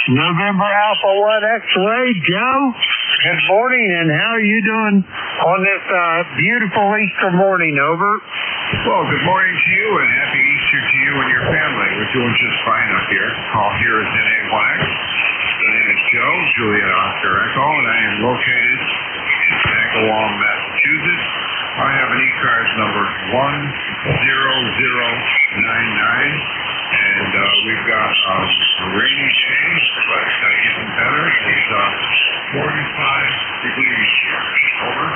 November Alpha 1 X-Ray, Joe. Good morning, and how are you doing on this beautiful Easter morning? Over. Well, good morning to you, and happy Easter to you and your family. We're doing just fine up here. Call here is NJ2US. The name is Joe, Juliet Oscar Echo, and I am located in Agawam, Massachusetts. I have an ECARS number 10099, and we've got a rainy day, but getting better. It's 45 degrees here. Over.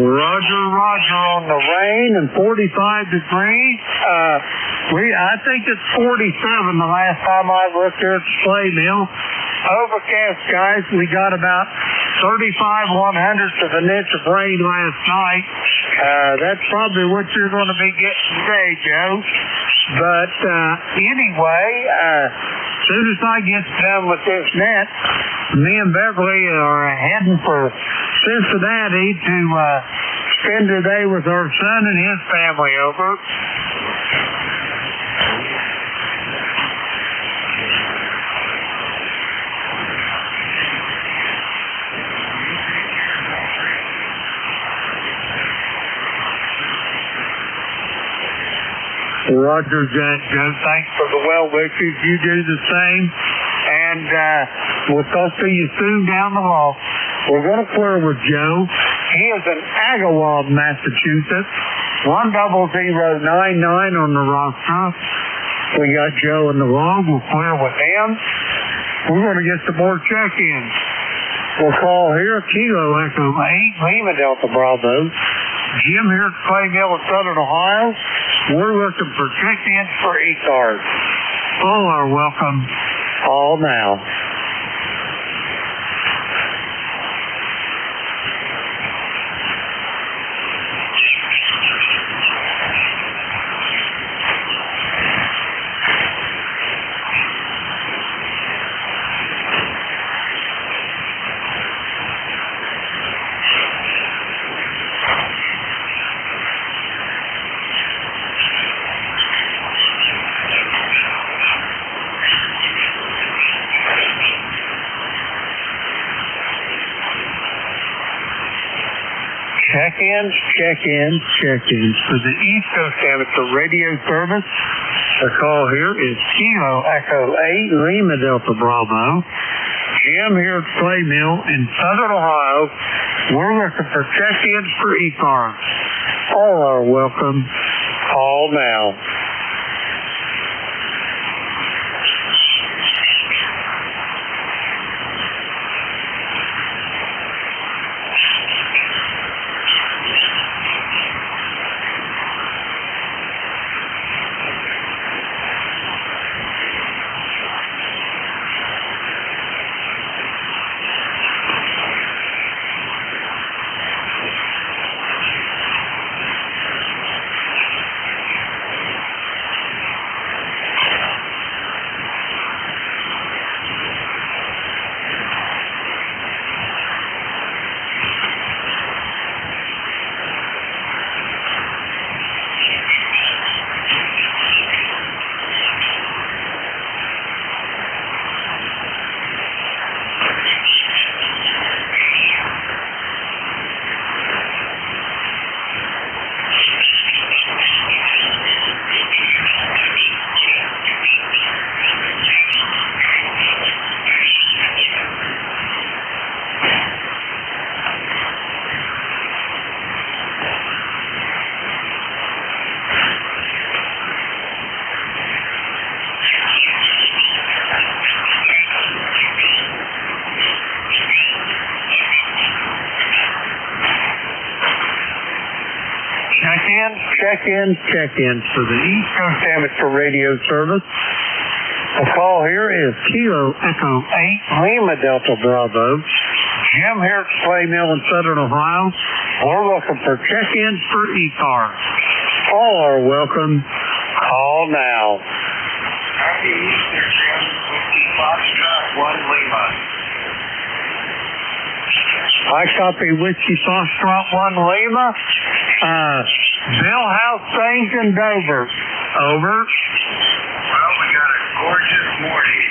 Roger, roger on the rain and 45 degrees. I think it's 47 the last time I looked here at the clay mill. Overcast, guys. We got about 35/100ths of an inch of rain last night. That's probably what you're going to be getting today, Joe. But anyway, as soon as I get done with this net, me and Beverly are heading for Cincinnati to spend the day with our son and his family. Over. Roger, Joe. Thanks for the well wishes. You do the same. And we'll talk to you soon down the hall. We're going to clear with Joe. He is in Agawam, Massachusetts. 10099 on the roster. We got Joe in the log. We'll clear with him. We're going to get some more check-ins. We'll call here, Kilo Echo 8, Lima Delta Bravo. Jim here at the Clay Mill in Southern Ohio. We're looking for check-ins for ECARS. All are welcome. All now. Check-ins for the East Coast Amateur Radio Service. The call here is Kilo Echo 8, Lima Delta Bravo. Jim here at Clay Mill in Southern Ohio. We're looking for check-ins for ECARS. All are welcome. Call now. Check-ins for the East Coast Amateur Radio Service. The call here is Kilo Echo 8, Lima Delta Bravo. Jim here at Clay Mill in Southern Ohio. We're looking for check-ins for ECARS. All are welcome. Call now. Happy Easter, Jim. Foxtrot 1 Lima. I copy Whiskey Foxtrot 1 Lima. Bill, how's things in Dover? Over. Well, we got a gorgeous morning.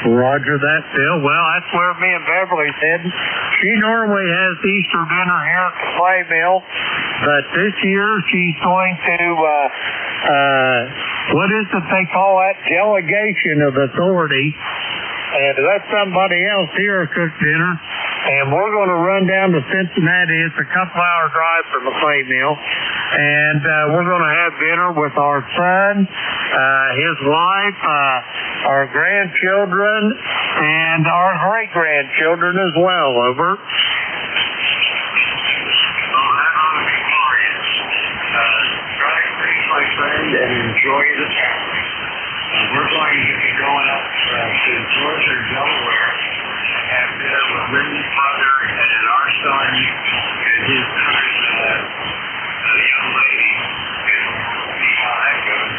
Roger that, Bill. Well, that's where me and Beverly's heading. She normally has Easter dinner here at the Clay Mill, but this year she's going to, what is it they call that? Delegation of authority. And let somebody else here cook dinner. And we're going to run down to Cincinnati. It's a couple-hour drive from the Clay Mill. And we're going to have dinner with our son, his wife, our grandchildren, and our great-grandchildren as well. Over. Oh, that ought to be glorious. Drive free, my friend, and enjoy the family. We're going to be going up to Georgia, Delaware, and have dinner with Linda's brother and our son and his daughter's young lady. And we'll see how that goes.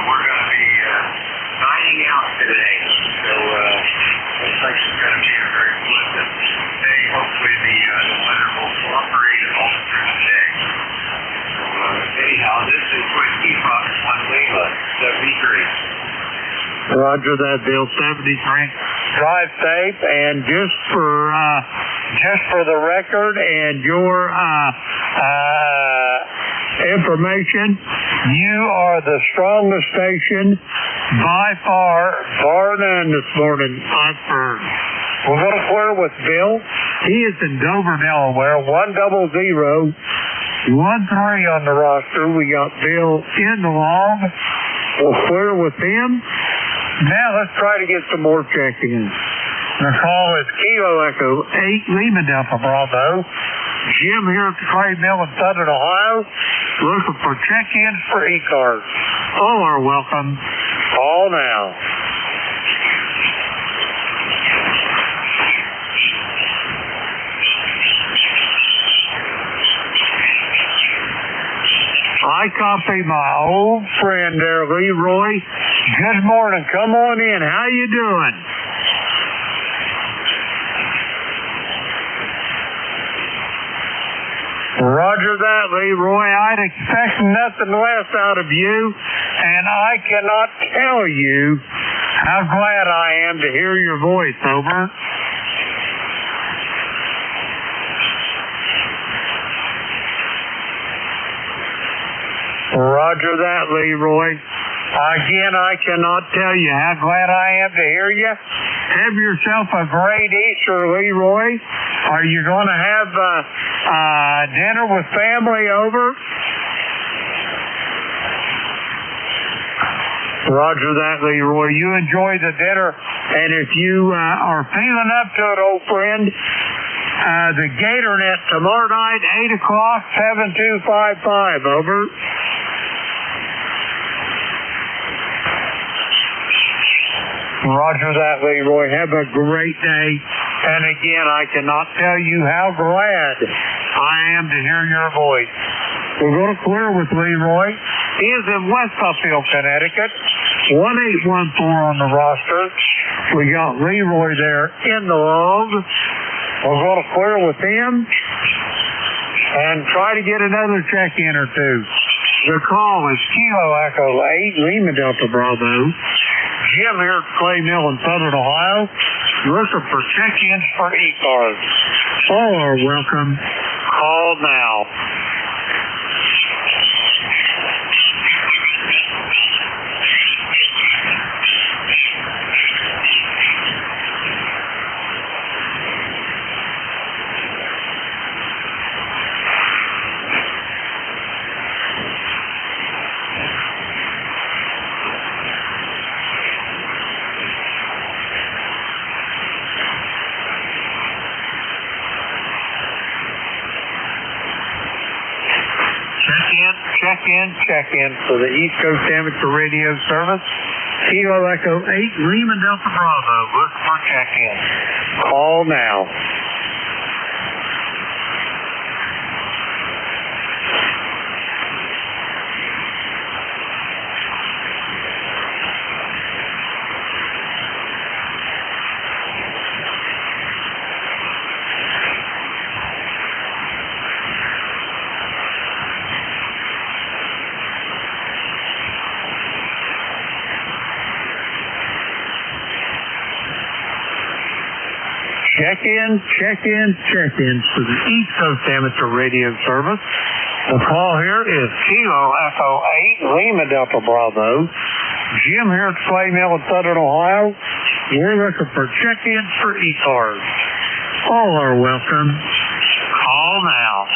We're going to be dining out today, so looks like it's going to be a very pleasant day. Hopefully the weather will cooperate all through the day. So anyhow, this is with ECARS on Layla, 73. Roger that, Bill. 73. Drive safe, and just for the record and your information, you are the strongest station by far, bar none this morning, I've heard. We're going to clear with Bill. He is in Dover, Delaware, 100. 1-3 on the roster. We got Bill in the log. We'll clear with him. Now let's try to get some more check-ins. The call is Kilo Echo 8 Lima Delta Bravo. Jim here at the Clay Mill in Southern Ohio, looking for check-ins for ECARS. All are welcome. Call now. I copy my old friend there, Leroy. Good morning. Come on in. How you doing? Roger that, Leroy. I'd expect nothing less out of you, and I cannot tell you how glad I am to hear your voice. Over. Roger that, Leroy. Again, I cannot tell you how glad I am to hear you. Have yourself a great Easter, Leroy. Are you going to have dinner with family over? Roger that, Leroy. You enjoy the dinner, and if you are feeling up to it, old friend, the Gator Net tomorrow night, 8 o'clock, 7255, over. Roger that, Leroy. Have a great day. And again, I cannot tell you how glad I am to hear your voice. We're going to clear with Leroy. He is in West Uphill, Connecticut. 1814 on the roster. We got Leroy there in the log. We're going to clear with him and try to get another check-in or two. The call is Kilo Echo 8 Lima Delta Bravo. Jim here at Clay Mill in Southern Ohio, looking for check-ins for ECARS. All are welcome. Call now. Check-in for the East Coast Amateur Radio Service. Kilo Echo 8 Lima Delta Bravo. Look for check-in. Call now. Check in for the East Coast Amateur Radio Service. The call here is Kilo Echo 8, Lima Delta Bravo. Jim here at Clay Mill in Southern Ohio. We're looking for check-ins for ECARS. All are welcome. Call now.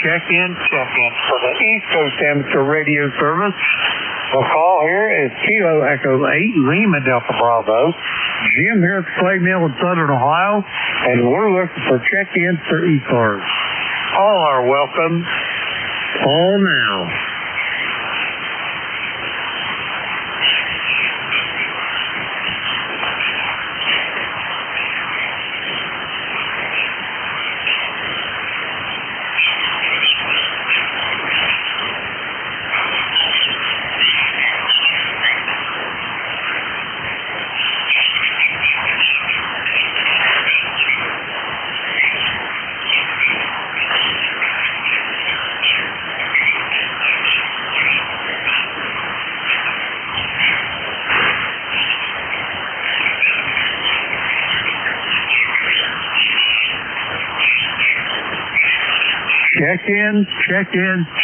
Check in for the East Coast Amateur Radio Service. The call here is Kilo Echo 8, Lima Delta Bravo. Jim here at Clay Mill in Southern Ohio, and we're looking for check-ins for ECARS. All are welcome. Call now.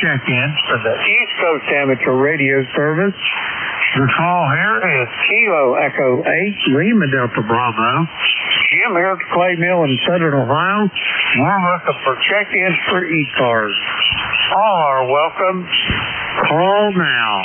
Check in for the East Coast Amateur Radio Service. The call here is Kilo Echo 8, Lima Delta Bravo. Jim here at Clay Mill in Southern Ohio. We're looking for check-ins for ECARS. All are welcome. Call now.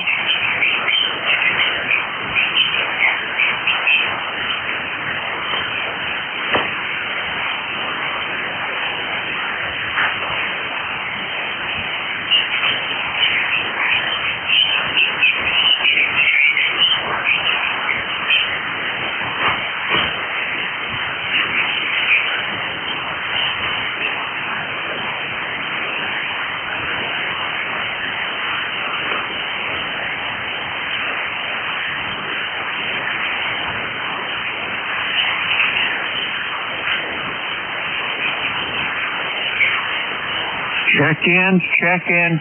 Check in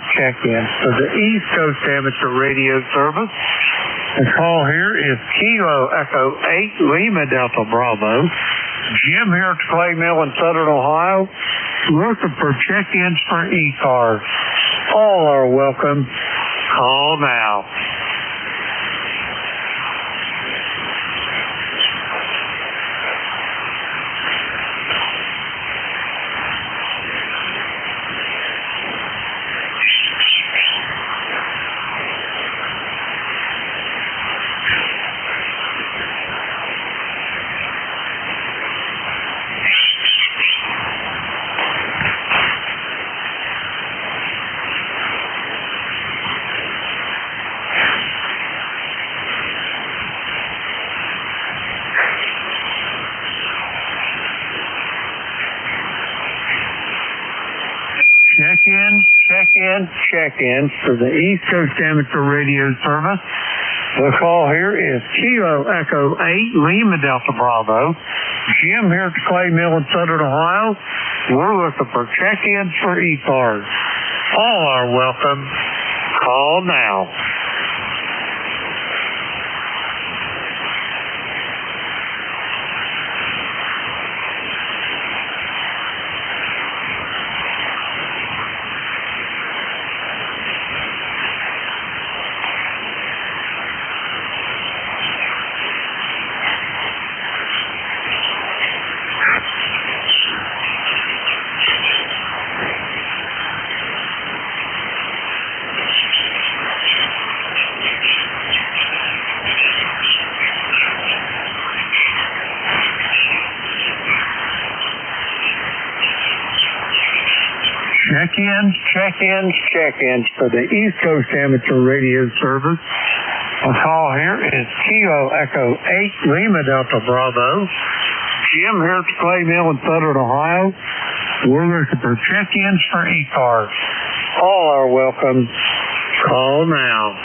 for the East Coast Amateur Radio Service. The call here is Kilo Echo 8, Lima Delta Bravo. Jim here at Clay Mill in Southern Ohio, looking for check-ins for ECARS. All are welcome. Call now. Check in for the East Coast Amateur Radio Service. The call here is Kilo Echo 8, Lima Delta Bravo. Jim here at Clay Mill in Southern Ohio. We're looking for check-ins for ECARS. All are welcome. Call now. Check-ins for the East Coast Amateur Radio Service. The call here is Kilo Echo 8 Lima Delta Bravo. Jim here at Clay Mill in Southern Ohio. We're looking for check-ins for ECARS. All are welcome. Call now.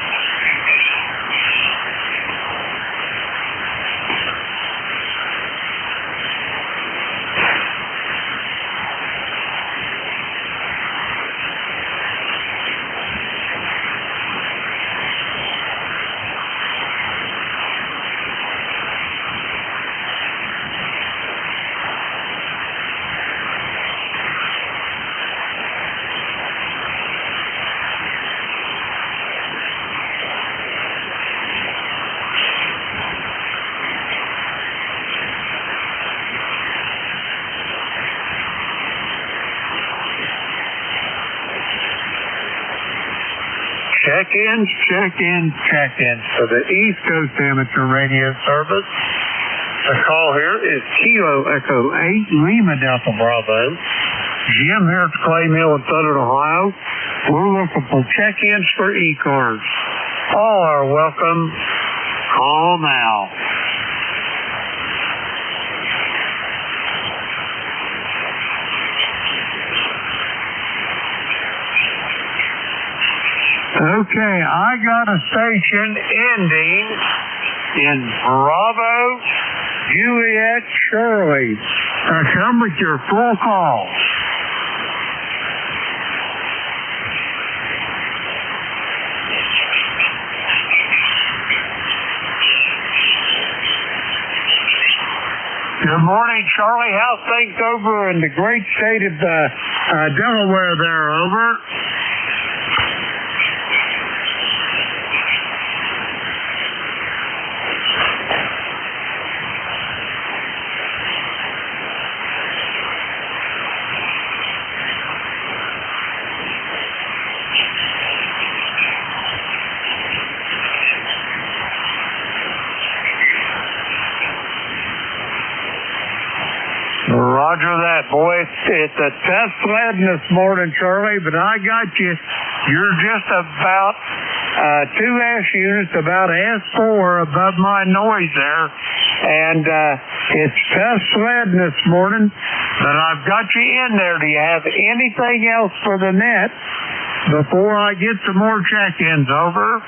Check-ins for the East Coast Amateur Radio Service. The call here is Kilo Echo 8 Lima Delta Bravo. Jim here at Clay Mill in Southern Ohio. We're looking for check-ins for ECARS. All are welcome. Call now. Okay, I got a station ending in Bravo, Juliet, Shirley. Come with your full call. Good morning, Charlie. How's things over in the great state of Delaware there, over? Roger that, boy. It's a tough sledding this morning, Charlie, but I got you. You're just about 2 S units, about S4 above my noise there. And it's tough sledding this morning, but I've got you in there. Do you have anything else for the net before I get some more check-ins? Over.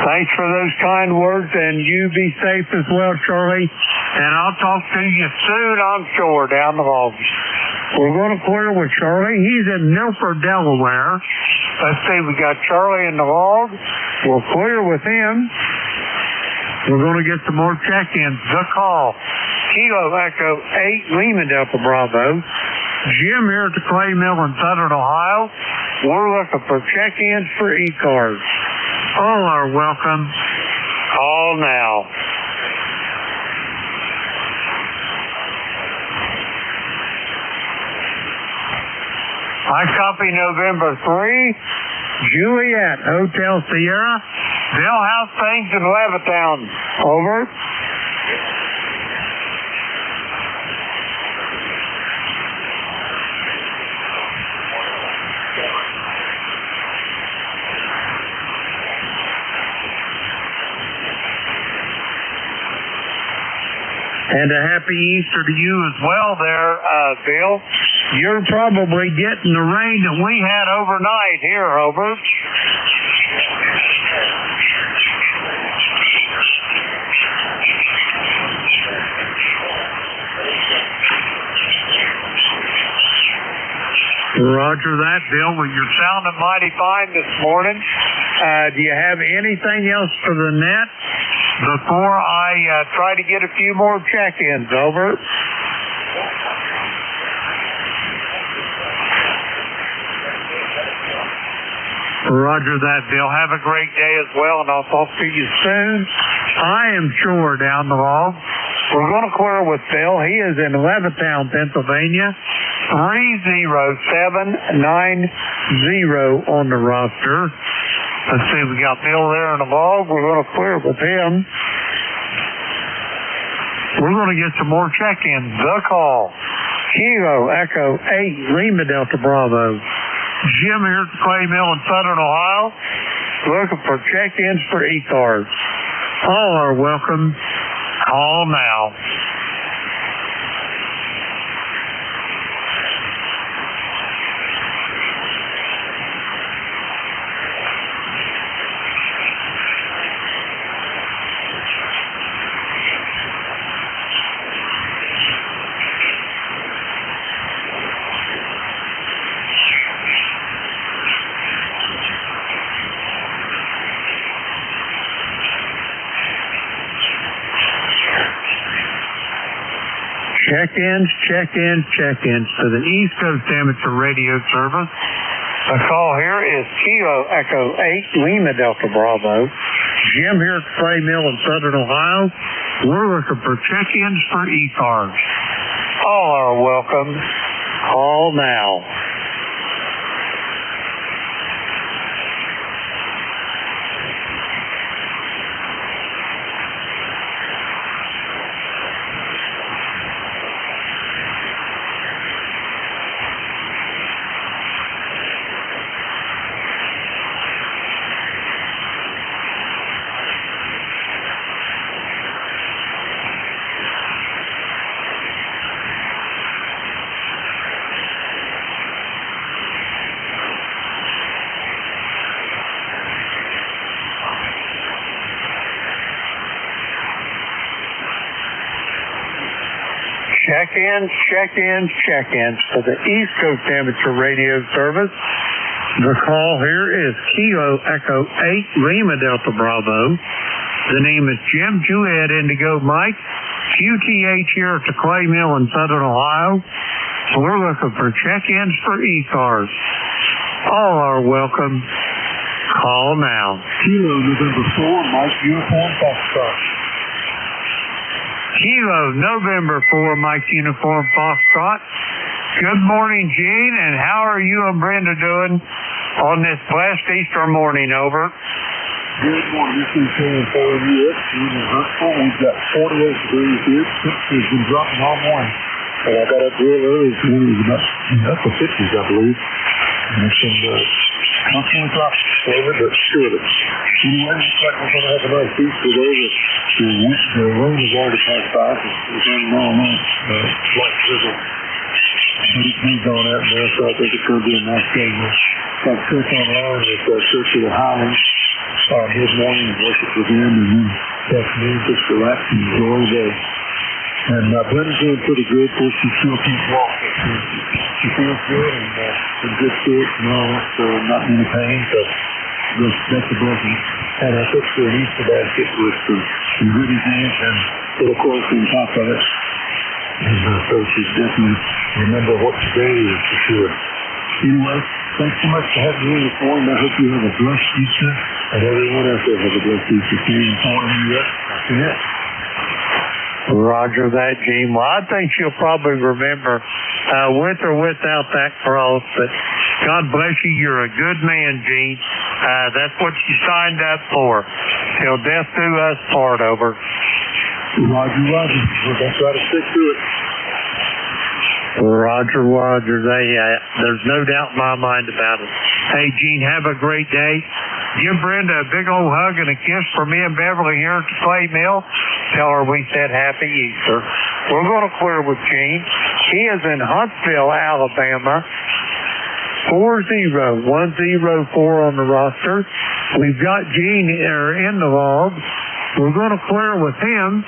Thanks for those kind words, and you be safe as well, Charlie. And I'll talk to you soon, I'm sure, down the road. We're going to clear with Charlie. He's in Milford, Delaware. Let's see, we got Charlie in the log. We'll clear with him. We're going to get some more check-ins. The call. Kilo Echo 8 Lima Delta Bravo. Jim here at the Clay Mill in Southern Ohio. We're looking for check-ins for ECARS. All are welcome. Call now. I copy November 3, Juliet, Hotel Sierra. Bill, how's things in Levittown? Over. And a happy Easter to you as well there, Bill. You're probably getting the rain that we had overnight here, over. Roger that, Bill. Well, you're sounding mighty fine this morning. Do you have anything else for the net before I try to get a few more check-ins? Over. Roger that, Bill. Have a great day as well, and I'll talk to you soon. I am sure down the log. We're going to clear with Phil. He is in Levittown, Pennsylvania. 30790 on the roster. Let's see, we got Phil there in the log. We're going to clear with him. We're going to get some more check-ins. The call. Kilo Echo 8 Lima Delta Bravo. Jim here at the Clay Mill in Southern Ohio. Looking for check-ins for ECARS. All are welcome. Call now. Check-ins to the East Coast Amateur Radio Service. The call here is Kilo Echo 8 Lima Delta Bravo. Jim here at the Clay Mill in Southern Ohio. We're looking for check-ins for ECARS. All are welcome. Call now. Check-ins to the East Coast Amateur Radio Service. The call here is Kilo Echo 8 Lima Delta Bravo. The name is Jim Juliet Indigo Mike. QTH here at the Clay Mill in Southern Ohio. We're looking for check-ins for ECARS. All are welcome. Call now. Kilo November 4 Mike Uniform Foxtrot. Kilo November 4 Mike Uniform Foxtrot. Good morning, Gene, and how are you and Brenda doing on this blessed Easter morning? Over. Good morning. This is NJ2US. We're in Huntsville. We've got 48 degrees here. Temperature's been dropping all morning. And I got up real early this morning. It was about up to 50s, I believe. And it's been constantly dropping slowly but surely. Anyway, looks like we're going to have a nice Easter day. The rain has already passed by. It's raining all night. Light drizzle. But it's moved on out there, so I think it's going to be a nice day. Got church online with Church of the Highlands. Mid-morning worship with them, and then afternoon just relax and enjoy the day. And Brenda's doing pretty good. Of course, she still keeps walking. She feels good and in good spirits and all that, so not in any pain. So that's a blessing. And I took her an Easter basket with some goodies in it, and little quotes on top of it. And so she's definitely remember what today is for sure. Anyway, thanks so much for having me this morning. I hope you have a blessed Easter, and everyone else there have a blessed Easter. See you in NJ2US. That's it. Roger that, Gene. Well, I think she'll probably remember with or without that cross, but God bless you. You're a good man, Gene. That's what you signed up for. Till death do us part. Over. Roger. Well, that's right. To stick to it. Roger. There's no doubt in my mind about it. Hey, Gene, have a great day. Give Brenda a big old hug and a kiss for me and Beverly here at the Clay Mill. Tell her we said Happy Easter. We're going to clear with Gene. He is in Huntsville, Alabama. 40104 on the roster. We've got Gene in the log. We're going to clear with him.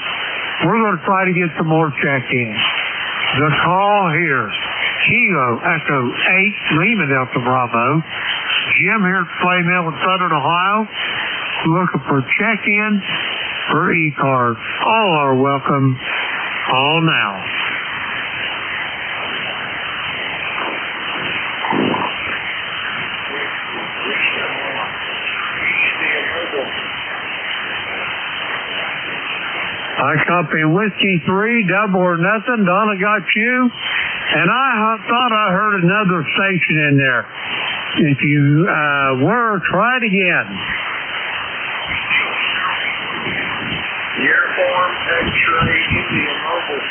We're going to try to get some more check-ins. The call here, Kilo Echo 8 Lima Delta Bravo. Jim here at Clay Mill in Southern Ohio. Looking for check-ins for ECARS. All are welcome. Call now. I copy Whiskey 3, double or nothing. Donna got you. And I thought I heard another station in there. If you were, try it again. Uniform X-ray India Mobile.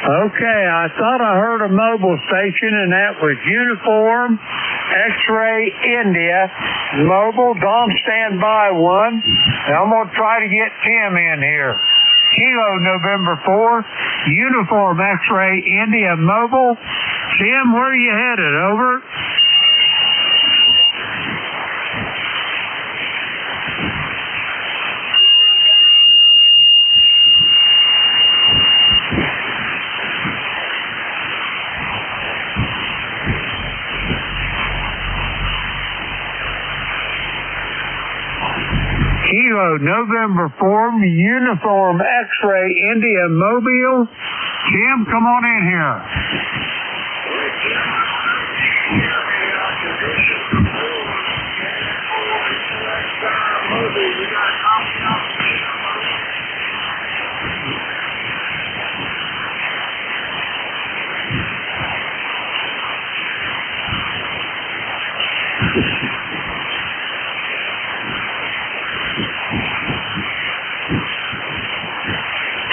Okay, I thought I heard a mobile station, and that was Uniform X-ray India Mobile. Don, stand by one. And I'm going to try to get Tim in here. Kilo November 4, Uniform X-ray India Mobile. Tim, where are you headed? Over. Kilo November 4, Uniform X-ray India Mobile. Tim, come on in here.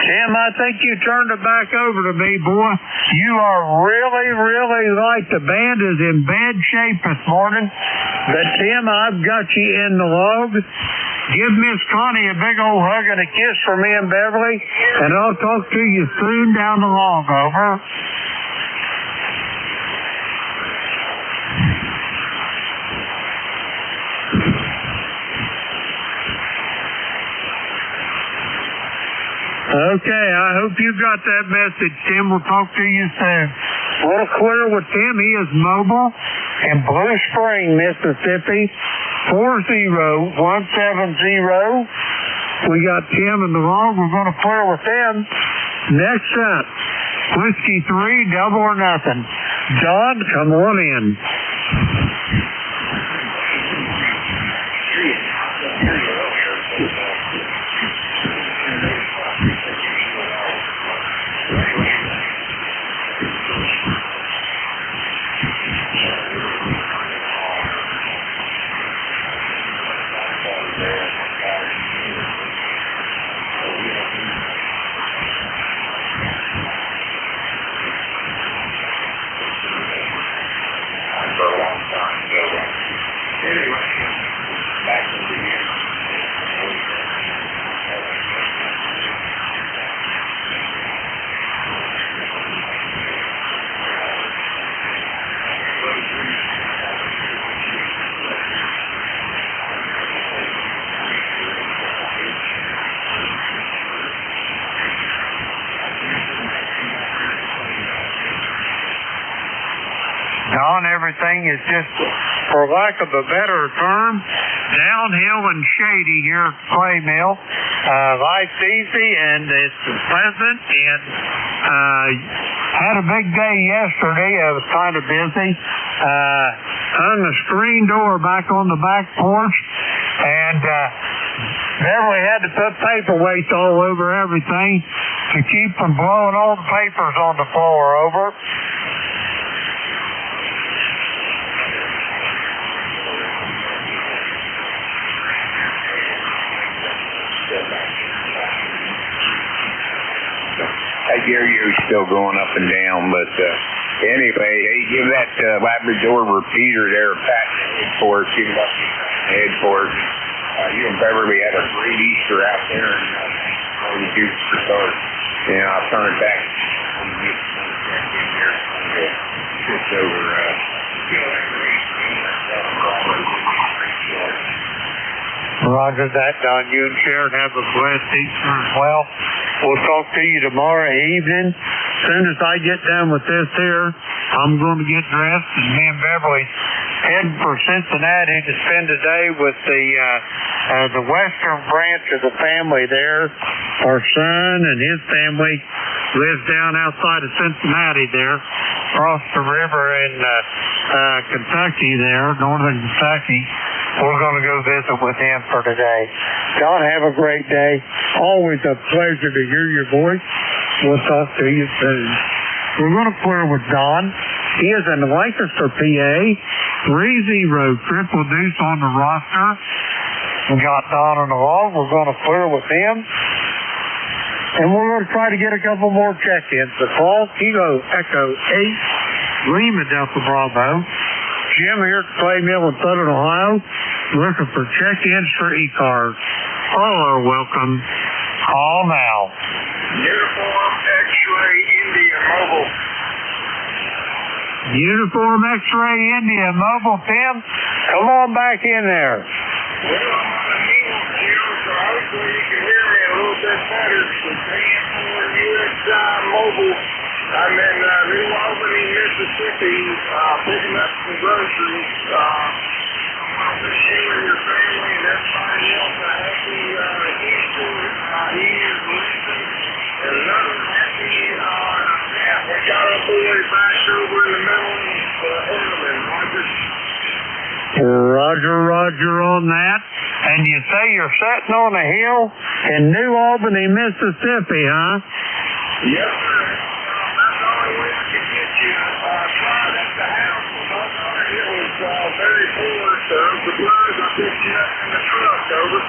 Tim, I think you turned it back over to me, boy. You are really like the band is in bad shape this morning. But, Tim, I've got you in the log. Give Miss Connie a big old hug and a kiss for me and Beverly, and I'll talk to you soon down the log. Over. Okay, I hope you got that message, Tim. We'll talk to you soon. We'll clear with Tim. He is mobile in Blue Spring, Mississippi, 40170. We got Tim in the log. We're going to clear with him. Next up, Whiskey 3, double or nothing. John, come on in. Don, everything is just, for lack of a better term, downhill and shady here at the clay mill. Life's easy and it's pleasant, and had a big day yesterday. I was kind of busy. Hung a screen door back on the back porch, and Beverly had to put paperweights all over everything to keep from blowing all the papers on the floor. Over. I hear you still going up and down, but anyway, hey, give that Labrador repeater there a pat for us. Give it up head for us. You and Beverly had a great Easter out there, and all you do for start. And I'll turn it back when we get back in here. Just over. Roger that, Don. You and Sharon have a blessed Easter as well. We'll talk to you tomorrow evening. As soon as I get done with this here, I'm going to get dressed, and me and Beverly heading for Cincinnati to spend the day with the western branch of the family there. Our son and his family lives down outside of Cincinnati there, across the river in Kentucky there, northern Kentucky. we're going to go visit with him for today. John, have a great day. Always a pleasure to hear your voice. We'll talk to you soon. We're going to clear with Don. He is in Lancaster, PA. 3-0, triple deuce on the roster. We got Don on the log. We're going to clear with him. And we're going to try to get a couple more check-ins. The call, Kilo Echo 8, Lima Delta Bravo. Jim here at Clay Mill in Southern Ohio, looking for check-ins for ECARS. All are welcome. Call now. Uniform X-ray India Mobile. Uniform X-ray India Mobile, Tim. Come on back in there. Well, I'm on a hill, Jim, so hopefully you can hear me a little bit better. It's NJ2US Mobile. I'm in New Albany, Mississippi, picking up some groceries. I want to wish you and your family and everybody else a happy Easter, New Year's Eve, and another happy death. We got a boy back over in the middle of Edmond, Roger on that. And you say you're sitting on a hill in New Albany, Mississippi, huh? Yes, sir. That's the only way I can get you. Tried at the house, but it was very poor, so I'm surprised I picked you up in the truck, over.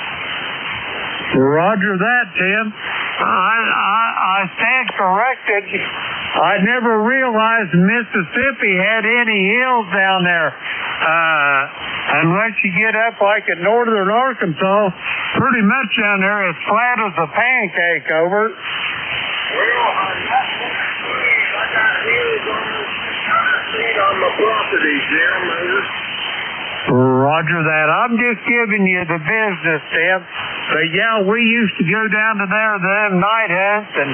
Roger that, Tim. I stand corrected. I never realized Mississippi had any hills down there. Unless you get up like in northern Arkansas, pretty much down there as flat as a pancake, over. Well, I got hills almost 600 feet on my property, Jim. Roger that. I'm just giving you the business, Tim. But yeah, we used to go down to there, them night hunts in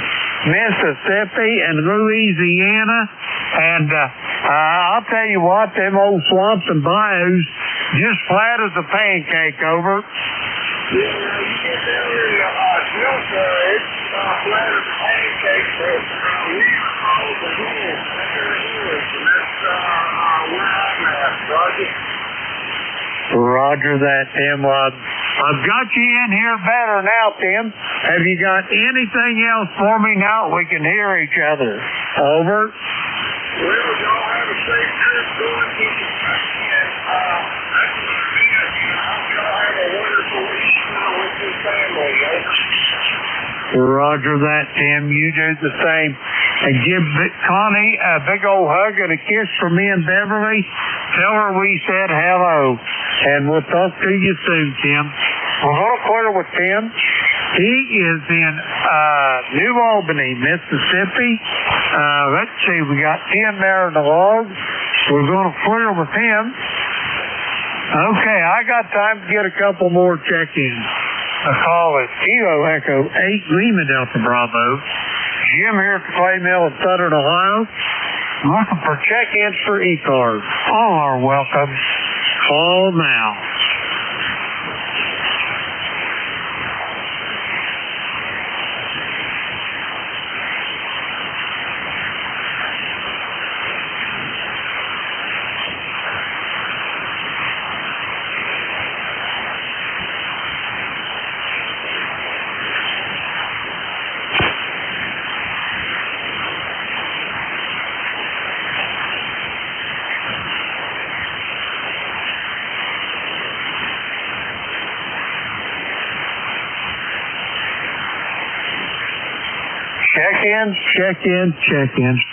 Mississippi and Louisiana. And I'll tell you what, them old swamps and bayous, just flat as a pancake, over. Yeah, you get down in the Snooker, it's flat as a pancake, but we call the hills. And that's where I'm at, Roger. Roger that, Tim. I've got you in here better now, Tim. Have you got anything else for me now we can hear each other? Over. Well, y'all have a safe trip going. Keep it back in. That's what it is. I hope y'all have a wonderful Easter with your family, Roger that, Tim. You do the same. And give Connie a big old hug and a kiss from me and Beverly. Tell her we said hello. And we'll talk to you soon, Tim. We're going to clear with Tim. He is in New Albany, Mississippi. Let's see, we got Tim there in the log. We're going to clear with him. Okay, I got time to get a couple more check-ins. The call is Kilo Echo 8, Lima Delta Bravo. Jim here at the Clay Mill in Southern Ohio. Looking for check-ins for ECARS. All are welcome. Call now. Check-ins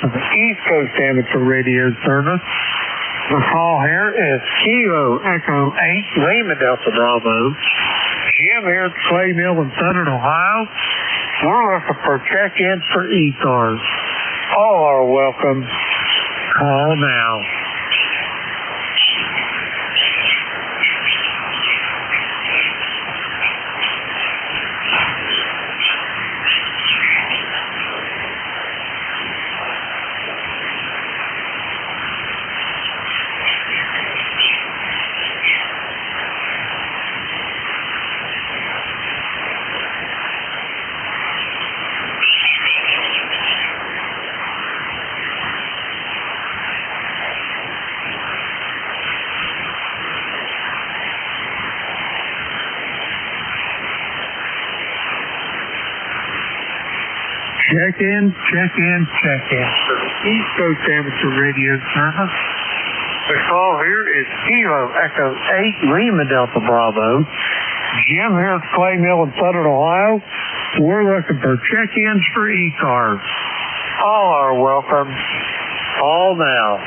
for the East Coast Amateur Radio Service. The call here is Kilo Echo 8, Lima Delta Bravo. Jim here at Clay Mill in Southern Ohio. We're looking for check-ins for ECARS. All are welcome. Call now. Check in for the East Coast Amateur Radio Service. The call here is Kilo Echo 8 Lima Delta Bravo. Jim here at Clay Mill in Southern Ohio. We're looking for check-ins for ECARS. All are welcome. Call now.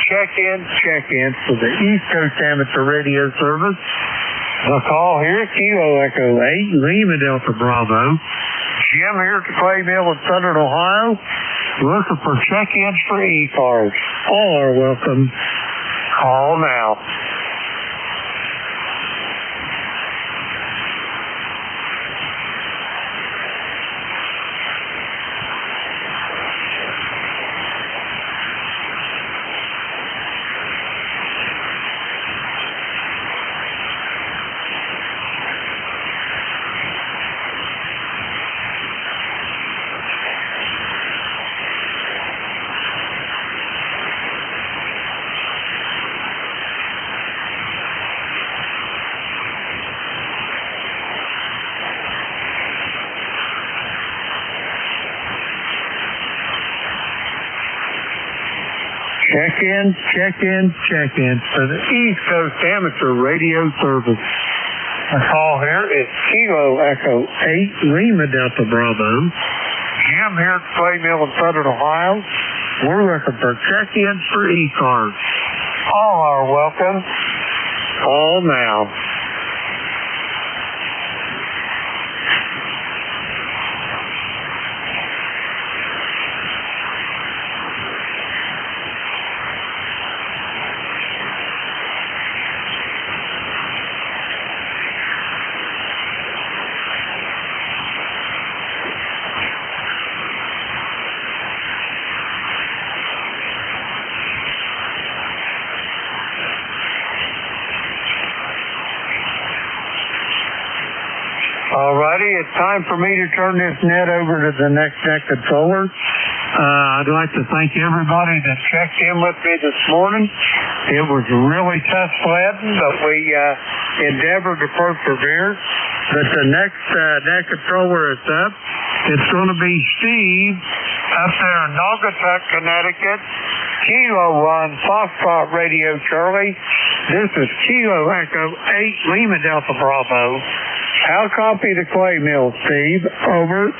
Check in for the East Coast Amateur Radio Service. The call here, Kilo Echo 8, Lima Delta Bravo. Jim here at the Clay Mill in Southern Ohio. Looking for check-ins for ECARS. All are welcome. Call now. Check in for the East Coast Amateur Radio Service. The call here is Kilo Echo 8 Lima Delta Bravo. Jim here at Clay Mill in Southern Ohio. We're looking for check-ins for ECARS. All are welcome. Call now. Alrighty, it's time for me to turn this net over to the next net controller. I'd like to thank everybody that checked in with me this morning. It was really tough sledding, but we endeavored to persevere. But the next net controller is up. It's going to be Steve up there in Naugatuck, Connecticut. Kilo 1 Foxtrot Radio Charlie. This is Kilo Echo 8 Lima Delta Bravo. I'll copy the Clay Mill, Steve. Over.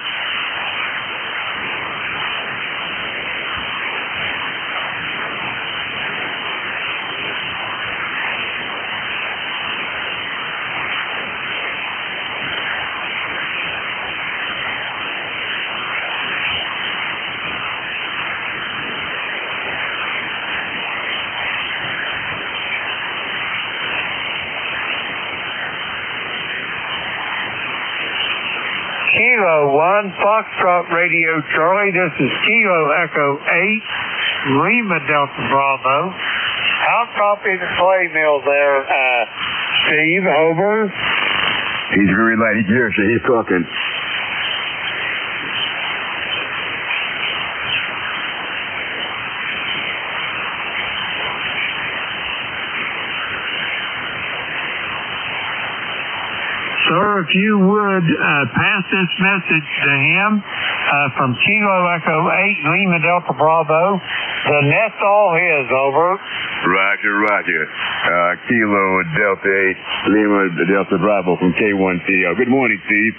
Kilo 1 Foxtrot Radio Charlie. This is Kilo Echo 8 Lima Delta Bravo. I'll copy the Clay Mill there, Steve. Over. He's very light. He's talking. Sir, if you would pass this message to him from Kilo Echo 8 Lima Delta Bravo. The net's all his. Over. Roger. Kilo Delta 8 Lima Delta Bravo from K1CL. Good morning, Steve.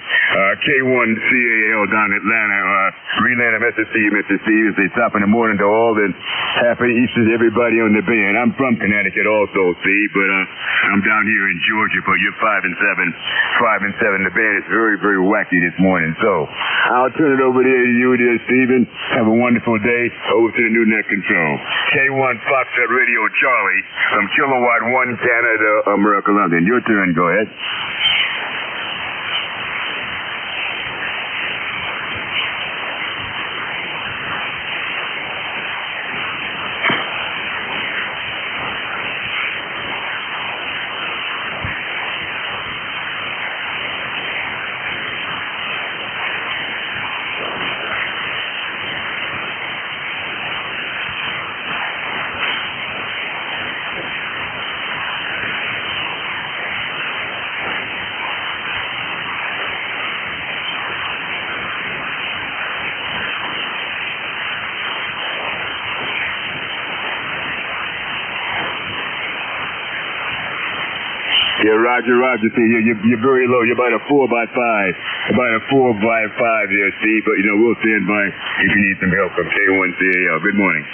K1CAL down in Atlanta. Relaying a message to you, Mr. Steve. It's the top in the morning to all and happy Easter to everybody on the band. I'm from Connecticut also, Steve, but I'm down here in Georgia for your 5 and 7. 5 and 7. The band is very, very wacky this morning. So I'll turn it over there to you, dear Stephen. Have a wonderful day. Over to the new net control. K1 Foxtrot Radio Charlie from Kilowatt 1 Canada, America, London. Your turn. Go ahead. Yeah, Roger. See, you're very low. You're about a 4x5. About a 4x5 here, Steve. But, we'll stand by if you need some help from K1CAL. Good morning.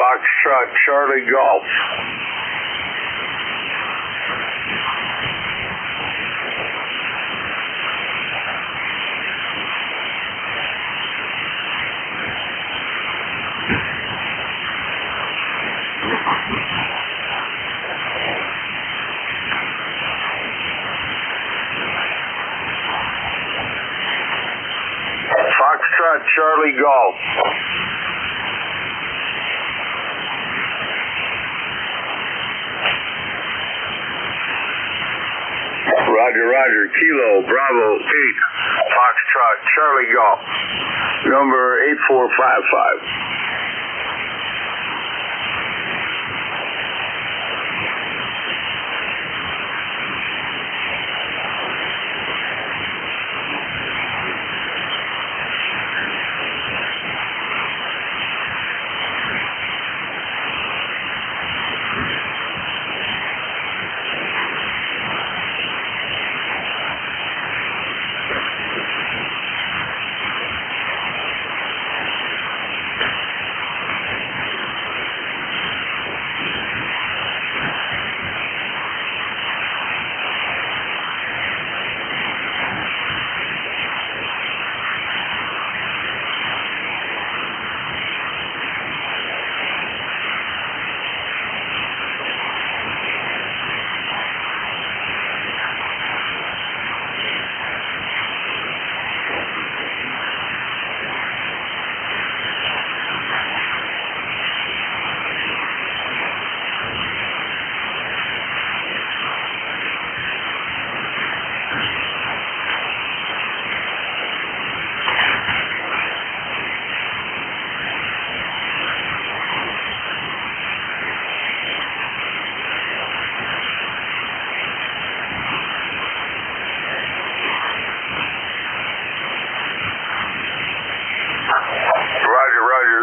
Foxtrot Charlie Golf. Foxtrot Charlie Golf. Roger. Kilo Bravo 8 Foxtrot Charlie Golf. Number 8455.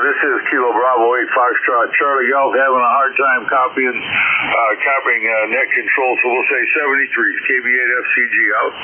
This is Kilo Bravo 8 Foxtrot Charlie Golf, having a hard time copying net control, so we'll say 73. KB8 FCG out.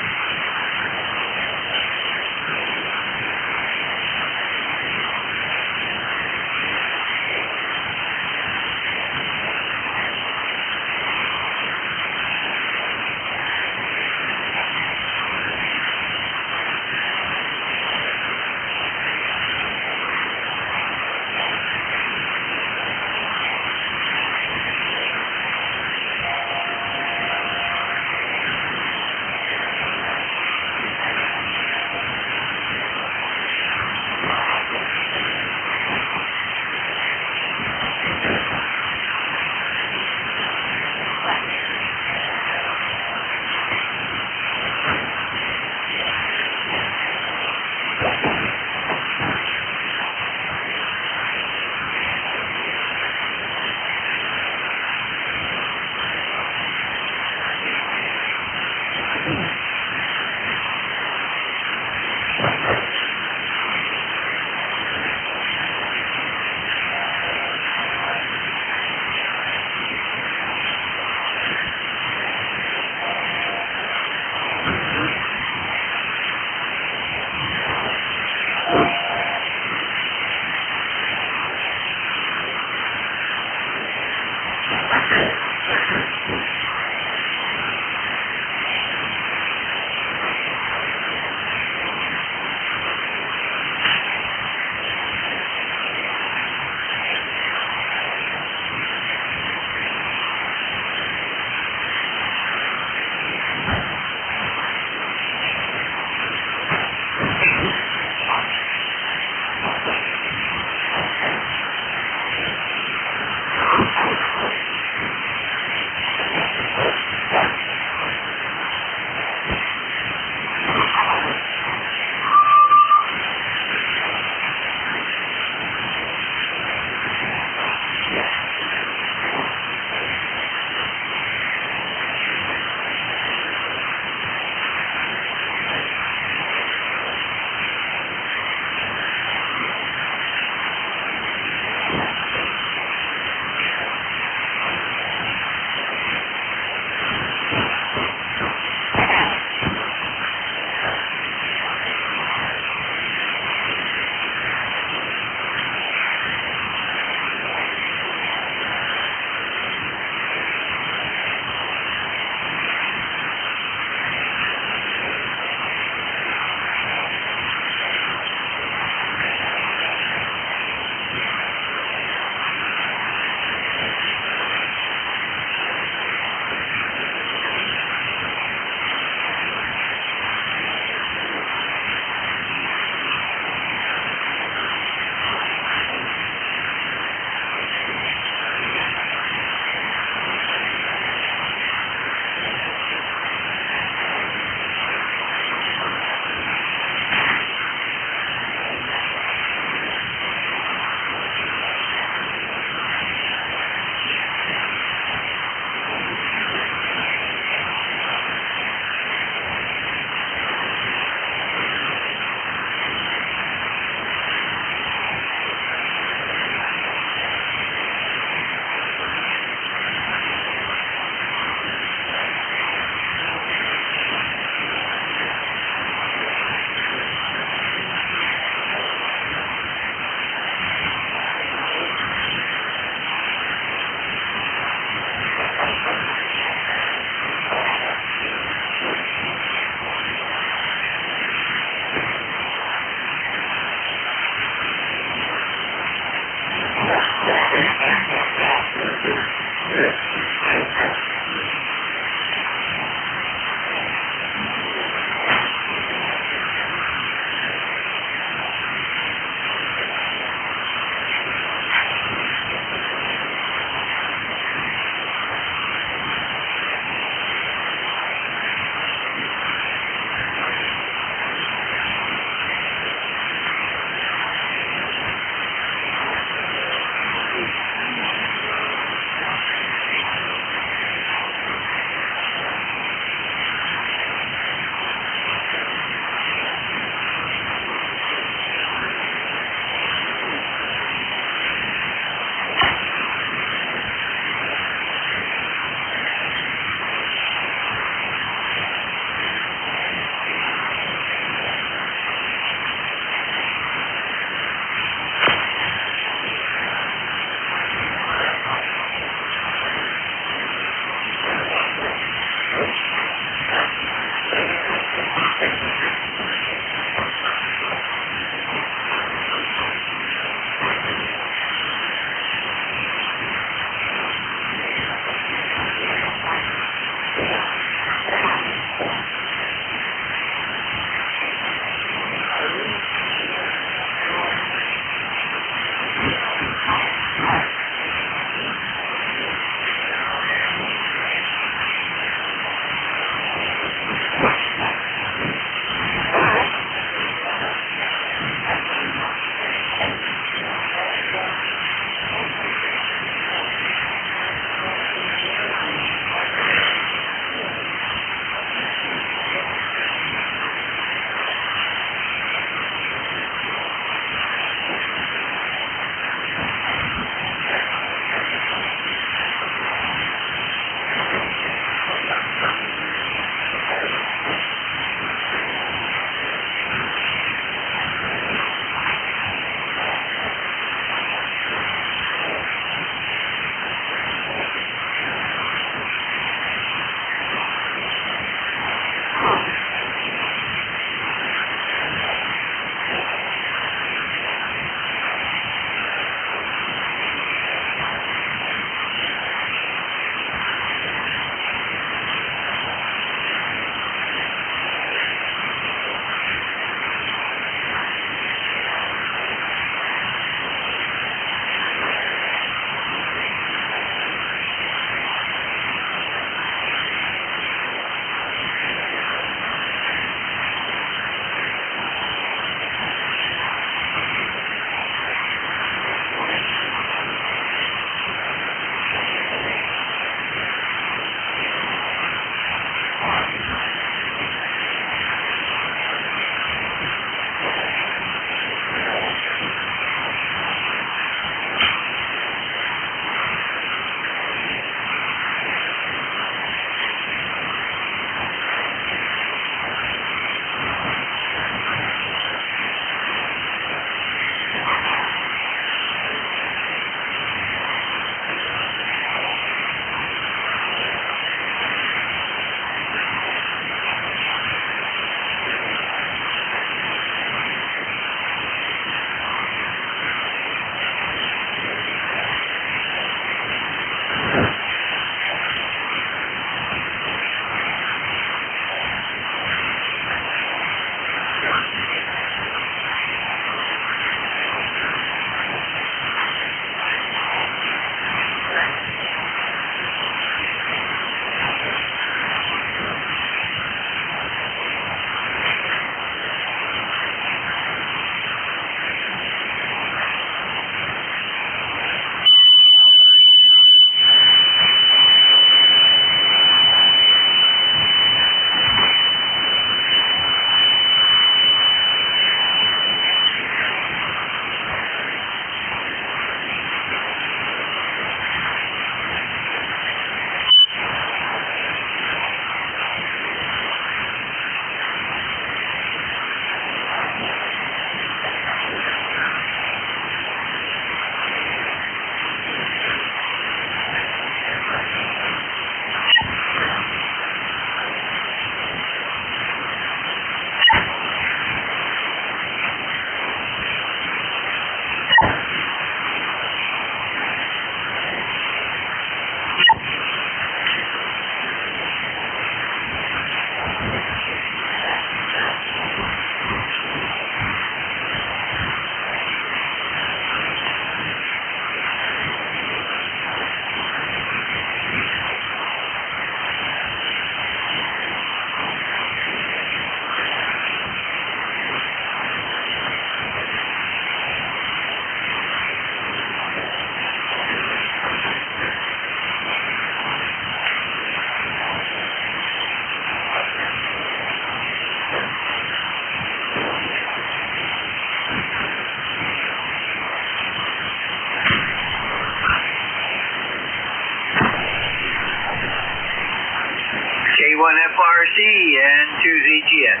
N2ZGN.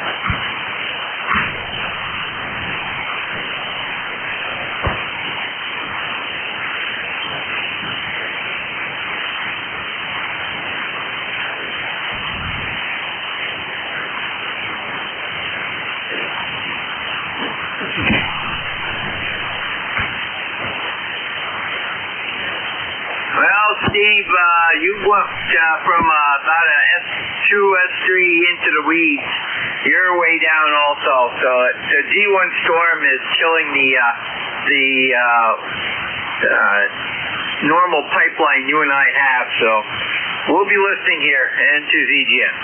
Well, Steve, you went from about an S2, S3 into the weeds. You're way down also. So the D1 storm is killing the normal pipeline you and I have. So we'll be listening here, N2ZGN.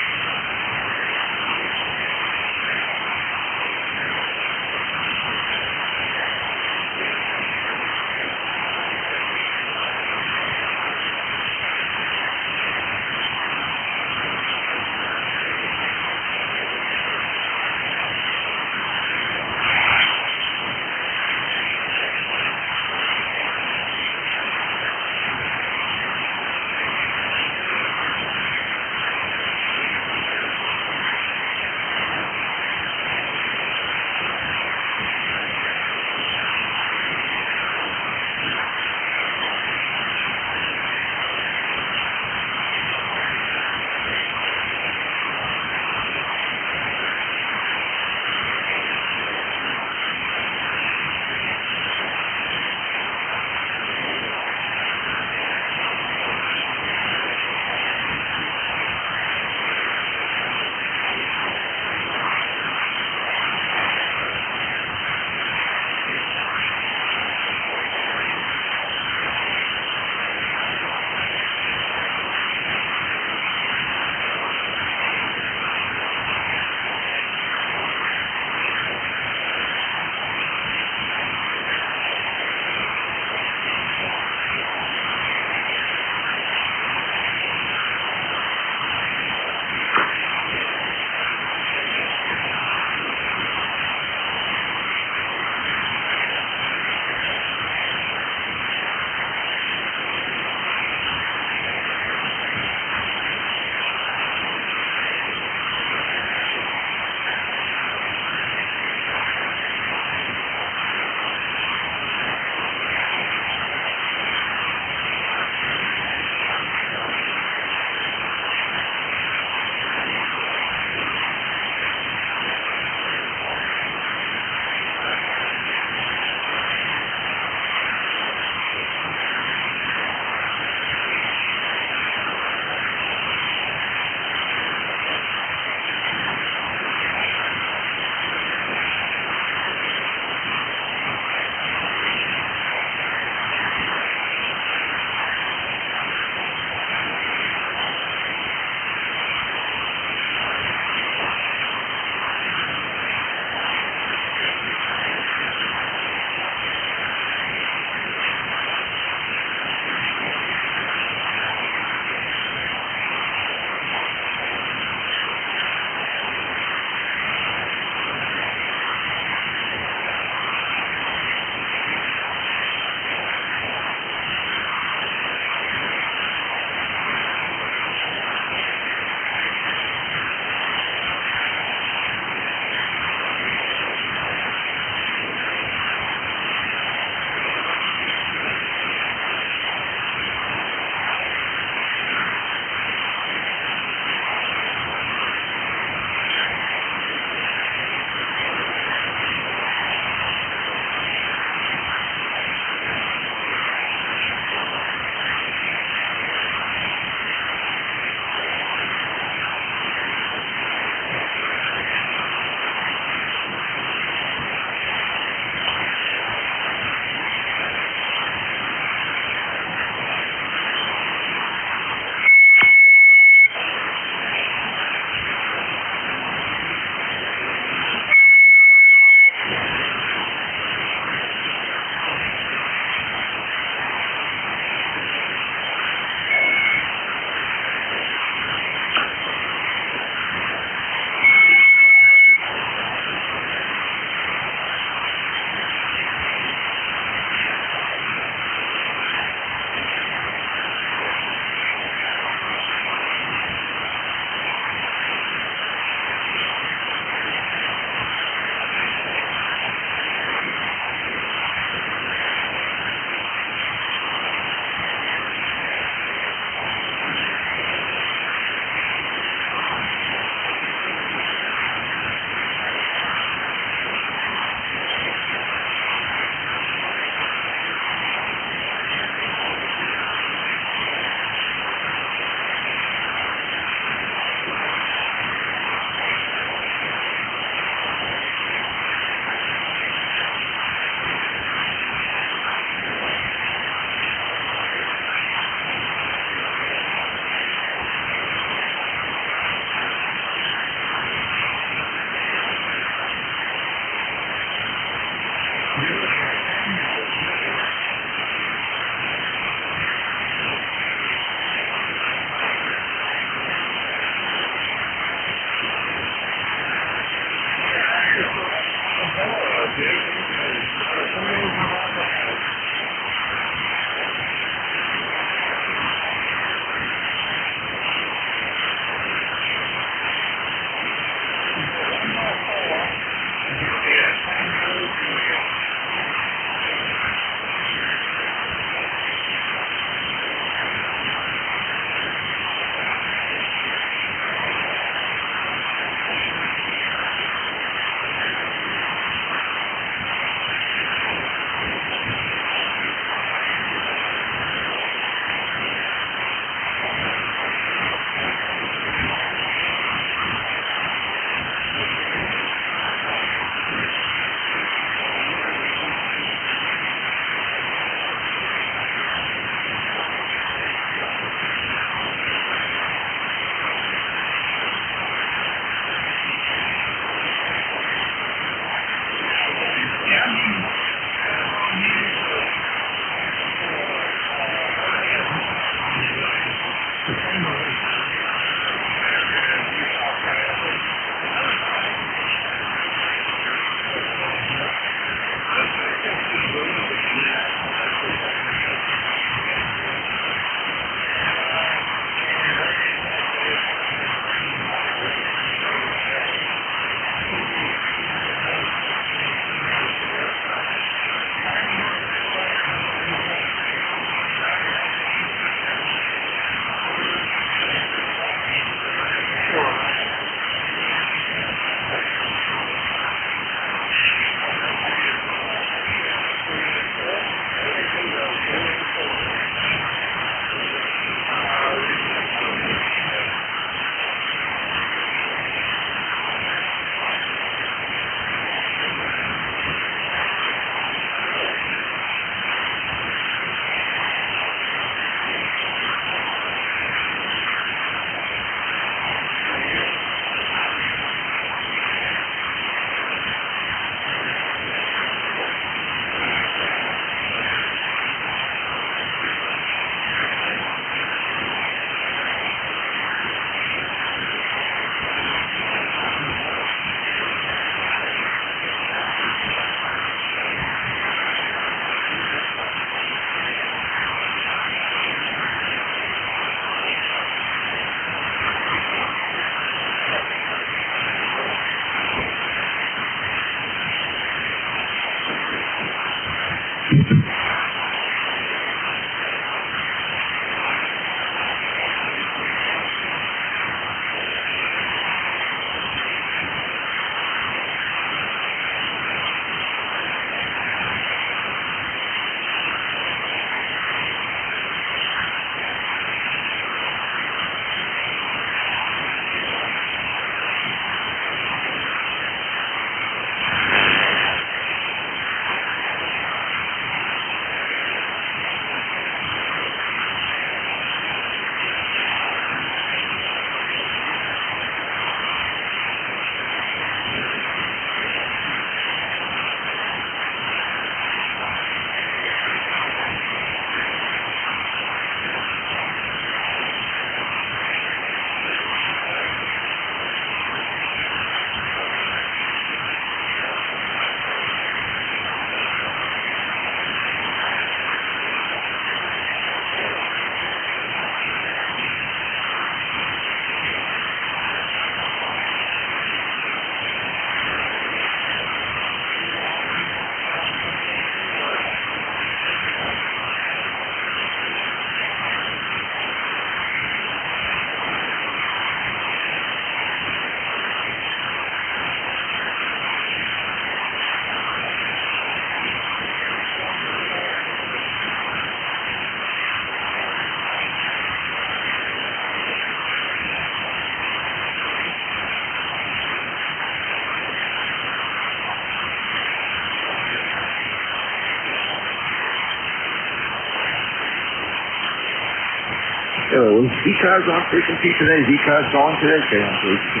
Hello, is ECARS on frequency today? Is ECARS on today? Okay, on frequency.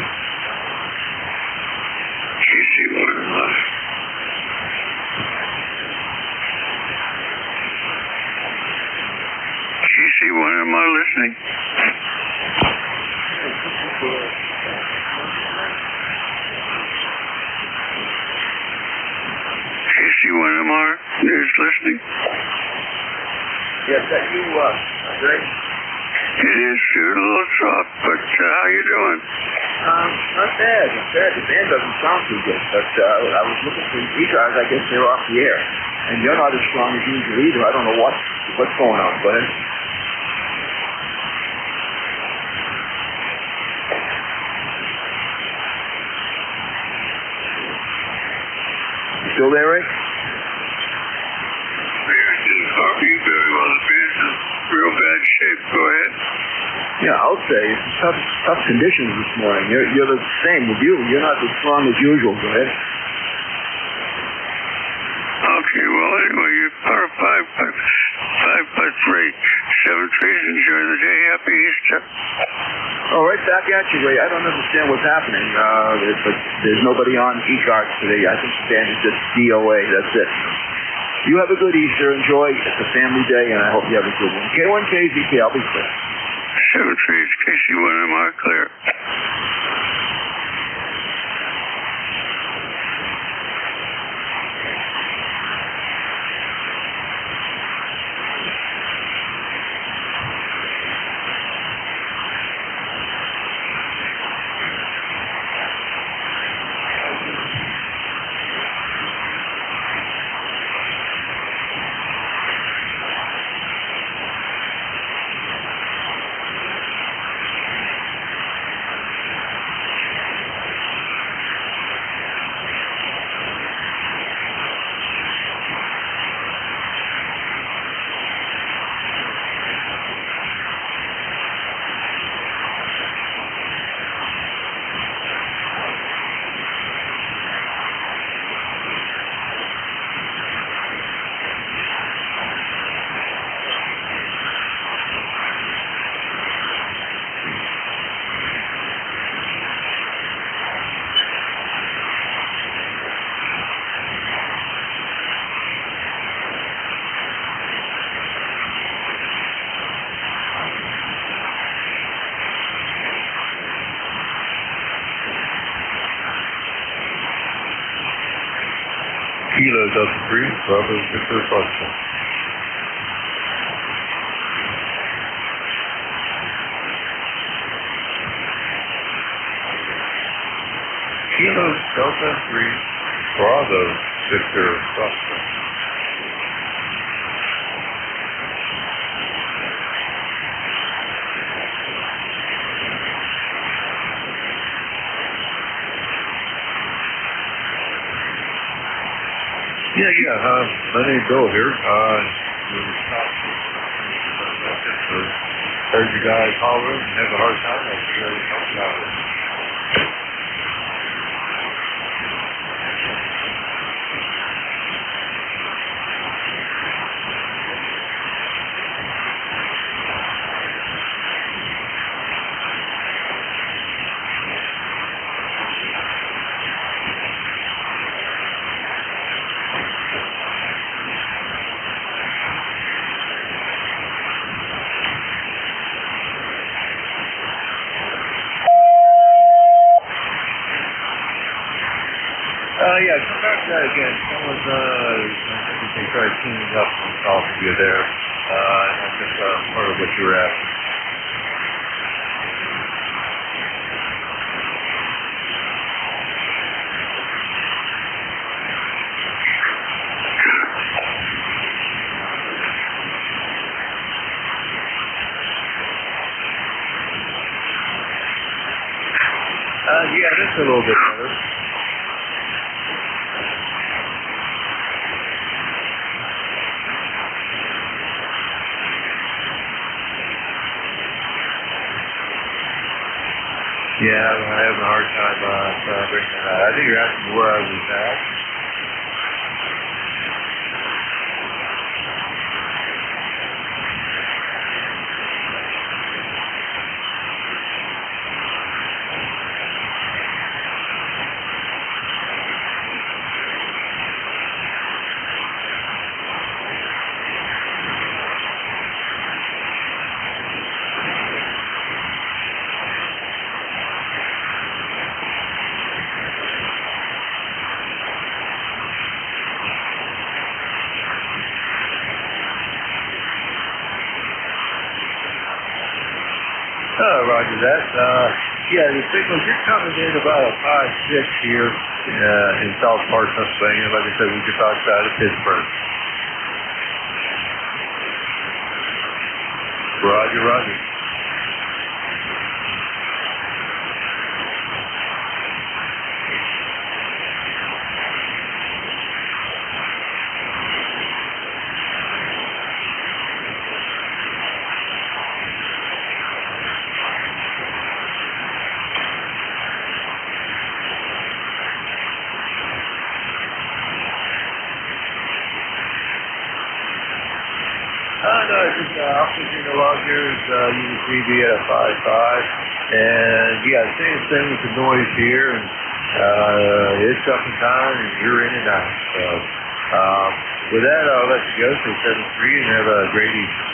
KC1MR. KC1MR listening. KC1MR news listening. Yes, that you, Greg? It is a little drop, but how you doing? Not bad, not bad. The band doesn't sound too good, but I was looking for ECARS. I guess they're off the air. And you're not as strong as usual either. I don't know what's going on, but you still there, Rick? I didn't copy you very well. The band's in real bad shape. Go ahead. Yeah, I'll say it's tough conditions this morning. You're the same with you. You're not as strong as usual. Go ahead. Okay, well, anyway, you're part of 5x3. 7 trees. Enjoy the day. Happy Easter. All right, back at you, Ray. I don't understand what's happening, but there's nobody on ECARS today. I think the band is just DOA. That's it. You have a good Easter. Enjoy. It's a family day, and I hope you have a good one. K1KZK, I'll be clear. 7 trees. KC1MR clear. Kilo Delta 3, Bravo Victor Foster. Kilo Delta 3, Bravo Victor Foster. Yeah, my name's Bill here. Heard you guys holler and have a hard time. I figured I'd help you out. Yeah, come back to that again. Someone's, I think they tried tuning up on top of you there. And that's just part of what you were asking. Yeah, that's a little bit better. Yeah, I'm having a hard time bringing that out. I think you're asking where I was at. Roger that. Yeah, the signals, you're coming in about a 5-6 here in South Park, Pennsylvania. Like I said, we just outside of Pittsburgh. Roger, roger. No, just oxygen along here is you can see be at a 5.5. And yeah, same thing with the noise here. And it's up and down and you're in and out. So with that, I'll let you go to 7-3 and have a great evening.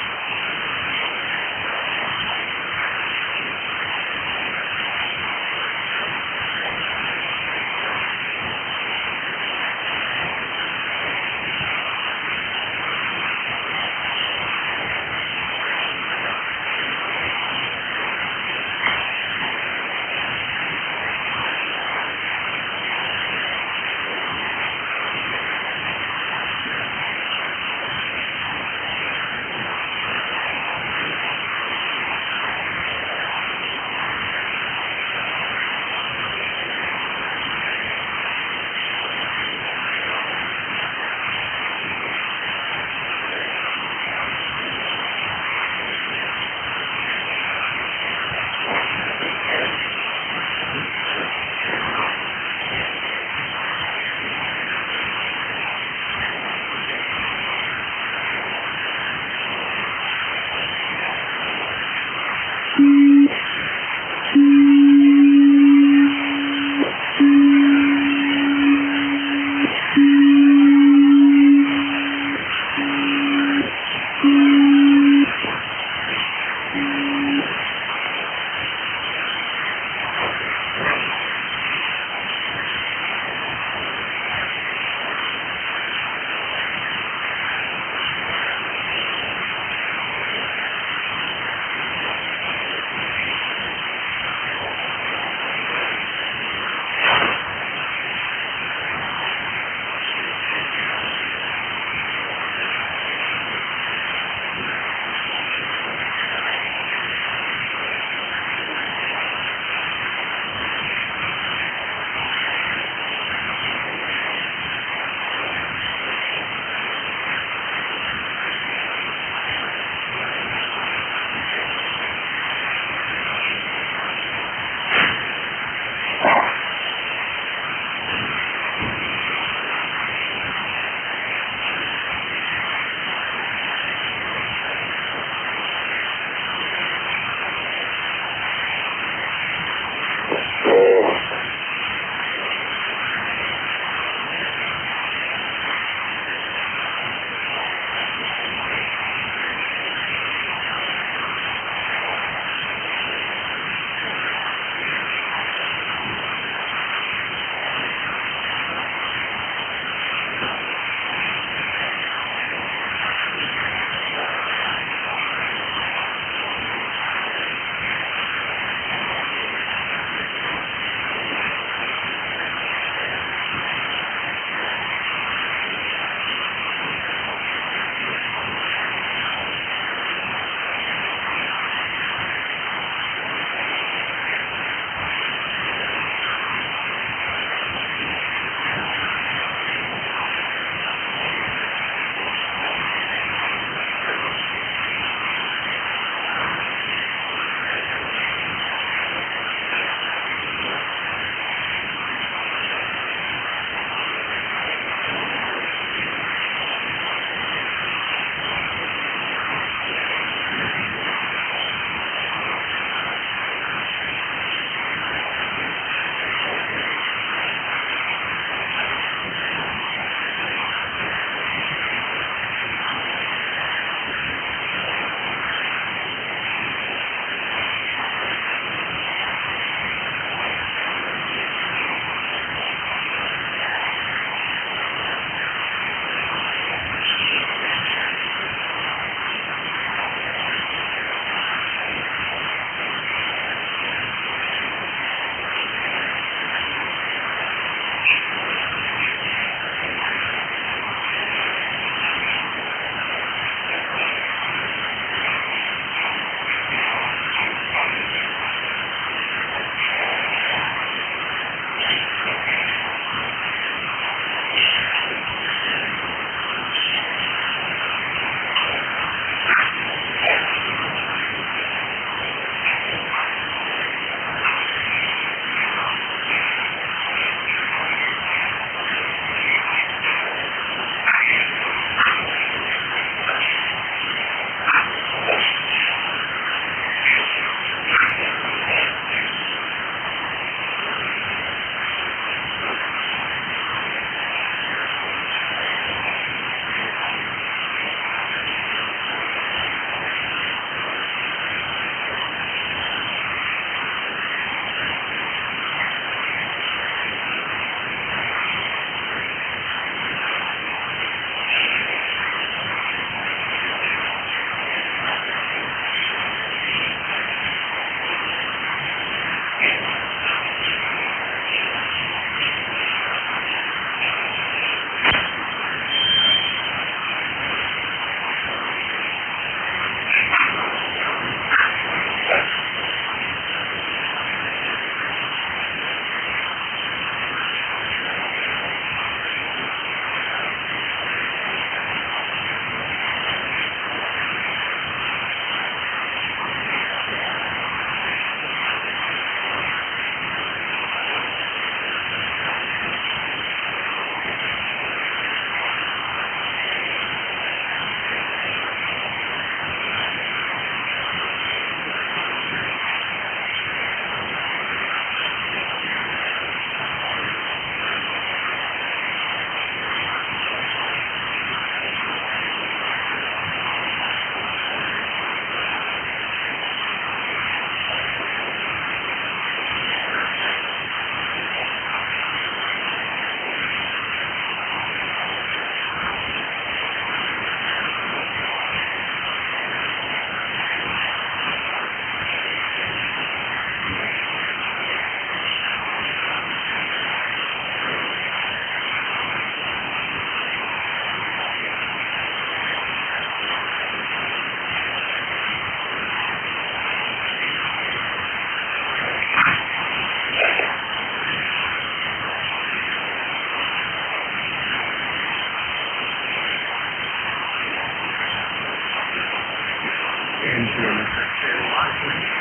N2US standing by, please.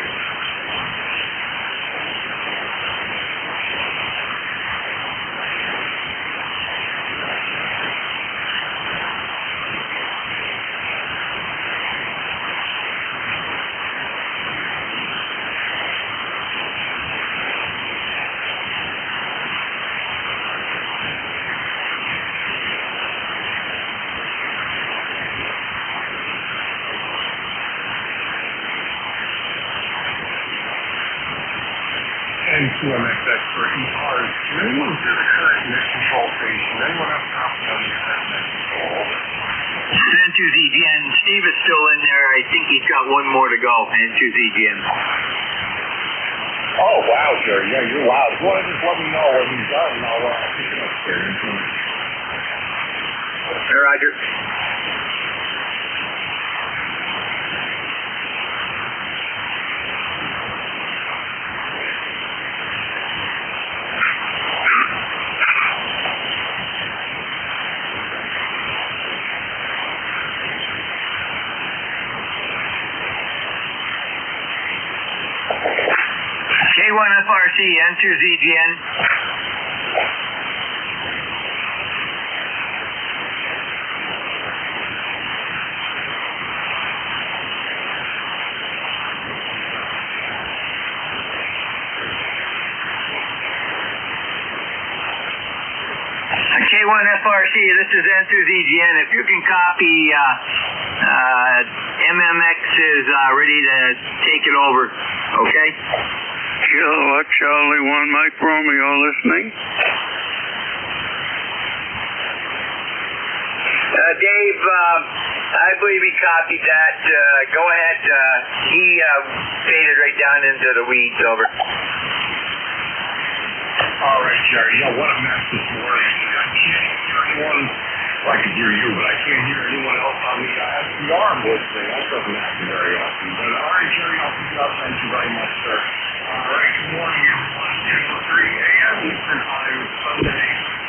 N2MXX for ECARS. Anyone to the current net control station? Anyone have copy on the current net control? N2ZGN. Steve is still in there. I think he's got one more to go. N2ZGN. Oh, wow, sure. Yeah, you're loud. Well, just let me know when he's done, and I'll pick it up there. Hey, Roger. K1FRC, N2ZGN. K1FRC, this is N2ZGN. If you can copy, MMX is ready to take it over, okay? Kilowatt Charlie 1 Mike Romeo listening. Dave, I believe he copied that. Go ahead. He faded right down into the weeds over. All right, Jerry. Yeah, what a mess this morning. I can't hear anyone. Well, I can hear you, but I can't hear anyone else on the SDR listening. That doesn't happen very often. But all right, Jerry, I'll pick it up. Thank you very much, sir. All right, good morning, everyone. 2:03 a.m. Eastern Time, Sunday.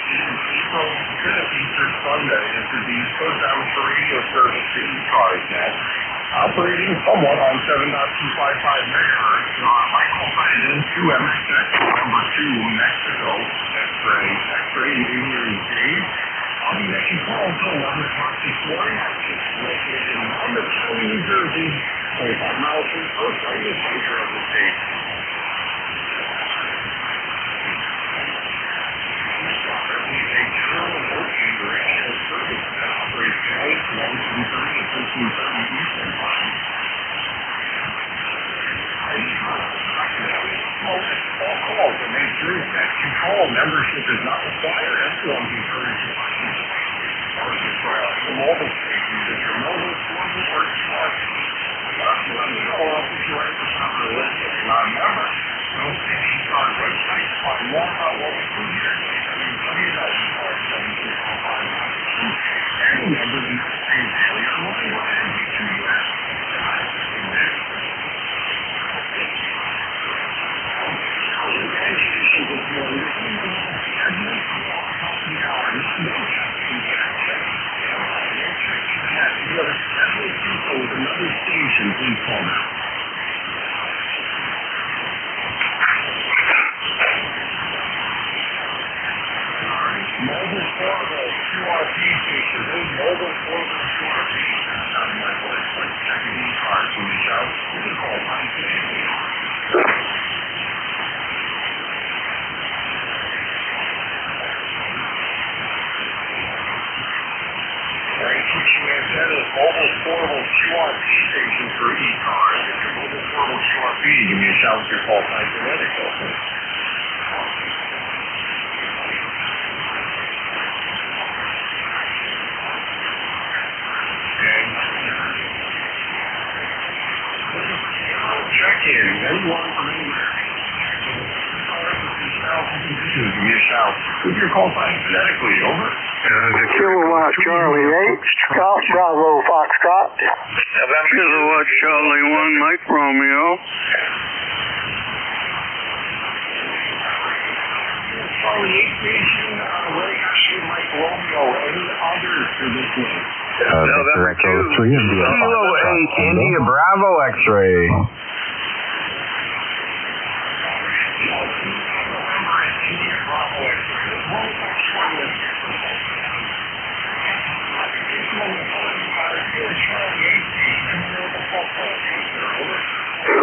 April 5th, Easter Sunday. This is the East Coast Amateur Radio Service to ECARS net, operating somewhat on 7.255 megahertz. My call sign is N2MXX, number 2, Mexico, X-ray, New Year's Day. I'll be making calls until 11 o'clock this morning. It's located in Monmouth County, New Jersey, 25 miles from the first radio center of the state. Membership is not required. Everyone encouraged to participate. The mobile stations, if your mobile phone works smart, let me know. I'll put you right at the top of the list. If you're not a member, go to the ECARS website to find more about what we do here. www.ecars17.com. Any member can stay daily online with NJ2US. With another station, please call now. Mobile portable QRP station. Those mobile portable QRP. That's not my voice. Like checking ECARS when you shout. You can call 968. Mobile portable QRP station for ECARS. If you're mobile portable QRP, give me a shout with your call sign genetic open. Check in. Anyone from anywhere. Give me a shout with your call sign phonetically. Over. Kilowatt Charlie 8, Golf Bravo Foxtrot. Kilowatt Charlie 1 Mike Romeo. Charlie 8 Nation, Ray Ashley, Mike Romeo. Any others for this one? Victor Echo 3 India. Kilo 8 India Bravo X-ray.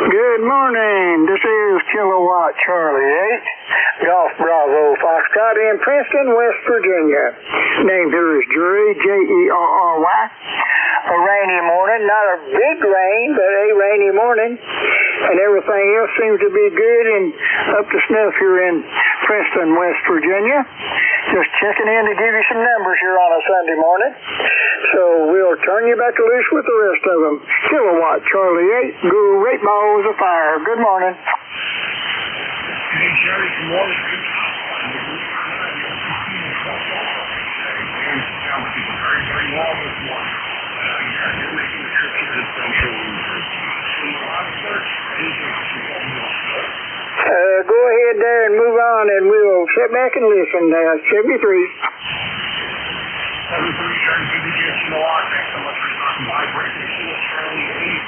Good morning. This is Kilowatt Charlie 8, Golf Bravo Foxtrot in Princeton, West Virginia. Name here is Jerry, Jerry. A rainy morning, not a big rain, but a rainy morning. And everything else seems to be good and up to snuff here in Princeton, West Virginia. Just checking in to give you some numbers here on a Sunday morning. So we'll turn you back loose with the rest of them. Kilowatt Charlie 8, great balls of fire. Good morning. Hey, Jerry, good morning. Very, very well this morning. You're making the trip to the central region. Go ahead there and move on, and we'll sit back and listen. 73. 73, Jerry, good to get you a lot. Thanks so much for stopping by. Breaking Kilo Charlie 8.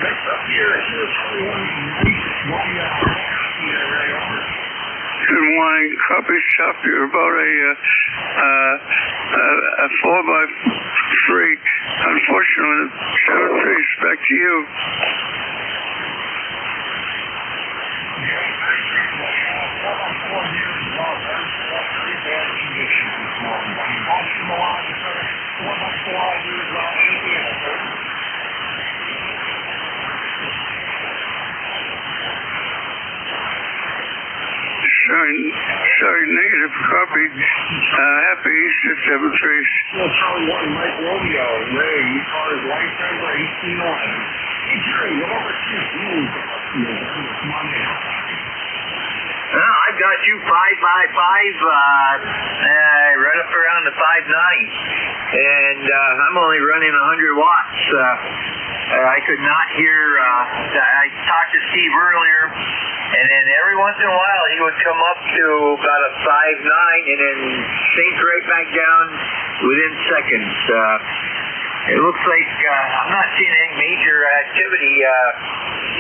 Next up here, Kilo Charlie 1. Good morning. Copy shop. You're about a 4x3. Unfortunately, 7-3 back to you. Sorry, negative copy. Happy Easter, 7-3. Well, Charlie 1, Mike Romeo, Ray, ECARS, license number 1811. Hey, Jerry, what about you? Monday. Well, I've got you 5x5, right up around the 5.9. And I'm only running 100 watts. I could not hear, I talked to Steve earlier, and then every once in a while he would come up to about a 5.9 and then sink right back down within seconds. It looks like I'm not seeing any major activity.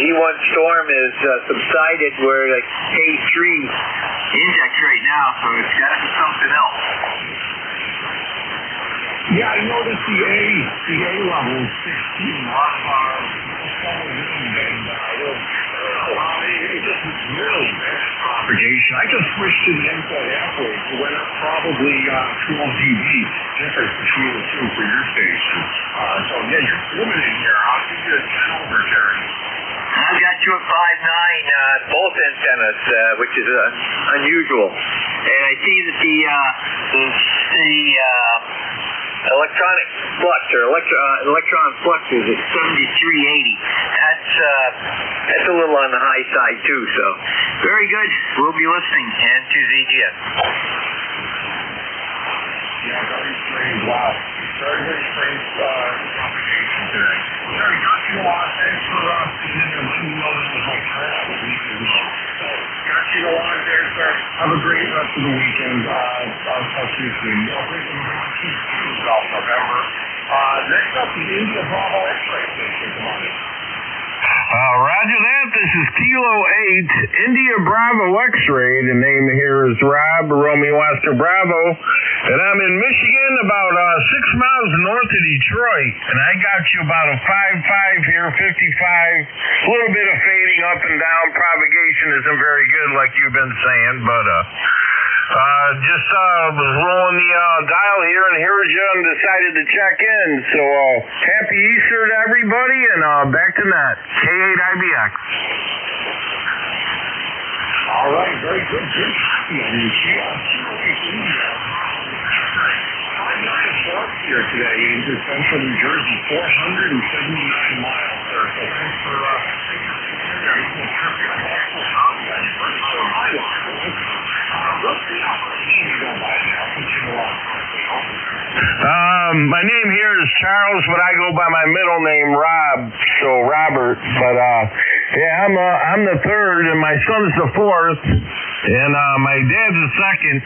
E1 storm is subsided. We're at K3 index right now, so it's got to be something else. Yeah, I noticed the A level is 16. It's just really bad propagation. I just switched to the inside halfway. It went up probably 12 dB difference between the two for your station. So yeah, you're limited here. I'll give you a 10 over, Jerry. I've got you at 5.9, both antennas, which is unusual. And I see that the electronic flux or electron flux is at 7380. That's a little on the high side too. So very good. We'll be listening and to ZGS. Yeah, very strange. Wow, very strange propagation today. Jerry, got you a lot. Thanks for letting me know this was my crap a week ago. So got you a lot there, sir. Have a great rest of the weekend. I'll talk to you soon. November. Next up, the India Bravo X-ray station. Come on in. Roger that. This is Kilo 8, India Bravo X-ray. The name here is Rob, Romeo Oscar Bravo. And I'm in Michigan, about 6 miles north of Detroit. And I got you about a 5.5 here, 55. A little bit of fading up and down. Propagation isn't very good like you've been saying, but just was rolling the dial here and heard you and decided to check in. So happy Easter to everybody, and back to net. K8IBX. All right, very good. Good. Here today into central New Jersey, 479 miles, sir. So thanks for my name here is Charles, but I go by my middle name, Rob, so Robert. But yeah, I'm the third, and my son's the fourth, and my dad's the second.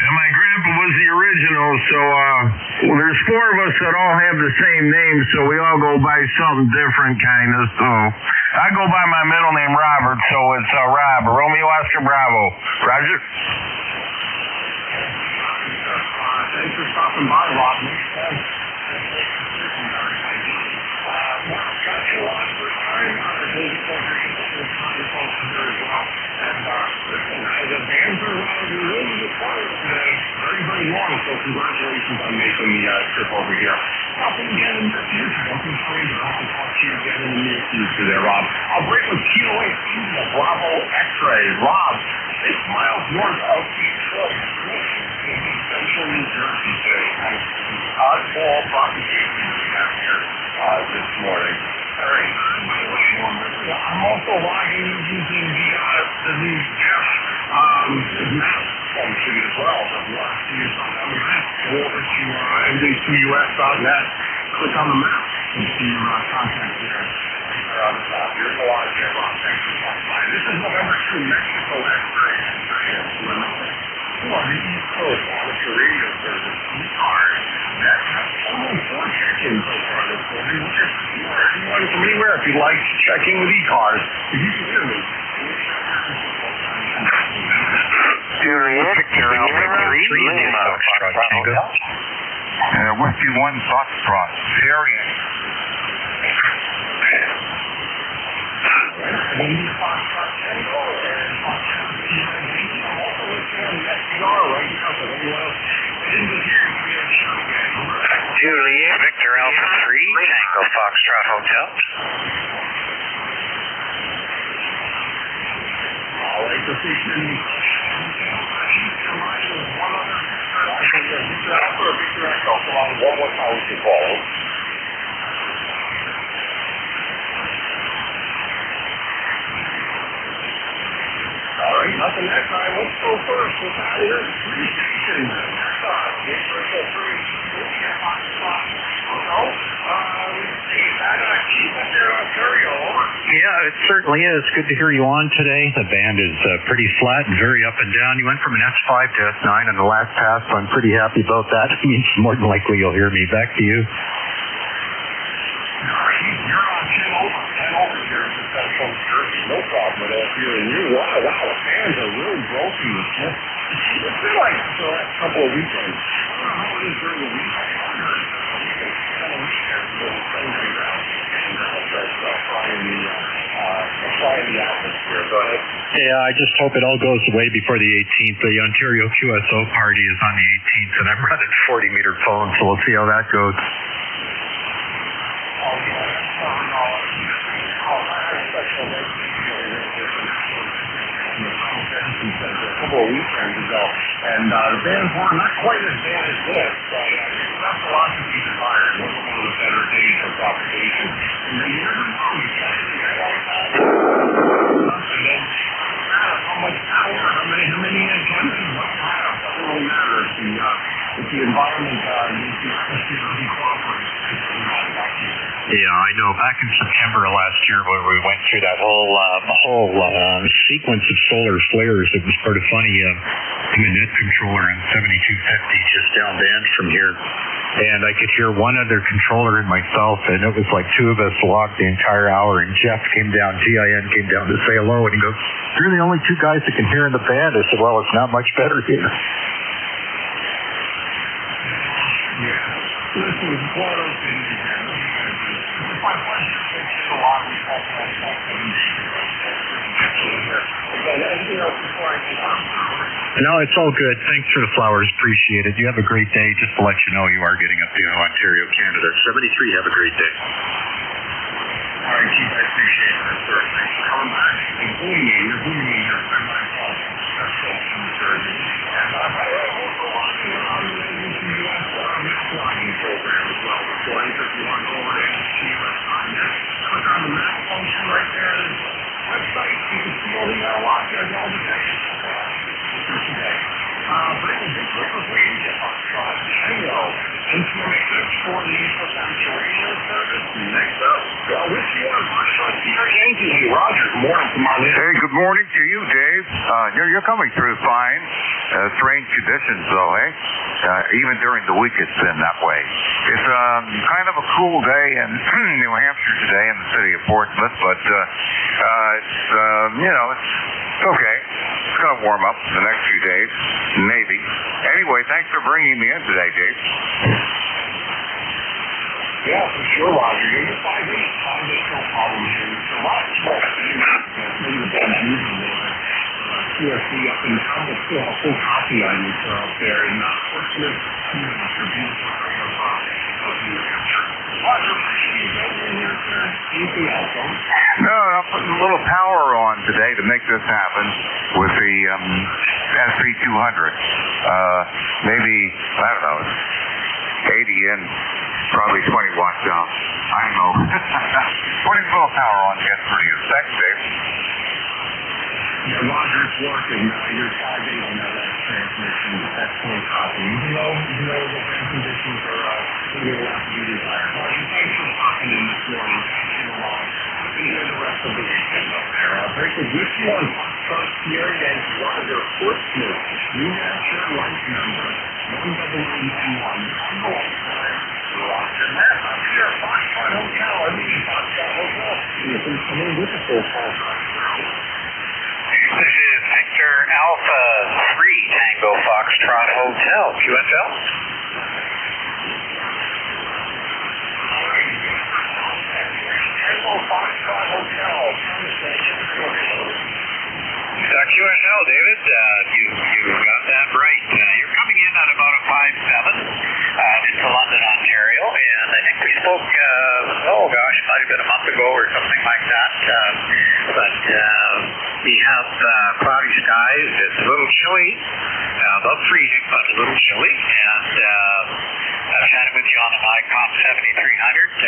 And my grandpa was the original, so there's four of us that all have the same name, so we all go by something different, kind of. So I go by my middle name, Robert, so it's Rob, Romeo Oscar Bravo. Roger? Thanks for stopping by, Rodney. The bands are really good players today. Very long, so congratulations on making the trip over here. Stop in again in the future. Don't be afraid. I'll talk to you again in the near future there, Rob. I'll break with Kilo 8 Bravo X-Ray. Rob, 6 miles north of Detroit. Central New Jersey today. Oddball propagation we have here this morning. All right. By the way, I'm also logging using the new Jeff map function as well. So if you want to see us on the map, go over to NJ2US.net, click on the map, and see your contact there. Right on the top. Here's a lot of Rob. Thanks for stopping by. This is November 2, Mexico X-Ray. On the East Coast, amateur radio service, ECARS. That has only 4 check-ins so far this morning. Anyone from anywhere, if you'd like to check in with ECARS, if you can hear me. Victor Alpha 3, Lima Foxtrot Tango. Whiskey 1 Foxtrot. Variant. Foxtrot Tango and Foxtrot Juliet, Victor Alpha 3, Tango Foxtrot Hotel. All right, the station. Victor Alpha, along one more time with your call. All right, nothing that time. Let's go first. What's out here? 3 stations. Yeah, it certainly is. Good to hear you on today. The band is pretty flat and very up and down. You went from an S5 to S9 on the last pass, so I'm pretty happy about that. I mean, more than likely you'll hear me. Back to you. You're on 10 over here in Central Jersey. No problem at all hearing you. Wow, the fans are really broken this year. It's been like the last couple of weekends. I don't know how it is during the week. Yeah, I just hope it all goes away before the 18th. The Ontario QSO party is on the 18th, and I'm running 40-meter phone, so we'll see how that goes. A couple of weekends ago, and the bands were not quite as bad as this, but that's a lot to be desired. It wasn't one of the better days for propagation. And then you never know, you got to see that all the time. And then how much power, how many antennas, what you have, doesn't really matter if the environment, the atmosphere doesn't cooperate. Yeah, I know. Back in September of last year, where we went through that whole sequence of solar flares, it was sort of funny. I'm a net controller on 7250 just down band from here, and I could hear one other controller and myself, and it was like 2 of us logged the entire hour, and Jeff came down, GIN came down to say hello, and he goes, "You're the only 2 guys that can hear in the band." I said, "Well, it's not much better here." Yeah. Listen, it's one of those things again. It's my pleasure to take a lot of No, it's all good. Thanks for the flowers. Appreciate it. You have a great day. Just to let you know, you are getting up to Ontario, Canada. 73, have a great day. All right, Chief, I appreciate that, sir. Thanks for coming back and you're booming in your semi-phone. That's all from New Jersey. And I'm also watching on the NJ2US map-logging program as well. So if you want to go over to NJ2US.net, click on the map function right there. There's a website. You can see all the logs there all the day. For today. But it was a quick way to get on Tango. NTMA6 for the potential radio service. Next up, Whiskey 1 Foxtrot Sierra Yankee. Hey, Roger, good morning from Marlene. Hey, good morning to you, Dave. You're coming through fine. Strange conditions, though, eh? Even during the week, it's been that way. It's kind of a cool day in New Hampshire today in the city of Portsmouth, but it's okay. It's going to warm up the next few days, maybe. Anyway, thanks for bringing me in today, Dave. Yeah, for sure, Roger. You're 5'8", no problem here. It's a lot of smoke. Maybe the bad news a little bit. QSC up in town, but still a full copy on you up there in Portsmouth, New Hampshire. Roger, appreciate you getting in here, sir. Anything else, huh? No, I'm putting a little power on today to make this happen with the SP200. Maybe, I don't know, 80 in, probably 20 watts down. I don't know. Putting a little power on gets pretty good. Thanks, Dave. Yeah, Roger, it's working. You're 5'8" on that last transmission. That's full copy. Even though the wind conditions are a little less than desired. Roger, thanks for popping in this morning. Hear the rest of the weekend up there. Breaking this one, Foxtrot Sierra Yankee Roger, Portsmouth, New Hampshire, light number 11191. Roger that. I'm here, Foxtrot Hotel. I mean, Foxtrot Hotel. You can come in with a full call. This is Victor Alpha 3 Tango Foxtrot Hotel, QSL. QSL, David, you got that right. You're coming in at about a 5'7". It's to London, Ontario, and I think we spoke, it might have been a month ago or something like that. But we have cloudy skies. It's a little chilly, about freezing, but a little chilly. And I'm chatting with you on the Icom 7300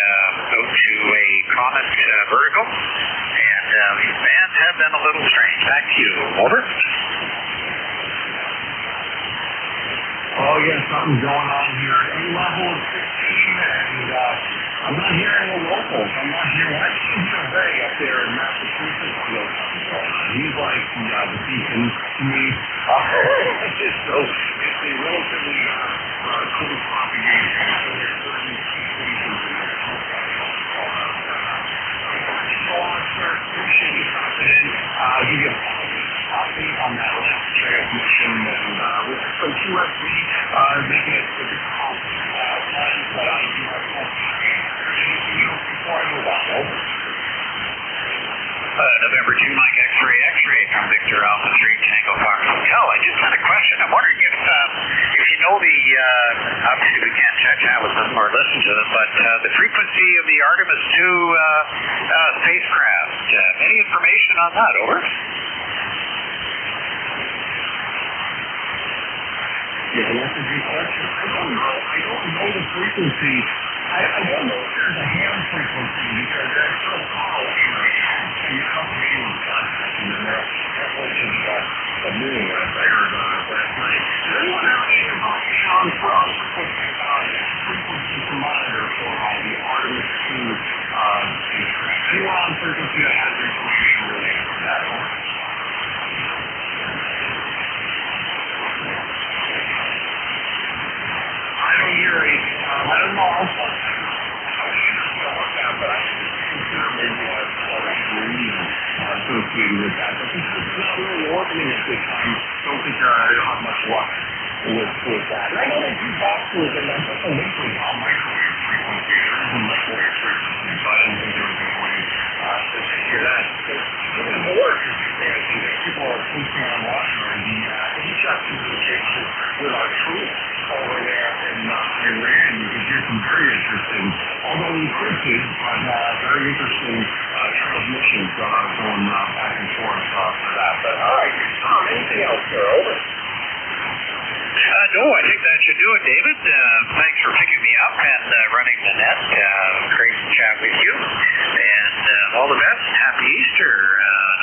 out to a Comet vertical. And these bands have been a little strange. Back to you. Over. Oh, yeah, something's going on here. A level of 16, and I'm not hearing the locals. I'm not hearing. I can't hear Ray up there in Massachusetts. Something's going on. He's like the beacon to me. So it's a relatively cool propagation. So there's certain situations in there. Go on, sir. Appreciate you stopping in. I'll give you a update on that last transmission, and with some QSC making it to the call. But I'll do my phone. Anything else before I move on? Over. November 2 Mike X-Ray X-Ray from Victor Alpha 3 Tango Fox Hotel. I just had a question. I'm wondering if you know the, obviously we can't chat with them or listen to them, but the frequency of the Artemis 2 spacecraft. Any information on that? Over. Yeah, that's a good question. I don't know the frequency. I don't know if there's a ham frequency because they're so tall. And you come to me with contacting them. That was a meeting I heard last night. Does anyone have any information for us? Frequency to monitor for the Artemis 2 spacecraft? Anyone on frequency that has information related to that? I don't hear anything. I don't know. I'll find out, but I should consider maybe a reason associated with that. But since it's not really orbiting at this time, don't think they'll have much luck with that. And I know they do box with it, and I'm just thinking about microwave frequency. There is a microwave frequency, so I didn't think there was any way to hear that. Even more interesting, that people are posting online are the HF communications with our troops over there in Iran. You can hear some very interesting, although encrypted, but very interesting transmissions going back and forth for that. But all right, Tom, anything else, sir? Over. No, I think that should do it, David. Thanks for picking me up and running the net. Great to chat with you. And all the best. Happy Easter.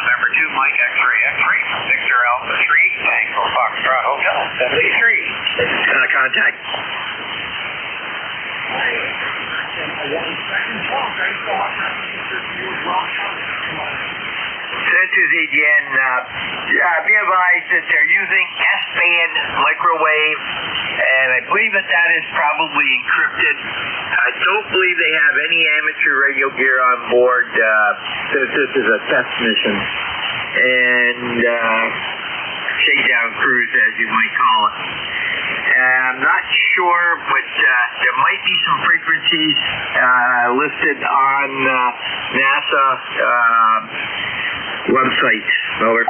November 2 Mike X-Ray X-Ray from Victor Alpha 3 Tango Foxtrot Hotel 73. Contact. And 1 second, Tom. Thanks so much. Happy Easter to you as well. Come on. Centers again, be advised that they're using S-band microwave, and I believe that is probably encrypted. I don't believe they have any amateur radio gear on board, since this is a test mission. And shakedown cruise, as you might call it. I'm not sure, but there might be some frequencies listed on NASA website. Over.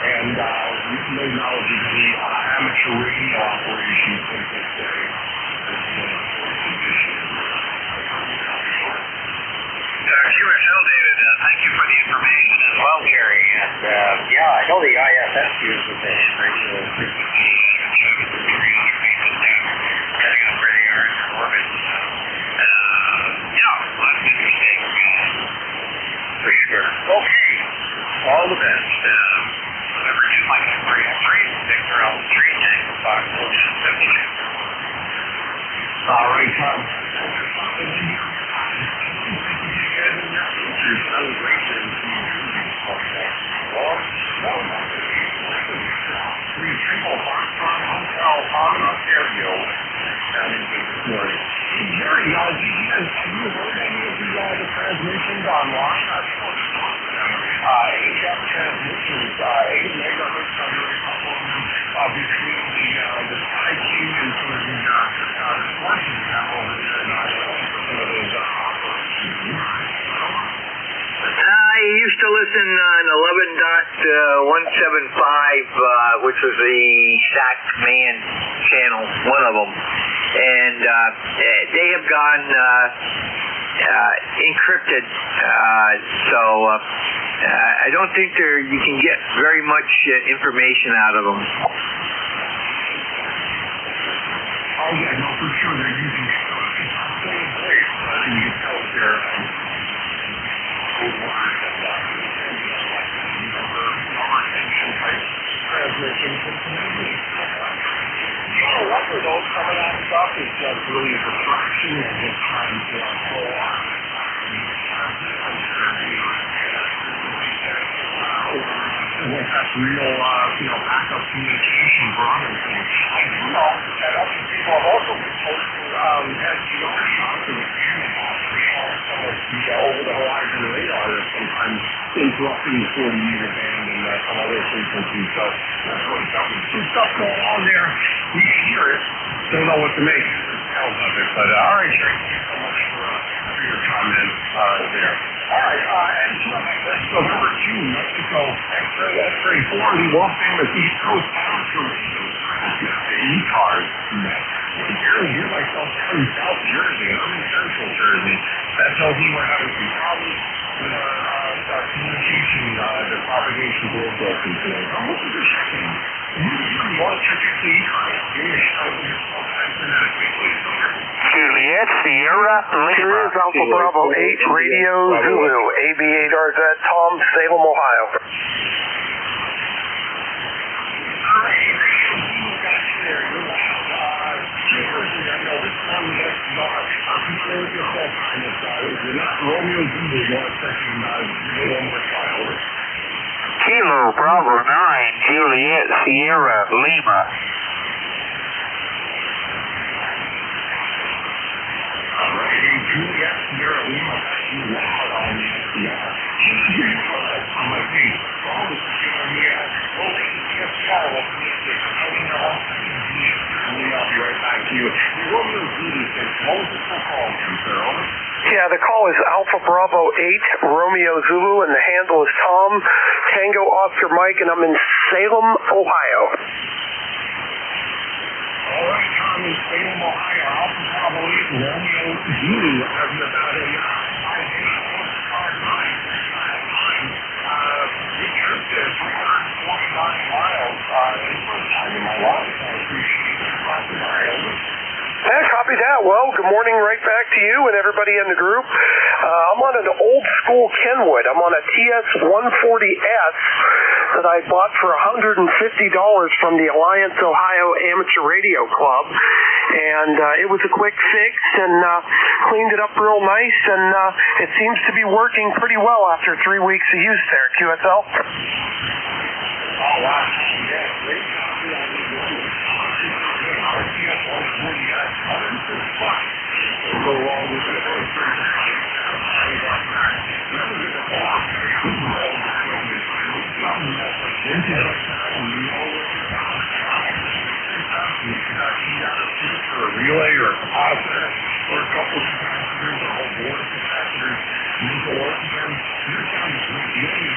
And no knowledge of the amateur radio operations that they say. QSL, David, thank you for the information as well, Kerry. And yeah, I know the ISS uses the radio frequency 7,300 meters down, depending on where they are in their orbit. Yeah, well, that's interesting, for sure. Okay, all the best. Remember, just like that 3 Victor Elm 3 Tango Fox 1072. All right, Tom. Jerry, have you heard any of the transmissions online? AF transmissions, 8 megahertz under a couple of them, between the Sky King and some of the sports you have over there in Iowa, some of those operations. I used to listen on 11.175, which was the SAC Command channel, one of them. And they have gone encrypted, so I don't think you can get very much information out of them. Oh yeah, no, for sure they're using it. Great, you can tell they're what are those coming out of stuff is just really a distraction and just trying to go on. That's real, backup communication for other things. I do know that other people have also been posting SDR shots in the some of the over-the-horizon radar that's sometimes interrupting the 40-meter band and some other frequencies. So that's really something. Some stuff going on there. We hear it. Don't know what to make of it. But all right, Jerry, thank you so much for your comments there. All right, and so that's November 2, Mexico. That's very foreign. The world famous East Coast amateur radio ECARS. Barely hear myself down in South Jersey. I'm in Central Jersey. That tells me we're having some problems with our communication, the propagation of broadcasting today. I'm looking for checking. You want to check into the ECARS? Give me a shout out your phone phonetically, please. Juliet, Sierra, Lima, Alpha Bravo 8, Radio Zulu, AB8RZ, Tom, Salem, Ohio. Kilo Bravo 9, Juliet, Sierra, Lima. Juliet, Sierra, Lima, on the SDR. On my feet. All this is giving me I'll be right back to you. Yeah, the call is Alpha Bravo 8, Romeo Zulu, and the handle is Tom, Tango Oscar Mike, and I'm in Salem, Ohio. All right, Tom, in Salem, Ohio, Alpha Bravo 8, Romeo Zulu, having about a 5-8 postcard line. We tripped there 349 miles. It's the first time in my life. I appreciate it. Yeah, copy that. well, good morning right back to you and everybody in the group. I'm on an old school Kenwood. I'm on a TS-140S that I bought for $150 from the Alliance, Ohio Amateur Radio Club. And it was a quick fix and cleaned it up real nice, and it seems to be working pretty well after 3 weeks of use there, QSL. Oh, wow. Or a relay or a capacitor or a couple of capacitors or a whole board of capacitors need to work again. Your sound is great. You don't need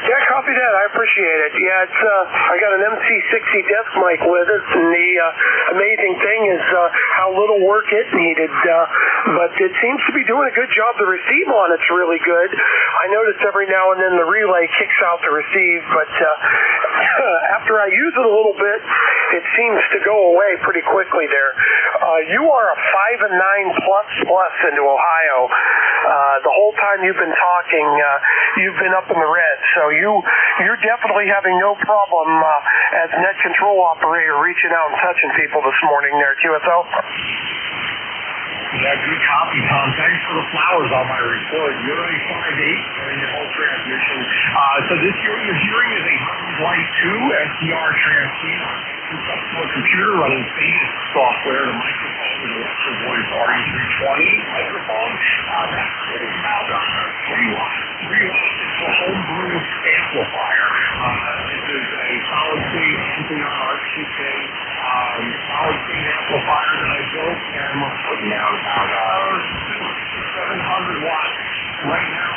Yeah, copy that. I appreciate it. Yeah, it's I got an MC60 desk mic with it, and the amazing thing is how little work it needed. But it seems to be doing a good job. The receive on it's really good. I notice every now and then the relay kicks out the receive, but after I use it a little bit, it seems to go away pretty quickly there. You are a 5 and 9 plus into Ohio. The whole time you've been talking, you've been up in the red. So you're definitely having no problem as net control operator reaching out and touching people this morning there, QSL. Yeah, good copy, Tom. Thanks for the flowers on my report. You're only 5'8" in your whole transmission. So this you're hearing is a Light 2 SDR transceiver. It's up to a computer running Vegas software. The microphone is Electro Voice RE320 microphone. That's about 3 watts. 3 watts. It's a homebrew amplifier. This is a solid state Anthony RTK solid state amplifier that I built, and we're putting out about 700 watts right now.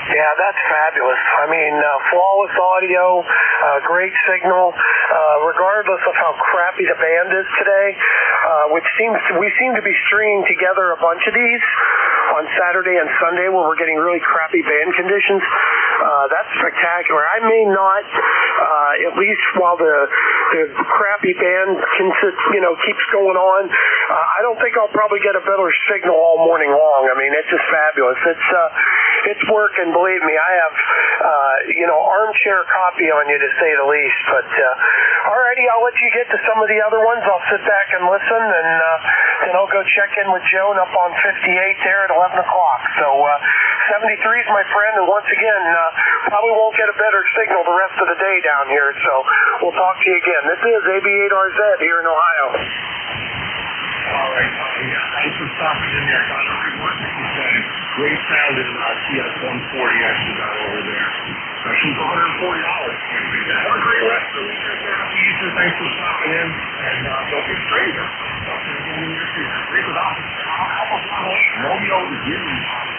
Yeah, that's fabulous. I mean, flawless audio, great signal, regardless of how crappy the band is today, we seem to be stringing together a bunch of these on Saturday and Sunday where we're getting really crappy band conditions. That's spectacular. I may not, at least while the crappy band keeps going on, I don't think I'll probably get a better signal all morning long. I mean, it's just fabulous. It's working, believe me. I have, armchair copy on you to say the least. But, alrighty, I'll let you get to some of the other ones. I'll sit back and listen, and then I'll go check in with Joan up on 58 there at 11 o'clock. So, 73 is my friend, and once again, probably won't get a better signal the rest of the day down here. So, we'll talk to you again. This is AB8RZ here in Ohio. All right, thanks for stopping in there. I don't know what you said. Great sound in TS-140 actually got over there. Especially for $140. Have a great rest of the week. Happy Easter. Thanks for stopping in. And don't be a stranger. Great with officer. Romeo is here in Ohio.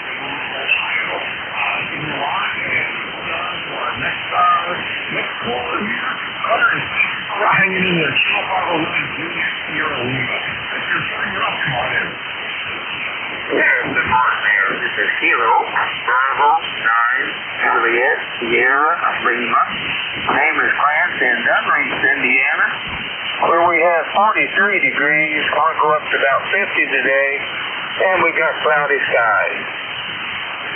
Give me a lot. And next caller here. Cutter, and thank you for hanging in there. Channel 509 Juliet Sierra Lima. If you're sure you're up, come on in. Good morning there. This is Kilo Bravo 9 Juliet Sierra Lima. Name is Clarence in Dunreach, Indiana, where we have 43 degrees. Going to go up to about 50 today, and we got cloudy skies.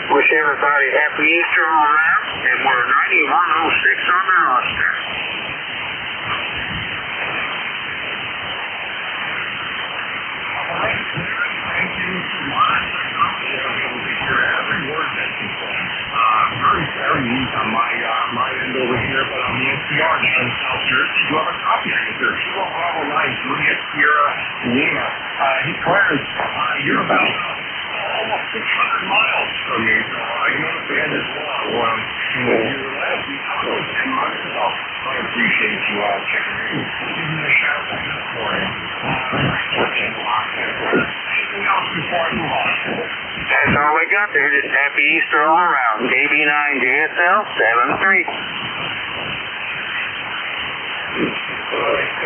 Wish everybody happy Easter all around, and we're 9106 on the roster. Thank you so much. Able to hear every word that you say. Very neat on my end over here, but on the NCR down in South Jersey, you have a copy of it there. Kilo Bravo 9 Juliet Sierra Lima. Clarence, you're about almost 600 miles from me, so I know the band is well. Your last week, I was 10 months ago. I appreciate you checking in, giving me a shout out this morning. Anything else before I move on? That's all we got there. Just happy Easter all around. KB9JSL 73.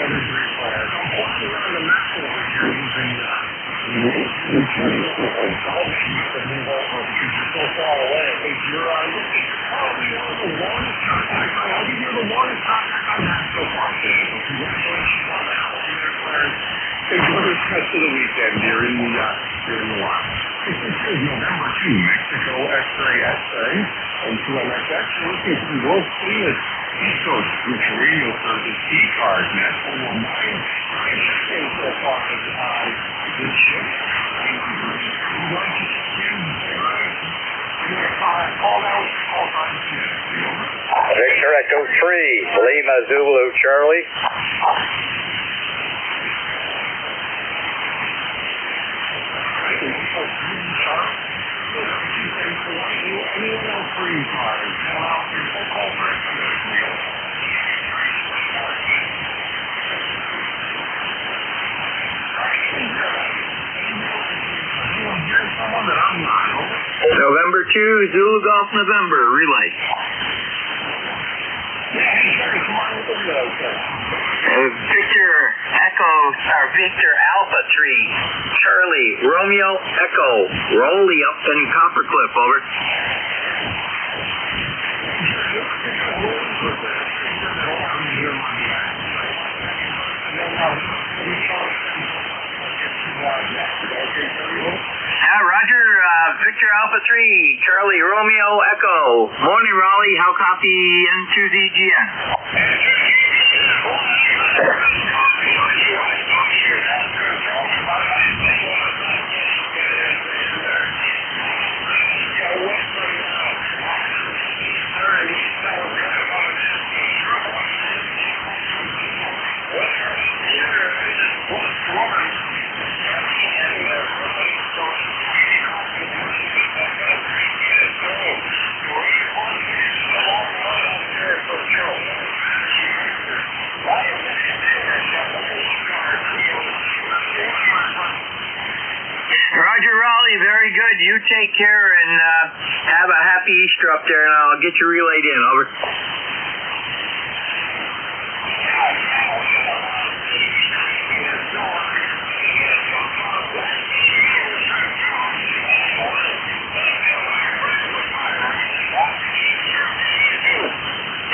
I'm walking around the map over here using Enjoy the rest of the weekend here in the wild. This is November 2, Mexico X-Ray SA and 2MXX. We're looking for the world's cleanest East Coast commercial radio service, ECARS, National 9. And so far on this ship. We'd like to call out all times. Victor Echo 3, Lima Zulu Charlie. November 2, Zulu Golf November, relay. Victor Echo, or Victor Alpha 3, Charlie, Romeo Echo, Rolly up in Coppercliff, over. Roger, Victor Alpha 3, Charlie, Romeo Echo. Morning, Raleigh. How copy N2ZGN? Roger, Raleigh, very good. You take care and have a happy Easter up there, and I'll get you relayed in. Over.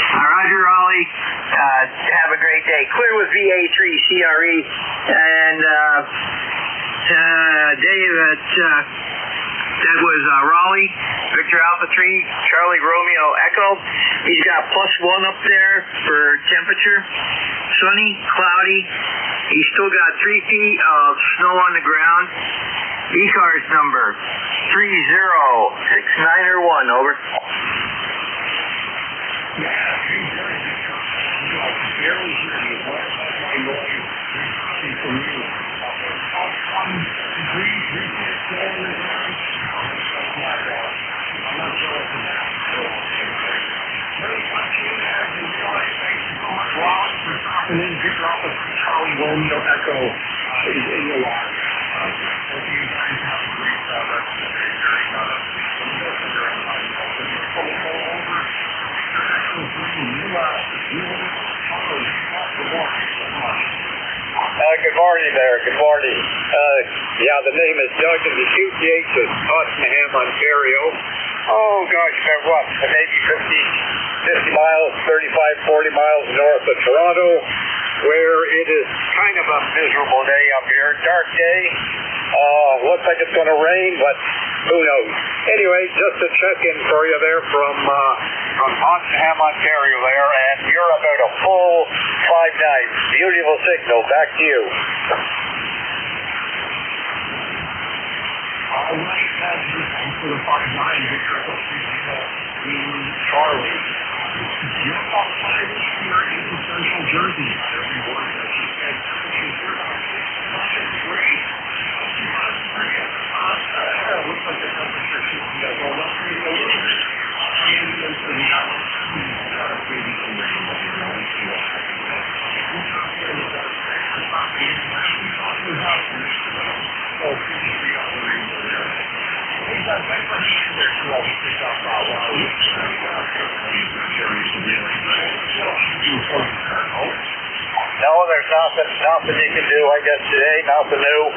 Roger, Raleigh. Have a great day. Clear with VA3 CRE, and Dave, that was Raleigh, Victor Alpha 3, Charlie Romeo Echo. He's got +1 up there for temperature. Sunny, cloudy. He's still got 3 feet of snow on the ground. ECARS number 306901, over. Charlie Romeo Echo is in the water. Hope you guys have a great rest of the day during Good morning there. Good morning. The name is Doug, and the QTH is Tottenham, Ontario. Oh, gosh, what? Maybe 50 miles, 35, 40 miles north of Toronto, where it is kind of a miserable day up here. Dark day. Looks like it's going to rain, but who knows? Anyway, just a check-in for you there from Tottenham, Ontario there, and you're about a full 5-9. Beautiful signal. Back to you. All right, that's for the 5-9, Victor Echo 3, Charlie. You're about 5 here in Central Jersey. Every word that you said, great. Looks like the temperature should be going up a little bit. Maybe some rain, but we're going to see what happens. No, there's nothing you can do, I guess, today. Nothing new.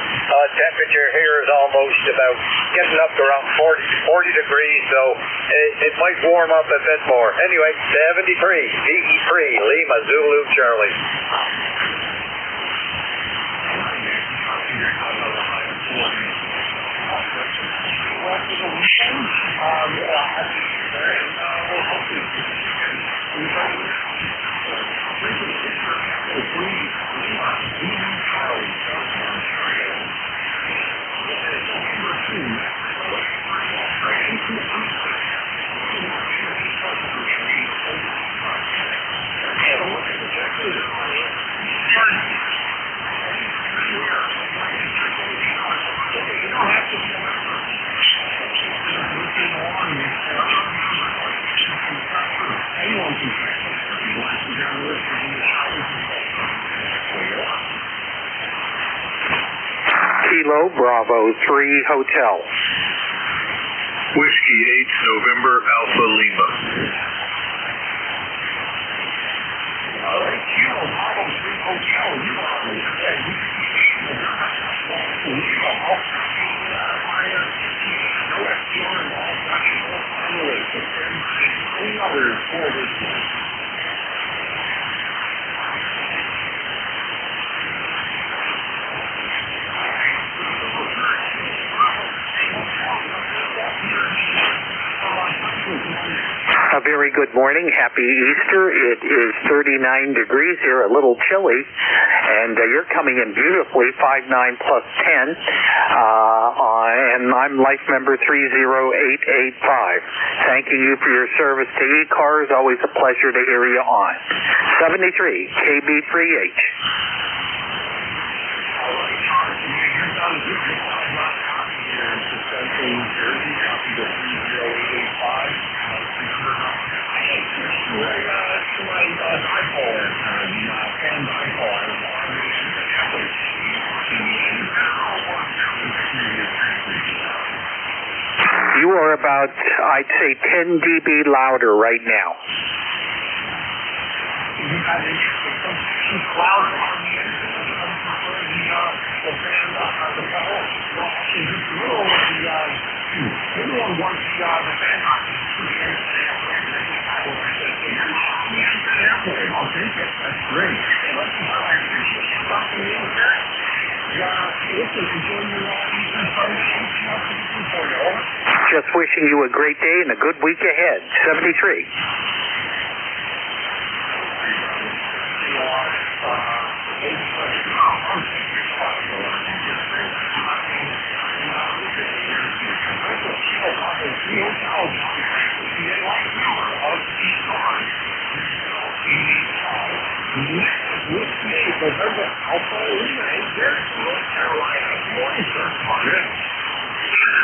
Temperature here is almost about getting up to around 40 degrees, so it might warm up a bit more. Anyway, 73, VE3, Lima, Zulu, Charlie. Kilo Bravo 3 Hotel. Whiskey 8 November Alpha Lima. All right, Kilo Bravo 3 Hotel. You are on the A very good morning. Happy Easter. It is 39 degrees here, a little chilly, and you're coming in beautifully, 59 plus 10, and I'm life member 30885. Thanking you for your service to ECARS. Always a pleasure to hear you on. 73, KB3H. You are about, I'd say, 10 dB louder right now. Just wishing you a great day and a good week ahead. 73.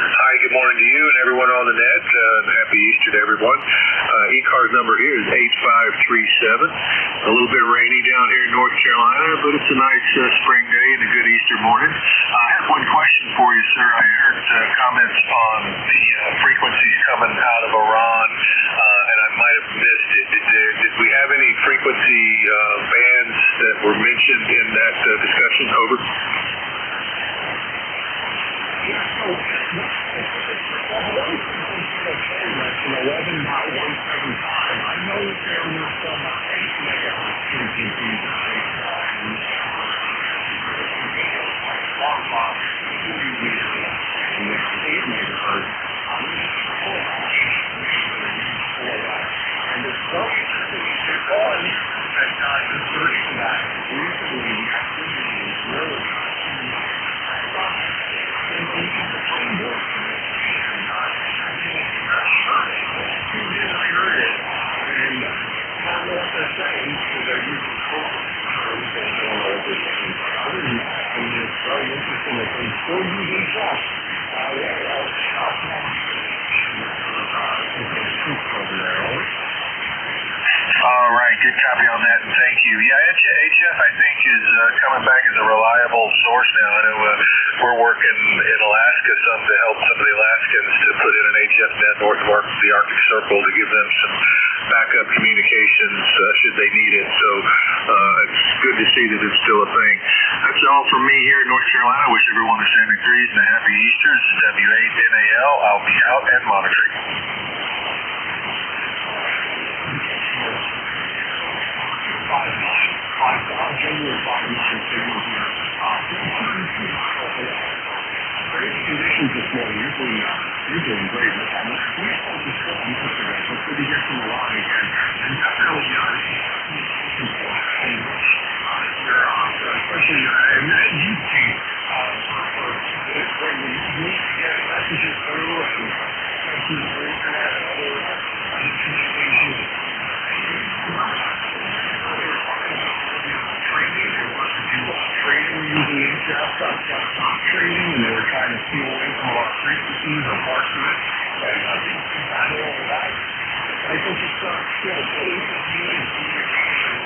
Hi, good morning to you and everyone on the net. Happy Easter to everyone. ECARS number here is 8537. A little bit rainy down here in North Carolina, but it's a nice spring day and a good Easter morning. I have one question for you, sir. I heard comments on the frequencies coming out of Iran, and I might have missed it. Did we have any frequency bands that were mentioned in that discussion? Over. All right, good copy on that, and thank you. Yeah, HF, I think, is coming back as a reliable source now. I know we're working in Alaska some to help some of the Alaskans to put in an HF net north of the Arctic Circle to give them some backup communications should they need it. So it's good to see that it's still a thing. That's all from me here in North Carolina. Wish everyone a Sammy Threes and a happy Easter. This is W8NAL. I'll be out and monitoring. Conditions this morning, you're doing great. We spoke to Scott yesterday, so good to hear from the line again. And definitely, especially you see, when we get messages through and through the internet and other communications. Trading using ECARS trading, and they were trying to steal away some of our frequencies or parts of it. And I think we got all of that. I think it's really interesting communication.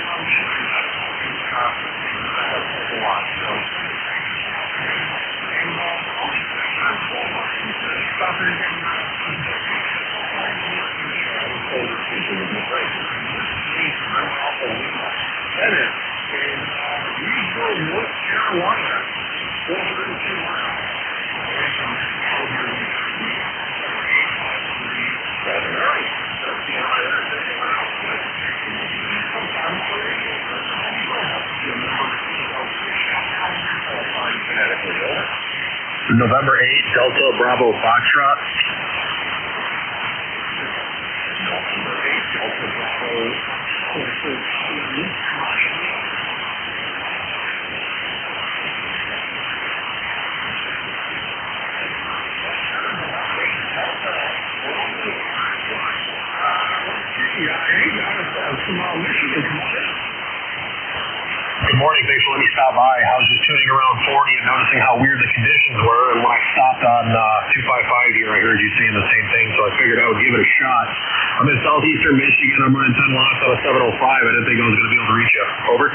I'm sure that's a lot. So, North Carolina, 402 miles. November 8th, Delta Bravo Foxtrot. November 8th, Delta Bravo Foxtrot. Good morning. Thanks for letting me stop by. I was just tuning around 40 and noticing how weird the conditions were. And when I stopped on 255 here, I heard you saying the same thing, so I figured I would give it a shot. I'm in southeastern Michigan. I'm running 10 lots out of 705. I didn't think I was going to be able to reach you. Over.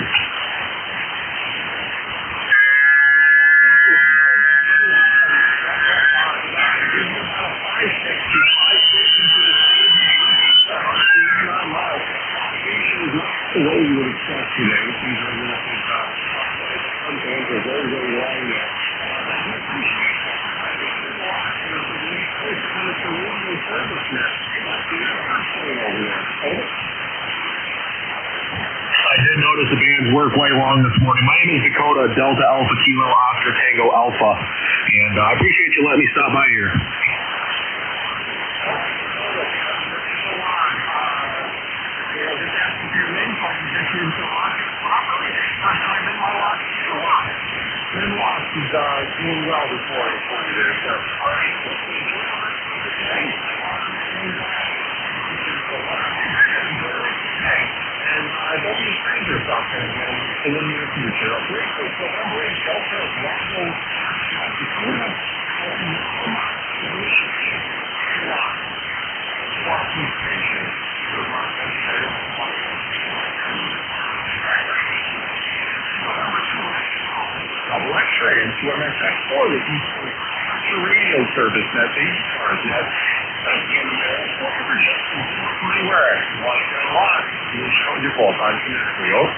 The way you would expect today, things are going to be sometimes are very, very long there. I did notice the bands were quite long this morning. My name is Dakota, Delta Alpha Kilo Oscar Tango Alpha, and I appreciate you letting me stop by here. He's doing well before you there, sir. And I don't be strangers out there in the near future. I'm grateful for November 8th, Delta Bravo Dakota. Walking station. Double X-ray and QMSX4, the radio service net, the ECARS net. That's the end of there. Anywhere. You want to get a lot. You show your fault on kinetically. Over.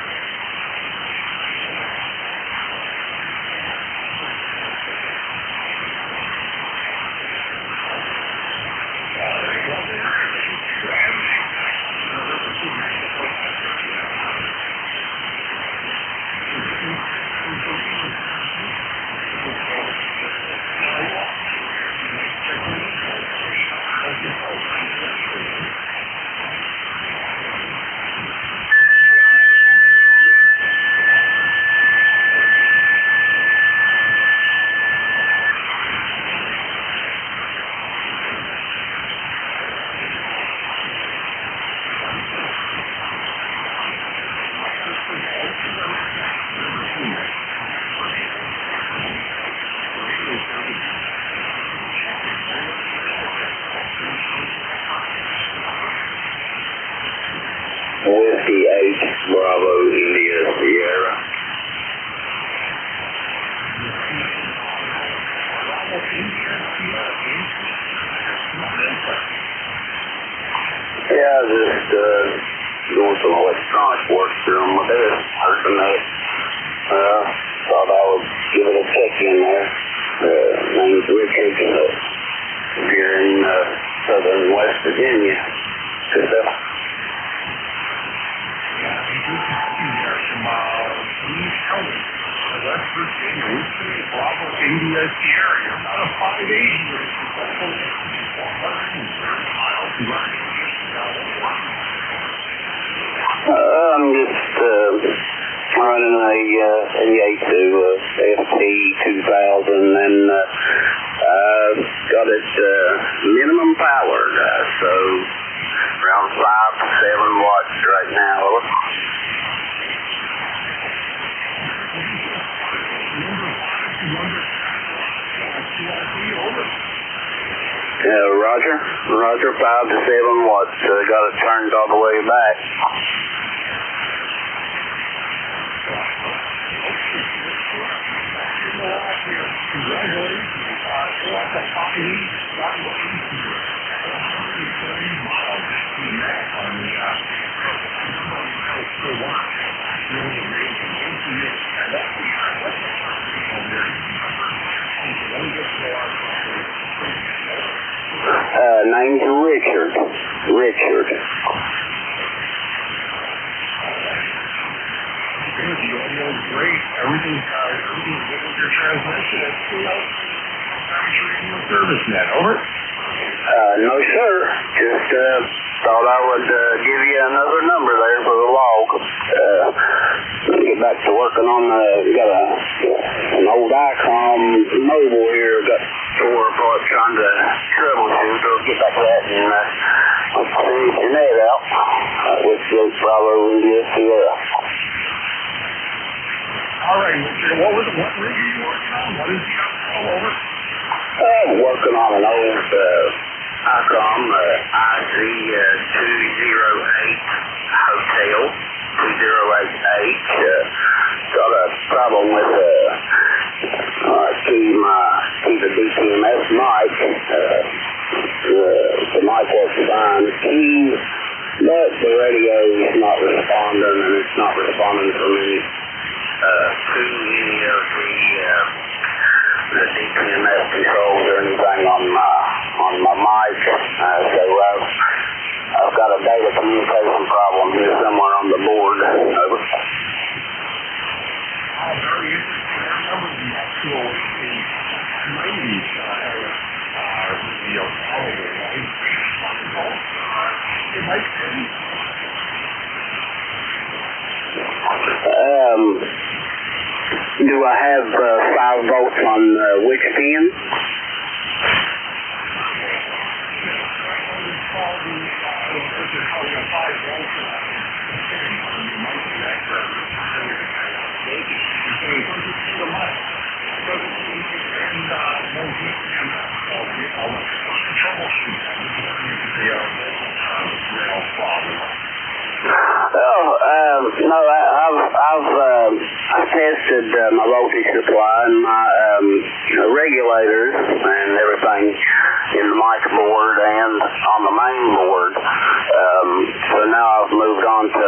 Whiskey 8 Bravo India Sierra. Yeah, just doing some electronic work here on my desk. thought I would give it a check in there. Name's Richard. Here in southern West Virginia. Good stuff. Yeah, they do there from East County, West Virginia. We see Bravo India Sierra. You're about a 580. You're 430 miles. I'm just running a NJ2US FT 2000 and got it minimum powered, so around 5 to 7 watts right now. Roger, 5 to 7 watts. Got it turned all the way back. Name's Richard. The audio is great. Everything's good with your transmission. It's radio service net. Over. No, sir. Just thought I would give you another number there for the log. Get back to working on got an old ICOM mobile here. Got tore apart trying to troubleshoot. So get back to that and finish your net out. With the Bravo India Sierra. All right, Richard. What rig are you working on? What is the all over? I'm working on an old ICOM IZ208 Hotel 2088. Got a problem with keep the DTMS mic. The mic works fine. But the radio is not responding, and it's not responding from any the DTMS controls or anything on my mic. So I've got a data communication problem here somewhere on the board. Over. Very interesting. I remember the actual 90s do I have 5 volts on which pin? No, I've tested my voltage supply and my regulators and everything in the mic board and on the main board. So now I've moved on to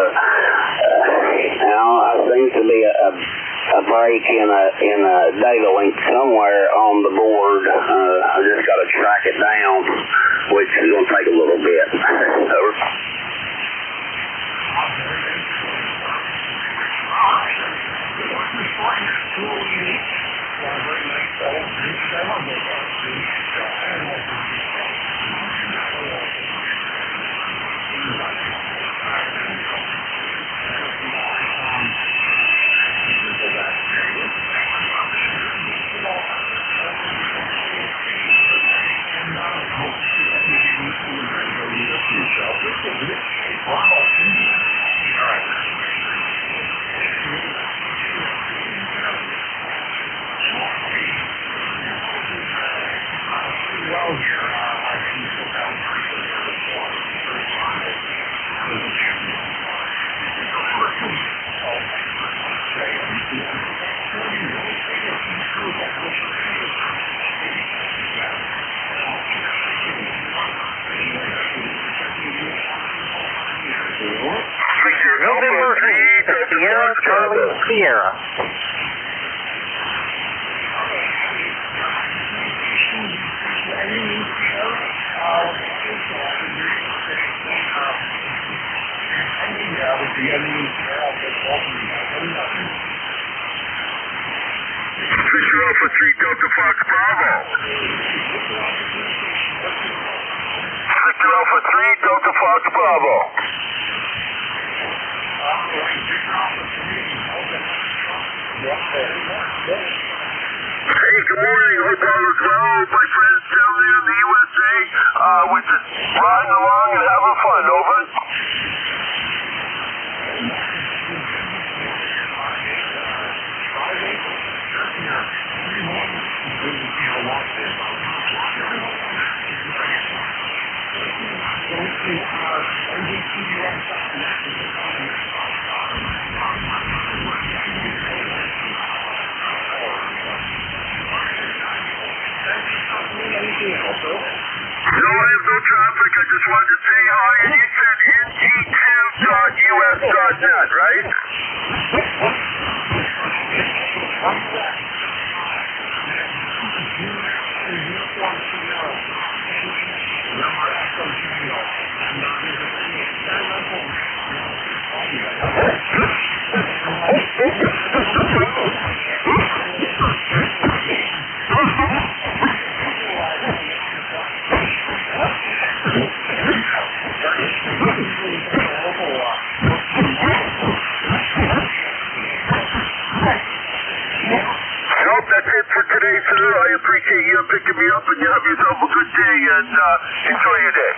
now I seem to be a break in a data link somewhere on the board. I just got to track it down, which is going to take a little bit. Over. Sierra, Charlie, Sierra. Fisher Alpha 3 Delta Fox Bravo. Victor Alpha 3 Delta Fox Bravo. Hey, good morning. Hope all is well, my friends down there in the USA. We're just riding along and having fun. Over. No, I have no traffic. I just wanted to say hi. And you said NJ2US.net, right? That's it for today, sir. I appreciate you picking me up, and you have yourself a good day, and enjoy your day.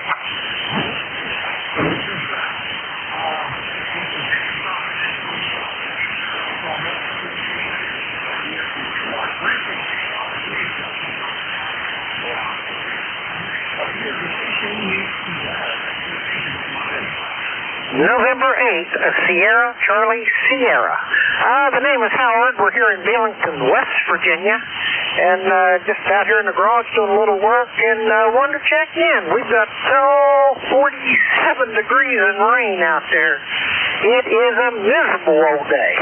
November 8th, Sierra, Charlie, Sierra. The name is Howard. We're here in Belington, West Virginia, and just out here in the garage doing a little work, and wanted to check in. We've got 47 degrees and rain out there. It is a miserable old day.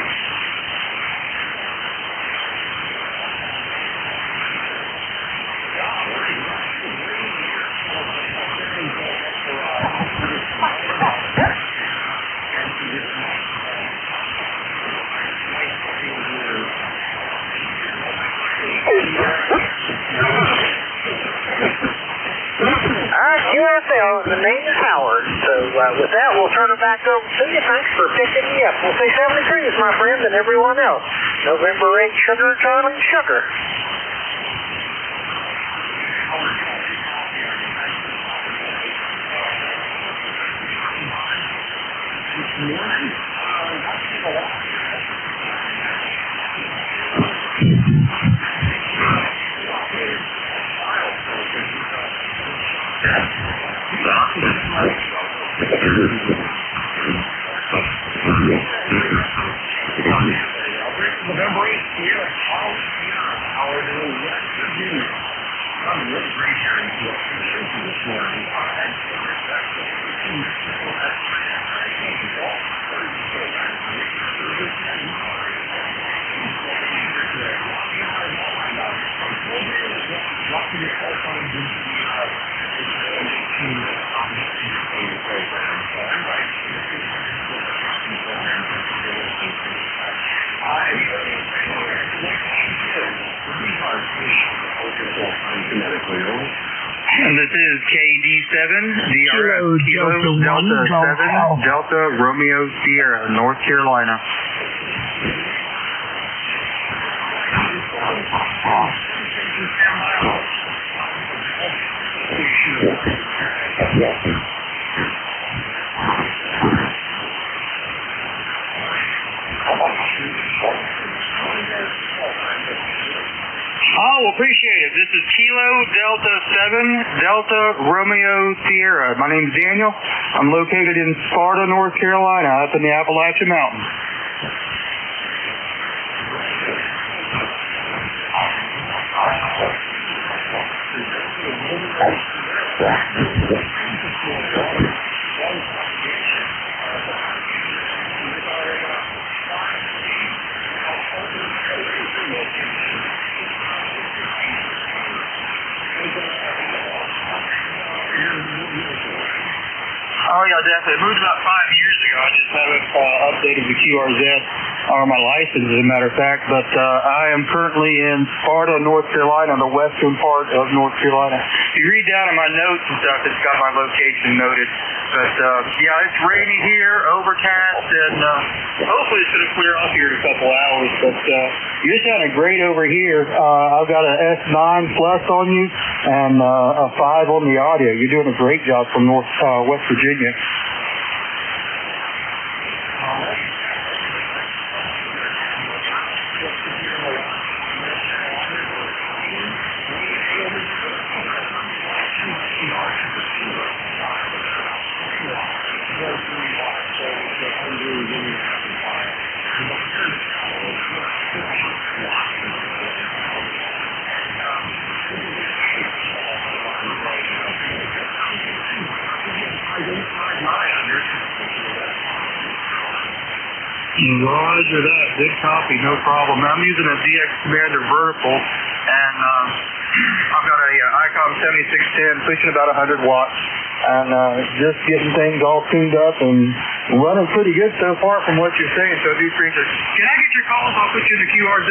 QSL, the name is Howard. So with that, we'll turn it back over to you. Thanks for picking me up. We'll say 73 is my friend and everyone else. November 8, Sugar, Charlie, Sugar. And this is KD7, DRS, Kilo Delta 7, Delta Romeo Sierra, North Carolina. Oh, appreciate it. This is Kilo Delta 7, Delta Romeo Sierra. My name's Daniel. I'm located in Sparta, North Carolina, up in the Appalachian Mountains. years ago. I just haven't updated the QRZ or my license, as a matter of fact. But I am currently in Sparta, North Carolina, the western part of North Carolina. If you read down in my notes and stuff, it's got my location noted. But yeah, it's rainy here, overcast, and hopefully it's going to clear up here in a couple hours. But you're sounding great over here. I've got an S9 Plus on you and a 5 on the audio. You're doing a great job from West Virginia. Roger that. Good copy. No problem. I'm using a DX Commander vertical, and I've got a ICOM 7610 pushing about 100 watts, and just getting things all tuned up and running pretty good so far from what you're saying, so I do appreciate it. Can I get your calls? I'll put you in the QRZ.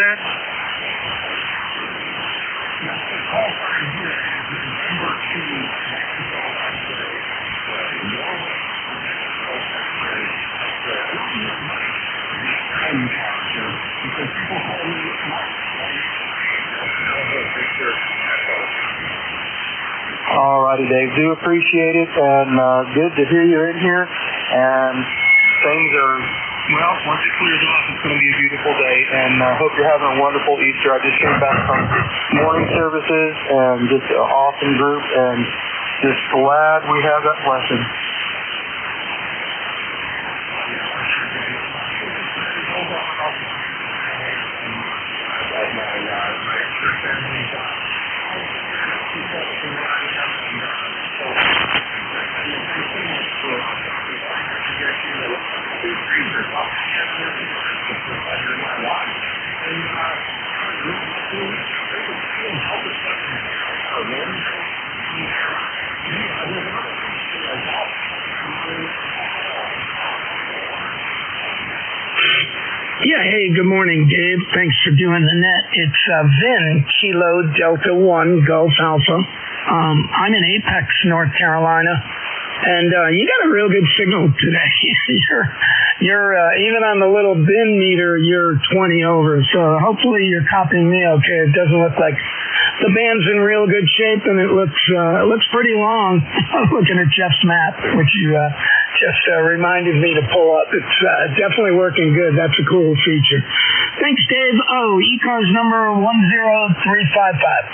Alrighty, Dave. Do appreciate it, and good to hear you're in here. And things are, well, once it clears off, it's going to be a beautiful day. And I hope you're having a wonderful Easter. I just came back from morning services, and just an awesome group, and just glad we have that blessing. Yeah, hey, good morning, Dave. Thanks for doing the net. It's Vin, Kilo Delta 1, Gulf Alpha. I'm in Apex, North Carolina, and you got a real good signal today. you're even on the little bin meter, you're 20 over, so hopefully you're copying me okay. It doesn't look like the band's in real good shape, and it looks pretty long. Looking at Jeff's map, which you just reminded me to pull up. It's definitely working good. That's a cool feature. Thanks, Dave. Oh, ECARS number 10355.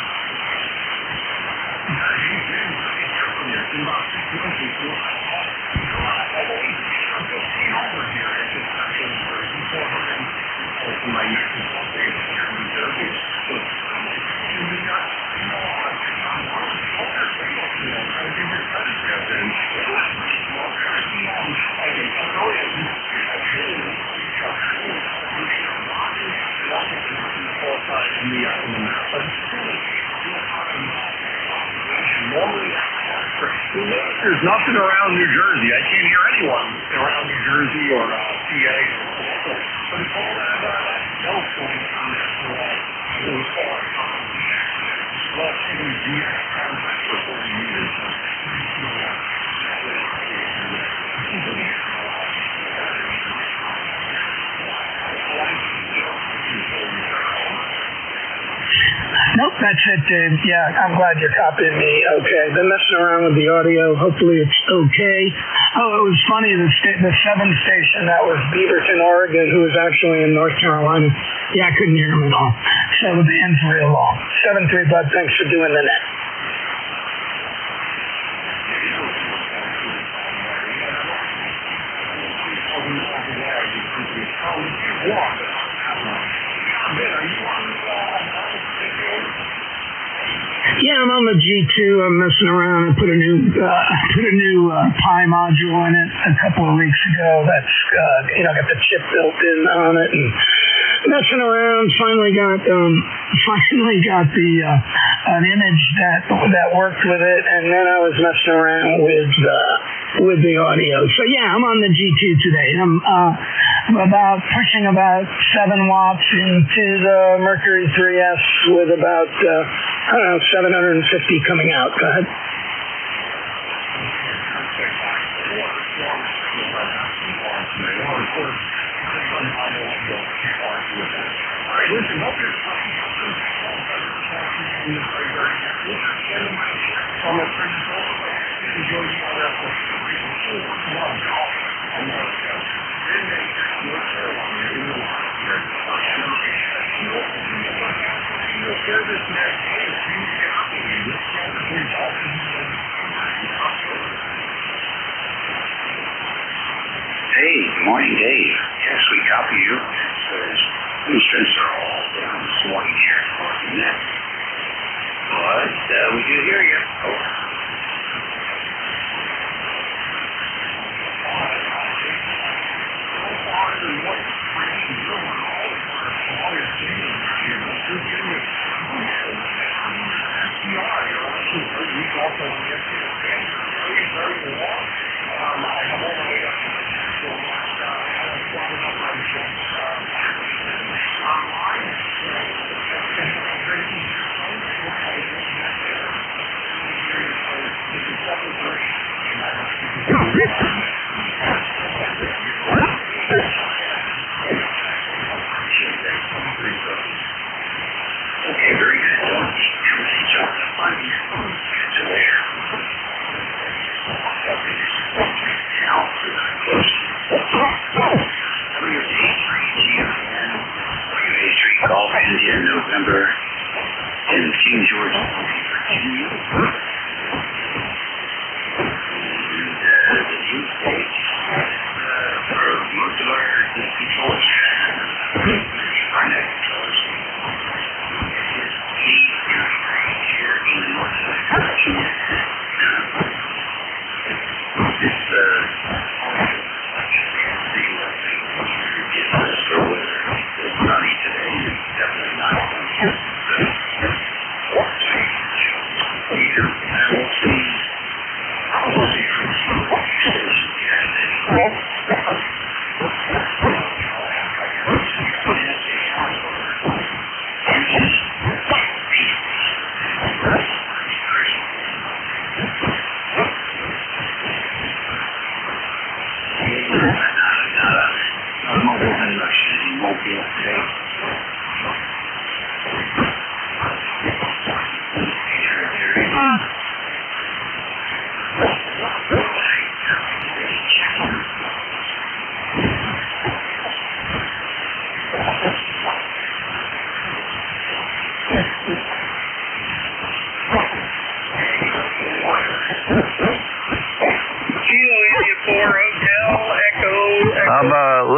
There's nothing around New Jersey. I can't hear anyone around New Jersey or PA. But it's all that telephone Nope, that's it, Dave. Yeah, I'm glad you're copying me. Okay, been messing around with the audio. Hopefully it's okay. Oh, it was funny, the 7 station, that was Beaverton, Oregon, who was actually in North Carolina. Yeah, I couldn't hear him at all. So the band's real long. 7-3, bud, thanks for doing the net. Yeah, I'm on the G2. I'm messing around. I put a new Pi module in it a couple of weeks ago. That's got the chip built in on it, and messing around. Finally got the an image that worked with it, and then I was messing around with with the audio. So yeah, I'm on the G2 today. I'm pushing about 7 watts into the Mercury 3S with about 750 coming out. Go ahead. Hey, good morning, Dave. Yes, we copy you. These strengths are all down this morning here. But we do hear you. Over. Okay, very good. Don't keep your message on the money. Catch you later. Now, close. WA3 Golf India, November, in King George, Virginia. And the new date for most of our controllers. Our next controllers. Here in North Virginia. It's sunny today. Definitely not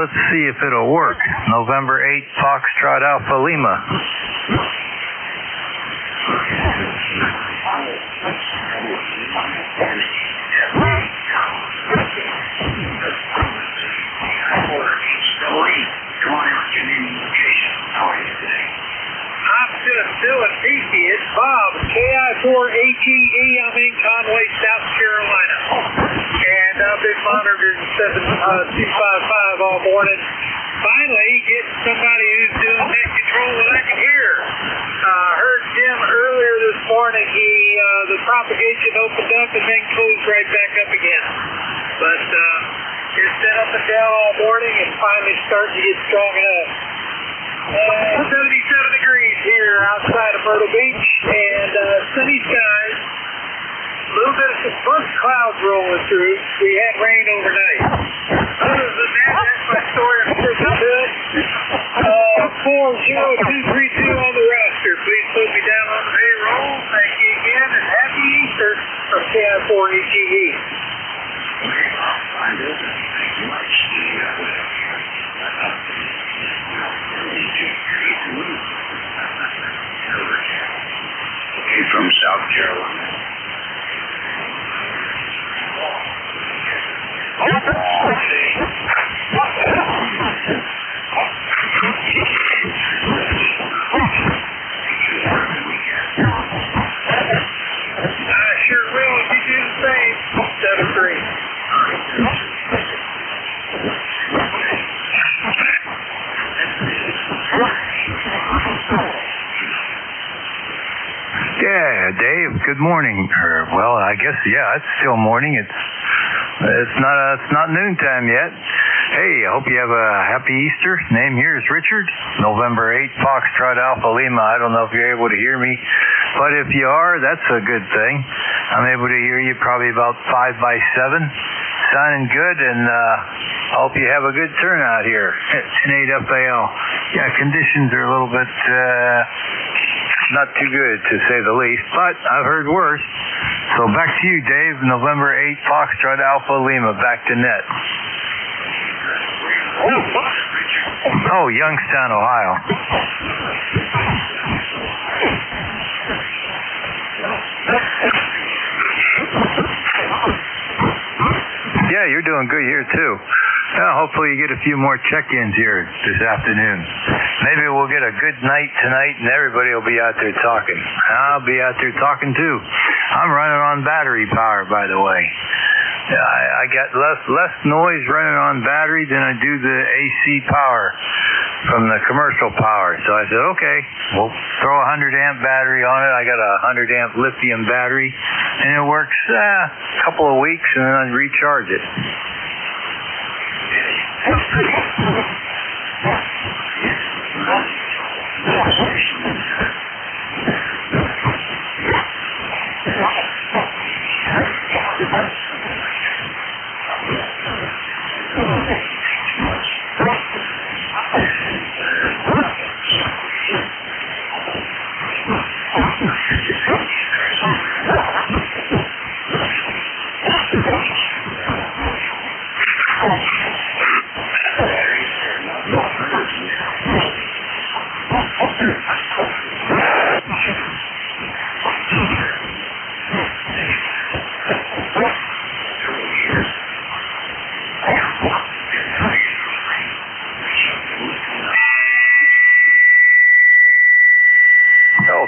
Let's see if it'll work. November 8, Foxtrot Alpha Lima. Still Peaky. It's Bob, KI4AGE. I'm in Conway, South Carolina. And I've been monitoring 7255 all morning. Finally, getting somebody who's doing net control that I can hear. Heard Jim earlier this morning. The propagation opened up and then closed right back up again. But it's been up and down all morning and finally starting to get strong enough. 77 degrees here outside of Myrtle Beach and sunny skies. A little bit of some bunch of clouds rolling through. We had rain overnight. Other than that, that's my story. I'm sticking to it. 40232 on the roster. Please put me down on the payroll. Thank you again and happy Easter from KI4AGE. Thank you much. Okay, from South Carolina. I sure will if you do the same. 7-3. Dave, good morning. Well, I guess, yeah, it's still morning. It's not noontime yet. Hey, I hope you have a happy Easter. Name here is Richard. November 8, Foxtrot Alpha Lima. I don't know if you're able to hear me, but if you are, that's a good thing. I'm able to hear you probably about 5 by 7. Sounding good, and I hope you have a good turnout here at N8FAL. Yeah, conditions are a little bit not too good, to say the least, but I've heard worse. So back to you, Dave. November 8, Foxtrot Alpha Lima, back to net. Oh, Youngstown, Ohio. Yeah, you're doing good here, too. Hopefully you get a few more check-ins here this afternoon. Maybe we'll get a good night tonight and everybody will be out there talking. I'll be out there talking, too. I'm running on battery power, by the way. I got less noise running on battery than I do the AC power from the commercial power. So I said, okay, we'll throw a 100-amp battery on it. I got a 100-amp lithium battery, and it works a couple of weeks, and then I recharge it.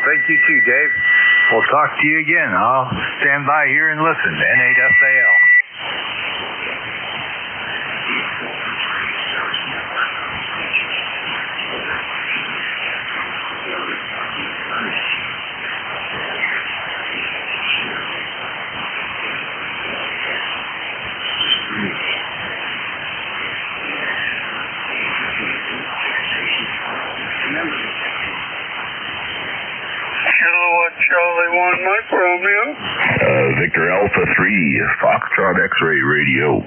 Thank you too, Dave. We'll talk to you again. I'll stand by here and listen. N8FAL. Charlie 1, Mike Romeo. Victor Alpha 3, Foxtrot X-Ray Radio.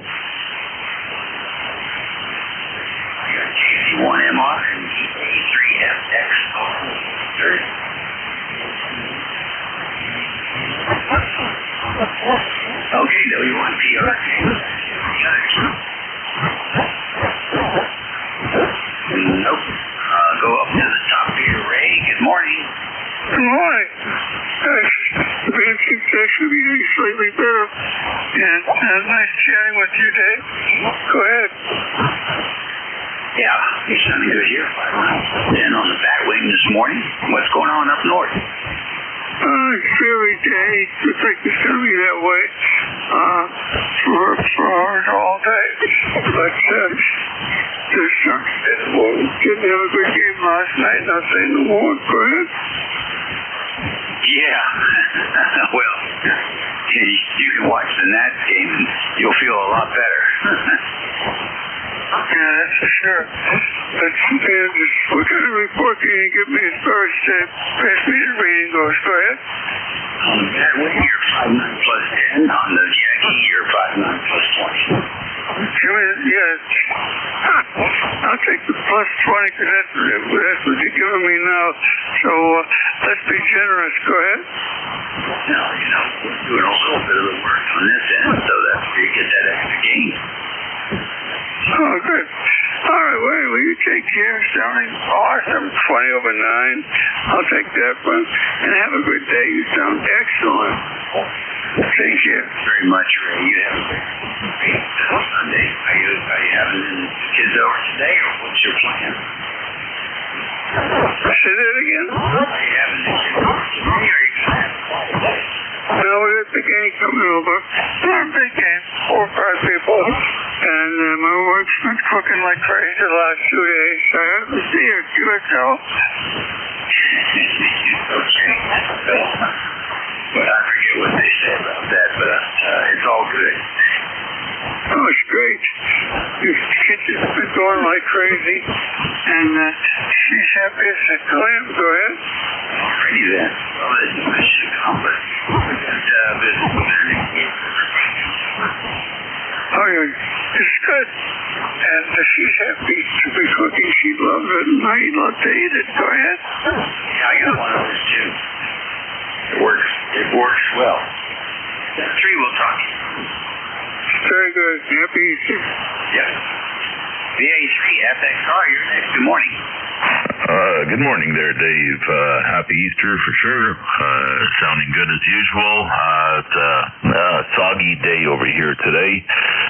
JC1MR and A3FX. Okay, W1PR. Nope. Go up to the top here, Ray. Good morning. Good morning. Basic sex will be doing slightly better. And nice chatting with you, Dave. Go ahead. Yeah, you're sounding good here. 5 miles. Then on the bat wing this morning. What's going on up north? It's every day. Looks like it's going to be that way for hours all day. But there's something. Didn't have a good game last night. Not saying no more. Go ahead. Yeah. Well, you can watch the Nats game and you'll feel a lot better. Yeah, that's for sure. But what kind of report can you give me as far as past meter reading goes? Go ahead. On the bat wing, you're 5'9 plus 10. On the Jackie, you're 5'9 plus 20. I'll take the plus 20 because that's what you're giving me now. So let's be generous. Go ahead. No, we're doing a little bit of the work on this end, so that's where you get that extra gain. Oh, good. All right, well, will you take care? Sounding awesome. 20 over 9. I'll take that one. And have a good day. You sound excellent. Thank you very much, Ray. You have a great Sunday. Are you having the kids over today, or what's your plan? Say that again? Are you having the kids over today, or are you going to have a party? No, we got the gang coming over. Not a big game. 4 or 5 people. And my wife's been cooking like crazy the last 2 days. So I have to see her. QSL. Okay. But I forget what they say about that, but it's all good. Oh, it's great. Your kitchen's been going like crazy, and she's happy as a clam. Go ahead. Alrighty then. Well, that's mission accomplished. We got business with everything. Oh, yeah, it's good. And she's happy to be cooking. She loves it, and I love to eat it. Go ahead. Yeah, I got one of those too. It works. It works well. Three, we'll talk. Very good. Happy Easter. Yes. VA3, FXR, you're next. Good morning. Good morning there, Dave. Happy Easter for sure. Sounding good as usual. It's a soggy day over here today.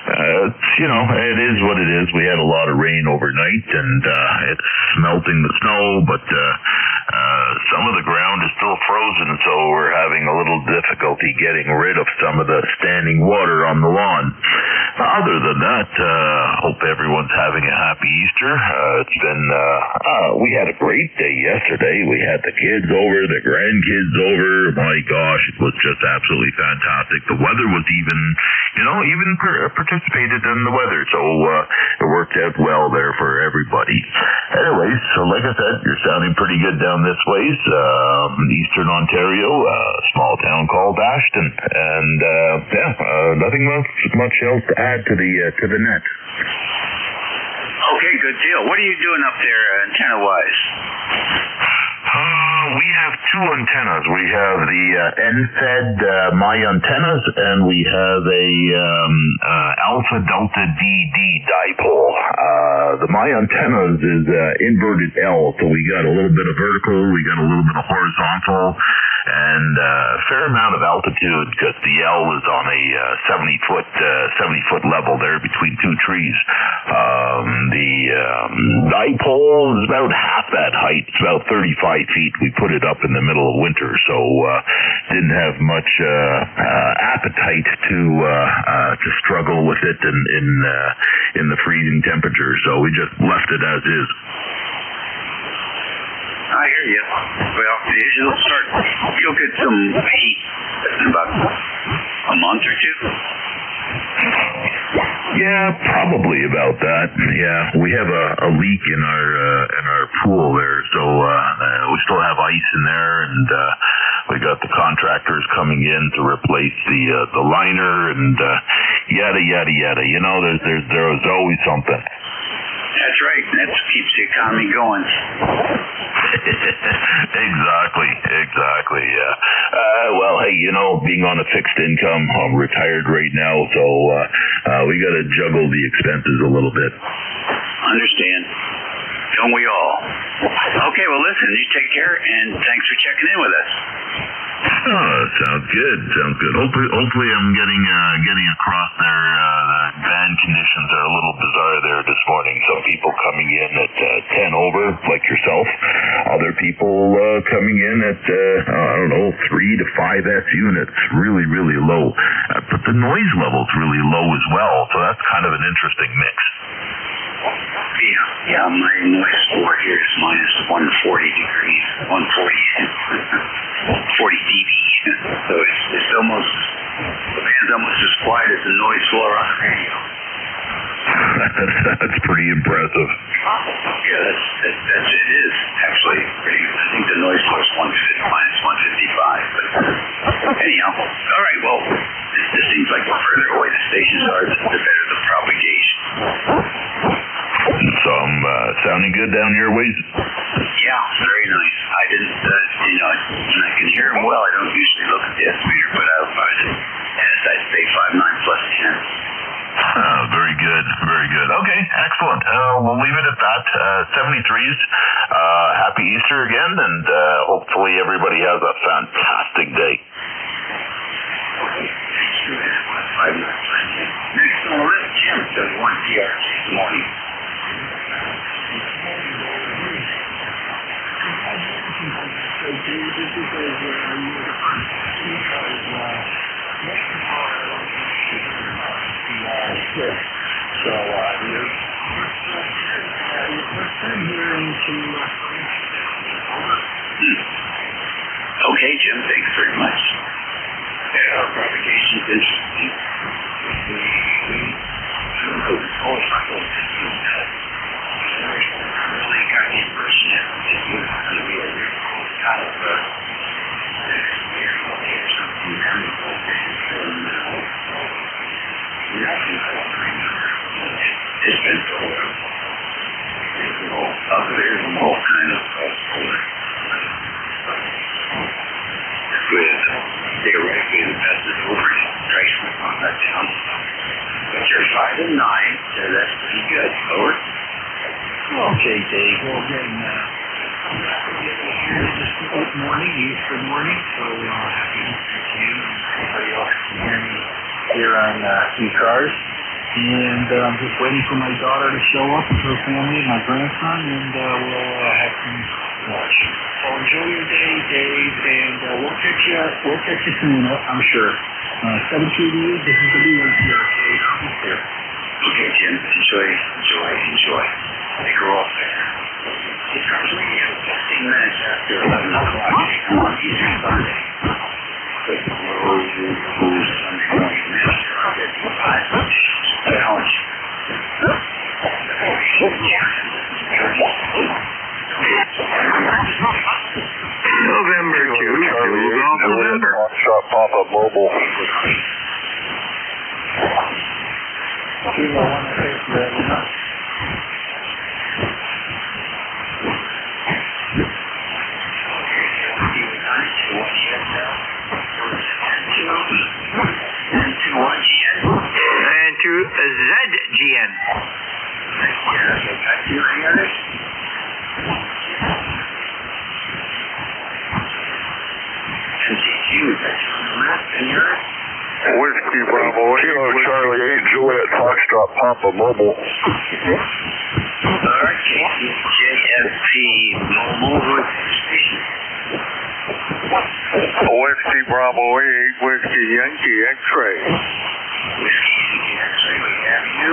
It is what it is. We had a lot of rain overnight, and it's melting the snow, but some of the ground is still frozen, so we're having a little difficulty getting rid of some of the standing water on the lawn. Other than that, hope everyone's having a happy Easter. It's been, we had a great day yesterday. We had the kids over, the grandkids over. My gosh, it was just absolutely fantastic. The weather was even participated in the weather, so it worked out well there for everybody. Anyways, so like I said, you're sounding pretty good down this ways. Eastern Ontario, a small town called Ashton, and nothing much else to add to the net. Okay, good deal. What are you doing up there, antenna-wise? We have two antennas. We have the NFED My Antennas, and we have a Alpha Delta DD dipole. The My Antennas is inverted L, so we got a little bit of vertical, we got a little bit of horizontal, and a fair amount of altitude because the L is on a 70-foot level there between two trees. The dipole is about half that height. It's about 35 feet. We put it up in the middle of winter, so didn't have much appetite to struggle with it in the freezing temperature. So we just left it as is. I hear you. Well, you'll get some heat in about a month or two. Yeah, probably about that. Yeah, we have a leak in our pool there, so we still have ice in there, and we got the contractors coming in to replace the liner, and yada yada yada. There's always something. That's right. That keeps the economy going. Exactly. Yeah. Well, hey, being on a fixed income, I'm retired right now, so we got to juggle the expenses a little bit. Understand? Don't we all? Okay. Well, listen. You take care, and thanks for checking in with us. Sounds good. Hopefully I'm getting across there. The van conditions are a little bizarre there this morning. Some people coming in at 10 over, like yourself. Other people coming in at, 3 to 5S units. Really, really low. But the noise level's really low as well, so that's kind of an interesting mix. Yeah, my noise score here is minus 140 degrees, 40 dB. So it's almost, the band's almost as quiet as the noise floor on the radio. That's pretty impressive. Yeah, that's it is actually pretty. I think the noise floor is minus 155. But anyhow, all right. Well, this seems like the further away the stations are, the better the propagation. So I'm sounding good down your ways? Yeah, very nice. I didn't, when I can hear them well, I don't usually look at the estimator, but I did, as I say, 5.9 plus 10. Very good. Okay, excellent. We'll leave it at that. 73s. Happy Easter again, and hopefully everybody has a fantastic day. Next on the list, Jim says 1 PRC this morning. Okay, Jim, thanks very much. Okay, Dave. Well, again, this morning, Easter morning, so happy Easter to you and everybody else can hear me here on ECARS. And I'm just waiting for my daughter to show up with her family and my grandson, and we'll have some lunch. So enjoy your day, Dave, and we'll catch you soon, I'm sure. 7 to you, this is the new one here, okay? Okay, Jim. Enjoy. They go off there. ECARS Radio, 15 minutes after 11 o'clock. Come on, Easter Sunday. Good Sunday morning. Master, I'll get you 5 challenge. November 2, November. Foxtrot Papa Mobile. And to ZGN. Whiskey Bravo, Kilo Charlie 8 Juliet Foxtrot Papa Mobile. Alright, JFP Mobile Station. Whiskey Bravo 8 Whiskey Yankee X-Ray. Whiskey Yankee X-Ray, we have you.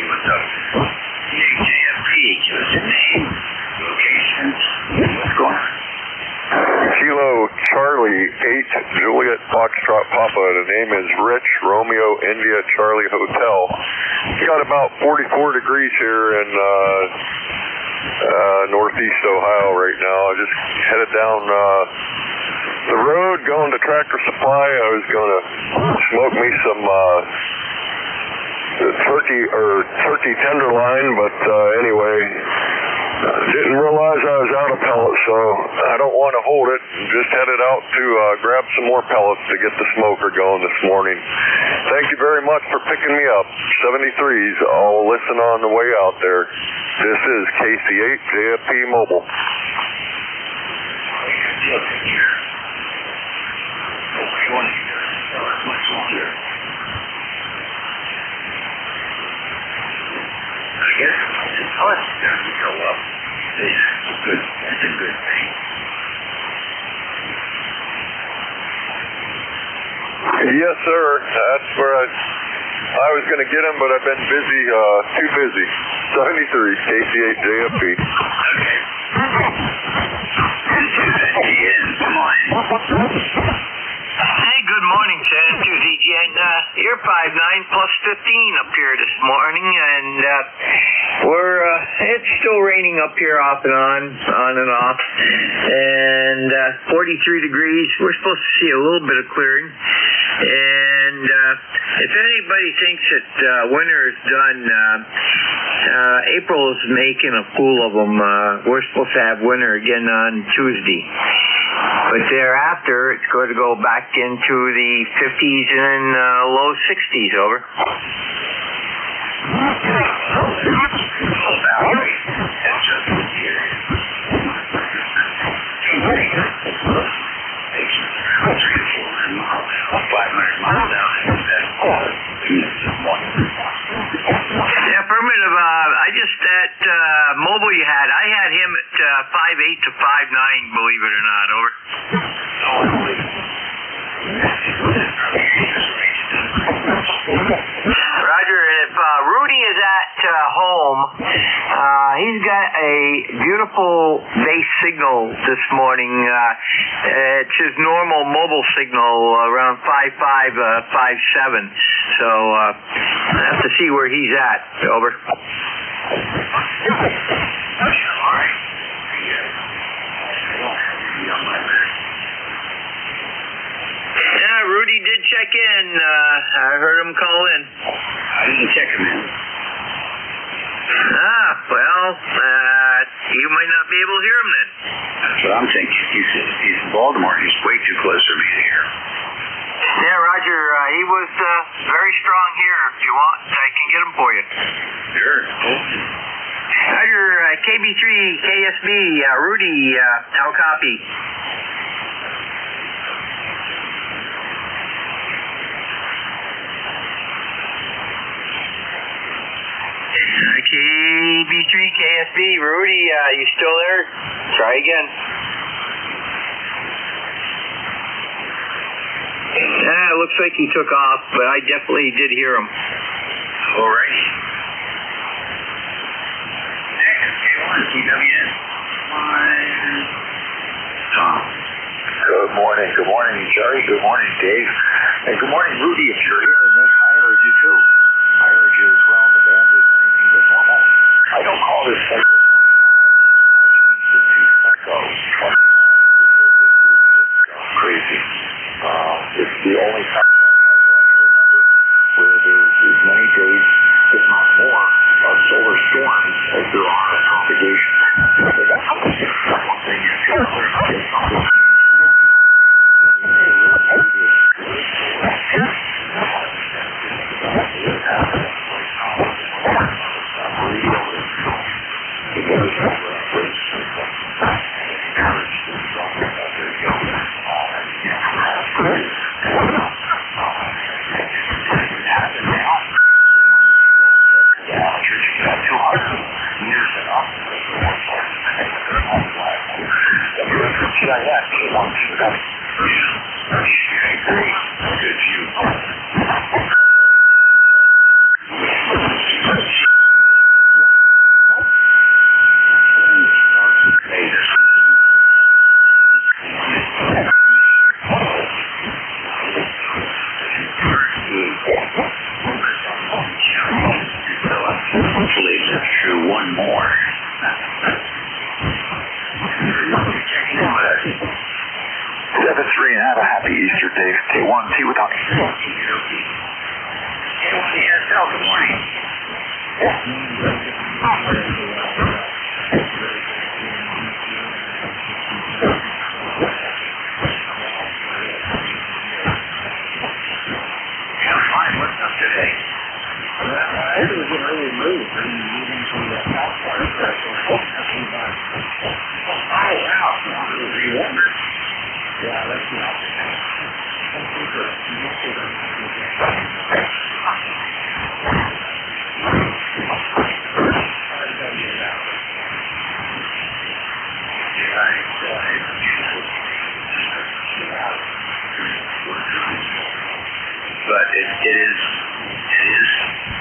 What's up? JFP, give us a name, location, what's going on? Kilo Charlie 8 Juliet Foxtrot Papa. The name is Rich Romeo India Charlie Hotel. It's got about 44 degrees here in northeast Ohio right now. I just headed down the road going to Tractor Supply. I was going to smoke me some turkey tenderloin, but anyway, didn't realize I was out of pellets, so I don't want to hold it. Just headed out to grab some more pellets to get the smoker going this morning. Thank you very much for picking me up. 73s, I'll listen on the way out there. This is KC8 JFP Mobile. I guess the pellets doesn't go up. That's a good thing. Yes, sir. That's where I was going to get them, but I've been busy, too busy. 73, KC8 JFP. Okay. Come on. Hey, good morning, 10 to ZGN. You're 5'9 plus 15 up here this morning, and it's still raining up here off and on and off, and 43 degrees. We're supposed to see a little bit of clearing, and if anybody thinks that winter is done, April is making a fool of them. We're supposed to have winter again on Tuesday. But thereafter, it's going to go back into the 50s and low 60s, over. Yeah, affirmative. I just, that mobile you had, I had him at 5'8 to 5'9", believe it or not, over. Roger, if Rudy is at home, he's got a beautiful base signal this morning. It's his normal mobile signal around 5.5, 5.7. So I have to see where he's at. Over. Yeah, Rudy did check in. I heard him call in. I didn't check him in. Well, you might not be able to hear him then. That's what I'm thinking. He's in Baltimore. He's way too close for me to hear. Yeah, Roger. He was very strong here. If you want, I can get them for you. Sure. Roger, KB3, KSB, Rudy, I'll copy. KB3, KSB, Rudy, you still there? Try again. It looks like he took off, but I definitely did hear him. All right. Next, K1, TWS. Tom. Good morning. Good morning, Jerry. Good morning, Dave. And good morning, Rudy, if you're here. And then I heard you, too. I heard you as well. The band is anything but normal. I don't call this Psycho 25. I changed it to Psycho 25 because it's just crazy. It's the only time I can remember where there's as many days, if not more, of solar storms as there are of propagation. So that's one thing you can learn. Good view. Hopefully live through one more. 7-3 and have a happy Easter, Dave. K1, T with Honey. K1ESL, good morning. Yeah, fine. What's up today? It was an early move. We're moving to the south part of the Oh, wow. Remember? Yeah, that's the opposite. But it is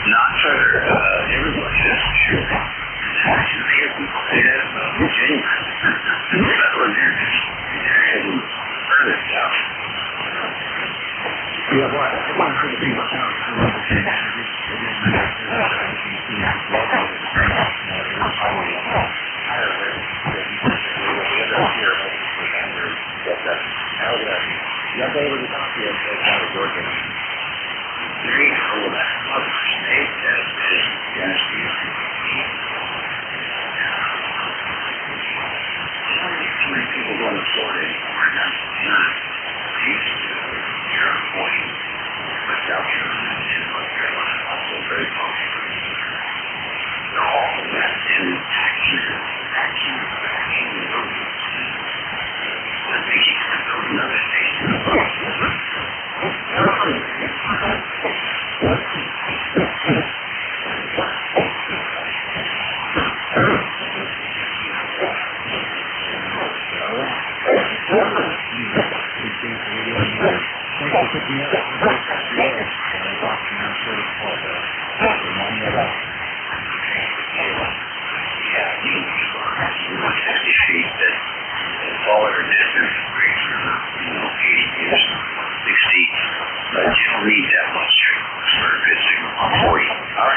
not for everybody, that's for sure. I hear people say that about Virginia. Federal Americans, they're heading further south. Yeah, well, I want to hear the people sound. There you go. That's another state that is gas. Too many people going to Florida anymore. You're avoiding South Carolina and North Carolina, also very popular. They're all left in action. They're making another station.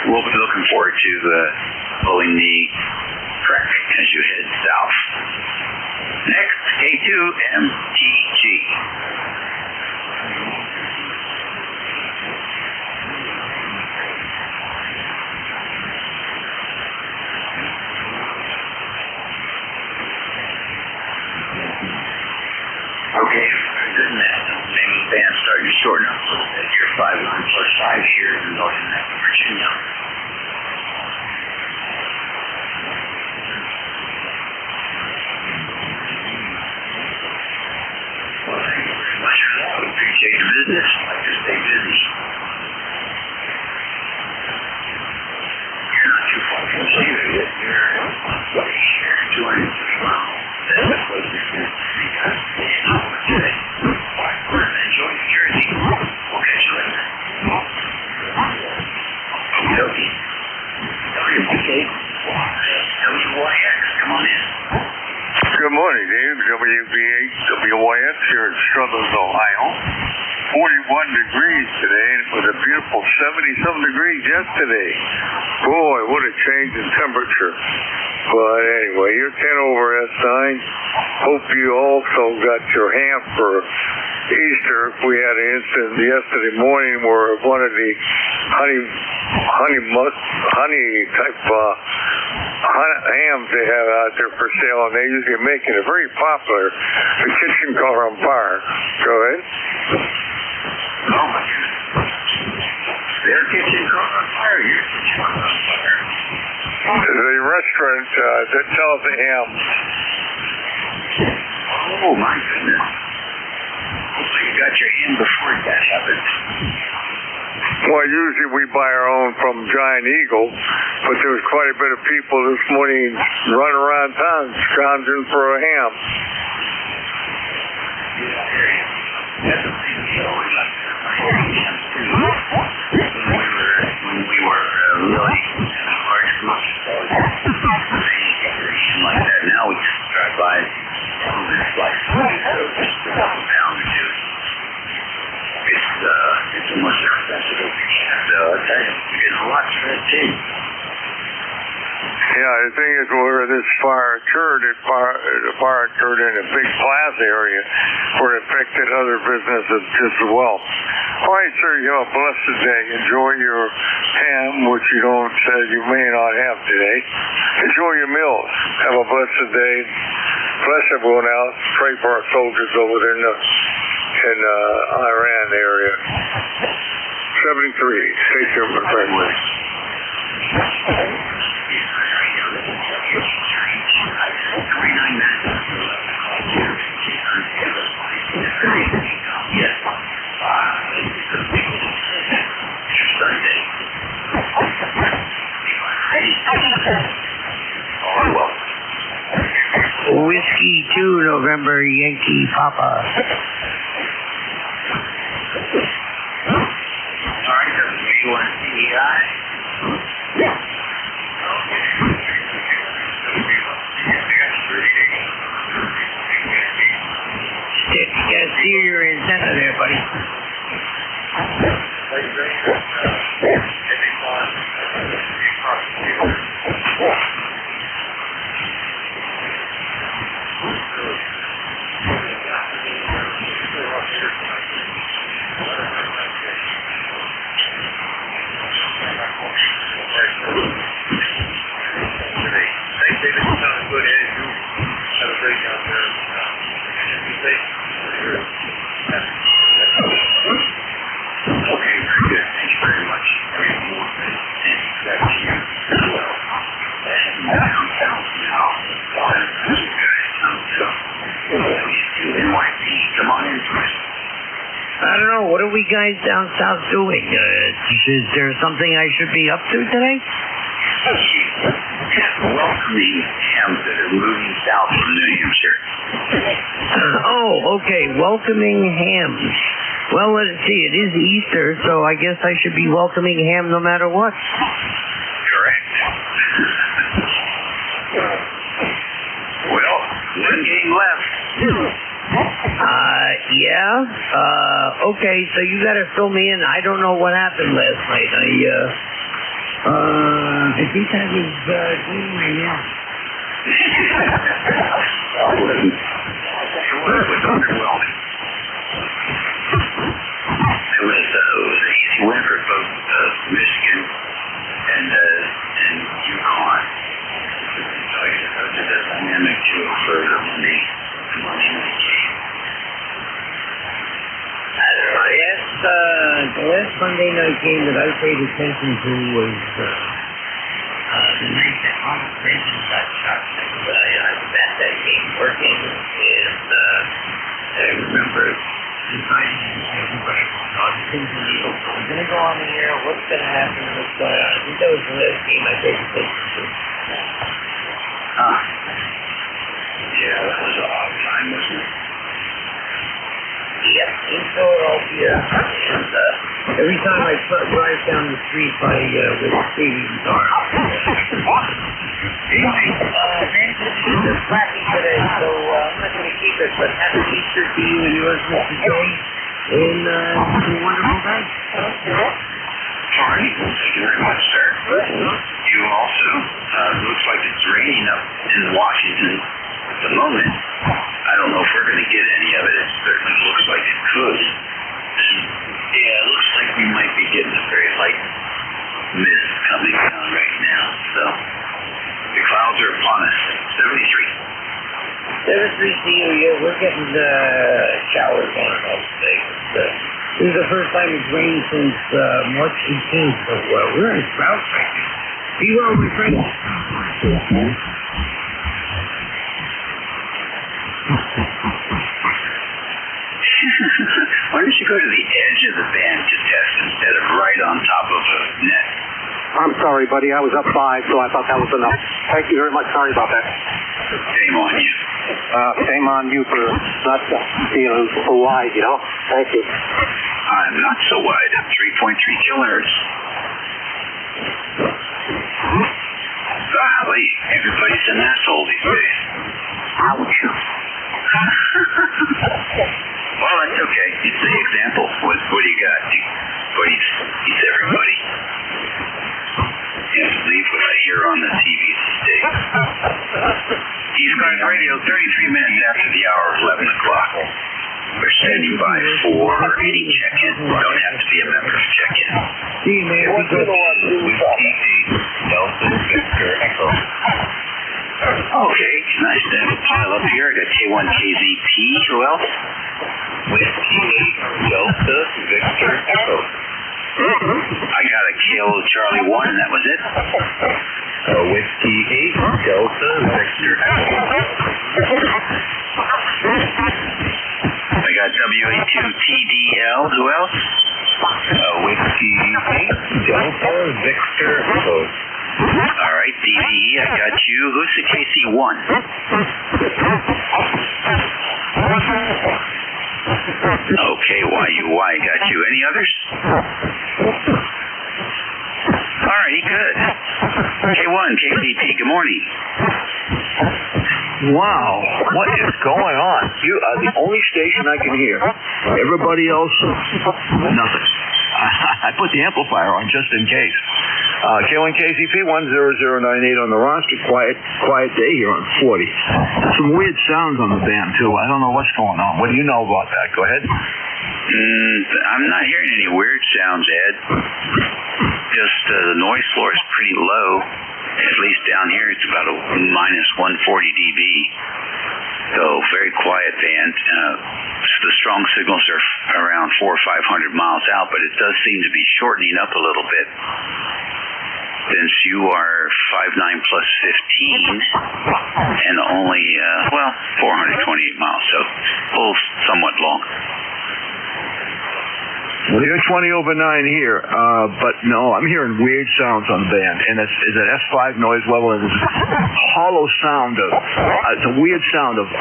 We'll be looking forward to pulling the track as you head south. Next, K2MTG. Okay, good net. Maybe the band's starting to shorten up a little bit. You're 5 and +5 here in northern Virginia. Well, thank you very much. I appreciate the business. I like to stay busy. You're not too far from the city yet. You're 203 miles. That's the closest to the today. Enjoy New Jersey. We'll catch you later. Okay. WYX, come on in. Good morning, Dave. WBA-WYS here in Struthers, Ohio. 41 degrees today, and it was a beautiful 70-some degrees yesterday. Boy, what a change in temperature. But anyway, you're 10 over S9. Hope you also got your ham for Easter. We had an incident yesterday morning where one of the honey type hams they have out there for sale, and they usually make it a very popular. The kitchen caught on fire. Go ahead. Oh my goodness. Their kitchen caught on fire. Your kitchen caught on fire. The restaurant that sells the ham. Oh my goodness. Hopefully you got your ham before that happened. Well, usually we buy our own from Giant Eagle, but there was quite a bit of people this morning running around town scrounging for a ham. That's the thing. We always like to buy hams too. When we were really in a large group, like that. Now we just drive by this slice, just a couple pounds or two. It's almost expensive over here. So I'll tell you, we're getting a lot for that too. Yeah, the thing is, where this fire occurred, the fire occurred in a big plaza area where it affected other businesses just as well. All right, sir, you have a blessed day. Enjoy your ham, which you may not have today. Enjoy your meals. Have a blessed day. Bless everyone else. Pray for our soldiers over there in Iran area. 73. Stay tuned, my friend. Whiskey 2, November, Yankee Papa. All right, WUNCEI. You gotta steer your antenna there, buddy. Thanks, David. You sound good. Have a great day out there. Okay, very good. Thank you very much. And back to you as well. And down south now. NYP, come on in first. I don't know. What are we guys down south doing? Is there something I should be up to today? Welcoming hams that are moving south from New Hampshire. Oh, okay. Welcoming hams. Well, let's see. It is Easter, so I guess I should be welcoming ham no matter what. Correct. Well, one game left. Yeah. Okay, so you gotta fill me in. I don't know what happened last night. I think I was doing my nails. It was underwhelming. It was an easy win for both Michigan and UConn. So I guess that was a dynamic too for the Monday night game. The last Monday Friday night game that I paid attention to was the night that Ronald Reagan got shot. I was at that game working, and I remember deciding everybody was thinking, we're going to go on the air, what's going to happen, what's going on. I think that was the last game I paid attention to. Yeah, that was an odd time, wasn't it? Yep, in Philadelphia, and every time I drive down the street by where the stadiums are. Man, this is flappy today, so I'm not going to keep it, but happy Easter to you and yours, Mr. J, and have a wonderful day. All right, well, thank you very much, sir. You also, looks like it's raining up in Washington at the moment. I don't know if we're going to get any of it. It certainly looks like it could. And, yeah, it looks like we might be getting a very light mist coming down right now. So, the clouds are upon us. 73. 73 to you, yeah, we're getting showers on and off today. This is the first time it's rained since March 18th, so we're in drought right now. Be well, my friend. Why don't you go to the edge of the band to test instead of right on top of a net? I'm sorry, buddy. I was up 5, so I thought that was enough. Thank you very much. Sorry about that. Shame on you. Shame on you for not being so wide, you know? Thank you. I'm not so wide. 3.3 kilohertz. Golly, everybody's an asshole these days. Ouch. Well, that's okay. It's the example. What do you got? He's everybody. Can't believe what I hear on the TV these days. ECARS Radio, 33 minutes after the hour of 11 o'clock. We're standing by for any check-in. Don't have to be a member to check in. See you, man. With Delta Victor Echo. Okay, nice to have a pile up here. I got K1KZP. Who else? Whiskey 8 Delta Victor Echo. I got a Kilo Charlie 1, and that was it. Whiskey 8 Delta Victor Echo. I got WA2TDL. Who else? Whiskey 8 Delta Victor Echo. All right, DVE, I got you. Who's the KC1? Okay, YUY, got you. Any others? All righty, good. K1, KZP, good morning. Wow, what is going on? You are the only station I can hear. Everybody else, nothing. I put the amplifier on just in case. K1KCP 10098 on the roster. Quiet day here on 40. Some weird sounds on the band too. I don't know what's going on. What do you know about that? Go ahead. I'm not hearing any weird sounds, Ed. Just the noise floor is pretty low. At least down here, it's about a minus 140 dB. So very quiet band. The strong signals are around 400 or 500 miles out, but it does seem to be shortening up a little bit. Since you are 5'9 plus 15 and only 428 miles, so a little somewhat long. Well, you're 20 over 9 here, but no, I'm hearing weird sounds on the band, and it's an S5 noise level, and it's a hollow sound of, it's a weird sound of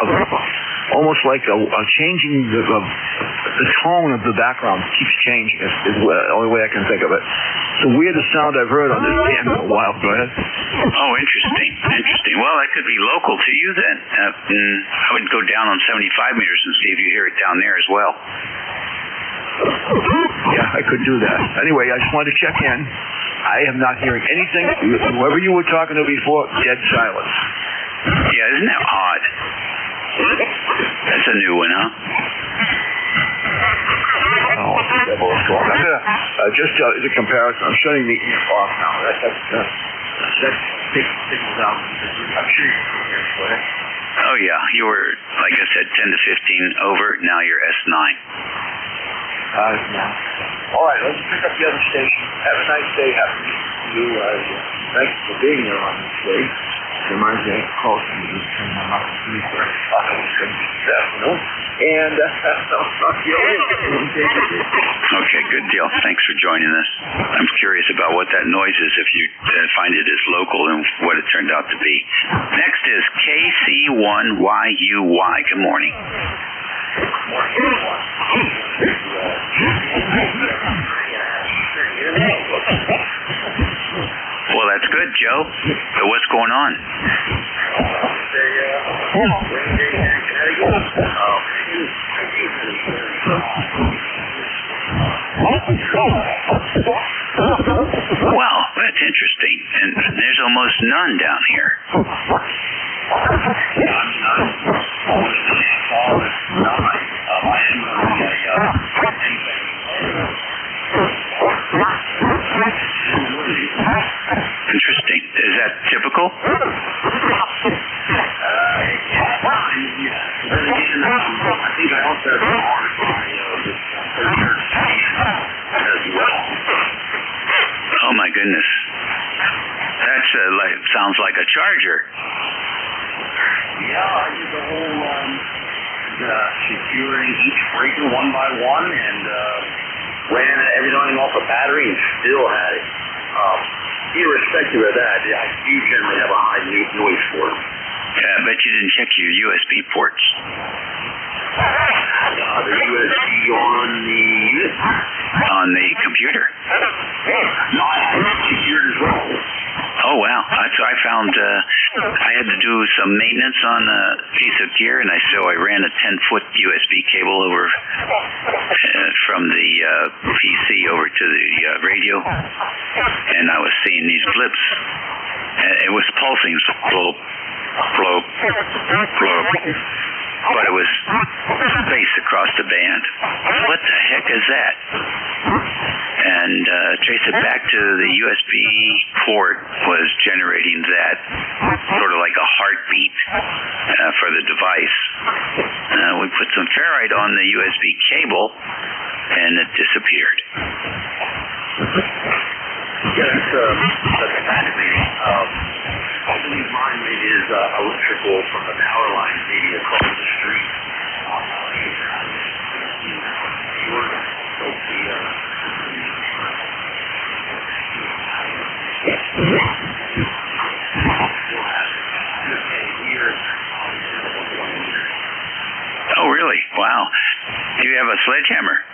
almost like a changing, the tone of the background keeps changing, is the only way I can think of it. It's the weirdest sound I've heard on this band in a while. Go ahead. Oh, interesting. Well, that could be local to you then. I would go down on 75 meters and see if you hear it down there as well. Yeah, I could do that. Anyway, I just wanted to check in. I am not hearing anything. Whoever you were talking to before, dead silence. Yeah, isn't that odd? That's a new one, huh? Oh, I'm gonna just as a comparison. I'm shutting the EF off now. That takes signals out. I'm sure you can hear it. Go ahead. Oh yeah, you were, like I said, 10 to 15 over. Now you're S9. All right, let's pick up the other station. Have a nice day. Happy to you. Thanks for being here on this day. Reminds me of Carlson was just turning on my computer. This afternoon. And okay, good deal. Thanks for joining us. I'm curious about what that noise is, if you find it as local and what it turned out to be. Next is KC1YUY. Good morning. Well, that's good, Joe. So what's going on? Wow, that's interesting. And there's almost none down here. Interesting. Is that typical? Oh my goodness. That's sounds like a charger. Yeah, I did the whole securing each breaker one by one and ran everything off a battery and still had it. Irrespective of that, you generally have a high noise for it. Yeah, I bet you didn't check your USB ports. The USB on the computer. No, I had it secured as well. Oh wow, that's what I found. I had to do some maintenance on a piece of gear, and so I ran a 10-foot USB cable over from the PC over to the radio, and I was seeing these blips. It was pulsing, blow, blow, blow, but it was space across the band. What the heck is that? And trace it back to the USB port was generating that sort of like a heartbeat for the device. We put some ferrite on the USB cable and it disappeared. Yeah, that's fascinating. I believe mine is electrical from the power line maybe across the street. Oh, really? Wow. Do you have a sledgehammer?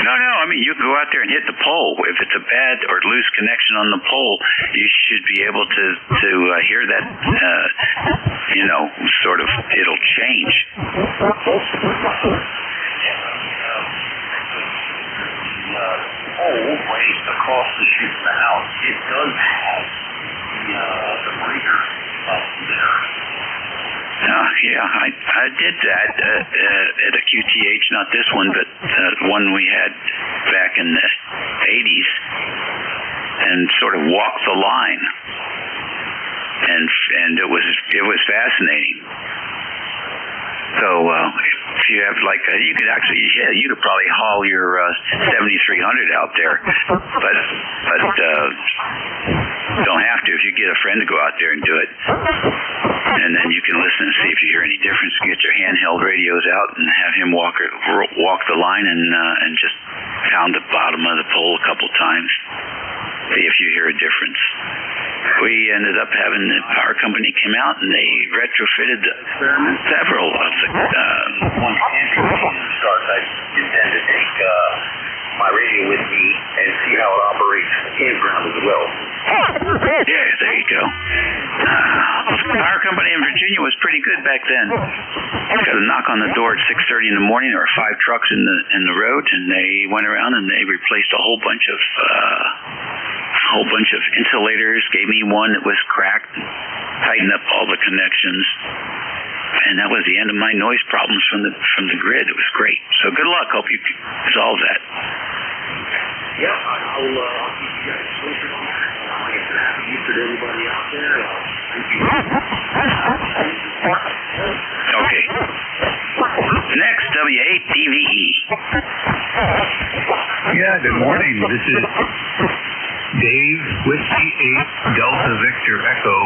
No, I mean, you can go out there and hit the pole. If it's a bad or loose connection on the pole, you should be able to hear that, sort of, it'll change. Pole right across the street from the house, it does have the breaker up there. Yeah, I did that at a QTH, not this one, but one we had back in the 80s, and sort of walked the line, and it was fascinating. So if you have you could actually, you could probably haul your 7300 out there, but don't have to. If you get a friend to go out there and do it, and then you can listen and see if you hear any difference. Get your handheld radios out and have him walk the line and just pound the bottom of the pole a couple times. See if you hear a difference. We ended up having the power company came out and they retrofitted several of the. Once camping season starts, I intend to take my radio with me and see how it operates campground as well. Yeah, there you go. The power company in Virginia was pretty good back then. Got a knock on the door at 6:30 in the morning. There were 5 trucks in the road, and they went around and they replaced a whole bunch of insulators. Gave me one that was cracked, tightened up all the connections, and that was the end of my noise problems from the grid. It was great. So good luck. Hope you solve that. Yeah, I'll keep you guys posted on that. Like I said, happy Easter to everybody out there. Thank you. Okay. Next, W8DVE. Yeah, good morning. This is Dave, Whiskey 8, Delta Victor Echo.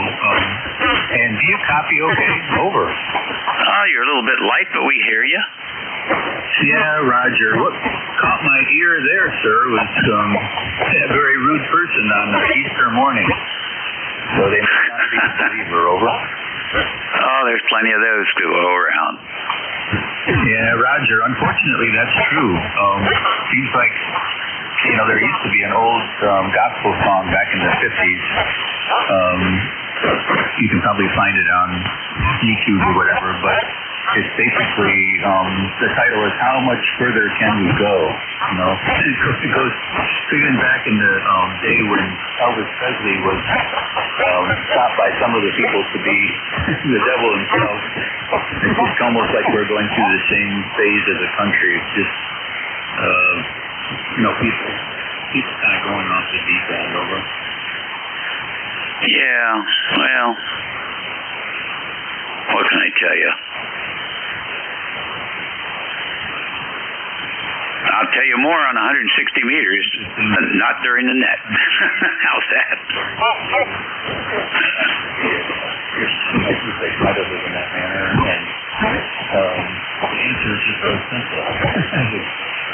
And do you copy okay? Over. Oh, you're a little bit light, but we hear you. Yeah, Roger. What caught my ear there, sir, was a very rude person on Easter morning. So they might not be a believer. Over. Oh, there's plenty of those to go around. Yeah, Roger. Unfortunately, that's true. Seems like, there used to be an old gospel song back in the 50s. You can probably find it on YouTube or whatever, but it's basically, the title is How Much Further Can We Go? It goes even back in the day when Elvis Presley was thought by some of the people to be the devil himself. It's just almost like we're going through the same phase as a country. It's just, people kind of going off the deep end. Over. Yeah, well, what can I tell you? I'll tell you more on 160 meters, not during the net. How's that? They try to live in that manner, and the answer is just so simple.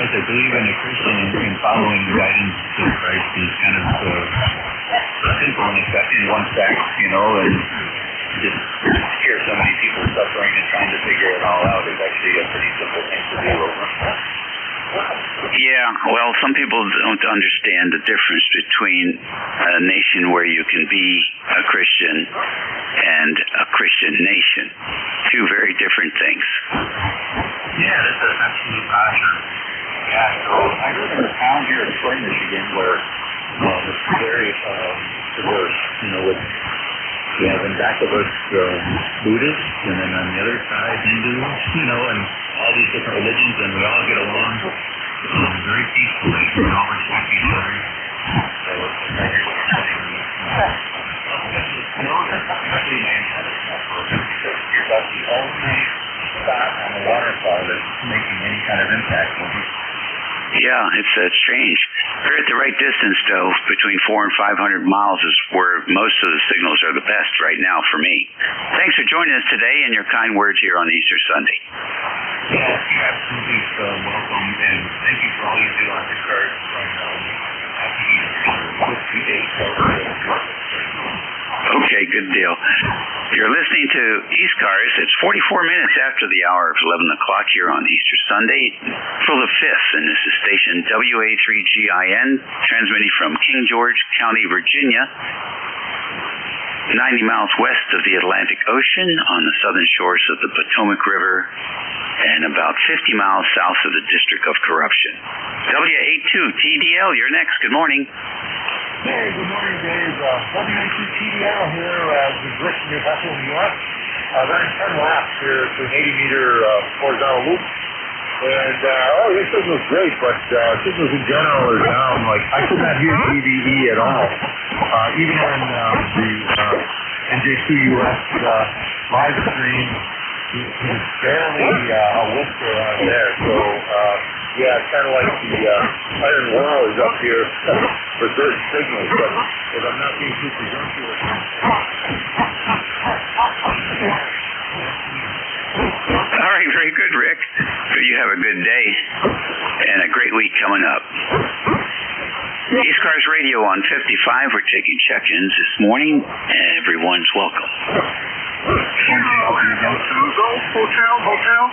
As I believe in a Christian and following the guidance of Christ is kind of simple in one fact, and just hear so many people suffering and trying to figure it all out is actually a pretty simple thing to do. Yeah, well, some people don't understand the difference between a nation where you can be a Christian and a Christian nation. Two very different things. Yeah, that's an absolute Roger. Yeah, so I live in a town here in Troy, Michigan, where it's very diverse. We have in back of us Buddhists, and then on the other side Hindus, and all these different religions, and we all get along very peacefully. We all respect each other. So you're about the only spot on the waterfall that's making any kind of impact on you. Yeah, it's strange. We're at the right distance, though. Between 400 and 500 miles is where most of the signals are the best right now for me. Thanks for joining us today and your kind words here on Easter Sunday. Yeah, you're absolutely welcome, and thank you for all you do on ECARS from Happy Easter. Okay, good deal. You're listening to ECARS. It's 44 minutes after the hour of 11 o'clock here on Easter Sunday. April the 5th, and this is station WA3GIN, transmitting from King George County, Virginia, 90 miles west of the Atlantic Ocean on the southern shores of the Potomac River, and about 50 miles south of the District of Corruption. WA2TDL, you're next. Good morning. Hey, good morning, Dave. WA2TDL here as we Rick in Newcastle, New York. Running 10 laps here to an 80-meter horizontal loop. And, this signal's great, but signals in general are down. Like, I could not hear DVE at all. Even on the NJ2US live stream, there's barely a whisper on there. So, yeah, it's kind of like the iron wall is up here for certain signals, but if I'm not being too presumptuous. All right, very good, Rick. So you have a good day and a great week coming up. ECARS Radio on 55. We're taking check-ins this morning, and everyone's welcome. Hotel.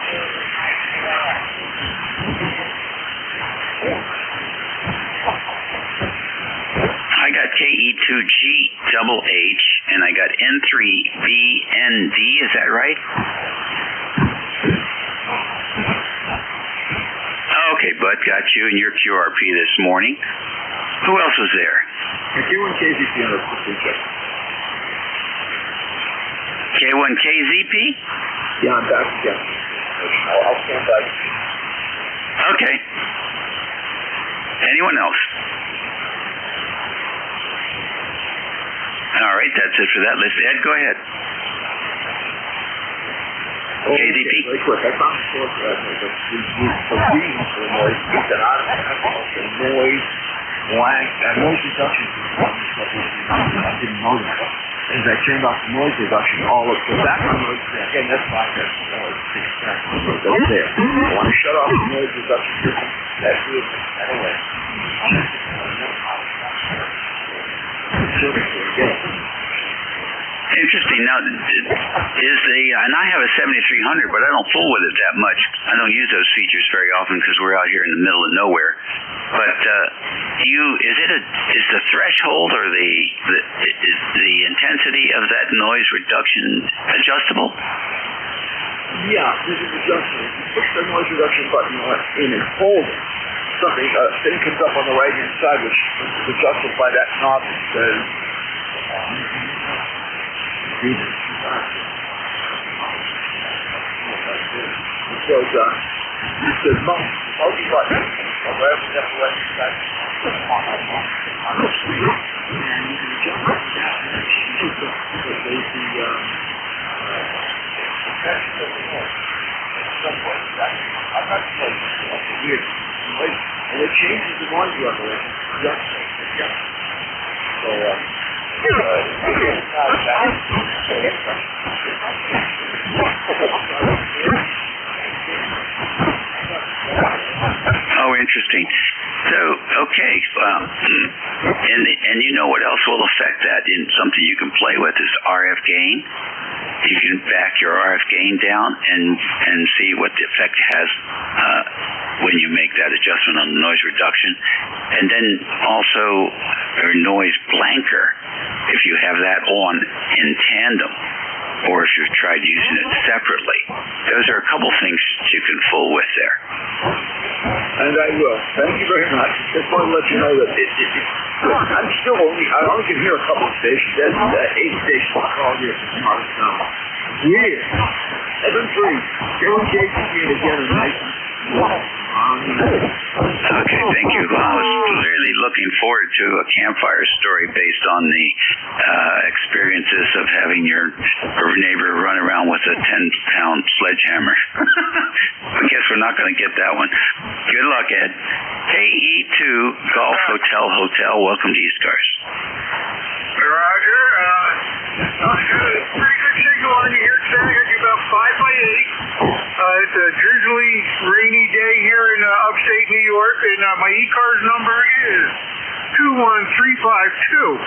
I got KE2GHH, and I got N3VND. Is that right? Okay, Bud, got you and your QRP this morning. Who else was there? K1KZP on the check. K1KZP? Yeah, I'm back again. I'll stand by. Okay. Anyone else? All right, that's it for that list. Ed, go ahead. KZP. Very quick. I found the source of that noise. The reason for the noise, get that out of the noise, blank, that noise reduction system. I didn't know that. As I turned off the noise reduction, all of the background noise, again, that's fine. That's there. I want to shut off the noise reduction system. That's good. Anyway. Interesting. Now, is the and I have a 7300, but I don't fool with it that much. I don't use those features very often because we're out here in the middle of nowhere. But is the threshold or is the intensity of that noise reduction adjustable? Yeah, this is adjustable. If you push the noise reduction button in and hold it, something thing comes up on the right hand side, which is adjustable by that knob that says. It says multi-button. Wherever the left side on the screen, and you can adjust that. I'm not sure. It's weird. And it changes the noise level. So, oh, interesting. So, okay, and you know what else will affect that in something you can play with is RF gain. You can back your RF gain down and see what the effect has when you make that adjustment on the noise reduction. And then also your noise blanker, if you have that on in tandem, or if you've tried using it separately. Those are a couple things you can fool with there. And I will. Thank you very much. Just want to let you know that I only can hear a couple of stations. There's 8 stations called here from Smart Sound. Weird. 7-3. Go and again tonight. Okay, thank you. Well, I was clearly looking forward to a campfire story based on the experiences of having your neighbor run around with a 10-pound sledgehammer. I guess we're not going to get that one. Good luck, Ed. KE2 Golf Hotel. Welcome to ECARS. Roger. I got a pretty good signal on you here today. I got you about 5 by 8. It's a drizzly, rainy day here in upstate New York, and my ECARS number is 21352.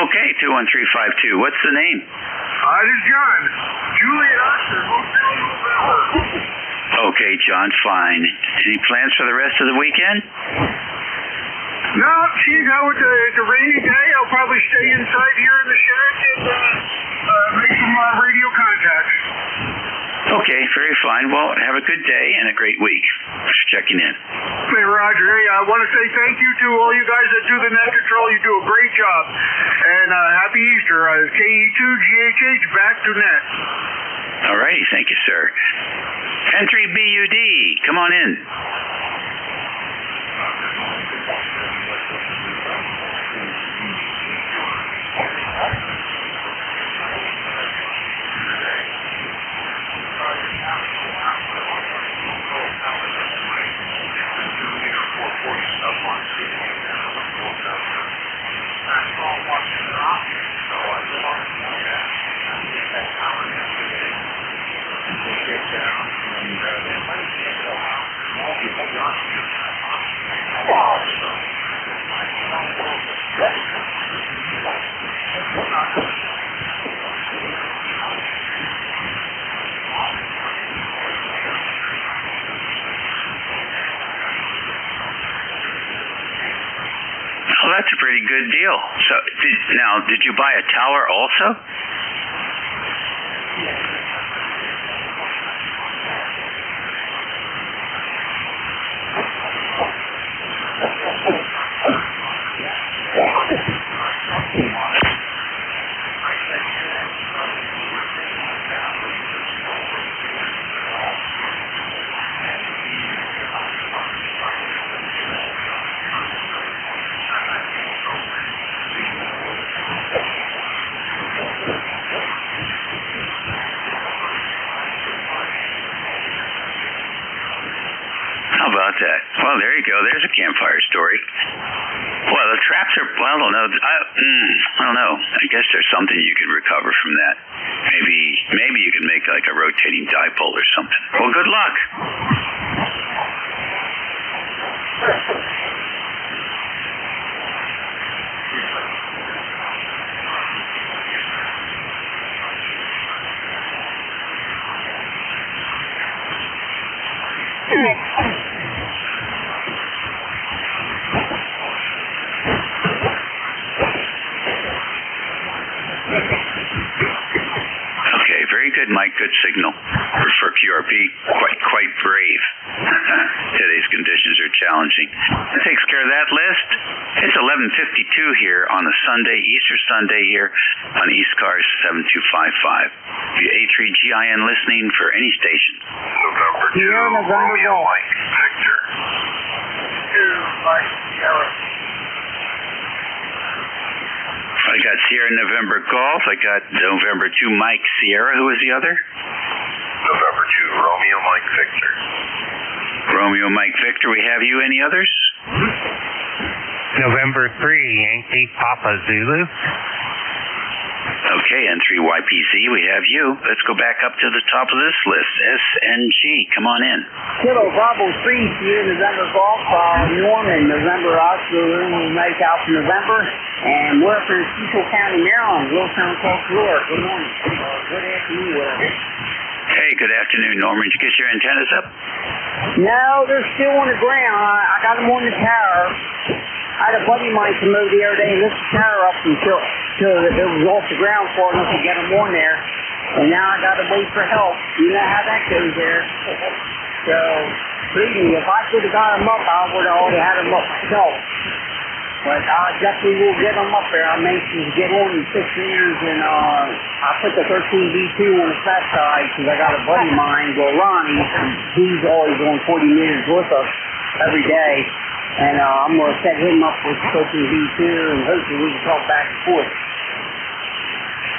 Okay, 21352. What's the name? This is John. Juliet Oscar, Hotel November. Okay, John, fine. Any plans for the rest of the weekend? No, it's a rainy day. I'll probably stay inside here in the shed and make some radio contacts. Okay, very fine. Well, have a good day and a great week. Thanks for checking in. Hey, Roger. Hey, I want to say thank you to all you guys that do the net control. You do a great job. And happy Easter. KE2GHH back to net. All righty. Thank you, sir. Entry BUD. Come on in. Oh, that's a pretty good deal. So, did you buy a tower also? How about that? Well, there you go. There's a campfire story. Well, the traps are, well, I don't know. I don't know. I guess there's something you can recover from that. Maybe you can make like a rotating dipole or something. Well, good luck. Okay, very good, Mike. Good signal for QRP. Quite brave. Today's conditions are challenging. That takes care of that list. It's 11:52 here on a Sunday, Easter Sunday here on ECARS 7255. The A3GIN listening for any station. November 2, Romeo Mike Victor. 2 Mike Sierra. I got Sierra November Golf. I got November 2 Mike Sierra. Who was the other? November 2 Romeo Mike Victor. Romeo Mike Victor. We have you. Any others? November 3 Yankee Papa Zulu. Okay, N3YPZ, we have you. Let's go back up to the top of this list. SNG, come on in. Kilo Bravo 3, Sierra November Golf, Norman, November Oscar, Mike Alpha November, and we're from Cecil County, Maryland, little town called Florida. Good morning. Good afternoon, whatever. Hey, good afternoon, Norman. Did you get your antennas up? No, they're still on the ground. I got them on the tower. I had a buddy of mine come over the other day and lift the tower up until it was off the ground far enough to get them on there. And now I got to wait for help. You know how that goes there. So, believe me, if I could have got them up, I would have already had them up myself. But I definitely will get them up there. I'm anxious to get on in 6 meters, and I put the 13B2 on the flat side because I got a buddy of mine, Ronnie, he's always on 40 meters with us every day. And I'm going to set him up with 13B2, and hopefully we can talk back and forth.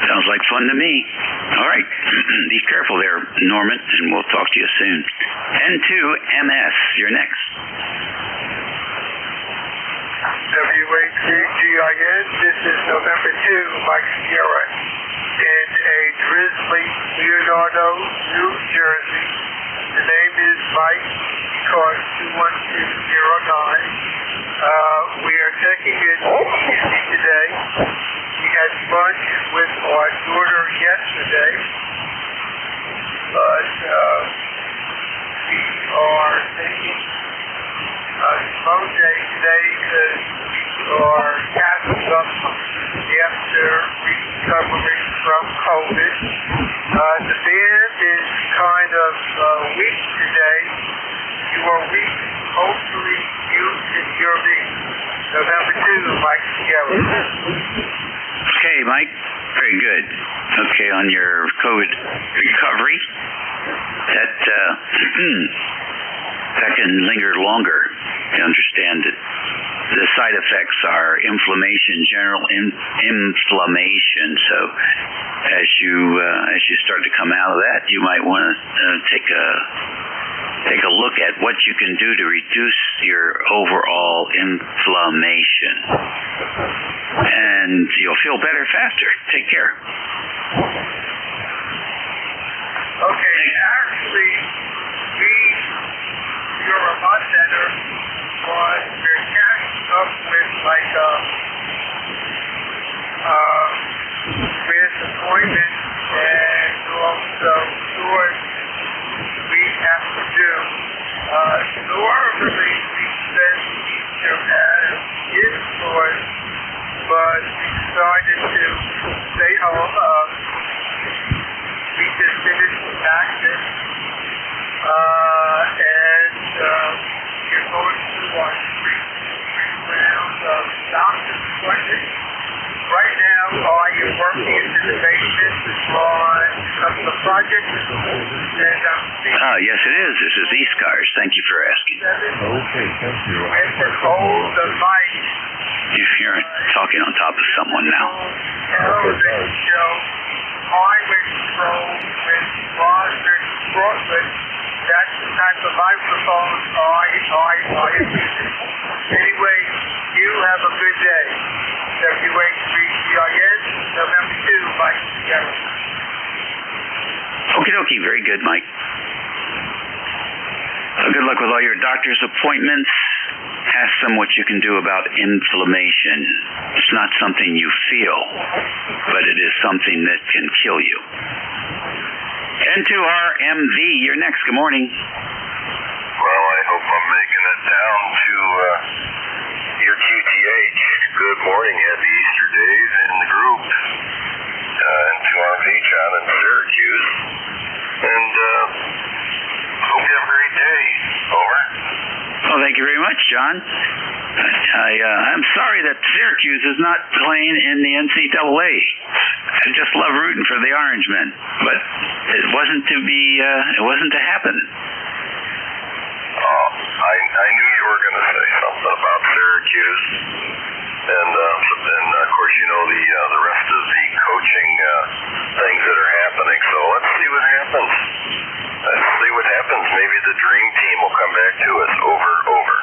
Sounds like fun to me. All right. Be careful there, Norman, and we'll talk to you soon. N2MS, you're next. W83GIN, this is November 2, Mike Sierra, in a drizzly Leonardo, New Jersey. The name is Mike, ECARS 21209. We are taking it easy today. We had lunch with our daughter yesterday, but we are taking a slow day today because we are catching up after recovering from COVID. The band is kind of weak today. You are weak. Hopefully you can hear me. November 2, Mike Sierra. Okay, Mike. Very good. Okay, on your COVID recovery, that can linger longer. You understand that the side effects are inflammation, general inflammation. So as you start to come out of that, you might want to take a look at what you can do to reduce your overall inflammation. And you'll feel better faster. Take care. Okay, actually, you're a lot better, but you're catching up with like disappointment and also chores we have to do. Normally we spend Easter as indoors, but we decided to stay home. We just finished practice, and we're going through our three rounds of doctor's appointments. Right now, are you working in the basement on some of the projects? Yes, it is. This is ECARS. Thank you for asking. Okay, thank you. Hold the mic. You're talking on top of someone now. Television show, highway patrol with Rosner Brooklyn. That's the type of microphone I Anyway, you have a good day. WA3CIS, November 2, Mike. Okie dokie, very good, Mike. Good luck with all your doctor's appointments. Ask them what you can do about inflammation. It's not something you feel, but it is something that can kill you. N2RMV, you're next. Good morning. Well, I hope I'm making it down to your QTH. Good morning. Happy Easter days in the group. N2RMV, John in Syracuse. And hope you have a great day. Over. Well, thank you very much, John. I'm sorry that Syracuse is not playing in the NCAA. I just love rooting for the Orange Men, but it wasn't to be. It wasn't to happen. I knew you were going to say something about Syracuse, and of course you know the rest of the coaching things that are happening. So let's see what happens. Let's see what happens. Maybe the dream team will come back to us. Over.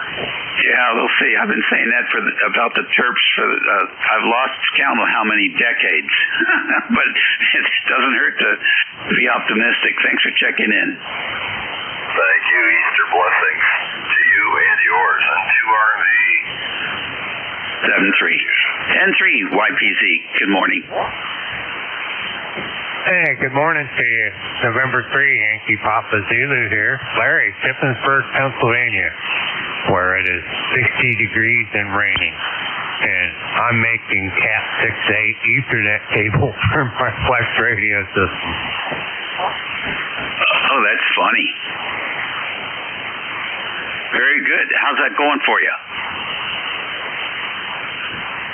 Yeah, we'll see. I've been saying that about the Terps for I've lost count of how many decades, but it doesn't hurt to be optimistic. Thanks for checking in. Thank you. Easter blessings to you and yours. And to RV. 7-3. N3 YPZ. Good morning. Hey, good morning to you. November 3, Yankee Papa Zulu here. Larry, Shippensburg, Pennsylvania, where it is 60 degrees and raining. And I'm making Cat 6A Ethernet cable for my Flex radio system. Oh, that's funny. Very good. How's that going for you?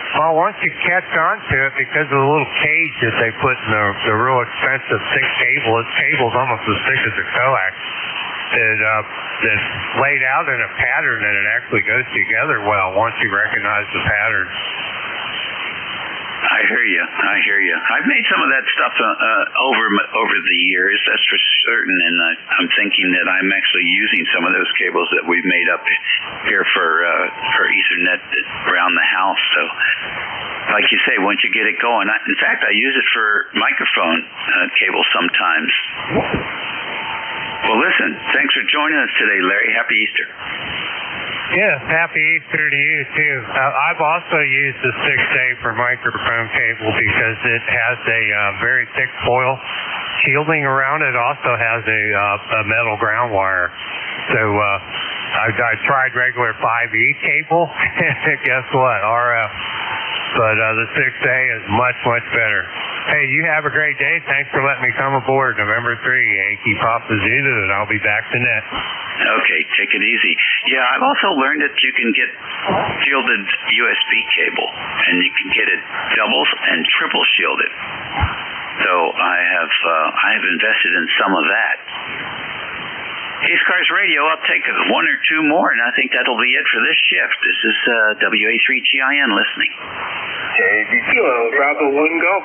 Well, once you catch on to it, because of the little cage that they put in the real expensive thick cable, this cable's almost as thick as a coax. It's laid out in a pattern and it actually goes together well once you recognize the pattern. I hear you. I've made some of that stuff over the years, that's for certain, and I'm thinking that I'm actually using some of those cables that we've made up here for Ethernet around the house. So, like you say, once you get it going, in fact, I use it for microphone cables sometimes. Well, listen, thanks for joining us today, Larry. Happy Easter. Yes, happy Easter to you, too. I've also used the 6A for microphone cable because it has a very thick foil shielding around it. Also has a metal ground wire. So I tried regular 5E cable, and guess what? RF. But the 6A is much, much better. Hey, you have a great day. Thanks for letting me come aboard. November 3, Yankee Papa Zulu, and I'll be back to net. Okay, take it easy. Yeah, I've also learned that you can get shielded USB cable, and you can get it doubles and triple shielded. So I have invested in some of that. ECARS Radio, I'll take one or two more, and I think that'll be it for this shift. This is WA3GIN listening. KB Kilo, Bravo 1 Golf.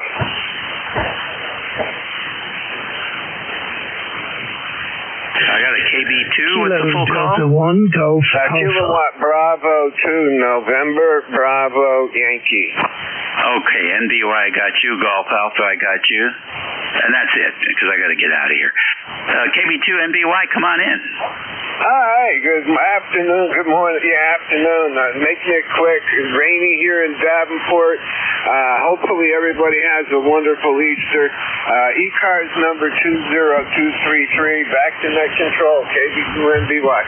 I got a KB2. What's the full call? Delta 1 Golf Alpha. Kilowatt Bravo 2 November Bravo Yankee. Okay, NBY got you. Golf Alpha, I got you. And that's it, because I got to get out of here. KB2 NBY, come on in. Hi, good afternoon, good morning, afternoon. Making it quick. It's rainy here in Davenport. Hopefully everybody has a wonderful Easter. ECARS number 20233, back to net control, KB2 NBY.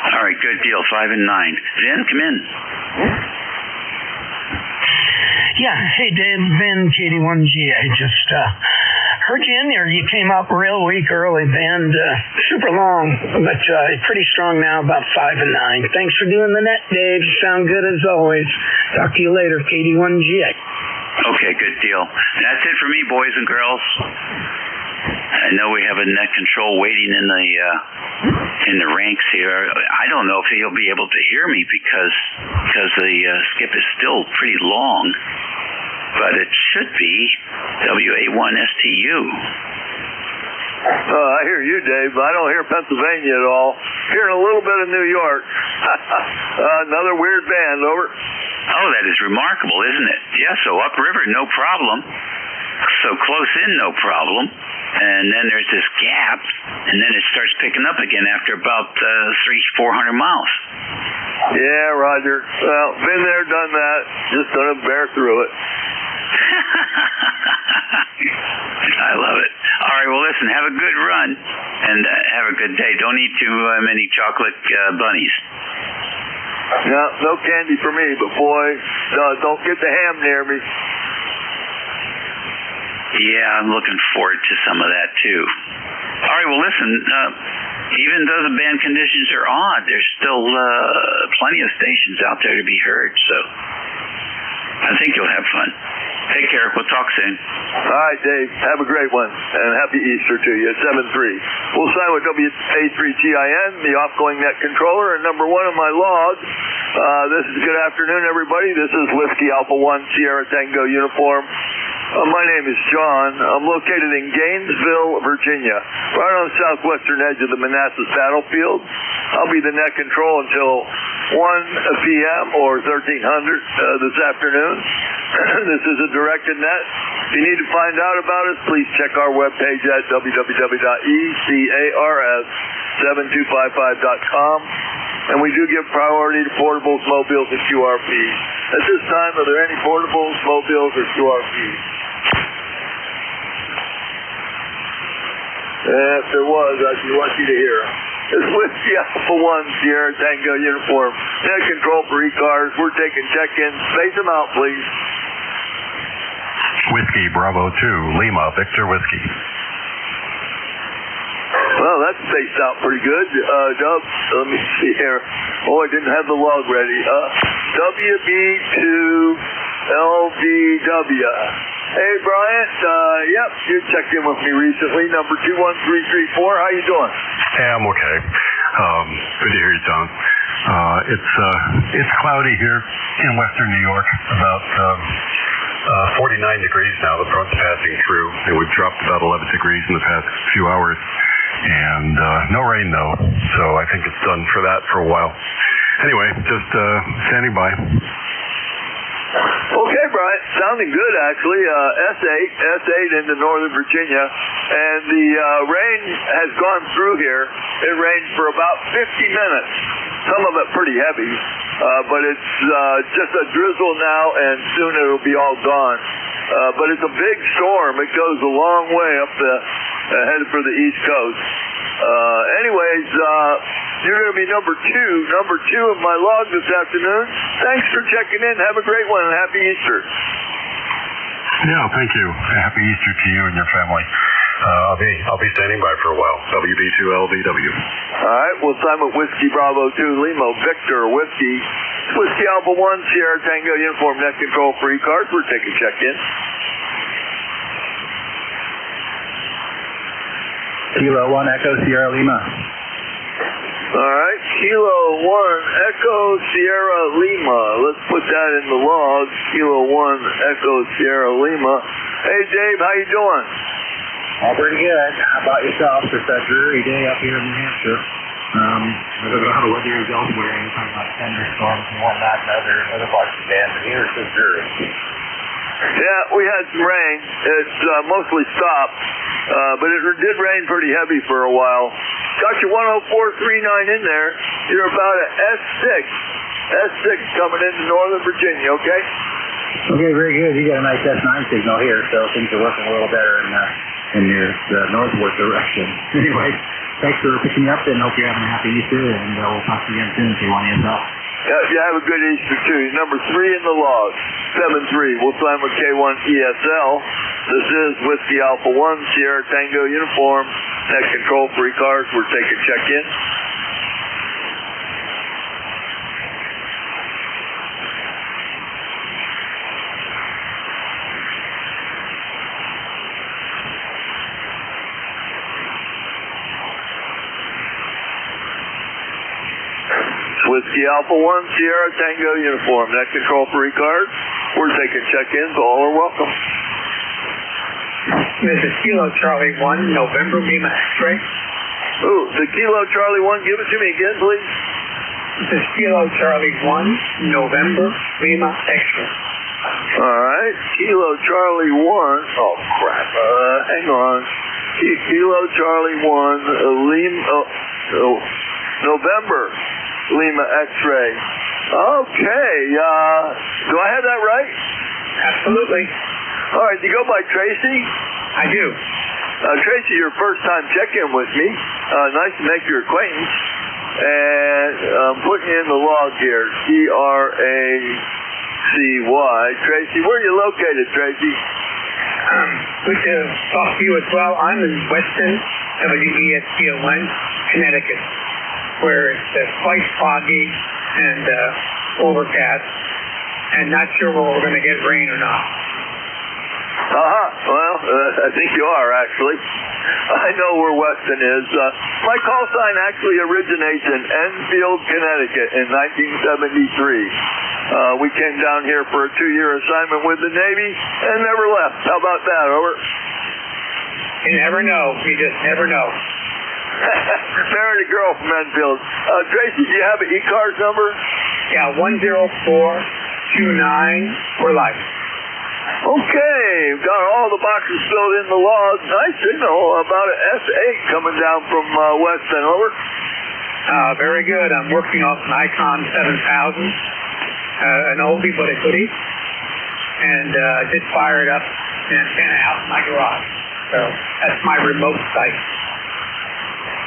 All right, good deal, 5 and 9. Vin, come in. Yeah, hey Dave, Vin, KD1G. I just heard you in there. You came up real weak early, band super long, but pretty strong now, about 5 and 9. Thanks for doing the net, Dave. You sound good as always. Talk to you later, KD1G. Okay, good deal. That's it for me, boys and girls. I know we have a net control waiting in the ranks here. I don't know if he'll be able to hear me because the skip is still pretty long, but it should be WA1STU. I hear you, Dave, but I don't hear Pennsylvania at all. Hearing a little bit of New York. Another weird band, over. Oh, that is remarkable, isn't it? Yeah, so upriver, no problem. So close in, no problem. And then there's this gap, and then it starts picking up again after about 300-400 miles. Yeah, Roger. Well, been there, done that. Just gonna bear through it. I love it. All right, well, listen, have a good run, and have a good day. Don't eat too many chocolate bunnies. No candy for me, but boy, don't get the ham near me. Yeah, I'm looking forward to some of that, too. All right, well, listen, even though the band conditions are odd, there's still plenty of stations out there to be heard, so I think you'll have fun. Take care. We'll talk soon. All right, Dave. Have a great one, and happy Easter to you at 7-3. We'll sign with WA3GIN, the off-going net controller, and number 1 on my log. This is good afternoon, everybody. This is Whiskey Alpha 1 Sierra Tango uniform. My name is John. I'm located in Gainesville, Virginia, right on the southwestern edge of the Manassas battlefield. I'll be the net control until 1 p.m. or 1300 this afternoon. This is a directed net. If you need to find out about us, please check our webpage at www.ECARS7255.com. And we do give priority to portables, mobiles, and QRPs. At this time, are there any portables, mobiles, or QRPs? If there was, I'd be lucky to hear. It's Whiskey Alpha 1 Sierra Tango uniform. Net control for ECARS. We're taking check-ins. Space them out, please. Whiskey Bravo 2 Lima Victor Whiskey. Well, that's spaced out pretty good. Dub, let me see here. Oh, I didn't have the log ready. WB2LVW. Hey, Bryant. Yep, you checked in with me recently. Number 21334. How you doing? Hey, I'm okay. Good to hear you, Tom. It's cloudy here in western New York. About 49 degrees now. The front's passing through, and we've dropped about 11 degrees in the past few hours. And no rain, though, so I think it's done for that for a while. Anyway, just standing by. Okay, Brian. Sounding good, actually. S8 into northern Virginia. And the rain has gone through here. It rained for about 50 minutes. Some of it pretty heavy. But it's just a drizzle now, and soon it'll be all gone. But it's a big storm. It goes a long way up headed for the East Coast. Anyways, you're going to be number two of my log this afternoon. Thanks for checking in. Have a great one, and happy Easter. Yeah, thank you. Happy Easter to you and your family. I'll be standing by for a while. WB2LVW. All right, we'll sign with Whiskey Bravo 2 Lima Victor Whiskey. Whiskey Alpha 1 Sierra Tango uniform net control for ECARS. We're taking check-in. Kilo 1 Echo Sierra Lima. All right, Kilo 1 Echo Sierra Lima. Let's put that in the log. Kilo 1 Echo Sierra Lima. Hey, Dave, how you doing? All pretty good. How about yourself? It's a dreary day up here in New Hampshire. I don't know how the weather is elsewhere. You're talking about thunderstorms and whatnot in other parts of the band, but here it's just dreary. Yeah, we had some rain. It's mostly stopped, but it did rain pretty heavy for a while. Got your 10439 in there. You're about an S6 coming into northern Virginia, okay? Okay, very good. You got a nice S9 signal here, so things are working a little better in your northward direction. Anyway, thanks for picking me up, and hope you're having a happy Easter, and we'll talk to you again soon if you want to end up. Yeah, you have a good Easter, too. Number 3 in the log, 7-3. We'll sign with K1 ESL. This is Whiskey Alpha 1, Sierra Tango uniform. Net control for ECARS. We're taking check-in. Whiskey Alpha 1 Sierra Tango uniform. Net control for ECARS. We're taking check-ins. All are welcome. This is Kilo Charlie 1, November Lima X-ray. Ooh, the Kilo Charlie 1, give it to me again, please. This is Kilo Charlie 1, November, Lima, X-ray. All right, Kilo Charlie 1. Oh, crap. Hang on. Kilo Charlie 1, Lima, November, Lima X-ray. Okay, do I have that right? Absolutely. All right, do you go by Tracy? I do. Tracy, your first time check-in with me. Nice to make your acquaintance. And I'm putting in the log here, C-R-A-C-Y. Tracy, where are you located, Tracy? Good to talk to you as well. I'm in Weston, WESTON, Connecticut, where it's quite foggy and overcast, and not sure whether we're going to get rain or not. Well, I think you are, actually. I know where Weston is. My call sign actually originates in Enfield, Connecticut in 1973. We came down here for a 2-year assignment with the Navy and never left. How about that, over? You never know. You just never know. Married a girl from Enfield. Tracy, do you have an ECARS number? Yeah, 10429 for life. Okay, got all the boxes filled in the log. Nice signal about an S8 coming down from Weston, over. Very good. I'm working off an Icon 7000, an oldie but a goodie, and just fired up an antenna out in my garage. So that's my remote site.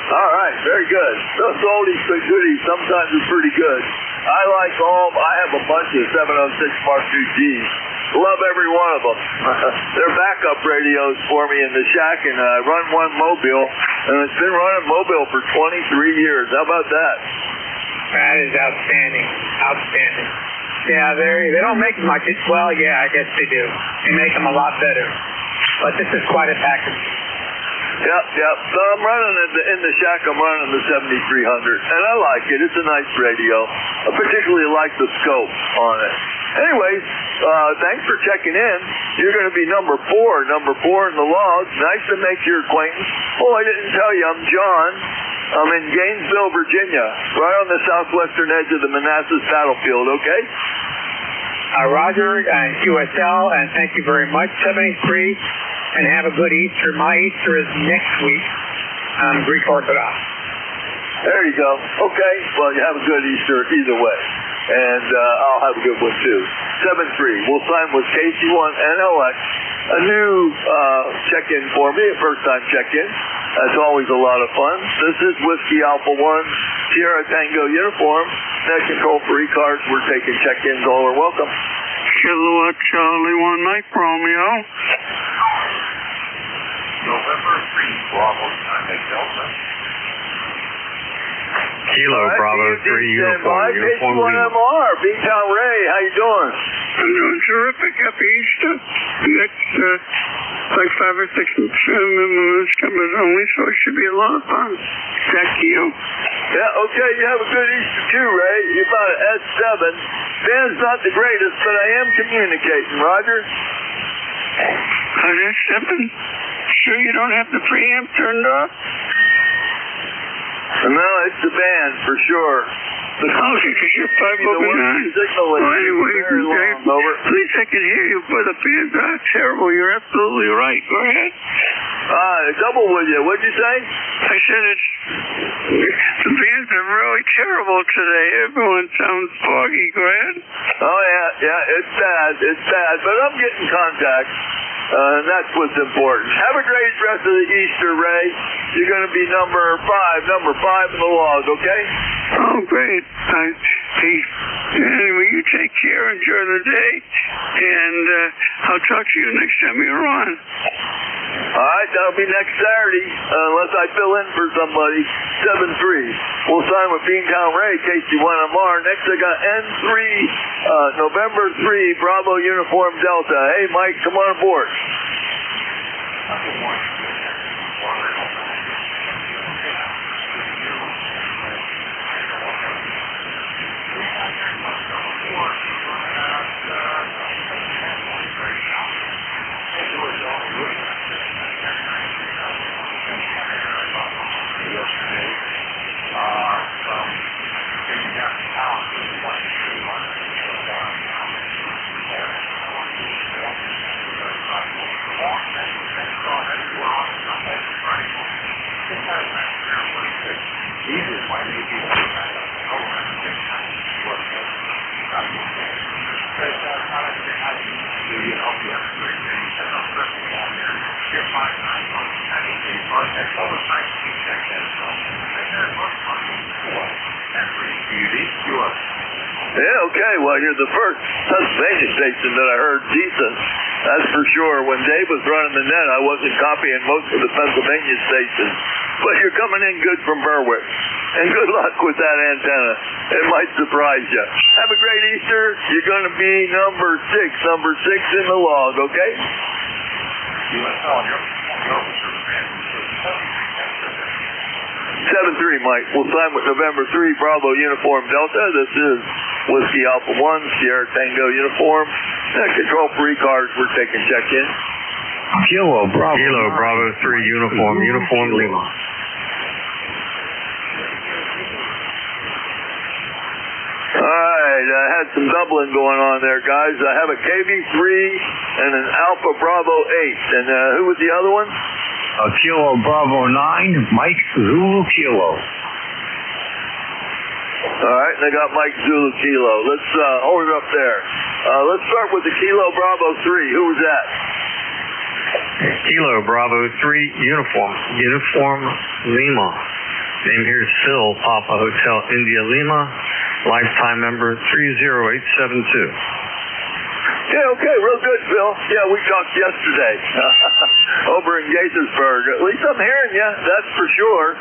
All right, very good. Those oldies but goodies sometimes are pretty good. I like all. I have a bunch of 706 Mark II Gs. Love every one of them. They're backup radios for me in the shack, and I run one Mobile, and it's been running Mobile for 23 years. How about that? That is outstanding. Outstanding. Yeah, they don't make much. Well, yeah, I guess they do. They make them a lot better. But this is quite a package. Yep. So I'm running in the shack. I'm running the 7300, and I like it. It's a nice radio. I particularly like the scope on it. Anyways, thanks for checking in. You're going to be number 4 in the log. Nice to make your acquaintance. Oh, I didn't tell you, I'm John. I'm in Gainesville, Virginia, right on the southwestern edge of the Manassas battlefield, okay? Roger, and QSL, and thank you very much. 73, and have a good Easter. My Easter is next week. I'm Greek Orthodox. There you go. Okay, well, you have a good Easter either way. And I'll have a good one too. 7-3. We'll sign with KC1 NLX. A new check-in for me, a first-time check-in. That's always a lot of fun. This is Whiskey Alpha 1, Sierra Tango uniform. Net control for ECARS. We're taking check-ins. All are welcome. Kilowatt Charlie 1, Mike Romeo. November 3, Bravo, Mike Delta. Kilo Bravo 3 uniform KC1MR, B-Town Ray, how you doing? I'm doing terrific. Happy Easter. Next, like 5 or 6 minutes coming only, so it should be a lot of fun. Back to you. Yeah, okay, you have a good Easter too, Ray. You're about an S7. Band's not the greatest, but I am communicating, Roger. An S7? Sure you don't have the preamp turned off? No, it's the band, for sure. Okay, because you're 5 over 9. Well, anyway, Dave, at least I can hear you, but the band's not terrible. You're absolutely right. Go ahead. Double with you. What'd you say? I said the bands are really terrible today. Everyone sounds foggy. Go ahead. Oh, yeah, it's sad, but I'm getting contact. That's what's important. Have a great rest of the Easter, Ray. You're going to be number 5 in the log, okay? Oh, great. Anyway, you take care, enjoy the day, and I'll talk to you next time you're on. All right, that'll be next Saturday, unless I fill in for somebody. 7-3. We'll sign with Beantown Ray, KC1MR. Next, I got N3, November 3, Bravo Uniform Delta. Hey, Mike, come on aboard. Yesterday, Yeah, okay. Well, you're the first Pennsylvania station that I heard decent. That's for sure. When Dave was running the net, I wasn't copying most of the Pennsylvania stations. But you're coming in good from Berwick. And good luck with that antenna. It might surprise you. Have a great Easter. You're going to be number 6 in the log, okay? 7-3, Mike. We'll sign with November 3, Bravo Uniform Delta. This is Whiskey Alpha 1, Sierra Tango Uniform. Control for ECARS, we're taking check-in. Kilo Bravo 3, Uniform Lima. Alright, I had some doubling going on there, guys. I have a KV3 and an Alpha Bravo 8. And who was the other one? Kilo Bravo 9, Mike Zulu Kilo. Alright, and I got Mike Zulu Kilo. Let's hold it up there. Let's start with the Kilo Bravo 3. Who was that? Kilo Bravo 3, Uniform Lima. Name here is Phil, Papa Hotel India Lima. Lifetime member 30872. Yeah, okay, real good, Phil. Yeah, we talked yesterday over in Gaithersburg. At least I'm hearing you, that's for sure.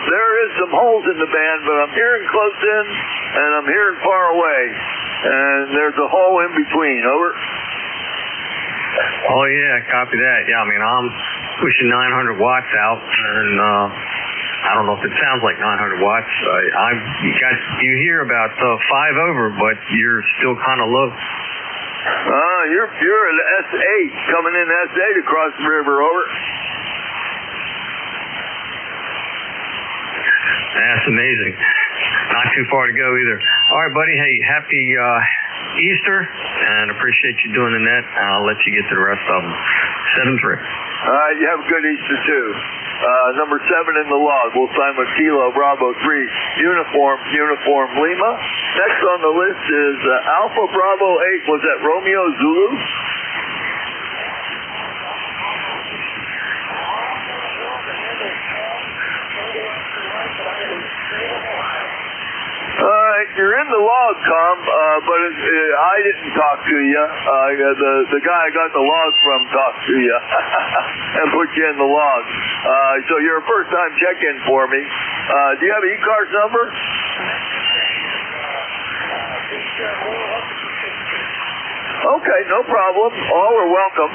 There is some holes in the band, but I'm hearing close in, and I'm hearing far away. And there's a hole in between, over. Oh, yeah, copy that. Yeah, I mean, I'm pushing 900 watts out, and I don't know if it sounds like 900 watts. You hear about 5 over, but you're still kind of low. You're at S8, coming in S8 across the river, over. That's amazing. Not too far to go either. All right, buddy. Hey, happy Easter, and appreciate you doing the net. I'll let you get to the rest of them. 7-3. All right, you have a good Easter, too. Number 7 in the log. We'll sign with Kilo Bravo 3, Uniform Lima. Next on the list is Alpha Bravo 8. Was that Romeo Zulu? Alright, you're in the log, Tom, but I didn't talk to you. The guy I got the log from talked to you and put you in the log. So you're a first-time check-in for me. Do you have an ECARS number? Okay, no problem. All are welcome.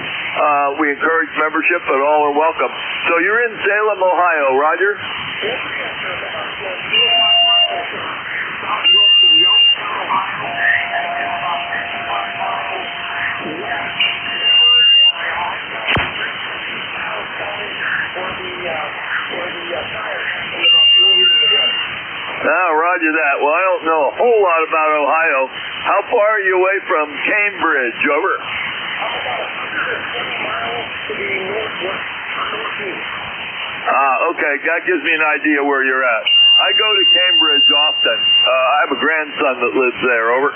We encourage membership, but all are welcome. So you're in Salem, Ohio, Roger? Roger that. Well, I don't know a whole lot about Ohio. How far are you away from Cambridge? Over. Okay. That gives me an idea where you're at. I go to Cambridge often. I have a grandson that lives there. Over.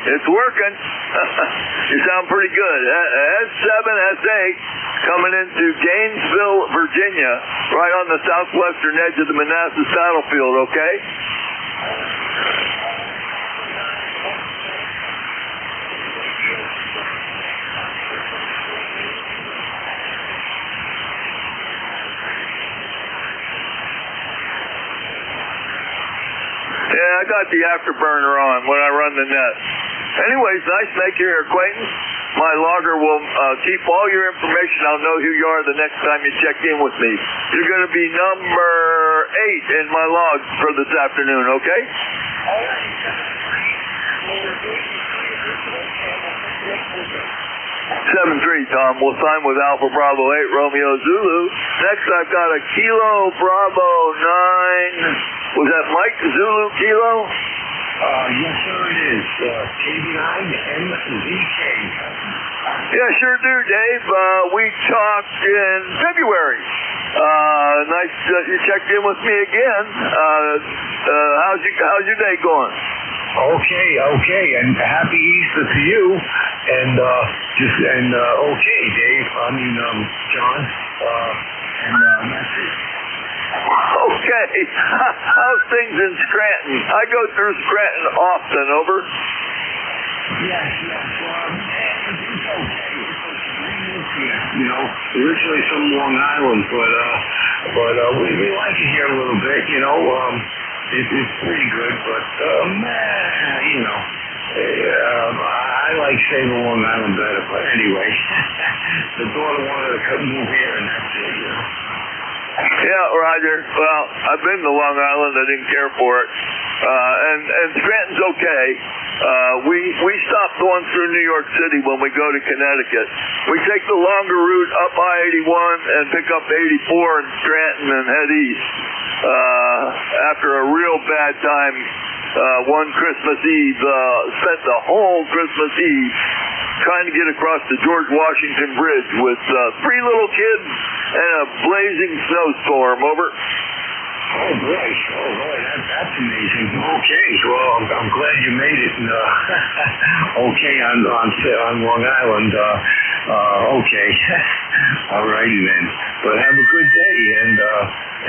It's working. You sound pretty good. S7, S8, coming into Gainesville, Virginia, right on the southwestern edge of the Manassas battlefield, okay? Yeah, I got the afterburner on when I run the net. Anyways, nice to make your acquaintance. My logger will keep all your information. I'll know who you are the next time you check in with me. You're going to be number 8 in my log for this afternoon, okay? 7-3, Tom. We'll sign with Alpha Bravo 8, Romeo Zulu. Next, I've got a Kilo Bravo 9. Was that Mike Zulu Kilo? Yes, sir, it is. KB9MZK. Yeah, sure do, Dave. We talked in February. Nice that you checked in with me again. How's your day going? Okay, and happy Easter to you. And okay, Dave. John. That's it. Okay. How's things in Scranton? I go through Scranton often. Over. Yes. It's okay. You know, originally from Long Island, but we like it here a little bit. You know, it's pretty good, but you know, I like staying on Long Island better. But anyway, the daughter wanted to come move here, and that's it. You know. Yeah, Roger. Well, I've been to Long Island. I didn't care for it. And Scranton's okay. We stop going through New York City when we go to Connecticut. We take the longer route up I-81 and pick up 84 in Scranton and head east. After a real bad time one Christmas Eve, spent the whole Christmas Eve trying to get across the George Washington Bridge with 3 little kids and a blazing snowstorm. Over. Oh boy, that's amazing. Okay, well, I'm glad you made it. Okay, on Long Island. Okay, all righty then. But have a good day,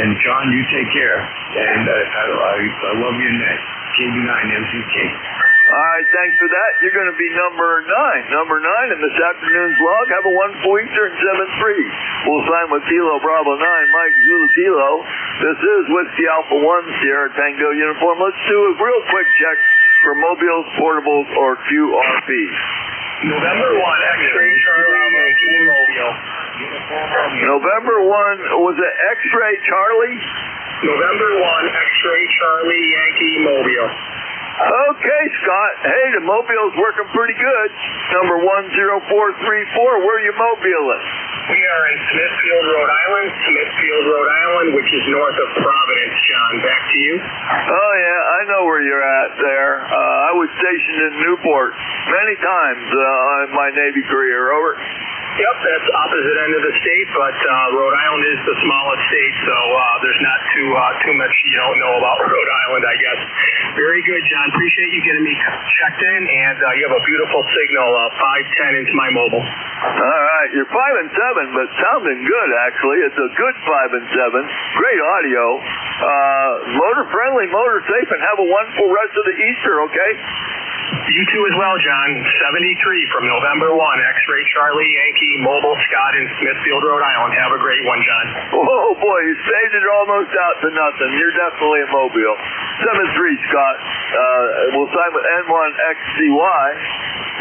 and John, you take care. And I love your net, KB9MZK. All right, thanks for that. You're going to be number 9 in this afternoon's log. Have a wonderful Easter and 7-3. We'll sign with Kilo Bravo 9, Mike Zulu Kilo. This is Whiskey Alpha 1 Sierra Tango uniform. Let's do a real quick check for mobiles, portables, or QRPs. November 1, X-Ray Charlie Yankee Mobile. November 1, was it X-Ray Charlie? November 1, X-Ray Charlie Yankee Mobile. Okay, Scott. Hey, the mobile's working pretty good. Number 10434, where are you mobiling? We are in Smithfield, Rhode Island, which is north of Providence, John. Back to you. Oh, yeah, I know where you're at there. I was stationed in Newport many times in my Navy career. Over. Yep, that's opposite end of the state, but Rhode Island is the smallest state, so there's not too much you don't know about Rhode Island, I guess. Very good, John. Appreciate you getting me checked in, and you have a beautiful signal, 510 into my mobile. All right, you're 5 and 7, but sounding good, actually. It's a good 5 and 7. Great audio. Motor friendly, motor safe, and have a wonderful rest of the Easter, okay? You too as well, John. 73 from November 1, X-Ray Charlie Yankee, Mobile, Scott in Smithfield, Rhode Island. Have a great one, John. Oh, boy, you saved it almost out to nothing. You're definitely a Mobile. 7-3, Scott. We'll sign with N1XCY.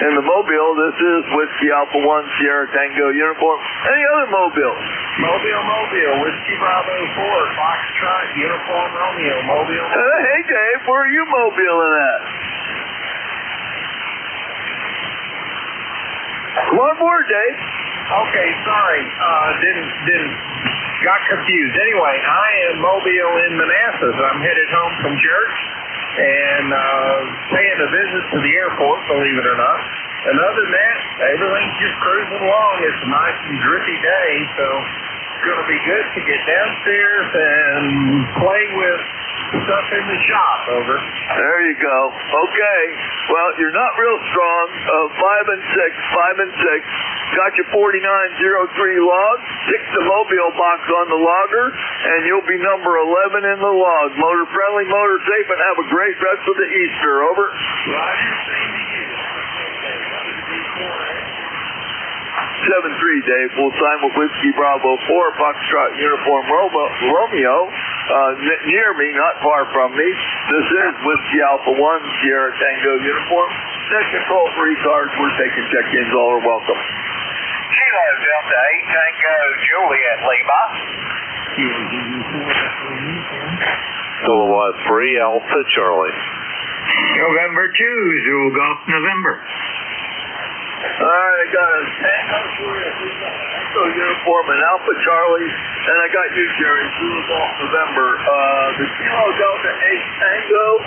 In the Mobile, this is Whiskey Alpha 1 Sierra Tango uniform. Any other Mobiles? Mobile, Whiskey Bravo 4, Foxtrot, Uniform Romeo, Mobile. Hey, Dave, where are you mobiling at? Come on board, Dave. Okay, sorry. Got confused. Anyway, I am mobile in Manassas. I'm headed home from church and paying a visit to the airport, believe it or not. And other than that, everything's just cruising along. It's a nice and drippy day, so it's going to be good to get downstairs and play with stuff in the shop. Over. There you go. Okay. Well, you're not real strong. 5 and 6. Got your 4903 log. Stick the Mobile box on the logger, and you'll be number 11 in the log. Motor friendly, motor safe, and have a great rest of the Easter. Over. Roger, same to you. 7-3, Dave. We'll sign with Whiskey Bravo 4, Foxtrot Uniform Romeo. Near me, not far from me. This is Whiskey Alpha 1 Sierra Tango uniform. Next control for ECARS. We're taking check-ins. All are welcome. Kilo Delta 8 Tango Juliet Lima. Silhouette 3 Alpha Charlie. November 2 Zulu Golf November. All right, I got a Tango uniform and Alpha Charlie, and I got you, Jerry, Zulu Golf November. The Kilo Delta 8 Tango,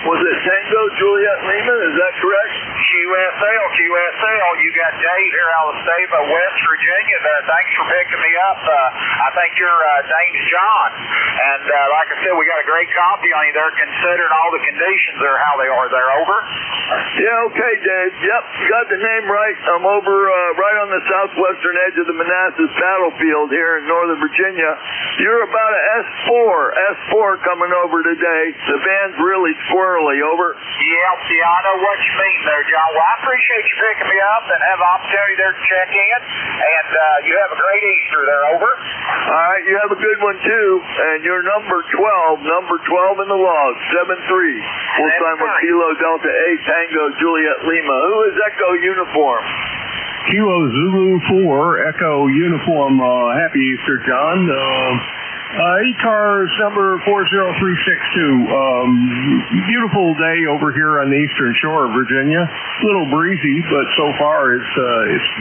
was it Tango Juliet Lima, is that correct? QSL. You got Dave here out of Stava, West Virginia. Thanks for picking me up. I think your name's John. And like I said, we got a great copy on you there, considering all the conditions there, how they are there. Over? Yeah, okay, Dave. Yep, got the name right. I'm over right on the southwestern edge of the Manassas battlefield here in Northern Virginia. You're about an S4 coming over today. The band's really squirrely. Over? Yeah, I know what you mean there, John. Well, I appreciate you picking me up and have an opportunity there to check in. And you have a great Easter there. Over? All right, you have a good one too. And you're number 12 in the log, 7-3. Full time with Kilo Delta 8 Tango Juliet Lima. Who is Echo uniform? Kilo Zulu 4 Echo uniform. Happy Easter, John. ECARS number 40362. Beautiful day over here on the eastern shore of Virginia. A little breezy, but so far it's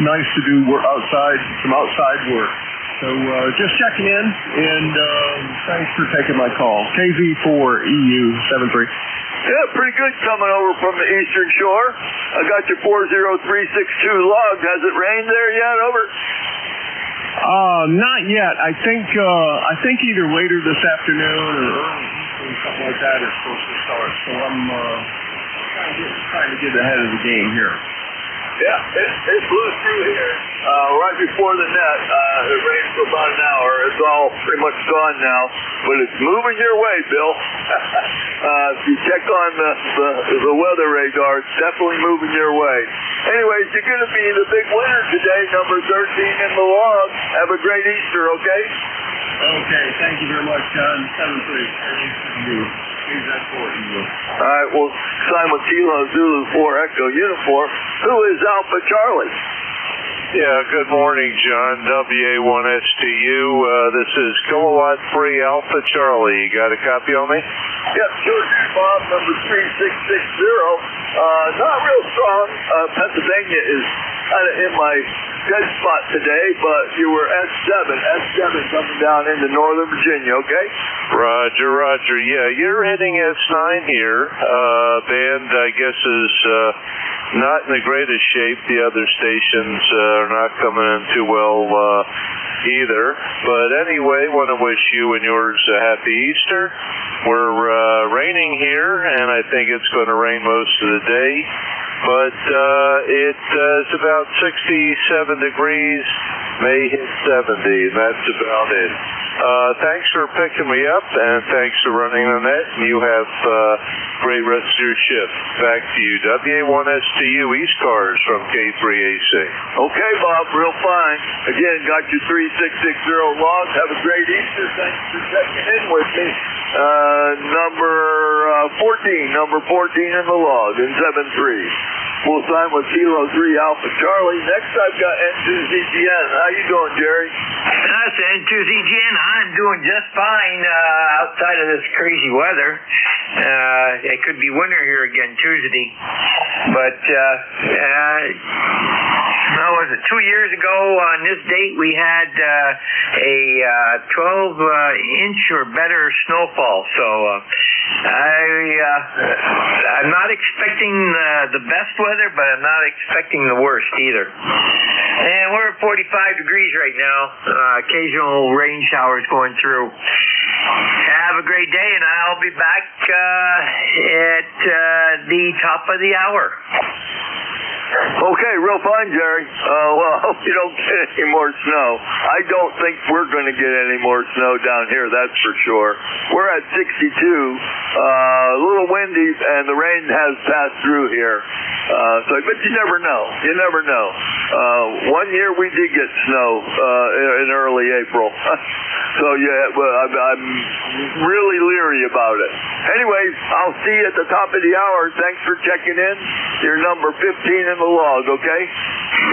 nice to do some outside work. So just checking in, and thanks for taking my call. KZ4EU 73. Yeah, pretty good coming over from the eastern shore. I got your 40362 log. Has it rained there yet? Over? Not yet. I think either later this afternoon or early evening, something like that is supposed to start. So I'm trying to get ahead of the game here. Yeah, it blew through here right before the net. It rained for about an hour. It's all pretty much gone now, but it's moving your way, Bill. If you check on the weather radar, it's definitely moving your way. Anyways, you're going to be the big winner today, number 13 in the log. Have a great Easter, okay? Okay, thank you very much, John. 7-3. All right, well, Simon Kilo Zulu 4 Echo uniform. Who is Alpha Charlie? Yeah, good morning, John. WA1STU. This is Kilowatt 3 Alpha Charlie. You got a copy on me? Yep, sure do, Bob, number 3660. Not real strong. Pennsylvania is kind of in my dead spot today, but you were S7 coming down into Northern Virginia, okay? Roger. Yeah, you're hitting S9 here. Band, I guess, is not in the greatest shape. The other stations are not coming in too well either. But anyway, want to wish you and yours a happy Easter. We're raining here, and I think it's going to rain most of the day. But it's about 67 degrees, may hit 70, and that's about it. Thanks for picking me up, and thanks for running the net, and you have great rest of your shift. Back to you. WA1STU ECARS from K3AC. Okay, Bob, real fine. Again, got your 3660 log. Have a great Easter. Thanks for checking in with me. Number 14 in the log, in 7-3. Full time with Kilo 3 Alpha Charlie. Next, I've got N2ZGN. How you doing, Jerry? That's N2ZGN. I'm doing just fine outside of this crazy weather. It could be winter here again Tuesday. But, was it 2 years ago on this date we had a 12-inch or better snowfall. So I'm not expecting the best weather, but I'm not expecting the worst either. And we're at 45 degrees right now. Occasional rain showers going through. Have a great day, and I'll be back at the top of the hour. Okay, real fine, Jerry. Well, I hope you don't get any more snow. I don't think we're going to get any more snow down here, that's for sure. We're at 62, a little windy, and the rain has passed through here. But you never know. You never know. 1 year we did get snow in early April. So, yeah, I'm really leery about it. Anyways, I'll see you at the top of the hour. Thanks for checking in. You're number 15 in the log, okay?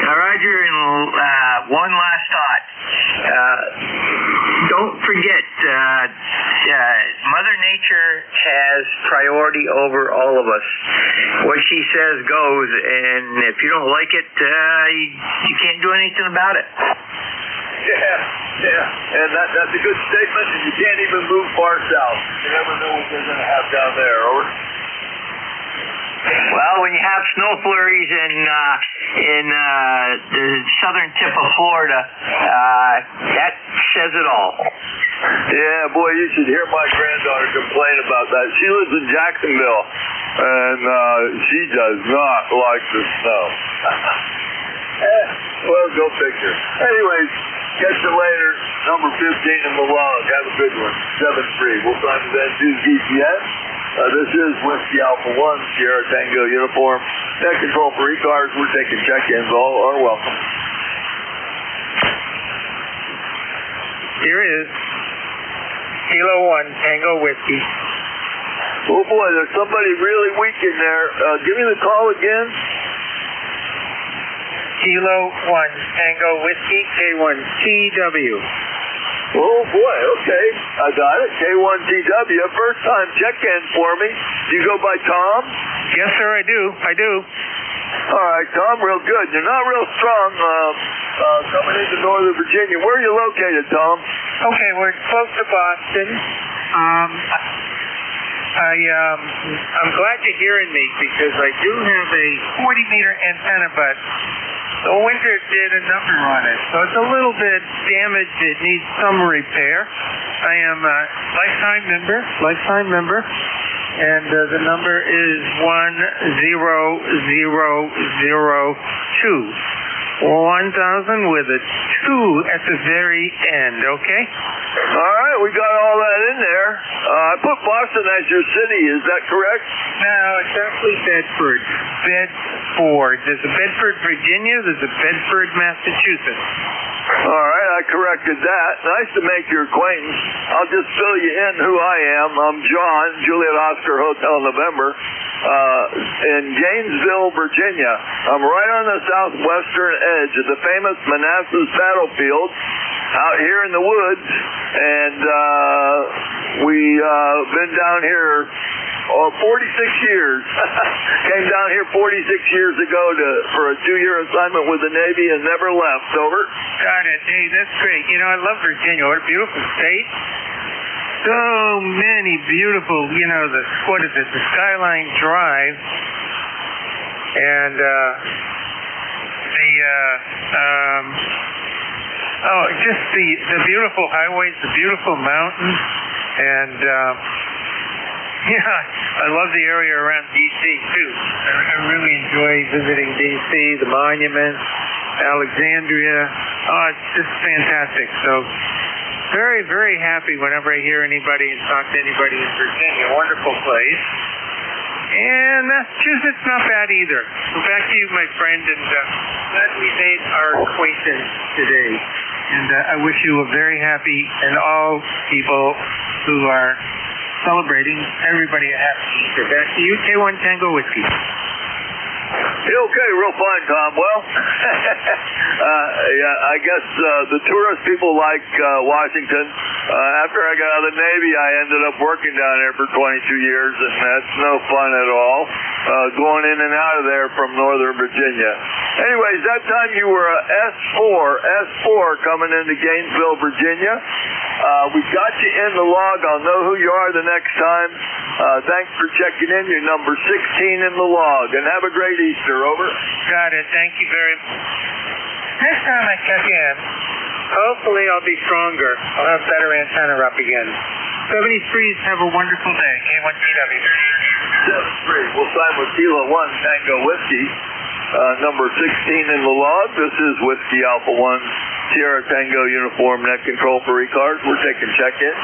Roger, and one last thought. Don't forget, Mother Nature has priority over all of us. What she says goes, and if you don't like it, you can't do anything about it. Yeah, and that's a good statement, and you can't even move far south. You never know what they're going to have down there, over. Well, when you have snow flurries in the southern tip of Florida, that says it all. Yeah, boy, you should hear my granddaughter complain about that. She lives in Jacksonville, and she does not like the snow. Well, go figure. Anyways, catch you later. Number 15 in the log. Have a good one. 7-3. We'll sign to that 2 GPS. This is Whiskey Alpha 1, Sierra Tango uniform. Net control for ECARS. We're taking check-ins. All are welcome. Here is Kilo 1 Tango Whiskey. Oh boy, there's somebody really weak in there. Give me the call again. Kilo 1 Tango Whiskey K1TW. Oh boy, okay. I got it. K1TW. First time check-in for me. Do you go by Tom? Yes, sir, I do. All right, Tom, real good. You're not real strong coming into Northern Virginia. Where are you located, Tom? Okay, we're close to Boston. I'm glad you're hearing me because I do have a 40-meter antenna, but the winter did a number on it, so it's a little bit damaged. It needs some repair. I am a lifetime member, and the number is 10002. 1,000 with a 2 at the very end, okay? All right, we got all that in there. I put Boston as your city, is that correct? No, it's actually Bedford. There's a Bedford, Virginia. There's a Bedford, Massachusetts. All right, I corrected that. Nice to make your acquaintance. I'll just fill you in who I am. I'm John, Juliet Oscar Hotel November, in Gainesville, Virginia. I'm right on the southwestern edge of the famous Manassas battlefield out here in the woods, and we've been down here 46 years. Came down here 46 years ago for a 2-year assignment with the Navy and never left. Over. Got it. Hey, that's great. You know, I love Virginia. What a beautiful state. So many beautiful, the Skyline Drive, and just the beautiful highways, the beautiful mountains, and I love the area around D.C. too. I really enjoy visiting D.C., the monuments, Alexandria. Oh, it's just fantastic. So very, very happy whenever I hear anybody and talk to anybody in Virginia. Wonderful place. And Massachusetts, not bad either. So back to you, my friend, and glad we made our acquaintance today. And I wish you a very happy, and all people who are celebrating, everybody a happy Easter. Back to you, K1 Tango Whiskey. Okay, real fine, Tom. Well, I guess the tourist people like Washington. After I got out of the Navy, I ended up working down there for 22 years, and that's no fun at all, going in and out of there from Northern Virginia. Anyways, that time you were a S4 coming into Gainesville, Virginia. We've got you in the log. I'll know who you are the next time. Thanks for checking in. You're number 16 in the log, and have a great Easter. Over. Got it. Thank you very much. Next time I check in, hopefully I'll be stronger. I'll have better antenna up again. 73s, have a wonderful day. K1TW. 7-3. We'll sign with Kilo 1 Tango Whiskey. Number 16 in the log. This is Whiskey Alpha 1 Sierra Tango uniform net control for ECARS. We're taking check-in.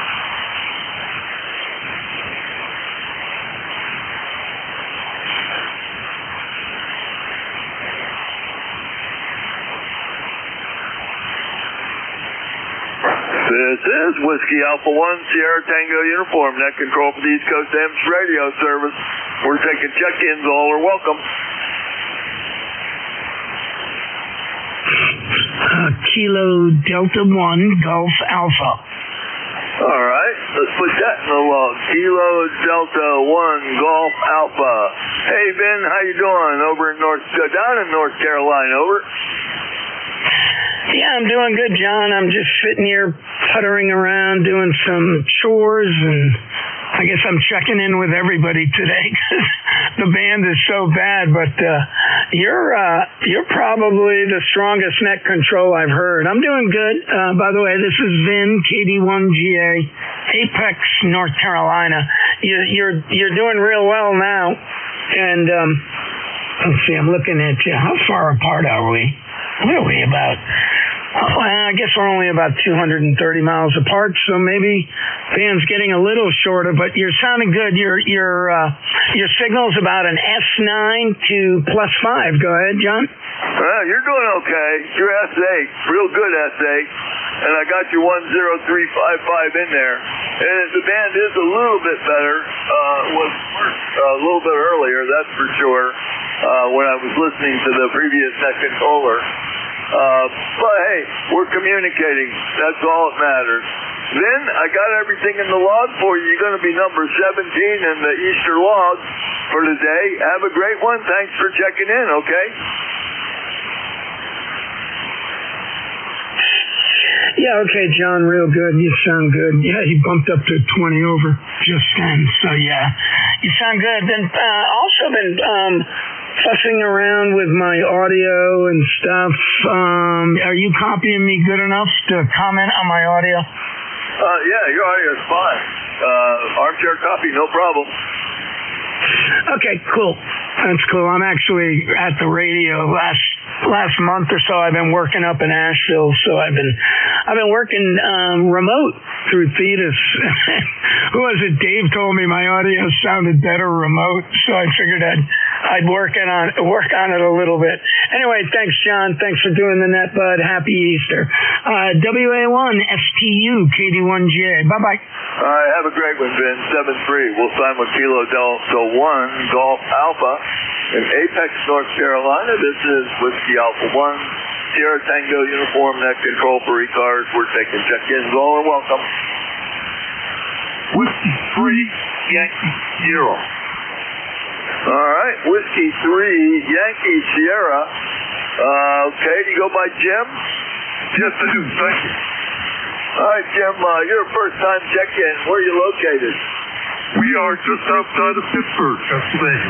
This is Whiskey Alpha 1 Sierra Tango uniform net control for the East Coast AMS radio service. We're taking check-ins. All are welcome. Kilo Delta 1 Gulf Alpha. All right, let's put that in the log. Kilo Delta 1 Golf Alpha. Hey Ben, how you doing over in down in North Carolina? Over. Yeah, I'm doing good, John. I'm just sitting here puttering around doing some chores, and I guess I'm checking in with everybody today because the band is so bad. But you're probably the strongest net control I've heard. I'm doing good. By the way, this is Vin, KD1GA, Apex, North Carolina. You're doing real well now. And let's see, I'm looking at you. How far apart are we? What are we about? I guess we're only about 230 miles apart, so maybe band's getting a little shorter, but you're sounding good. Your signal's about an S9 to +5. Go ahead, John. You're doing okay. You're S8, real good S8, and I got your 10355 in there. And the band is a little bit better. Was a little bit earlier, that's for sure, when I was listening to the previous net controller. But hey, we're communicating. That's all that matters. Then I got everything in the log for you. You're going to be number 17 in the Easter log for today. Have a great one. Thanks for checking in, okay? Yeah, okay, John, real good. You sound good. Yeah, he bumped up to 20 over just then. So, yeah, you sound good. Then also been fussing around with my audio and stuff. Are you copying me good enough to comment on my audio? Yeah, your audio is fine. Armchair copy, no problem. Okay, cool. That's cool. I'm actually at the radio. Last month or so, I've been working up in Asheville, so I've been working remote through Thetis. Who was it? Dave told me my audio sounded better remote, so I figured I'd work on it a little bit. Anyway, thanks, John. Thanks for doing the net, bud. Happy Easter. WA1 STU KD1GA. Bye bye. All right, have a great one, Ben. 7-3. We'll sign with Kilo Delta 1 Golf Alpha in Apex, North Carolina. This is Whiskey Alpha 1 Sierra Tango uniform net control for ECARS. We're taking check-ins. All are welcome. Whiskey 3 Yankee Sierra. All right, Whiskey 3 Yankee Sierra. Okay, do you go by Jim? Yes, I do. Thank you. All right, Jim, you're a first-time check-in. Where are you located? We are just outside of Pittsburgh, Pennsylvania.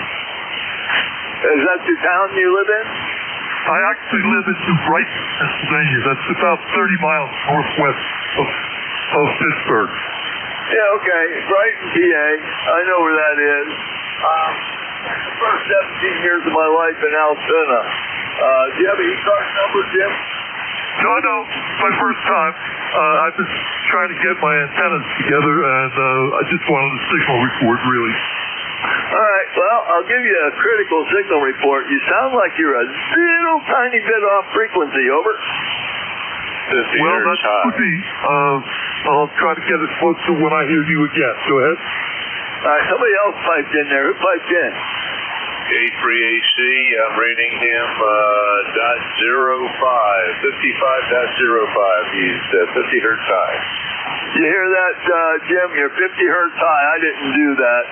Is that the town you live in? I actually live in New Brighton, Pennsylvania. That's about 30 miles northwest of Pittsburgh. Yeah, okay. Brighton, PA. I know where that is. The first 17 years of my life in Altoona. Do you have an ECARS number, Jim? No, it's my first time. I've been trying to get my antennas together, and I just wanted a signal report, really. All right, well, I'll give you a critical signal report. You sound like you're a little tiny bit off frequency, over. Well, that could be. I'll try to get as close to when I hear you again. Go ahead. All right, somebody else piped in there. Who piped in? A3AC, I'm rating him .05, 55.05. He's 50 hertz high. You hear that, Jim? You're 50 hertz high. I didn't do that,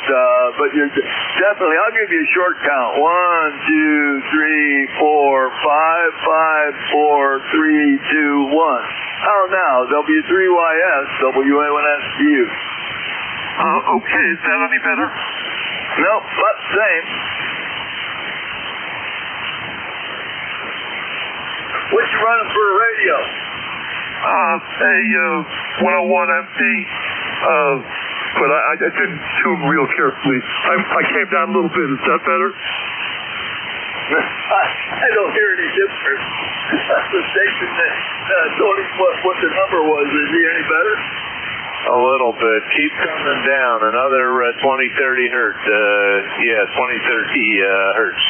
but you're definitely. I'll give you a short count. 1, 2, 3, 4, 5, 5, 4, 3, 2, 1. How now? W3YS, WA1SU. Okay, is that any better? Nope, but same. What you running for a radio? A 101MD, but I didn't tune real carefully. I came down a little bit. Is that better? I don't hear any difference. That's the station that told him what the number was. Is he any better? A little bit. Keep coming down. Another 20, 30 hertz. 20, 30 hertz.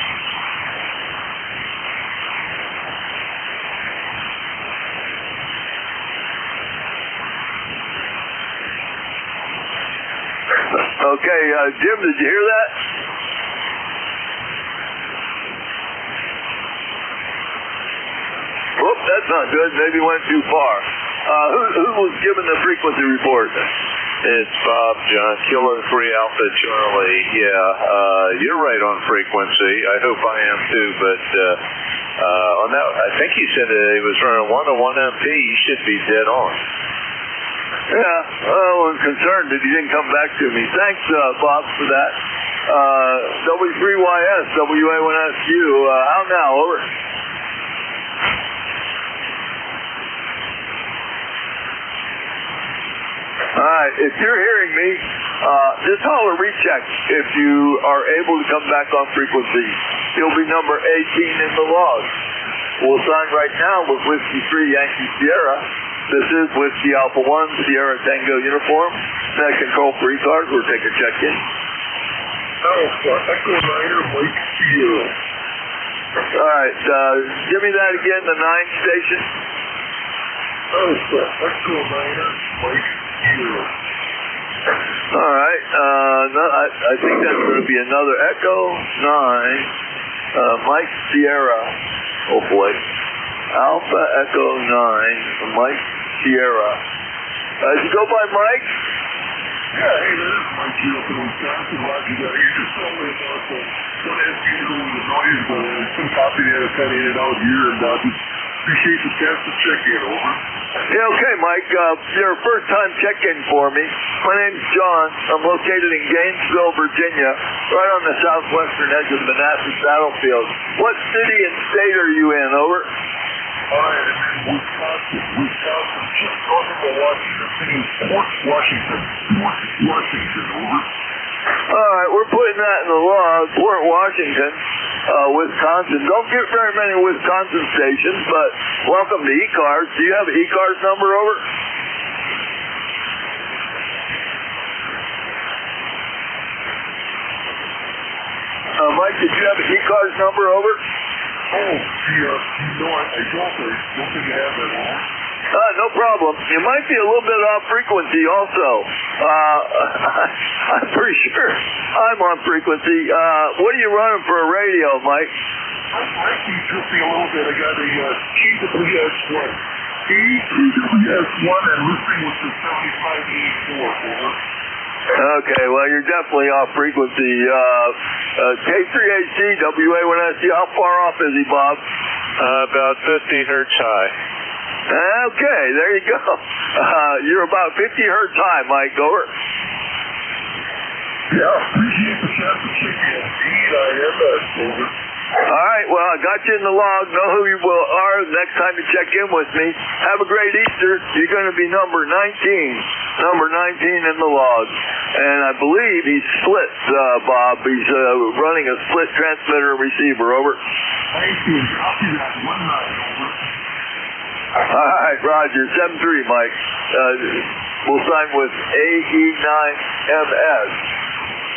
Okay, Jim, did you hear that? Whoop, that's not good. Maybe went too far. Who was given the frequency report? It's Bob, John, Kilo 3 Alpha Charlie. Yeah, you're right on frequency. I hope I am too, but on that, I think he said he was running 101 MP. You should be dead on. Yeah, I was concerned that he didn't come back to me. Thanks, Bob, for that. W3YS, WA1SU, how now, over? All right, if you're hearing me, just holler recheck if you are able to come back on frequency. You'll be number 18 in the log. We'll sign right now with Whiskey 3 Yankee Sierra. This is Whiskey Alpha 1 Sierra Tango uniform. Net control for ECARS. We'll take a check-in. Alpha Echo 9 Mike Sierra. All right, give me that again, the 9 station. Alpha Echo 9 Mike Sierra. All right, no, I think that's going to be another Echo 9 Mike Sierra. Oh boy. Alpha Echo 9 Mike Sierra. Did you go by Mike? Yeah, hey, that is Mike Sierra from Wisconsin. Roger that. You just told me about what SPU was noise, but some copy that I sent in and out here, and just appreciate the chance to check in, over. Yeah, okay, Mike. You're a first-time check-in for me. My name's John. I'm located in Gainesville, Virginia, right on the southwestern edge of the Manassas battlefield. What city and state are you in, over? I am in Wisconsin, just north of Washington, Washington, over. All right, we're putting that in the log. Port Washington, Wisconsin. Don't get very many Wisconsin stations, but welcome to ECARS. Do you have an ECARS number, over? Mike, did you have an ECARS number, over? Oh, no, I don't think I have that, over. No problem. You might be a little bit off frequency also. I'm pretty sure I'm on frequency. What are you running for a radio, Mike? I'm actually drifting a little bit. I got a ECARS-1. ECARS-1 and listening with the 7584, over. Okay, well, you're definitely off frequency. K3AC, WA1SU, how far off is he, Bob? About 50 hertz high. Okay, there you go. You're about 50 hertz high, Mike. Over. Yeah, appreciate the chance to check in. Indeed, I am that, over. All right, well, I got you in the log. Know who you are next time you check in with me. Have a great Easter. You're going to be number 19 in the log. And I believe he's split, Bob. He's running a split transmitter and receiver, over. Thank you. Copy that. 1-9, over. All right, Roger. 7-3, Mike. We'll sign with AE9MS.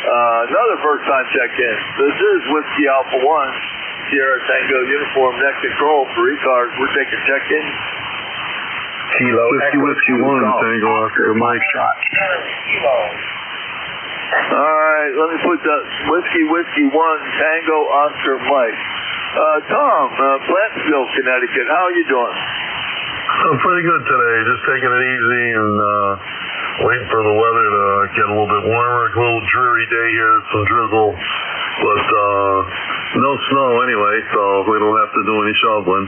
Another first-time check-in. This is Whiskey Alpha 1, Sierra Tango uniform, net control for ECARS. We're taking check-in. Kilo Whiskey 1, Tango Oscar Mike. All right, let me put the Whiskey 1, Tango Oscar Mike. Tom, Plantsville, Connecticut. How are you doing? I'm pretty good today. Just taking it easy and waiting for the weather to get a little bit warmer. A little dreary day here, some drizzle, but no snow anyway, so we don't have to do any shoveling.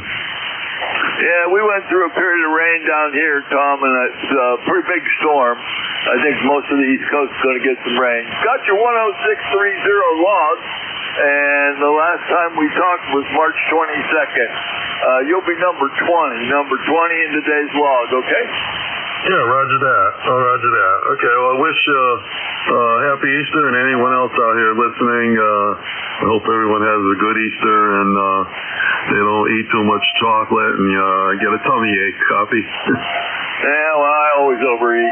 Yeah, we went through a period of rain down here, Tom, and it's a pretty big storm. I think most of the East Coast is going to get some rain. Got your 10630 log, and the last time we talked was March 22nd. You'll be number 20 in today's log, okay? Yeah, roger that. Oh, roger that. Okay, well, I wish happy Easter, and anyone else out here listening, I hope everyone has a good Easter, and they don't eat too much chocolate and get a tummy ache. Copy? Yeah, well, I always overeat.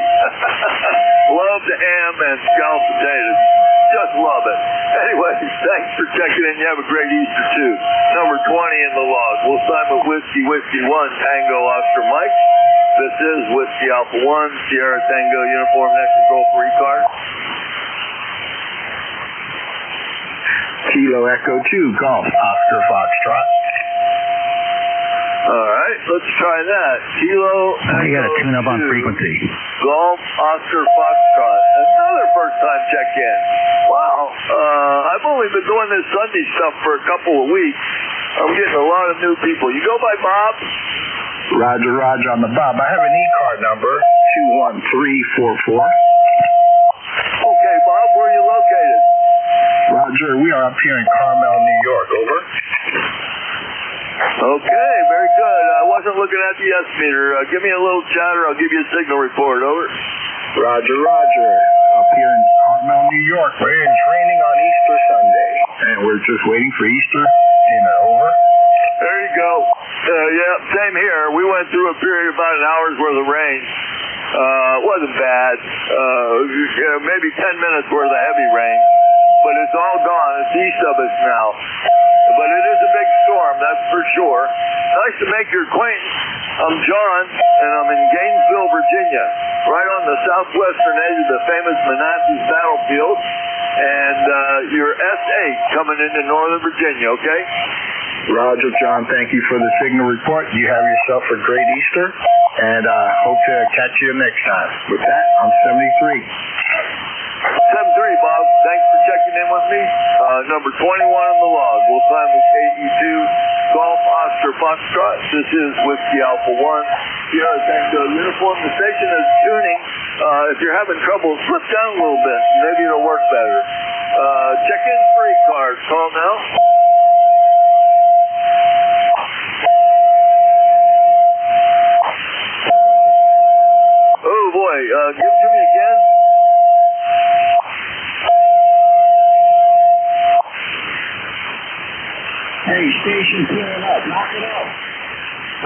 Love the ham and scalloped potatoes. Just love it. Anyway, thanks for checking in. You have a great Easter, too. Number 20 in the log. We'll sign with Whiskey 1, Tango Oscar Mike. This is Whiskey Alpha 1, Sierra Tango uniform, net control for ECARS. Kilo Echo 2, Golf, Oscar Foxtrot. All right. right, let's try that. Kilo You got to Echo tune up on 2, frequency. Golf Oscar Foxtrot. Another first time check in. Wow. I've only been doing this Sunday stuff for a couple of weeks. I'm getting a lot of new people. You go by Bob? Roger, Roger on the Bob. I have an ECARS number, 21344. Okay, Bob, where are you located? Roger, we are up here in Carmel, New York. Over. Okay, very good. I wasn't looking at the S meter. Give me a little chatter. I'll give you a signal report. Over. Roger, Roger. Up here in Carmel, New York. We're in training on Easter Sunday. And we're just waiting for Easter. Over. There you go. Yeah, same here. We went through a period of about an hour's worth of rain. It wasn't bad. Maybe 10 minutes worth of heavy rain. But it's all gone. It's east of us now. But it is a big storm, that's for sure. Nice to make your acquaintance. I'm John, and I'm in Gainesville, Virginia, right on the southwestern edge of the famous Manassas battlefield. And you're S8 coming into northern Virginia, okay? Roger, John. Thank you for the signal report. You have yourself a great Easter, and hope to catch you next time. With that, I'm 73. 7-3, Bob. Thanks for checking in with me. Number 21 on the log. We'll sign with KE2 Golf Oscar Foxtrot. This is Whiskey Alpha 1. Sierra Tango uniform. The station is tuning. If you're having trouble, slip down a little bit. Maybe it'll work better. Check in for ECARS. Call now. Oh boy, give it to me again. Hey, station clearing up. Knock it out.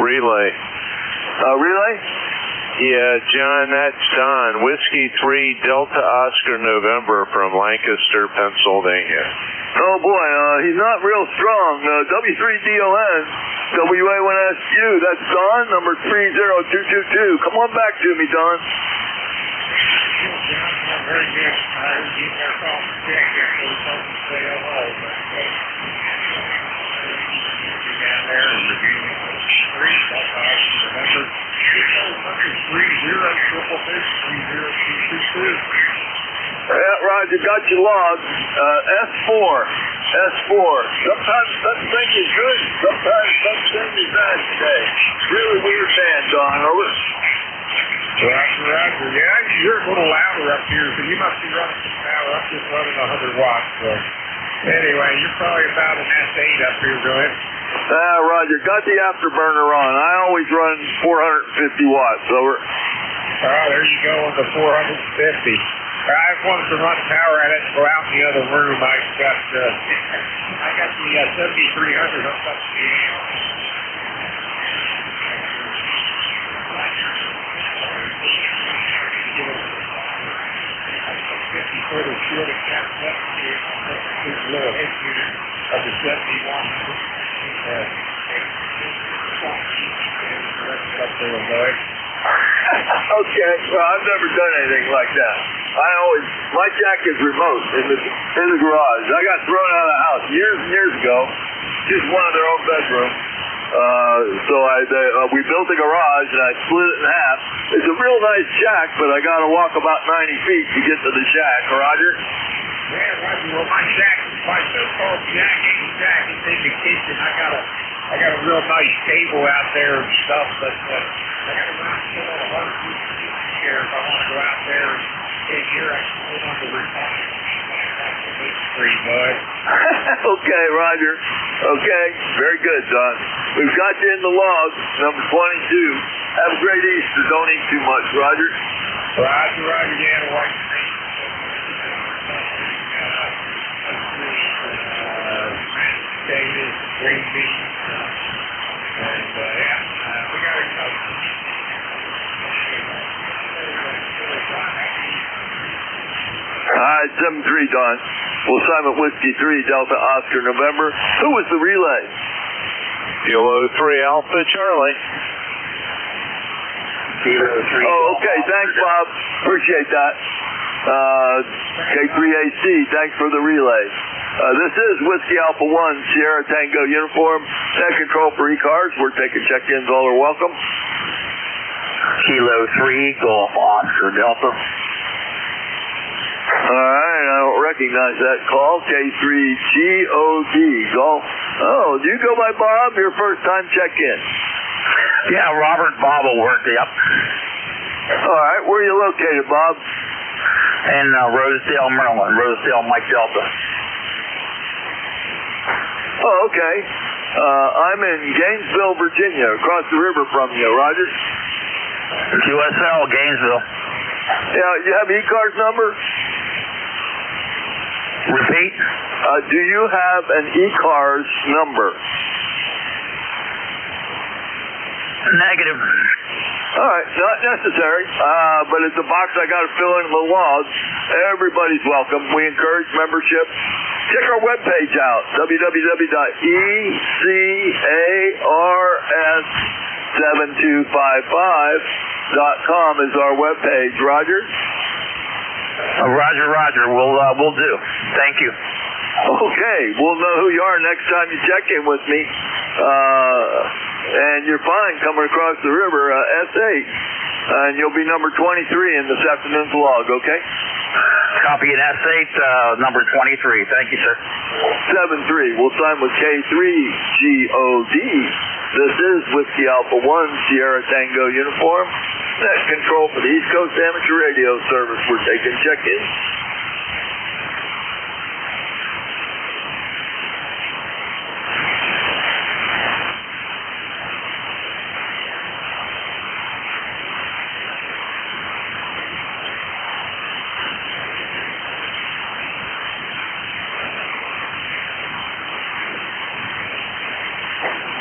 Relay. Relay? Yeah, John, that's Don. Whiskey 3 Delta Oscar November from Lancaster, Pennsylvania. Oh boy, he's not real strong. W3DON, WA1SU, that's Don, number 30222. Come on back to me, Don. Very good. I heard you there call for check here, so it's hard to say hello, but down there in Virginia, 3 Delta Oscar November. Number 30-666-3022. Yeah, Roger, got you logged. S4. Sometimes such thing is good, sometimes such thing is bad today. Really weird band, Don. Over. Roger. Yeah, you're a little louder up here, so you must be running some power. I'm just running 100 watts. So. Anyway, you're probably about an S8 up here. Go ahead. Roger, got the afterburner on. I always run 450 watts. Over. There you go on the 450. I wanted to run power at it and go out in the other room. I got the 7300 hooked up to the amp. 50-foot of short and cap up here on the little head unit of the 7100. Okay, well, I've never done anything like that. My jack is remote in the garage. I got thrown out of the house years and years ago, just one of their own bedroom. So we built a garage and I split it in half. It's a real nice jack, but I got to walk about 90 feet to get to the shack. Roger? Yeah, Roger. Well, my so-called jack is in the kitchen. I got a real nice table out there and stuff, but I got to run to a 100 here if I want to go out there and stay here. I can hold on to the recliner. Okay, Roger. Okay, very good, Don. We've got you in the log, number 22. Have a great Easter. Don't eat too much, Roger. Roger, yeah, white green. Potatoes, green beans, and we got a All right, 7-3, Don. We'll sign with Whiskey 3 Delta Oscar November. Who was the relay? Kilo 3 Alpha Charlie. Kilo 3. Oh, okay. Thanks, Bob. Appreciate that. K3AC, thanks for the relay. This is Whiskey Alpha 1, Sierra Tango uniform. Net control for ECARS. We're taking check-ins. All are welcome. Kilo 3, Golf Oscar Delta. All right, I don't recognize that call. K3GOD, Golf. Oh, do you go by Bob? Your first time check-in? Yeah, Robert Bob will work, yep. All right, where are you located, Bob? In Rosedale, Maryland. Rosedale, Mike Delta. Oh, okay. I'm in Gainesville, Virginia, across the river from you, Roger. QSL, Gainesville. Yeah, you have ECARS number? Repeat? Do you have an ECARS number? Negative. All right, not necessary, but it's a box I got to fill in the logs. Everybody's welcome. We encourage membership. Check our webpage out, www.ECARS7255.com is our webpage. Roger? Roger. We'll do. Thank you. Okay, we'll know who you are next time you check in with me. And you're fine coming across the river, S8. And you'll be number 23 in this afternoon's log, okay? Copy an S8, number 23. Thank you, sir. 7-3. We'll sign with K3GOD. This is Whiskey Alpha 1, Sierra Tango uniform. Net control for the East Coast Amateur Radio Service. We're taking check-ins.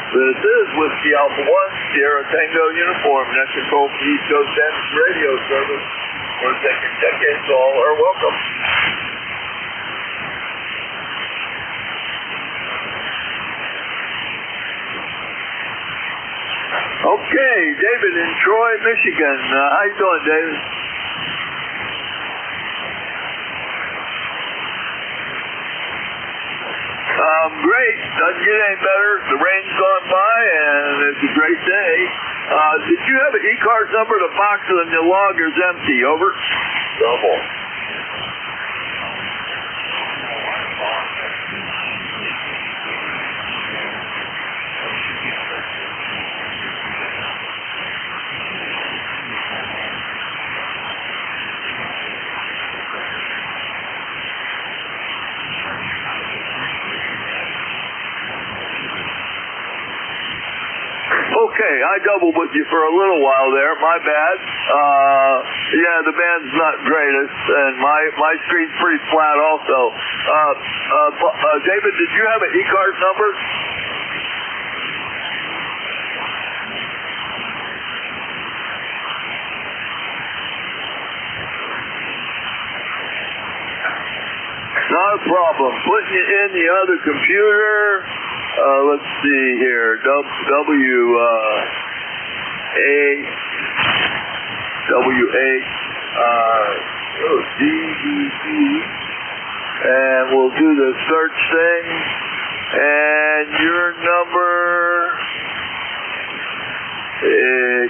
This is Whiskey Alpha 1, Sierra Tango uniform, net control for East Coast Amateur Radio Service. We're taking check-ins. All are welcome. Okay, David in Troy, Michigan. How you doing, David? Great. Doesn't get any better. The rain's gone by, and it's a great day. Did you have an ECARS number? The box on your log is empty. Over. Double. Okay, I doubled with you for a little while there. My bad. Yeah, the band's not greatest, and my screen's pretty flat also. David, did you have an ECARS number? Not a problem. Putting you in the other computer. Let's see here. DDD. And we'll do the search thing. And your number.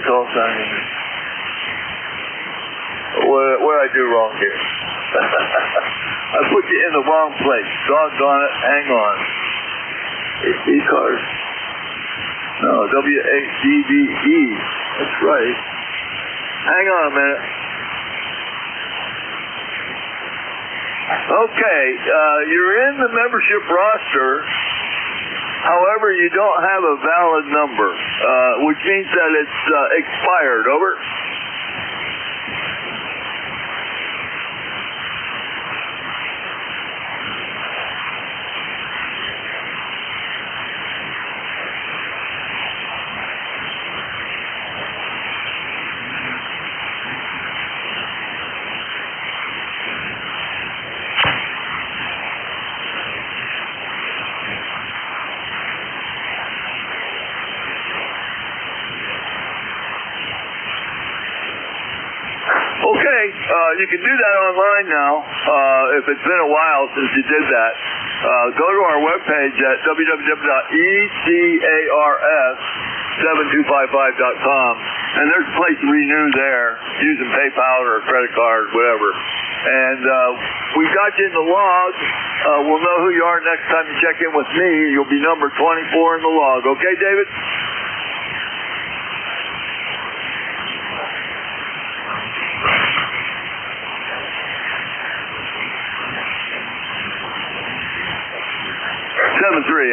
Call sign. What did I do wrong here? I put you in the wrong place. Doggone it. Hang on. ECARS. No, WADDE. That's right. Hang on a minute. Okay, you're in the membership roster. However, you don't have a valid number, which means that it's expired. Over. You can do that online now, if it's been a while since you did that. go to our webpage at www.ECARS7255.com, and there's a place to renew there using PayPal or a credit card, whatever. And we've got you in the log. We'll know who you are next time you check in with me. You'll be number 24 in the log. Okay, David?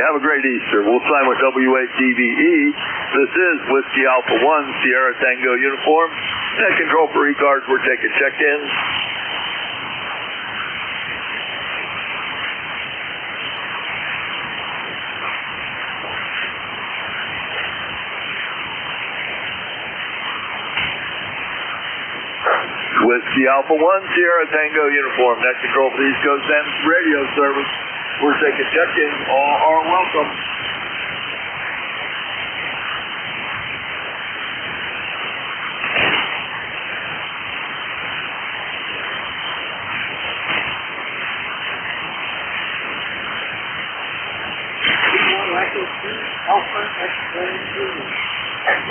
Have a great Easter. We'll sign with W8DVE. This is Whiskey Alpha 1, Sierra Tango uniform. Net control for ECARS. We're taking check-ins. Whiskey Alpha 1, Sierra Tango uniform. Net control for the East Coast radio service. We're taking check-ins. All are welcome.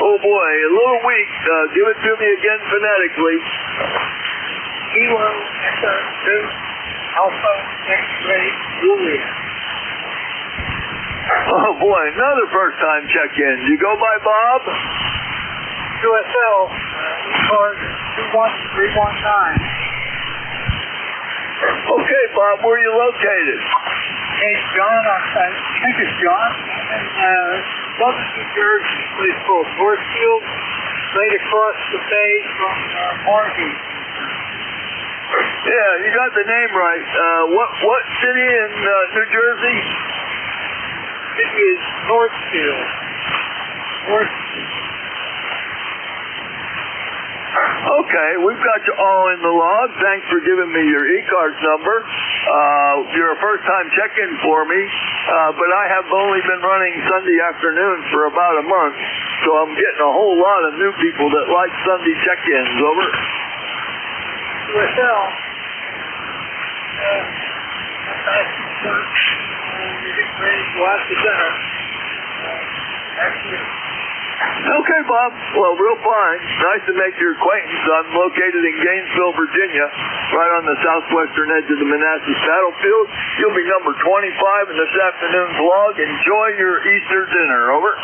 Oh boy, a little weak. Give it to me again phonetically. Kilo Echo 2 Alpha X-ray Juliet. Oh boy, another first time check-in. You go by Bob? QSL, ECARS 21319. Okay, Bob, where are you located? Hey, John, I think it's John. In Southern New Jersey, a place called Northfield, right across the bay from Margate. Yeah, you got the name right. What city in New Jersey? City is Northfield. Okay, we've got you all in the log. Thanks for giving me your ECARS number. You're a first-time check-in for me, but I have only been running Sunday afternoons for about a month, so I'm getting a whole lot of new people that like Sunday check-ins. Over. QSL. Okay, Bob. Well, real fine. Nice to make your acquaintance. I'm located in Gainesville, Virginia, right on the southwestern edge of the Manassas battlefield. You'll be number 25 in this afternoon's log. Enjoy your Easter dinner. Over.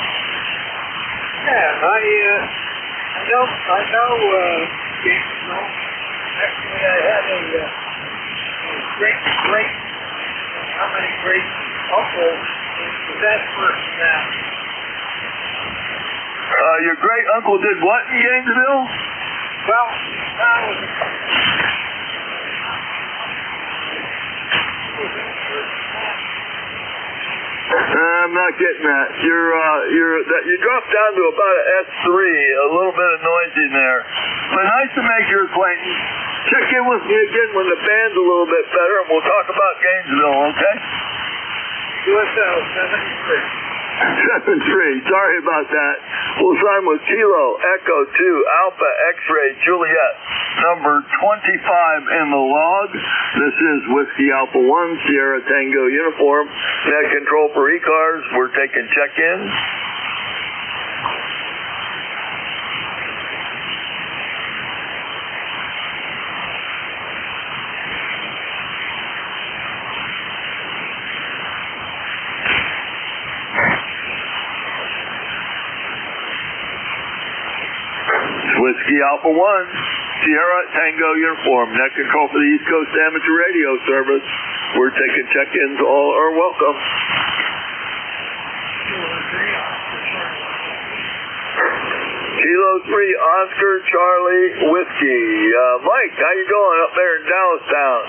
Yeah, I know, Gainesville. Actually, I had a great, how many great uncles was that person now? Your great uncle did what in Gainesville? Well, I'm not getting that. You dropped down to about an S3, a little bit of noise in there. But nice to make your acquaintance. Check in with me again when the band's a little bit better, and we'll talk about Gainesville, okay? QSL 7-3. Sorry about that. We'll sign with Kilo Echo 2 Alpha X-ray Juliet, number 25 in the log. This is Whiskey Alpha 1 Sierra Tango uniform. Net control for ECARS. We're taking check-ins. Whiskey Alpha 1, Sierra Tango uniform, net control for the East Coast Amateur Radio Service. We're taking check-ins. All are welcome. Kilo 3, Oscar Charlie Whiskey. Mike, how you doing up there in Dallas Town?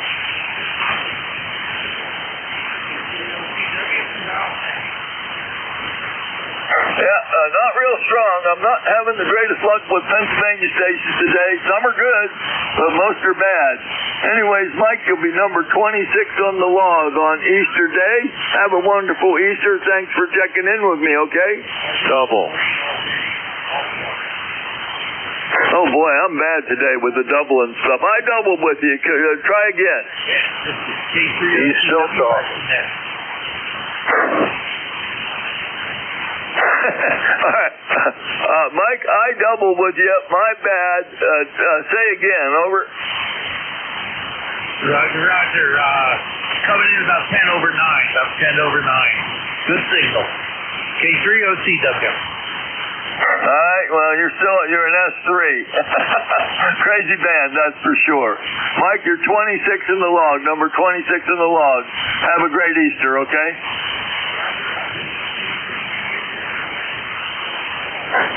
Yeah, not real strong. I'm not having the greatest luck with Pennsylvania stations today. Some are good, but most are bad. Anyways, Mike, you'll be number 26 on the log on Easter Day. Have a wonderful Easter. Thanks for checking in with me, okay? Double. Oh boy, I'm bad today with the double and stuff. I doubled with you. Try again. He's still talking. All right. Mike, I doubled with you. My bad. Say again. Over. Roger. Coming in about 10 over 9. About 10 over 9. Good signal. K3OCW. All right, well, you're an S3. Crazy band, that's for sure. Mike, you're 26 in the log, number 26 in the log. Have a great Easter, okay?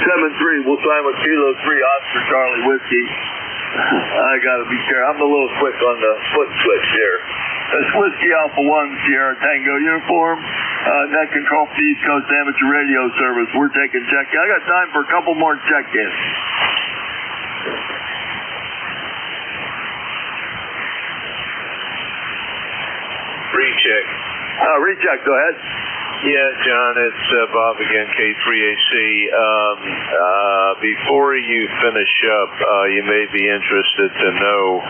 7-3, we'll sign with Kilo 3 Oscar Charlie Whiskey. I gotta be careful. I'm a little quick on the foot switch here. That's Whiskey Alpha 1 Sierra Tango uniform. Net control for the East Coast Amateur Radio Service. We're taking check-in. I got time for a couple more check-ins. Recheck. Recheck, go ahead. Yeah, John, it's Bob again, K3AC. Before you finish up, you may be interested to know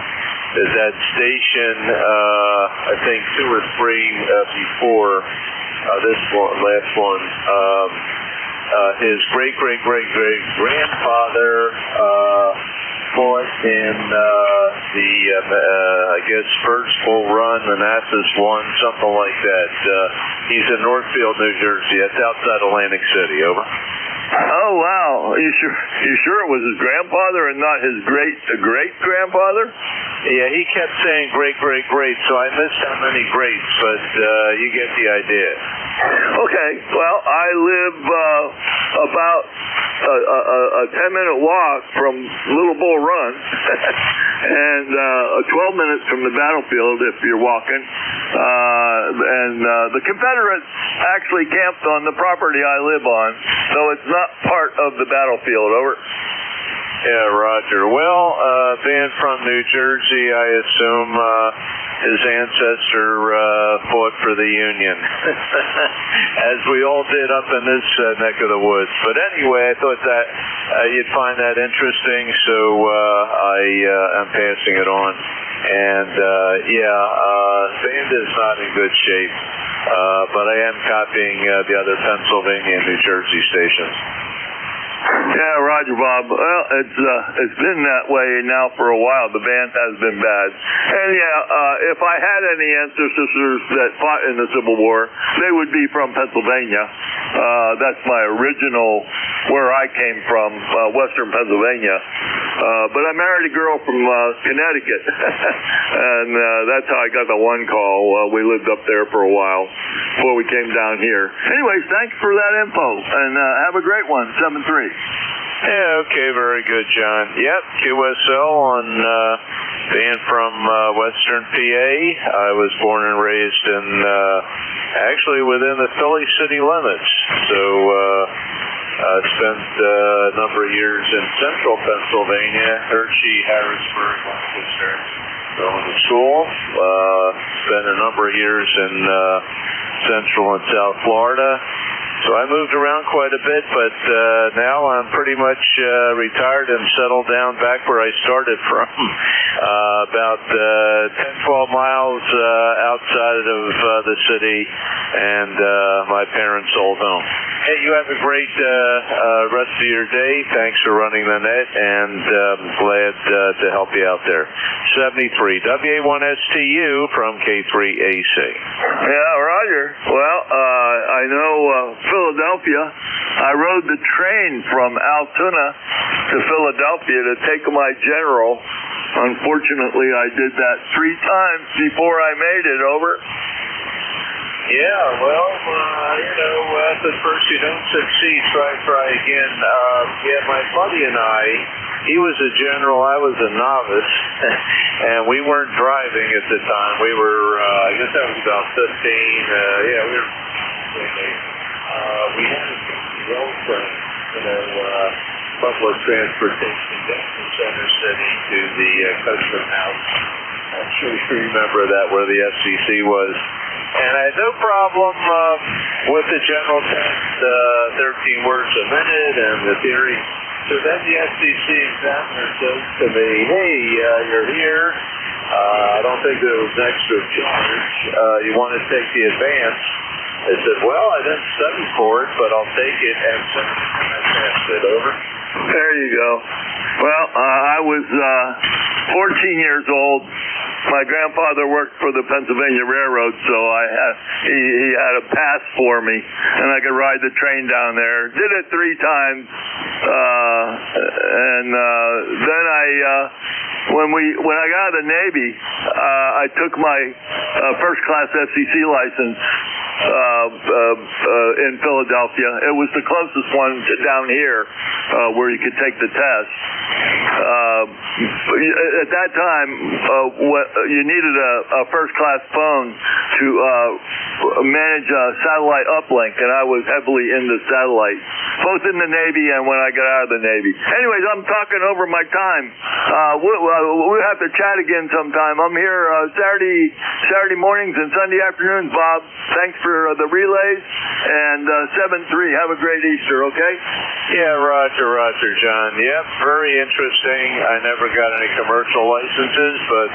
that station, I think 2 or 3 before this one, last one, his great-great-great-great-grandfather fought in I guess, first full run, Manassas won, something like that. He's in Northfield, New Jersey. That's outside Atlantic City. Over. Oh, wow. You sure it was his grandfather and not his great-grandfather? Yeah, he kept saying great, so I missed how many greats, but you get the idea. Okay, well, I live about a 10-minute walk from Little Bull Run and 12 minutes from the battlefield if you're walking. And the Confederates actually camped on the property I live on, so it's not part of the battlefield. Over. Yeah, Roger. Well, being from New Jersey, I assume his ancestor fought for the Union, as we all did up in this neck of the woods. But anyway, I thought that you'd find that interesting, so I am passing it on. And band is not in good shape, but I am copying the other Pennsylvania and New Jersey stations. Yeah, Roger, Bob. Well, it's been that way now for a while. The band has been bad. And if I had any ancestors that fought in the Civil War, they would be from Pennsylvania. That's my original, where I came from, Western Pennsylvania. But I married a girl from Connecticut, and that's how I got the one call. We lived up there for a while before we came down here. Anyways, thanks for that info, and have a great one, 7-3. Yeah, okay, very good, John. Yep, QSL on being from Western PA. I was born and raised in, actually within the Philly city limits. So I spent a number of years in central Pennsylvania, Hershey, Harrisburg, Lancaster, going to school. Spent a number of years in central and south Florida. So I moved around quite a bit, but now I'm pretty much retired and settled down back where I started from, about 10-12 miles outside of the city, and my parents' old home. Hey, you have a great rest of your day. Thanks for running the net, and glad to help you out there. 73 WA1STU from K3AC. Yeah, Roger. Well, I know Philadelphia. I rode the train from Altoona to Philadelphia to take my general. Unfortunately, I did that 3 times before I made it. Over. Yeah, well, at first you don't succeed, try again. My buddy and he was a general, I was a novice, and we weren't driving at the time. We were, I guess I was about 15, we were, we had a girlfriend, public transportation down from Center City to the Custom House. I'm sure you remember that, where the FCC was. And I had no problem with the general test, 13 words a minute, and the theory. So then the FCC examiner says to me, hey, you're here. I don't think there was an extra charge. You want to take the advance. They said, well, I didn't study for it, but I'll take it and I passed it. Over. There you go. Well, I was 14 years old. My grandfather worked for the Pennsylvania Railroad, so he had a pass for me, and I could ride the train down there. Did it 3 times, and then when I got out of the Navy, I took my first class SEC license in Philadelphia. It was the closest one to down here where you could take the test. At that time, you needed a first-class phone to manage a satellite uplink, and I was heavily into satellite, both in the Navy and when I got out of the Navy. Anyways, I'm talking over my time. We'll have to chat again sometime. I'm here Saturday mornings and Sunday afternoons, Bob. Thanks for the relays, and 7-3. Have a great Easter, okay? Yeah, Roger, John. Yep, very interesting. I never got any commercial licenses, but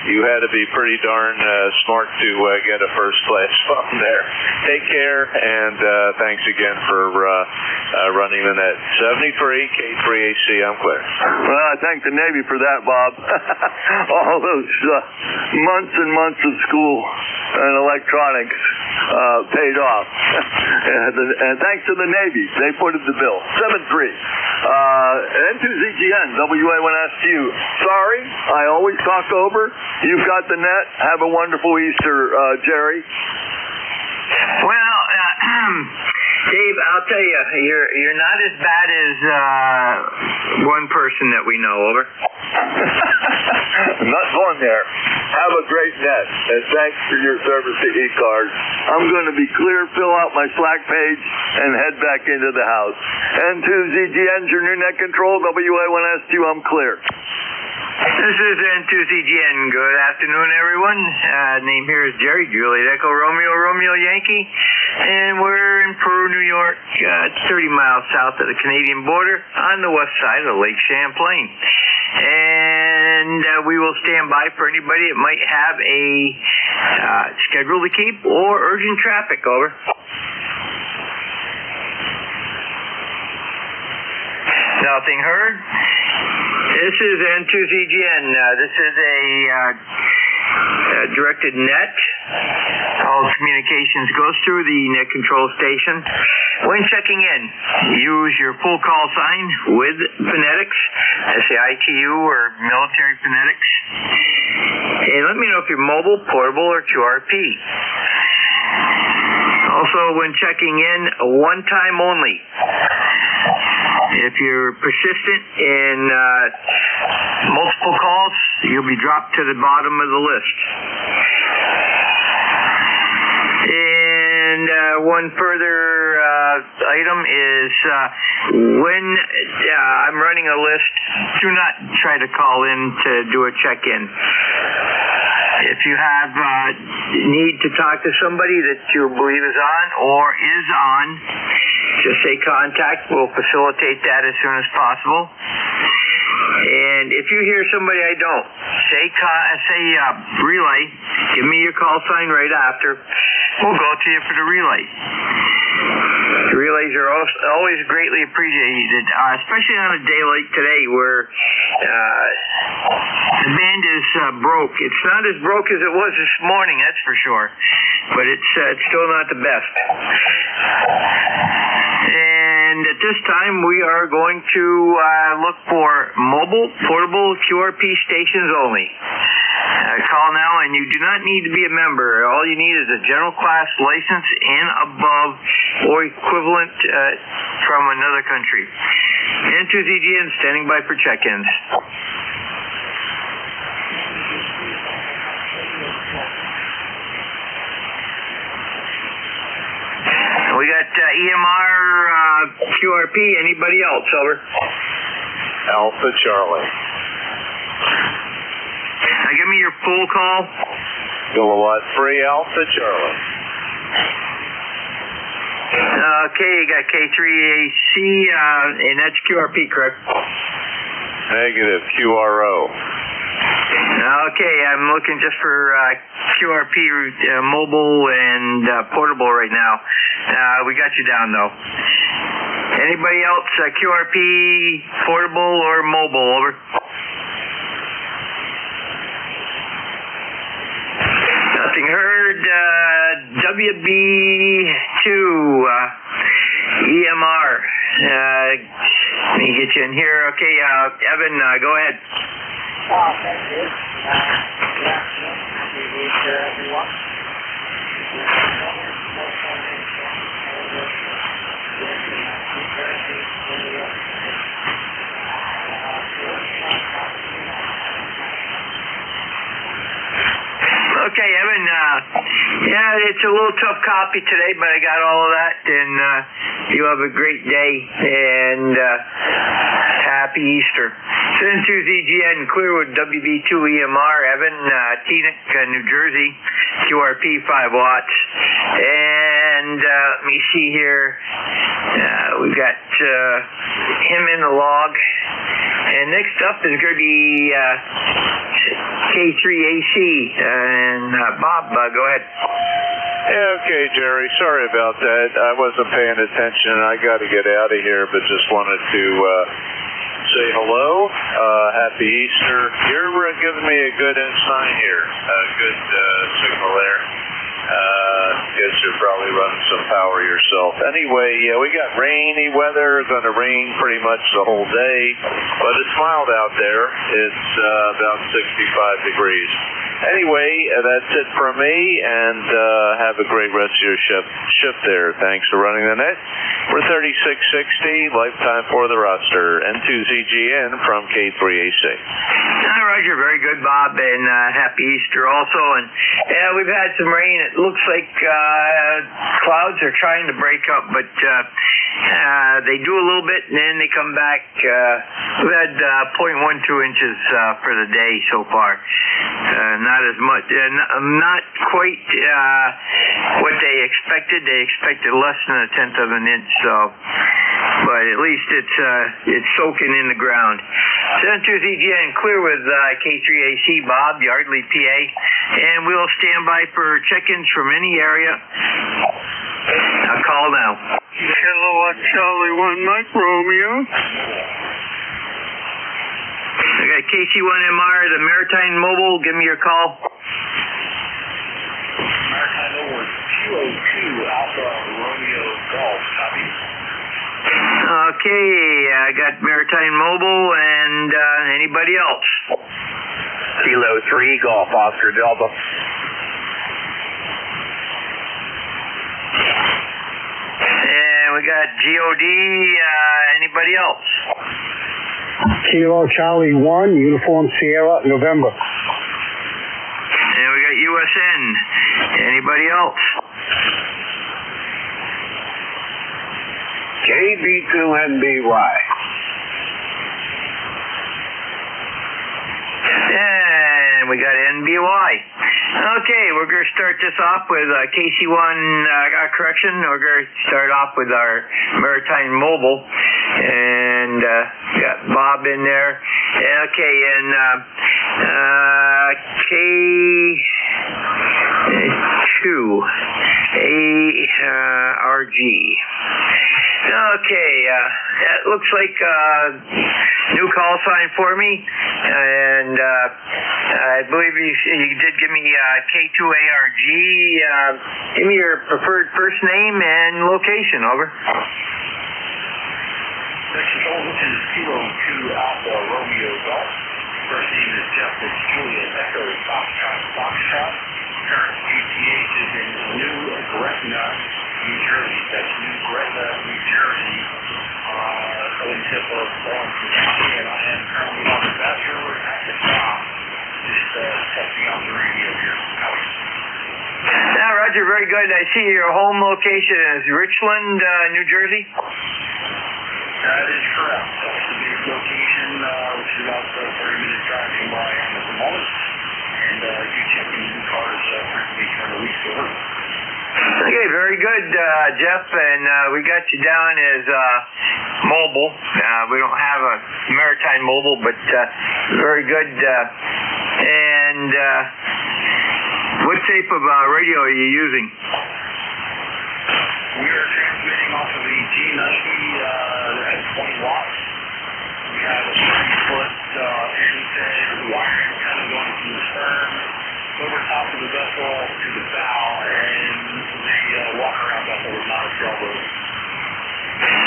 you had to be pretty darn smart to get a first-class phone there. Take care, and thanks again for running the net. 73 K3AC, I'm clear. Well, I thank the Navy for that, Bob. All those months and months of school and electronics paid off. And thanks to the Navy, they footed the bill. 7-3. N2ZGN, WA1SU. Sorry, I always talk over. You've got the net. Have a wonderful Easter, Jerry. Well, Dave, I'll tell you, you're not as bad as one person that we know. Over. I'm not going there. Have a great net, and thanks for your service to ECARS. I'm going to be clear, fill out my Slack page, and head back into the house. N2ZGN, your new net control, WA1S2, I'm clear. This is N2ZGN. Good afternoon, everyone. Name here is Jerry, Juliet Echo Romeo Yankee, and we're in Peru, New York, 30 miles south of the Canadian border on the west side of Lake Champlain. And we will stand by for anybody that might have a schedule to keep or urgent traffic. Over. Nothing heard. This is N2ZGN. This is a directed net. All communications goes through the net control station. When checking in, use your full call sign with phonetics, SAITU or military phonetics. And let me know if you're mobile, portable, or QRP. Also, when checking in, one time only. If you're persistent in multiple calls, you'll be dropped to the bottom of the list. And one further item is when I'm running a list, do not try to call in to do a check-in. If you have need to talk to somebody that you believe is on or is on, just say contact. We'll facilitate that as soon as possible. And if you hear somebody I don't, say relay. Give me your call sign right after. We'll go to you for the relay. The relays are always greatly appreciated, especially on a day like today where the band is broke. It's not as broke as it was this morning, that's for sure, but it's still not the best. And at this time, we are going to look for mobile, portable QRP stations only. Call now, and you do not need to be a member. All you need is a general class license and above or equivalent from another country. N2ZGN standing by for check-ins. We got EMR, QRP, anybody else? Over. Alpha Charlie. Give me your full call. Kilowatt 3 Alpha Charlie. Okay, you got K3AC, and that's QRP, correct? Negative, QRO. Okay, I'm looking just for QRP mobile and portable right now. We got you down though. Anybody else QRP portable or mobile? Over. Nothing heard. WB2 EMR. Let me get you in here. Okay, Evan, go ahead. Thank you. Good afternoon. Happy Easter, everyone. Okay, Evan, yeah, it's a little tough copy today, but I got all of that, and you have a great day, and happy Easter. N2ZGN Clearwood WB2 EMR, Evan, Teaneck, New Jersey, QRP 5 watts, and let me see here, we've got him in the log, and next up is going to be K3AC, and Bob, go ahead. Yeah, okay, Jerry. Sorry about that. I wasn't paying attention. I got to get out of here, but just wanted to say hello. Happy Easter. You're giving me a good sign here. A good signal there. Guess you're probably running some power yourself. Anyway, yeah, we got rainy weather. Going to rain pretty much the whole day, but it's mild out there. It's about 65 degrees. Anyway, that's it from me, and have a great rest of your shift there. Thanks for running the net. We're 3660, lifetime for the roster. N2ZGN from K3AC. Roger, very good, Bob, and happy Easter also. And yeah, we've had some rain. It looks like clouds are trying to break up, but they do a little bit, and then they come back. We've had 0.12 inches for the day so far. Not as much, not quite what they expected. They expected less than 1/10 of an inch, so, but at least it's soaking in the ground. N2ZGN clear with K3AC, Bob, Yardley, PA, and we'll stand by for check-ins from any area. I'll call now. Hello, Charlie 1 Mike Romeo. I got KC1MR, the Maritime Mobile. Give me your call. Maritime Mobile, 202 Alpha Romeo Golf. Copy. Okay, I got Maritime Mobile, and anybody else? Kilo 3 Golf Oscar Delta. And we got GOD. Anybody else? Kilo Charlie 1, Uniform Sierra, November. And we got USN. Anybody else? KB2NBY. And we got NBY. Okay, we're going to start this off with KC1, correction. We're going to start off with our Maritime Mobile. And got Bob in there. Okay, and K2 ARG. Okay, that looks like new call sign for me, and I believe you did give me K2ARG. Give me your preferred first name and location. Over. This is Kilo 2 Alpha Romeo Golf. First name is Jeff. It's Juliet Echo Foxtrot. Current QTH is in New Gretna, New Jersey. That's New Gretna, New Jersey. Southern tip of Lawrence County, and I am currently on the bachelor at the top. Just testing out the radio here. How are you? Yeah, Roger, very good. I see your home location is Richland, New Jersey. That is correct. That's the big location, which is about 30 minutes drive from where I am at the moment. And do check in ECARS frequently during the week. Okay, very good, Jeff. And we got you down as mobile. We don't have a Maritime Mobile, but very good. And And what type of radio are you using? We are transmitting off of a G90 at 20 watts. We have a 30-foot end wire antenna going from the stern over top of the vessel to the bow, and the walk-around vessel is not a sailboat.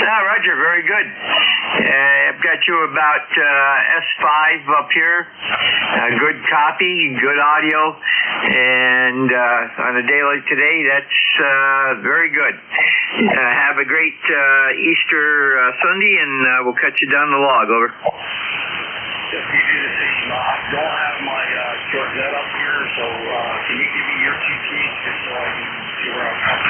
Roger, very good. I've got you about S5 up here. Good copy, good audio, and on a day like today, that's very good. Have a great Easter Sunday, and we'll cut you down the log. Over. Just to do the same, I don't have my Corvette up here, so can you give me your QTH just so I can see where I'm at?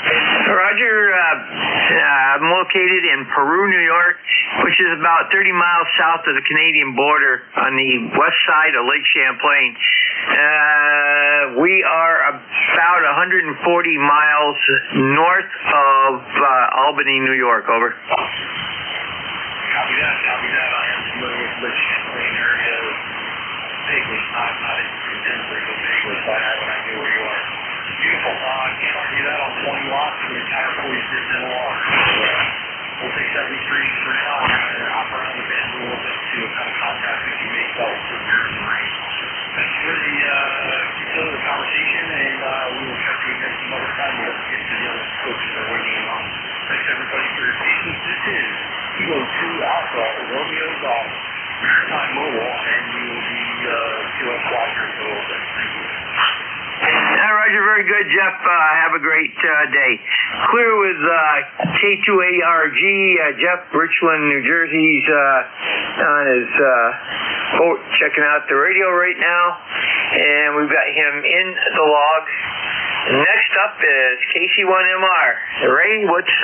Roger, I'm located in Peru, New York, which is about 30 miles south of the Canadian border on the west side of Lake Champlain. We are about 140 miles north of Albany, New York. Over. Copy that. I am familiar with Lake Champlain area. Vaguely, not intensely, but vaguely, so I have an idea where you are. Beautiful. I can't argue that on 20 watts. The entire 46 in the water. So, we'll take 73 for now and hop around the bend a little bit to kind of contact that you may felt for beers and rain. Thanks for the conversation, and we will check you again some other time. We'll get to the other coaches that are waiting on. Thanks everybody for your patience. This is Kilo 2 Alpha Romeo Golf Maritime Mobile, and you will be to us watching for a little bit. Thank you. Roger, very good, Jeff. Have a great day. Clear with K2ARG, Jeff, Richland, New Jersey's on his boat checking out the radio right now, and we've got him in the log. Next up is KC1MR. Ray, what's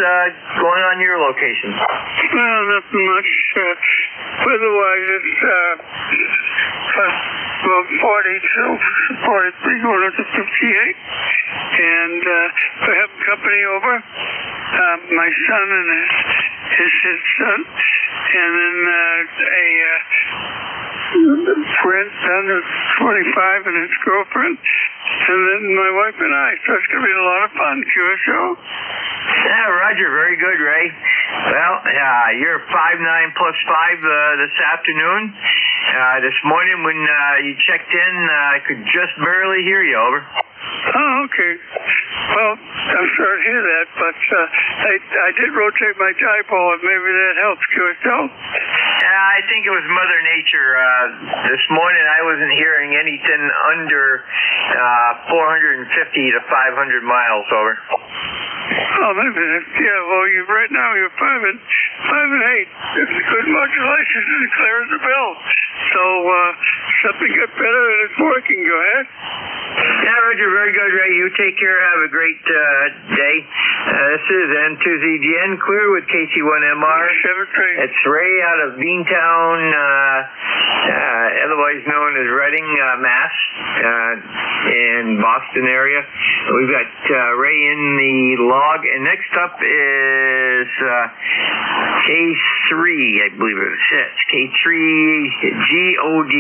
going on your location? Well, nothing much. Weather-wise, it's about 42, 43, going up to 58. And we have company over. My son and his son. And then a grandson of 25 and his girlfriend. And then my wife and I. So it's going to be a lot of fun, QSO. Roger, very good, Ray. Well, you're 5'9" plus 5 this afternoon. This morning when you checked in, I could just barely hear you. Over. Oh, okay. Well, I'm sorry to hear that, but I did rotate my dipole, and maybe that helps, QSO. I think it was Mother Nature. This morning I wasn't hearing anything under 450 to 500 miles. Over. Oh, maybe that's, well, right now you're 5 and 8. It's a good modulation and it clears the bell. So, something got better and it's working. Go ahead. Roger, very good, Ray. You take care. Have a great day. This is N2ZGN, clear with KC1MR. It's Ray out of Beantown, otherwise known as Reading, Mass, in Boston area. We've got Ray in the log, and next up is K3, I believe it's K3GOD.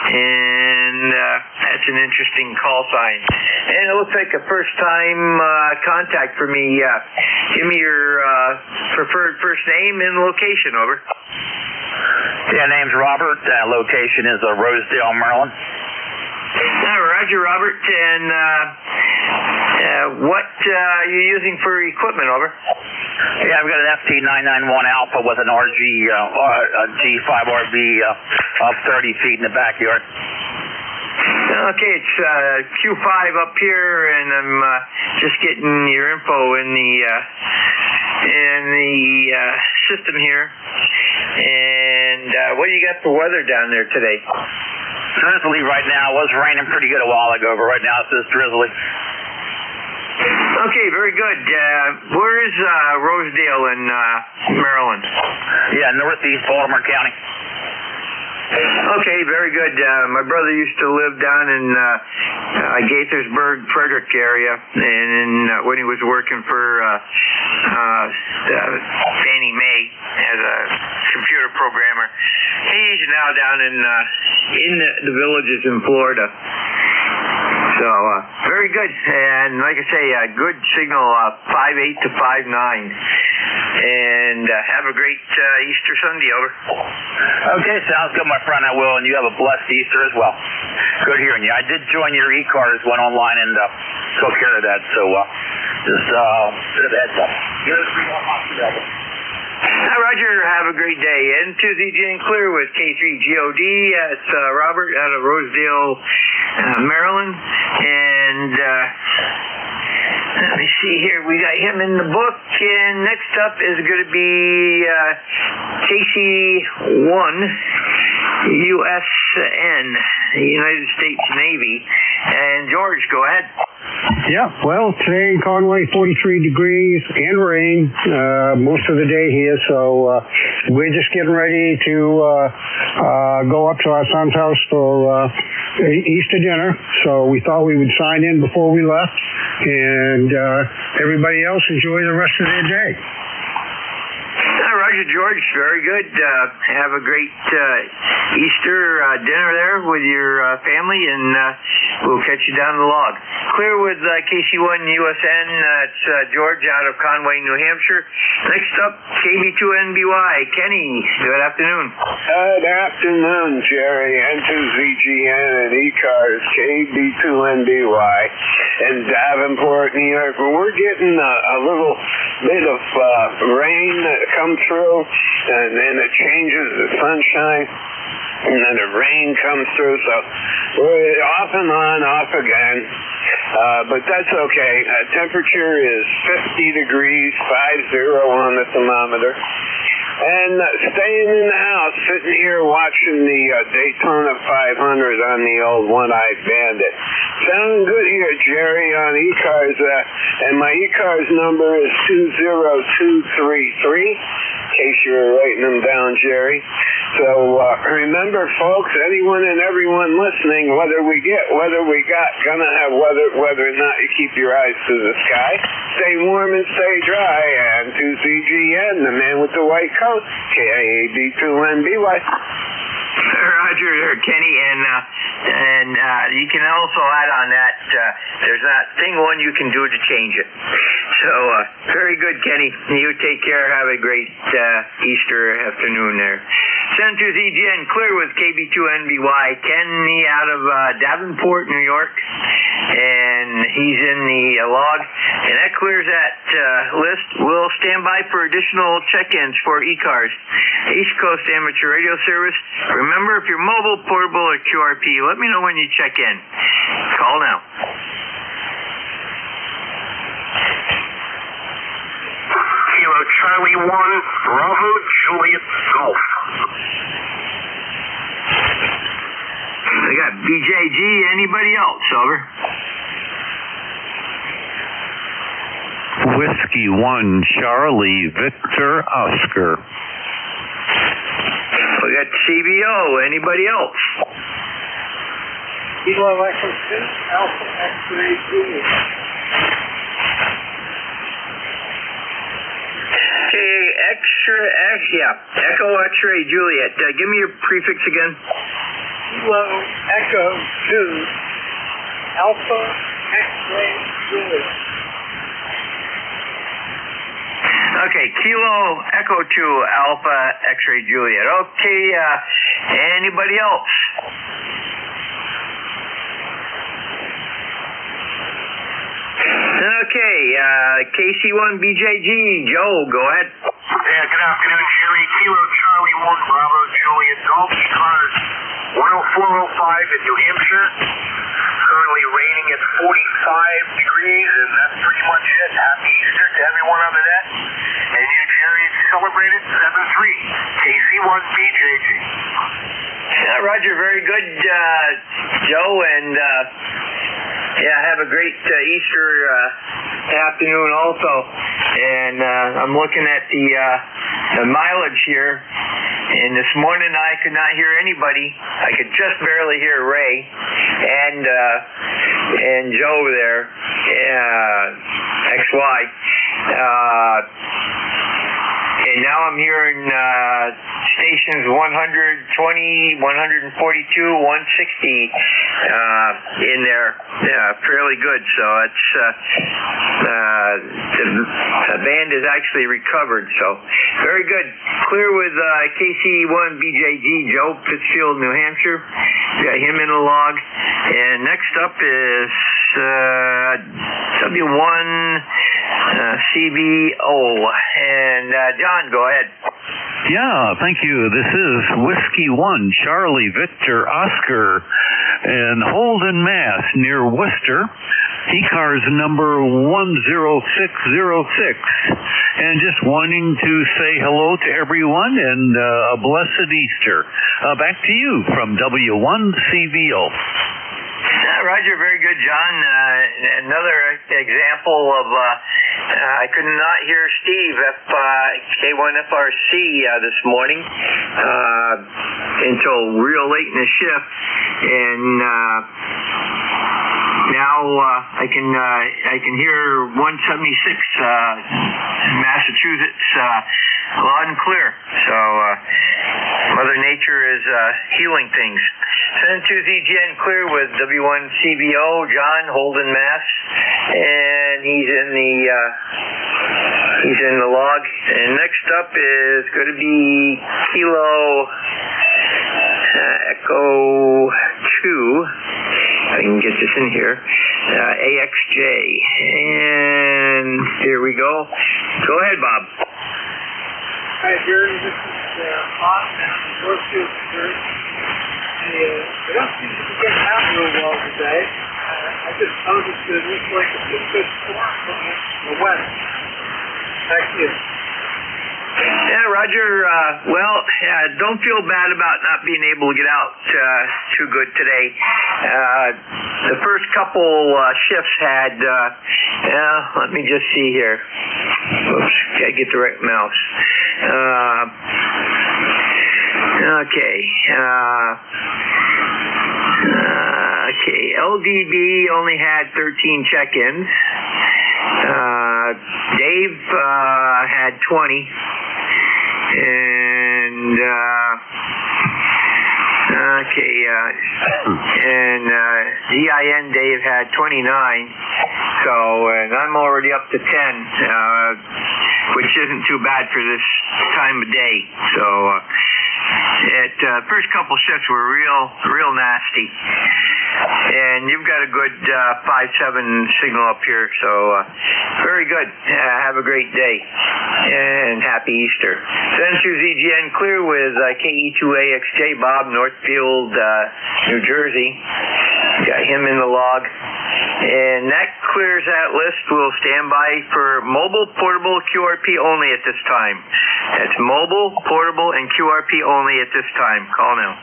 And that's an interesting call sign. And it looks like a first-time contact for me. Give me your preferred first name and location. Over. Yeah, name's Robert. Location is Rosedale, Maryland. Roger, Robert. And what are you using for equipment? Over. Yeah, I've got an FT991 Alpha with an RG G5RV up 30 feet in the backyard. Okay, it's Q5 up here, and I'm just getting your info in the system here. And what do you got for weather down there today? Drizzly right now. It was raining pretty good a while ago, but right now it's just drizzly. Okay, very good. Where is Rosedale in Maryland? Yeah, northeast Baltimore County. Okay, very good. My brother used to live down in Gaithersburg, Frederick area, and when he was working for Fannie Mae as a computer programmer, summer. He's now down in the villages in Florida. So, very good. And like I say, good signal, 5.8 to 5.9. And have a great Easter Sunday, over. Okay, sounds good, my friend. I will, and you have a blessed Easter as well. Good hearing you. I did join your ECARS, went online and took care of that, so just a bit of a heads up. Hi, Roger. Have a great day. N2ZG and Clear with K3GOD. It's Robert out of Rosedale, Maryland. And let me see here. We got him in the book. And next up is going to be NJ2US, the United States Navy. And George, go ahead. Yeah, well, today in Conway, 43 degrees and rain most of the day here, so we're just getting ready to go up to our son's house for Easter dinner, so we thought we would sign in before we left, and everybody else enjoy the rest of their day. Roger, George, very good. Have a great Easter dinner there with your family, and we'll catch you down the log. Clear with KC1USN. It's George out of Conway, New Hampshire. Next up, KB2NBY. Kenny, good afternoon. Good afternoon, Jerry. N2ZGN and ECARS, KB2NBY in Davenport, New York. We're getting a little bit of rain that comes through, and then it changes to sunshine, and then the rain comes through, so we're off and on, off again, but that's okay. Temperature is 50 degrees, 50 on the thermometer, and staying in the house, sitting here watching the Daytona 500 on the old One-Eyed Bandit. Sounding good here, Jerry, on ECARS, and my ECARS number is 20233, in case you were writing them down, Jerry. So remember, folks, anyone and everyone listening, whether we gonna have whether or not you keep your eyes to the sky, stay warm and stay dry, and 2CGN, the man with the white coat, KAB2NBY. Roger, Kenny, and you can also add on that, there's not thing one you can do to change it. So, very good, Kenny. You take care. Have a great Easter afternoon there. Send to ZGN, Clear with KB2NBY. Kenny out of Davenport, New York, and he's in the log. And that clears that list. We'll stand by for additional check-ins for ECARS, East Coast Amateur Radio Service. Remember, if you're mobile, portable, or QRP, let me know when you check in. Call now. Kilo Charlie 1, Bravo, Juliet, Golf. I got BJG. Anybody else? Over. Whiskey 1, Charlie, Victor, Oscar. We got CBO. Anybody else? Kilo Echo 2, Alpha X-Ray Juliet. Echo X-Ray Juliet. Give me your prefix again. Kilo Echo 2, Alpha X-Ray Juliet. Okay, Kilo Echo 2, Alpha X-Ray Juliet. Okay, anybody else? Okay, KC1BJG, Joe, go ahead. Yeah, good afternoon, Jerry. Kilo Charlie 1, Bravo, Juliet, Golf, ECARS, 10405 in New Hampshire. Currently raining at 45 degrees, and that's pretty much it. Happy Easter to everyone on the net. And you, Jerry, celebrated 7-3. KC1BJG. Yeah, Roger, very good, Joe, and have a great Easter afternoon also. And I'm looking at the mileage here, and this morning I could not hear anybody. I could just barely hear Ray and Joe there, XY. And now I'm hearing stations 120, 142, 160 in there. Yeah, fairly good. So it's the band is actually recovered. So very good. Clear with KC1 BJG, Joe, Pittsfield, New Hampshire. Got him in the log. And next up is W1 CBO. And John, go ahead. Yeah, thank you. This is Whiskey 1, Charlie Victor Oscar in Holden, Mass, near Worcester. ECARS number 10606. And just wanting to say hello to everyone and a blessed Easter. Back to you from W1CVO. Roger, very good, John. Another example of I could not hear Steve K1FRC this morning until real late in the shift, and now I can hear 176 Massachusetts loud and clear. So Mother Nature is healing things. N2ZGN clear with W1CBO, John, Holden, Mass, and he's in the log. And next up is going to be Kilo Echo 2. I can get this in here. AXJ. And here we go. Go ahead, Bob. Hi, Jerry. This is Bob down in Northfield, New Jersey. I don't seem to be getting out real well today. I just noticed that it looks like a pretty good storm coming from the west. Thank you. Yeah, Roger. Don't feel bad about not being able to get out too good today. The first couple shifts had, let me just see here. Oops, gotta get the right mouse. Okay. LDB only had 13 check-ins. Dave had 20. And DIN Dave had 29. So, and I'm already up to 10, which isn't too bad for this time of day. So, first couple shifts were real nasty. And you've got a good 5-7 signal up here, so very good. Have a great day, and happy Easter. N2ZGN clear with KE2AXJ, Bob, Northfield, New Jersey. Got him in the log. And that clears that list. We'll stand by for mobile, portable, QRP only at this time. That's mobile, portable, and QRP only at this time. Call now.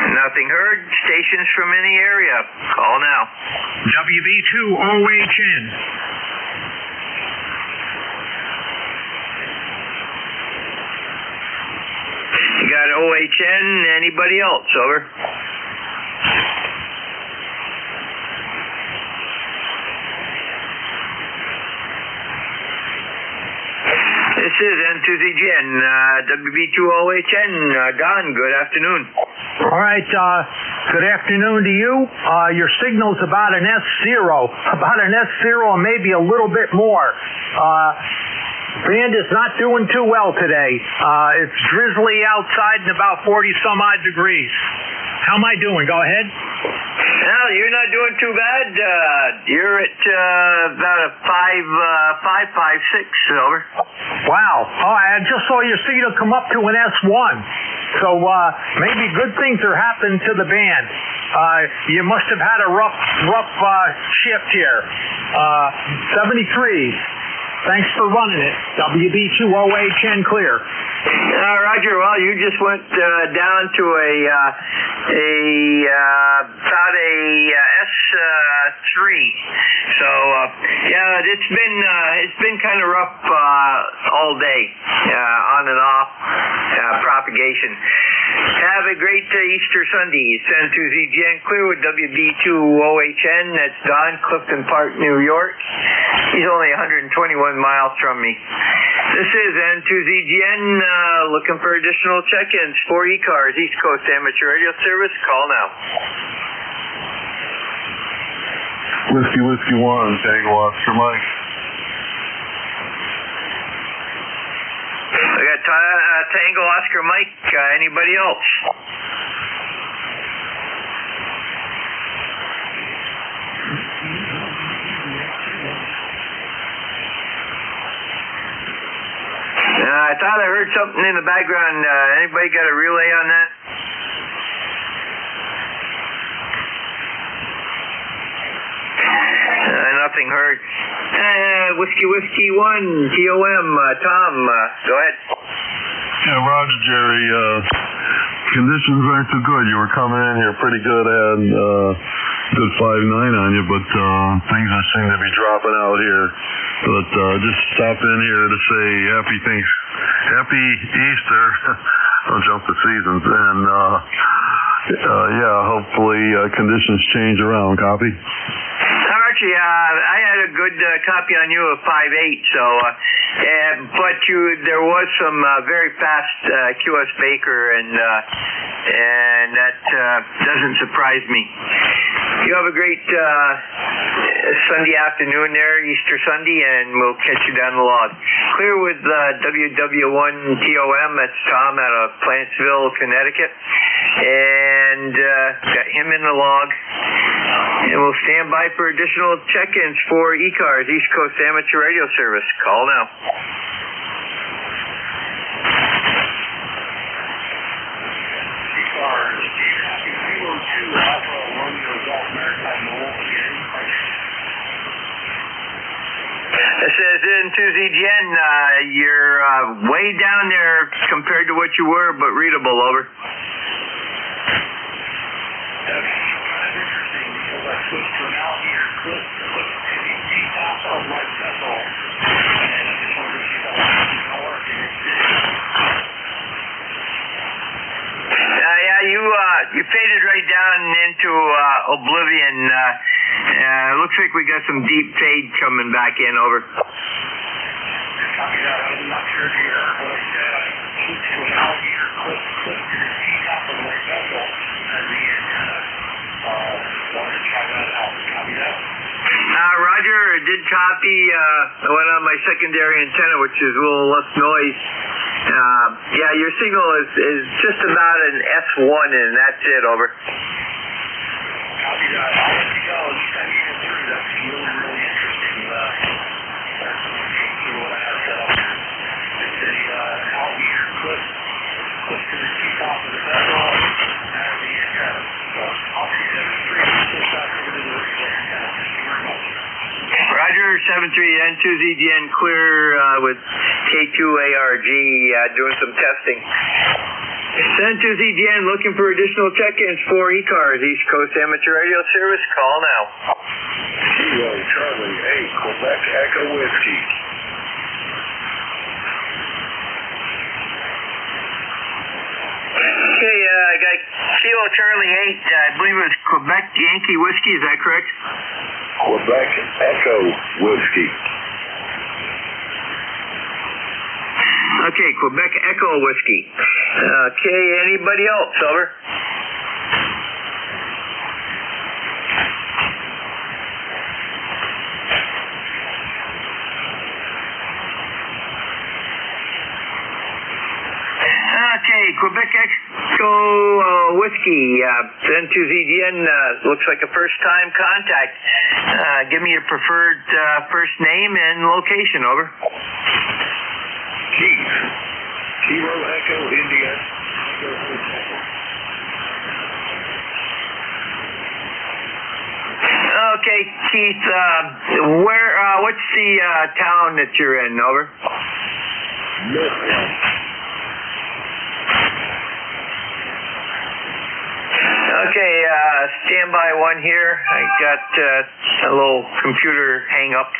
Nothing heard. Stations from any area. Call now. WB2OHN. You got OHN. Anybody else? Over. This is N2ZGN, WB2OHN. Don, good afternoon. All right, good afternoon to you. Your signal's about an S0, and maybe a little bit more. Band is not doing too well today. It's drizzly outside and about 40-some-odd degrees. How am I doing? Go ahead. Well, you're not doing too bad. You're at about a 5.56, over. Wow. Oh, I just saw your signal come up to an S1. So maybe good things are happening to the band. You must have had a rough shift here. 73. Thanks for running it. WB2OHN clear. Roger. Well, you just went down to about a S3. So it's been kind of rough all day, on and off propagation. Have a great Easter Sunday. San Jen Clear with WB2OHN. That's Don, Clifton Park, New York. He's only 121 miles from me. This is N2ZGN looking for additional check-ins for ECARS, East Coast Amateur Radio Service. Call now. Whiskey 1, Tango Oscar Mike. I got Tango Oscar Mike. Anybody else? I thought I heard something in the background. Anybody got a relay on that? Nothing heard. Whiskey 1, TOM, Tom, go ahead. Yeah, Roger, Jerry. Conditions aren't too good. You were coming in here pretty good, had good 5.9 on you, but things seem to be dropping out here. But just stop in here to say happy Easter. I'll jump the seasons, and yeah, hopefully conditions change around. Copy. Archie, I had a good copy on you of 5.8, so, but there was some very fast QS Baker, and that doesn't surprise me. You have a great Sunday afternoon there, Easter Sunday, and we'll catch you down the log. Clear with WW1TOM, that's Tom out of Plantsville, Connecticut, and got him in the log. And we'll stand by for additional check-ins for ECARS, East Coast Amateur Radio Service. Call now. ECARS, Kilo 2 Alpha Romeo Golf Maritime Mole again. This is N2ZGN. You're way down there compared to what you were, but readable, over. Switch to an out here, clip, maybe T-top or right, that's all. And I just wanted to see that it's working. Yeah, you faded right down into oblivion. Looks like we got some deep fade coming back in, over. Copy that. I'm not sure if you heard what I said. I switched to an out here, clip, T-top or right, that's all. And wanted to try that out. Copy that. Roger, I did copy. I went on my secondary antenna, which is a little less noise. Yeah, your signal is just about an S1, and that's it, over. Copy that. I'll let you go. You send me through. That's really, really interesting. That's what I have set up here. It's a out here clip to the T-top of the vessel and the antenna. So I'll see you in 3. Roger, 73 N2ZGN clear with K2ARG doing some testing. N2ZGN looking for additional check-ins for ECARS, East Coast Amateur Radio Service. Call now. Kilo Charlie 8, Quebec Echo Whiskey. Okay, I got Kilo Charlie 8, I believe it was Quebec Yankee Whiskey, is that correct? Quebec Echo Whiskey. Okay, Quebec Echo Whiskey. Okay, anybody else, over? Okay, Quebec Echo Whiskey, N2ZGN, looks like a first-time contact. Give me your preferred first name and location, over. Keith, Kilo Echo India. Okay, Keith, what's the town that you're in, over? Okay, standby 1 here. I got a little computer hang up.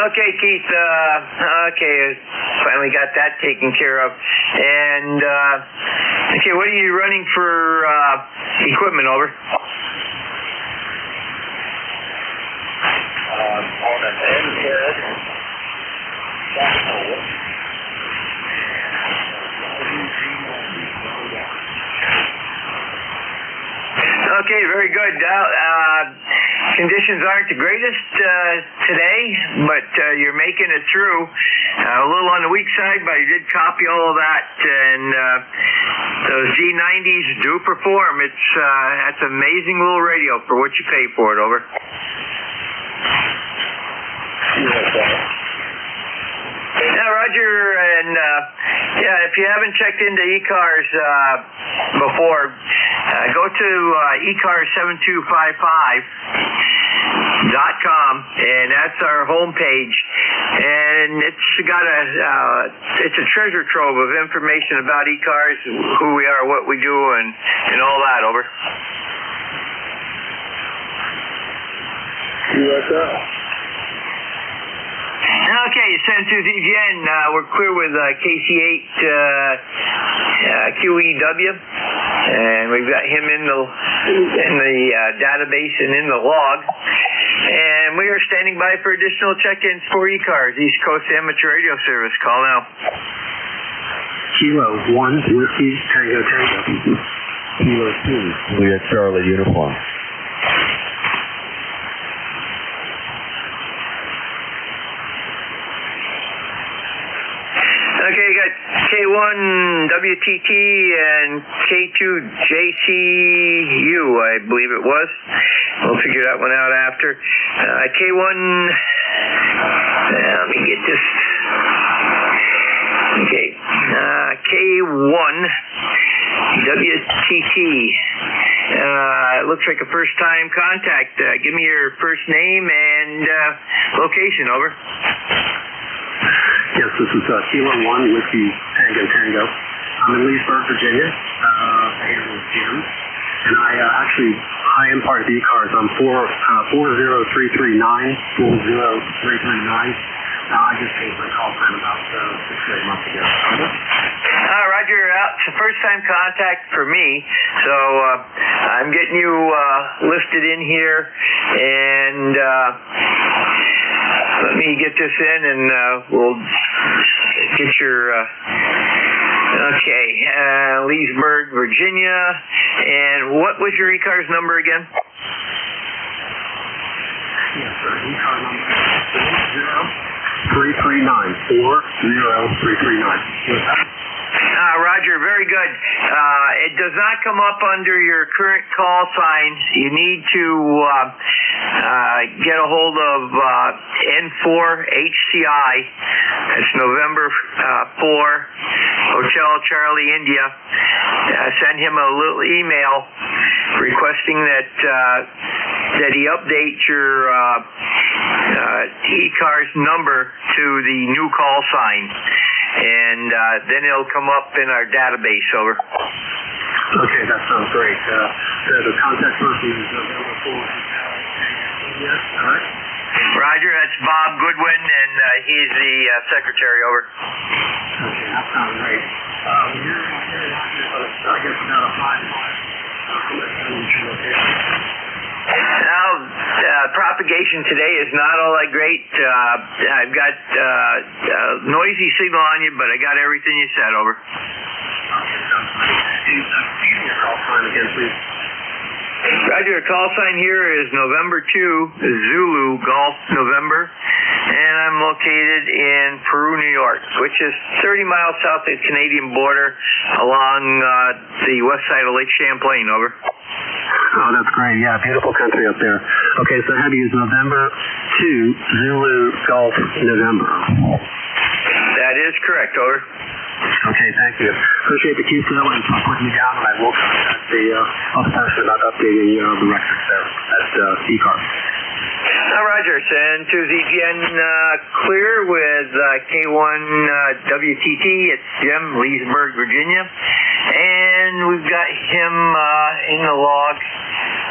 Okay, Keith. Okay, finally got that taken care of. And okay, what are you running for equipment? Over. On an NZ. Okay, very good. Conditions aren't the greatest today, but you're making it through. A little on the weak side, but I did copy all of that, and those G90s do perform. That's an amazing little radio for what you pay for it. Over. Yeah, Roger, and yeah, if you haven't checked into ECARS before, go to ECARS7255.com, and that's our homepage, and it's got it's a treasure trove of information about ECARS, who we are, what we do, and all that. Over. Okay, San Suzanne, we're clear with KC8 QEW, and we've got him in the database and in the log. And we are standing by for additional check-ins for ECARS, East Coast Amateur Radio Service. Call now. Kilo 1, Whiskey, Tango, Tango. Kilo 2, Juliet Charlie, Uniform. Okay, you got K1 WTT and K2 JCU, I believe it was. We'll figure that one out after. K1, let me get this. Okay, K1 WTT. It looks like a first-time contact. Give me your first name and location. Over. Yes, this is Kilo 1 Whiskey Tango Tango. I'm in Leesburg, Virginia. I am with Jim. And I am part of the ECARS. I'm 40339, 40339. I just changed my call time about 6 or 8 months ago. Roger, it's a first-time contact for me, so I'm getting you listed in here, and let me get this in, and we'll get your, Leesburg, Virginia, and what was your ECARS number again? Yes, sir. ECARS number 40339, 40339. Roger, very good. It does not come up under your current call sign. You need to get a hold of N4HCI. That's November 4, Hotel Charlie, India. Send him a little email requesting that he update your ECARS number to the new call sign. And then it'll come up in our database. Over. Okay, that sounds great. The contact person is November 4. Yes, all right. Roger, that's Bob Goodwin, and he's the secretary. Over. Okay, that sounds great. I guess about a 5. Now, propagation today is not all that great. I've got noisy signal on you, but I got everything you said. Over. Roger, the call sign here is November 2, Zulu, Golf, November, and I'm located in Peru, New York, which is 30 miles south of the Canadian border along the west side of Lake Champlain. Over. Oh, that's great. Yeah, beautiful country up there. Okay, so I had to use November 2, Zulu, Golf, November. That is correct. Over. Okay, thank you. Appreciate the QSO and for putting me down, and I will contact the other person about updating the records there at ECARS. Roger, San Suzanne clear with K1 WTT. It's Jim, Leesburg, Virginia. And we've got him in the log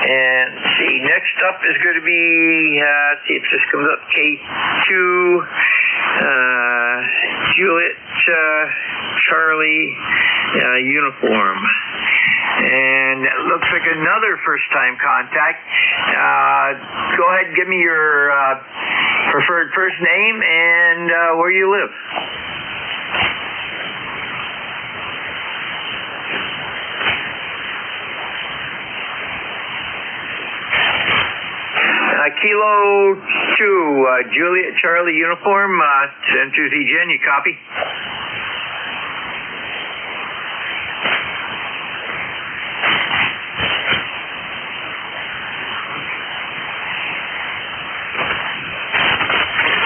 And let's see, next up is going to be, let's see if this comes up, K2, Juliet, Charlie, uniform. And it looks like another first-time contact. Go ahead and give me your preferred first name and where you live. Kilo 2, Juliet Charlie uniform, N2ZGN, you copy?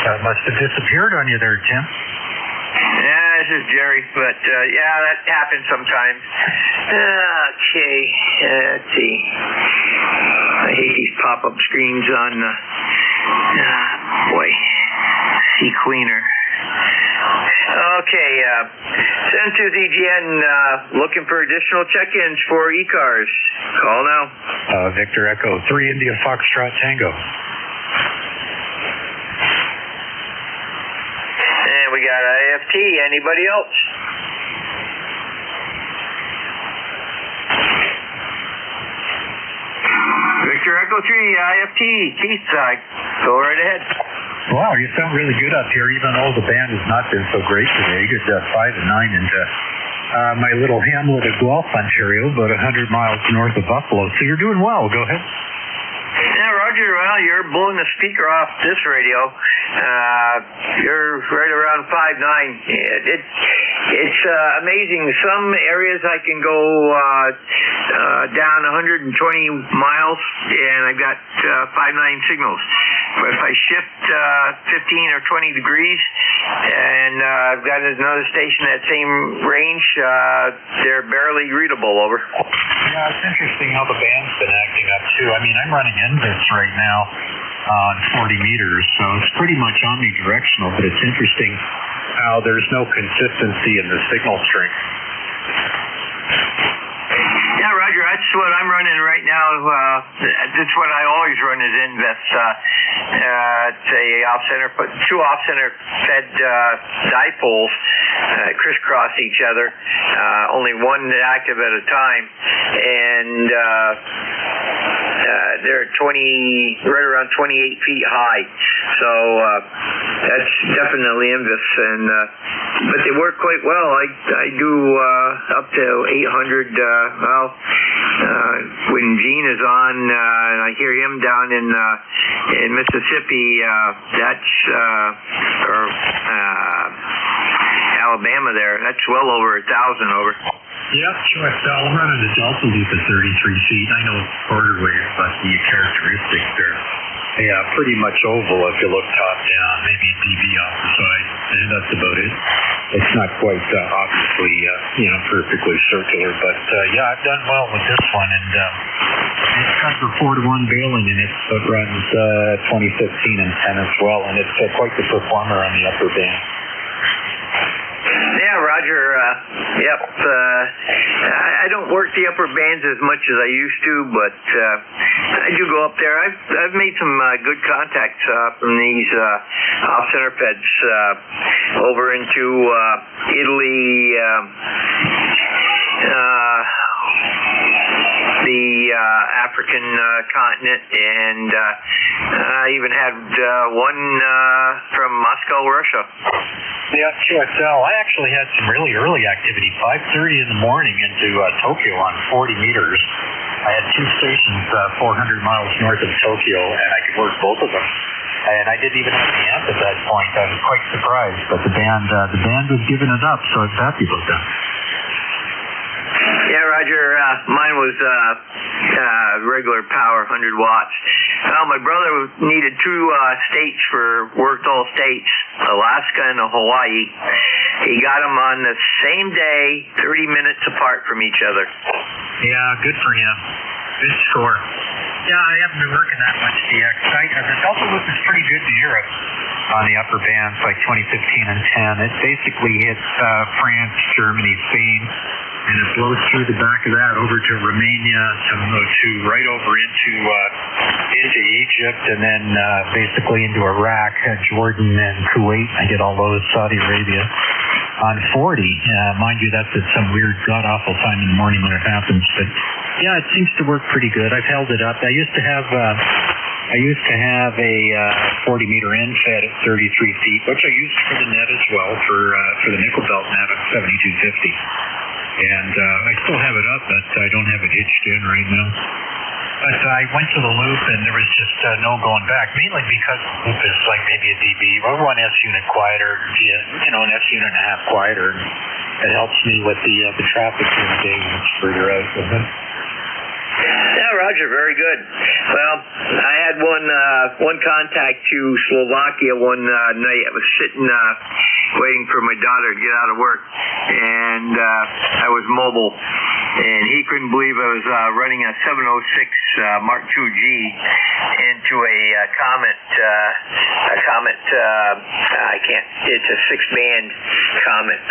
That must have disappeared on you there, Tim. Yeah, this is Jerry, but yeah, that happens sometimes. Okay, let's see. I hate these pop-up screens on, boy, C-Cleaner. Okay, N2ZGN looking for additional check-ins for ECARS. Call now. Victor Echo 3 India Foxtrot Tango. And we got IFT. Anybody else? Victor Echo 3, IFT. Keith, go right ahead. Wow, you sound really good up here, even though the band has not been so great today. Good 5 and 9 into my little hamlet of Guelph, Ontario, about 100 miles north of Buffalo. So you're doing well. Go ahead. Yeah, Roger, well, you're blowing the speaker off this radio. You're right around 5.9. It's amazing. Some areas I can go down 120 miles, and I've got 5.9 signals. But if I shift 15 or 20 degrees, and I've got another station that same range, they're barely readable, over. Yeah, it's interesting how the band's been acting up, too. I mean, I'm running NVIS right now on 40 meters, so it's pretty much omnidirectional, but it's interesting how there's no consistency in the signal strength. Yeah, Roger, that's what I'm running right now. That's what I always run is NVIS. It's a off-center, two off-center fed dipoles crisscross each other, only one active at a time, and they're right around 28 feet high. So that's definitely NVIS, and but they work quite well. I do up to 800. When Gene is on, and I hear him down in Mississippi, that's or Alabama there. That's well over 1,000, over. Yep, sure. I'm running a Delta loop at 33 feet. I know it's quarter wave, but the characteristics are pretty much oval if you look top down, maybe dB off the side, and that's about it. It's not quite obviously perfectly circular, but yeah, I've done well with this one, and it's got the 4-to-1 bailing in it, so it runs 2015 and 10 as well, and it's quite the performer on the upper band. Yeah, Roger. Yep. I don't work the upper bands as much as I used to, but I do go up there. I've made some good contacts from these off-center feds over into Italy, the African continent, and I even had one from Moscow, Russia. Yeah, QXL. I actually had some really early activity, 5:30 in the morning into Tokyo on 40 meters. I had two stations 400 miles north of Tokyo, and I could work both of them. And I didn't even have the amp at that point. I was quite surprised, but the band was giving it up, so I was happy about that. Yeah, Roger. Mine was regular power, 100 watts. My brother needed two states worked all states, Alaska and Hawaii. He got them on the same day, 30 minutes apart from each other. Yeah, good for him. Good score. Yeah, I haven't been working that much DX. The Delta loop is pretty good in Europe on the upper bands, like 2015 and 10. It basically hits France, Germany, Spain, and it blows through the back of that over to Romania, to right over into Egypt, and then basically into Iraq, Jordan, and Kuwait. I get all those, Saudi Arabia. On 40, mind you, that's at some weird god-awful time in the morning when it happens, but yeah, it seems to work pretty good. I've held it up. I used to have a 40-meter end fed at 33 feet, which I used for the net as well, for the nickel belt net at 7250. And I still have it up, but I don't have it hitched in right now. But I went to the loop, and there was just no going back, mainly because the loop is like maybe a dB, or 1 S unit quieter, an S unit and a half quieter. It helps me with the traffic during the day when it's further out. Yeah, Roger, very good. Well, I had one contact to Slovakia one night. I was sitting waiting for my daughter to get out of work, and I was mobile, and he couldn't believe I was running a 706 Mark IIG into a Comet. It's a 6-band Comet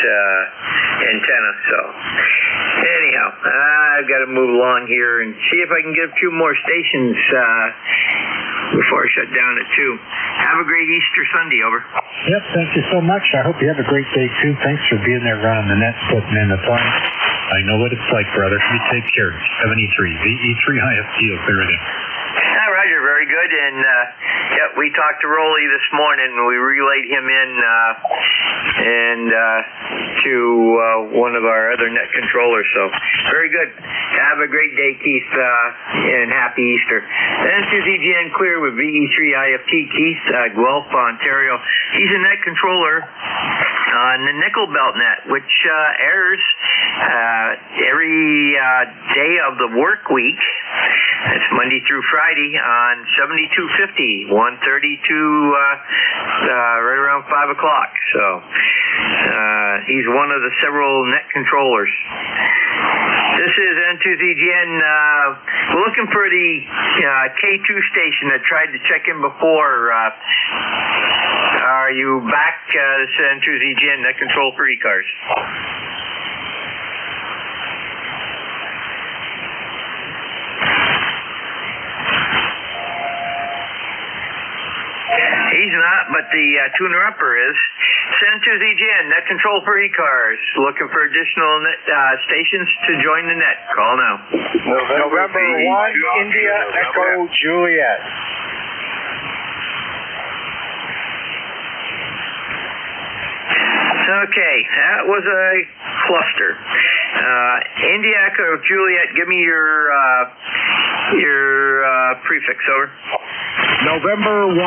antenna. So anyhow, I've got to move along here and see if I can get a few more stations before I shut down at 2. Have a great Easter Sunday, over. Yep, thank you so much. I hope you have a great day, too. Thanks for being there running the net, putting in the time. I know what it's like, brother. You take care. 73, VE3 IFT will clear it in. Yeah, Roger, very good. And we talked to Rolly this morning. We relayed him in to one of our other net controllers. So very good. Have a great day, Keith, and happy Easter. N2ZGN clear with VE3 IFT, Keith, Guelph, Ontario. He's a net controller on the nickel belt net, which airs every day of the work week. It's Monday through Friday on 7250, 1:30 to right around 5 o'clock. So he's one of the several net controllers. This is N2ZGN. We're looking for the K2 station that tried to check in before. Are you back? This is N2ZGN, net control for ECARS. He's not, but the tuner-upper is. N2ZGN, net control for ECARS. Looking for additional net, stations to join the net. Call now. November 1, India, Echo, Juliet. Okay, that was a cluster. India, Echo, Juliet, give me your prefix, over. November 1.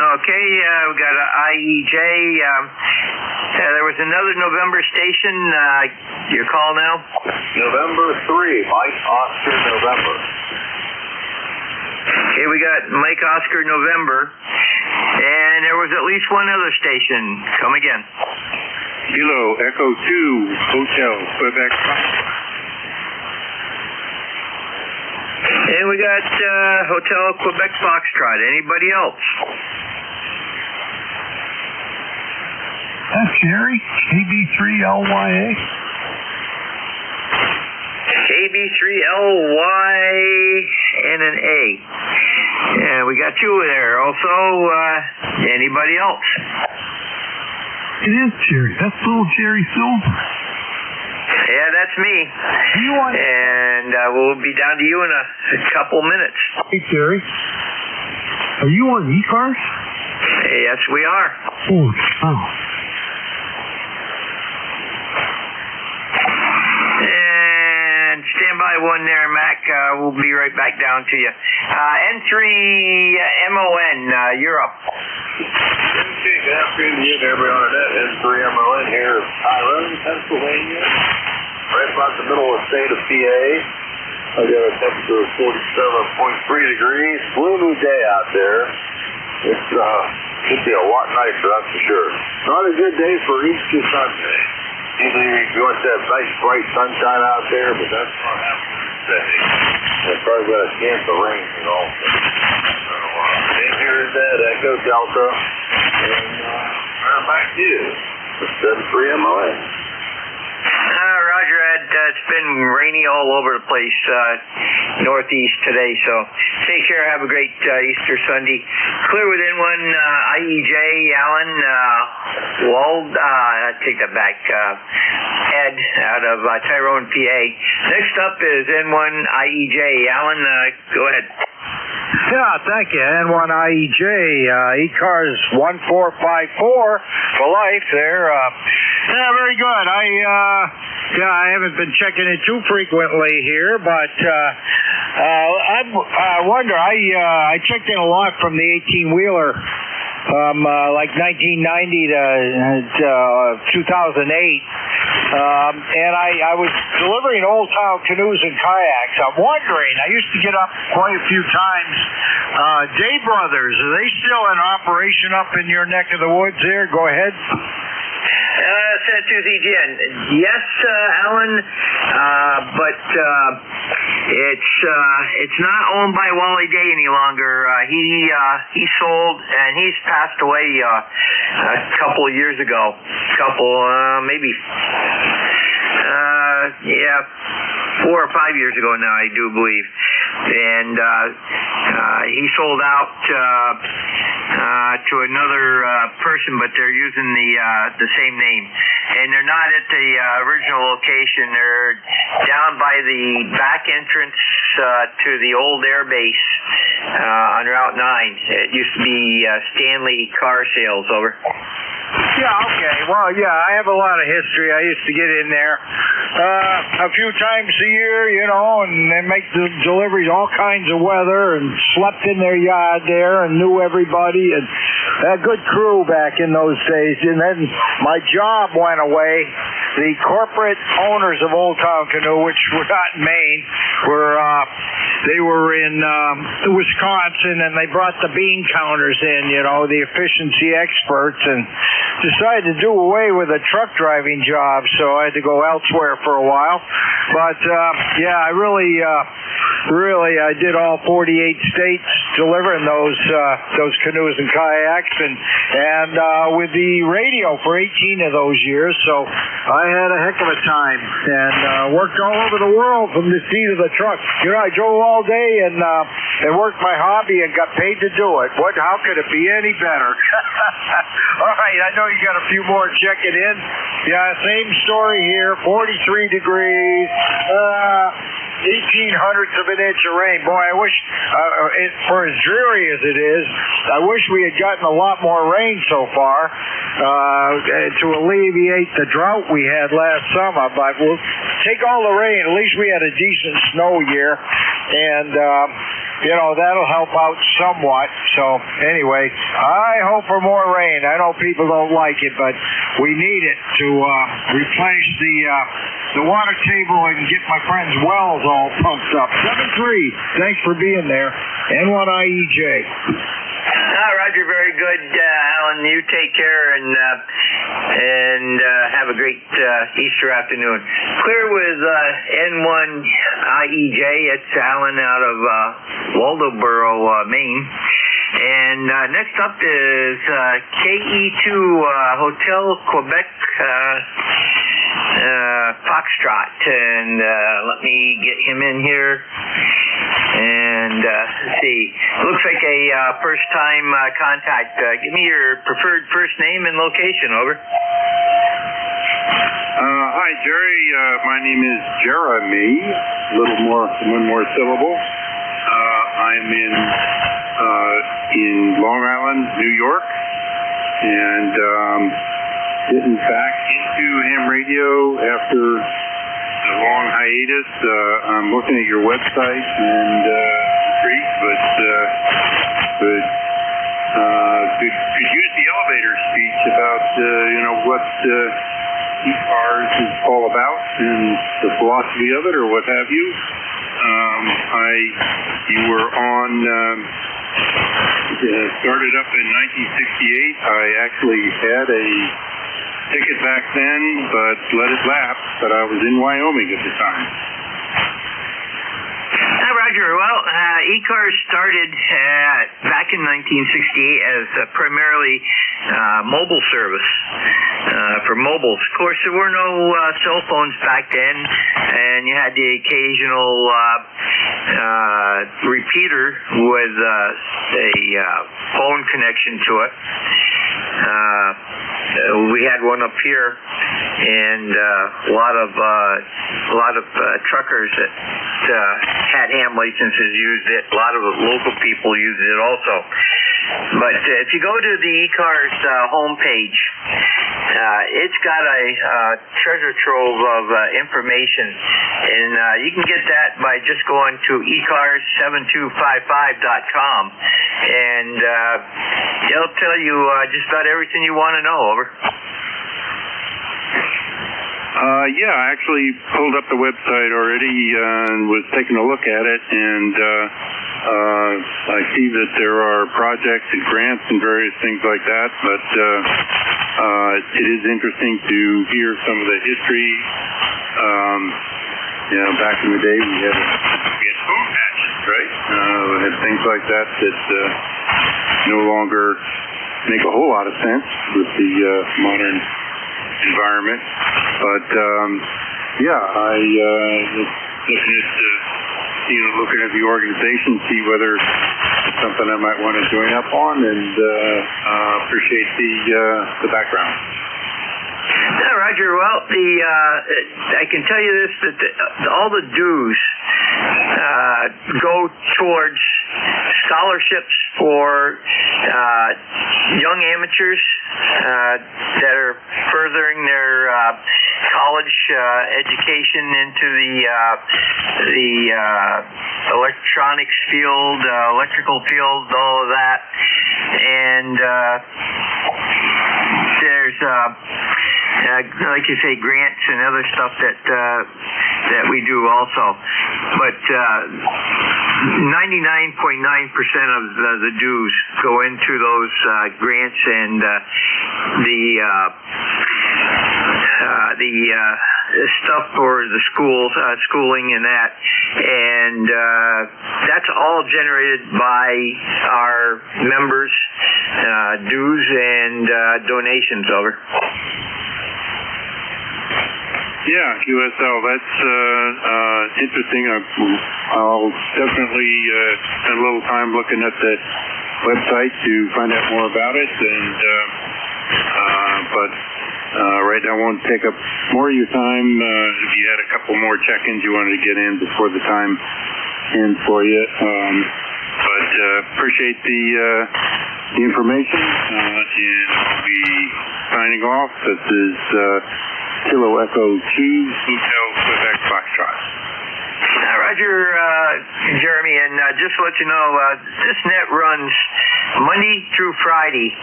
Okay, we got an IEJ. There was another November station. Your call now? November 3, Mike Oscar November. Okay, we got Mike Oscar November. And there was at least one other station. Come again. Kilo Echo 2, Hotel, Quebec. And we got Hotel Quebec Foxtrot. Anybody else? That's Jerry, KB3LYA. KB3LY and an A. And we got 2 there. Also, anybody else? It is Jerry. That's little Jerry Silver. Yeah, that's me. And we'll be down to you in a couple minutes. Hey, Jerry. Are you on ECARS? Yes, we are. Oh. And stand by one there, Mac. We'll be right back down to you. N3MON, Europe. Okay, good afternoon to you and everybody on our net. N3MON here, Tyrone, Pennsylvania. Right about the middle of the state of PA. I got a temperature of 47.3 degrees. Gloomy day out there. It should be a lot nicer, that's for sure. Not a good day for Easter Sunday. Usually you want that nice bright sunshine out there, but that's not happening today. They're probably going to cancel rain and all. So, and here is that Echo Delta. And back to you. It's 73MON. it's been rainy all over the place, northeast today. So take care. Have a great Easter Sunday. Clear with N1 IEJ, Alan Wald. Take that back. Ed out of Tyrone, PA. Next up is N1 IEJ. Alan, go ahead. Yeah, thank you. N1IEJ, ECARS 1454 for life there. Yeah, very good. I haven't been checking it too frequently here, but I wonder, I checked in a lot from the 18-wheeler like 1990 to 2008. And I was delivering Old Town canoes and kayaks. I'm wondering, I used to get up quite a few times. Day Brothers, are they still in operation up in your neck of the woods there? Go ahead. Santa Cruz EGN. Yes, Alan, but it's not owned by Wally Day any longer. He sold, and he's passed away a couple of years ago. Maybe 4 or 5 years ago now, I do believe. And he sold out to another person, but they're using the same name. And they're not at the original location. They're down by the back entrance to the old air base on Route 9. It used to be Stanley Car Sales. Over. Yeah, okay. Well, yeah, I have a lot of history. I used to get in there a few times a year, you know, and they make the deliveries all kinds of weather, and slept in their yard there and knew everybody, and had a good crew back in those days. And then my job went away. The corporate owners of Old Town Canoe, which were not in Maine, they were in Wisconsin, and they brought the bean counters in, you know, the efficiency experts, and decided to do away with a truck driving job, so I had to go elsewhere for a while. But yeah, I really I did all 48 states delivering those canoes and kayaks, and with the radio for 18 of those years, so I had a heck of a time, and worked all over the world from the seat of the truck. You know, I drove all day and worked my hobby and got paid to do it. How could it be any better? All right, I know you got a few more checking in. Yeah, same story here, 43 degrees. 1/1800th of an inch of rain. Boy, I wish, for as dreary as it is, I wish we had gotten a lot more rain so far to alleviate the drought we had last summer. But we'll take all the rain. At least we had a decent snow year, and you know, that'll help out somewhat. So anyway, I hope for more rain. I know people don't like it, but we need it to replace the water table and get my friend's wells all pumped up. 7-3. Thanks for being there. N1IEJ. Roger, very good, Alan. You take care and have a great Easter afternoon. Clear with N1IEJ. It's Alan out of Waldoboro, Maine. And next up is KE2 Hotel Quebec Foxtrot. And let me get him in here. And let's see. Looks like a first-time contact. Give me your preferred first name and location. Over. Hi, Jerry. My name is Jeremy. One more syllable. I'm in Long Island, New York, and getting back into ham radio after a long hiatus. I'm looking at your website and intrigued, but could use the elevator speech about what ECARS is all about and the philosophy of it, or what have you. You were on. Started up in 1968. I actually had a ticket back then, but let it lapse. But I was in Wyoming at the time. Roger. Roger. Well, ECARS started back in 1968 as primarily mobile service for mobiles. Of course, there were no cell phones back then, and you had the occasional repeater with a phone connection to it. We had one up here, and a lot of truckers that had ham licenses used it. A lot of local people used it also. But if you go to the ECARS homepage, it's got a treasure trove of information, and you can get that by just going to ECARS7255.com, and it'll tell you just about everything you want to know. Over. Yeah, I actually pulled up the website already and was taking a look at it, and I see that there are projects and grants and various things like that, but it is interesting to hear some of the history. Back in the day we had phone matches, right? We had things like that no longer make a whole lot of sense with the modern environment. But I looking at the organization, see whether it's something I might want to join up on, and appreciate the background. Yeah, Roger. Well, I can tell you this, that all the dues go towards scholarships for young amateurs that are furthering their college education into the electronics field, electrical field, all of that, and there's like you say, grants and other stuff that we do also. But 99.9% of the dues go into those grants and the stuff for the schooling and that, and that's all generated by our members' dues and donations. Over. Yeah, USL, that's interesting. I'll definitely spend a little time looking at the website to find out more about it, and but right now I won't take up more of your time. If you had a couple more check-ins you wanted to get in before the time ends for you, but appreciate the information, and I'll be signing off. This is Kilo Echo 2, Hotel Quebec Foxtrot. Roger, Jeremy, and just to let you know, this net runs Monday through Friday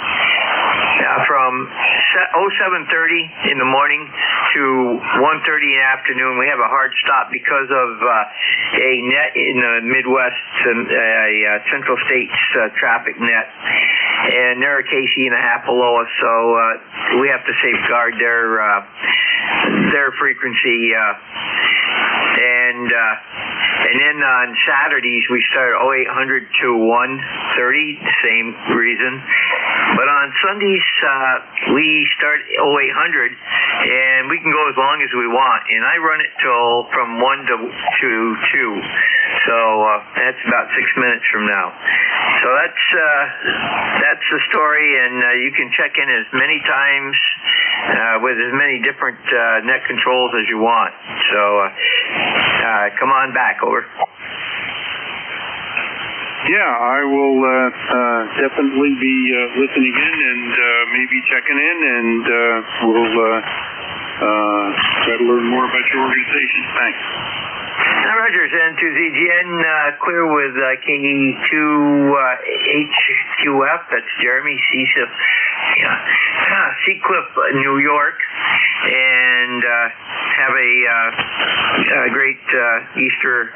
from 07:30 in the morning to 1:30 in the afternoon. We have a hard stop because of a net in the Midwest, a Central States traffic net, and they're a KC and a half below us, so we have to safeguard their frequency, and then on Saturdays we start 0800 to 1:30, same reason. But on Sundays we start 0800, and we can go as long as we want. And I run it from 1 to 2, so that's about 6 minutes from now. So that's the story, and you can check in as many times with as many different net controls as you want. So come on back. Over. Yeah, I will definitely be listening in and maybe checking in, and we'll try to learn more about your organization. Thanks. Rogers, N2ZGN, clear with KE2HQF. That's Jeremy Seacliff, New York, and have a great Easter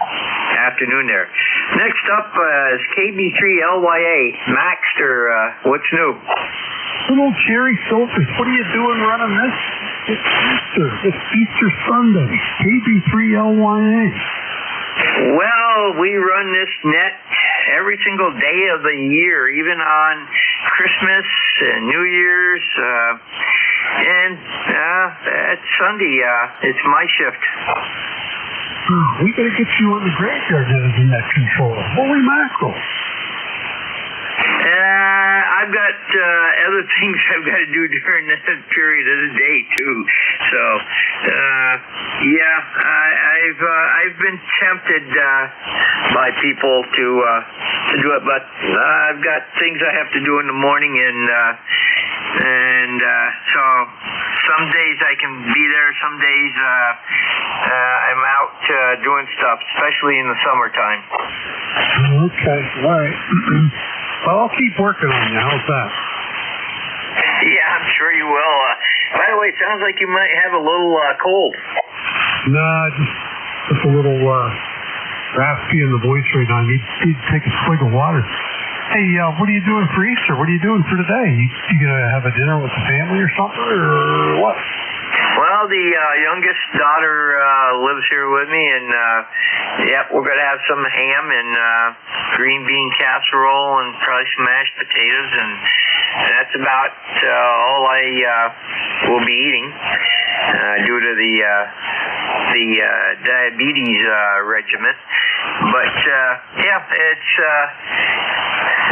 afternoon there. Next up is KB3LYA, Maxter. What's new? Hello, Jerry Silvers. What are you doing running this? It's Easter. It's Easter Sunday. KB3LYA. Well, we run this net every single day of the year, even on Christmas and New Year's, and at Sunday, it's my shift. We gotta get you on the graveyard as a net controller. Holy mackerel. I've got other things I've got to do during that period of the day too. So, I've been tempted by people to do it, but I've got things I have to do in the morning, and so some days I can be there. Some days I'm out doing stuff, especially in the summertime. Okay, all right. Well, I'll keep working on you. How's that? Yeah, I'm sure you will. By the way, it sounds like you might have a little cold. Nah, just a little raspy in the voice right now. I need to take a swig of water. Hey, what are you doing for Easter? What are you doing for today? You gonna have a dinner with the family or something, or what? Well, the youngest daughter lives here with me, and we're gonna have some ham and green bean casserole and probably some mashed potatoes, and that's about all I will be eating due to the diabetes regimen. But it's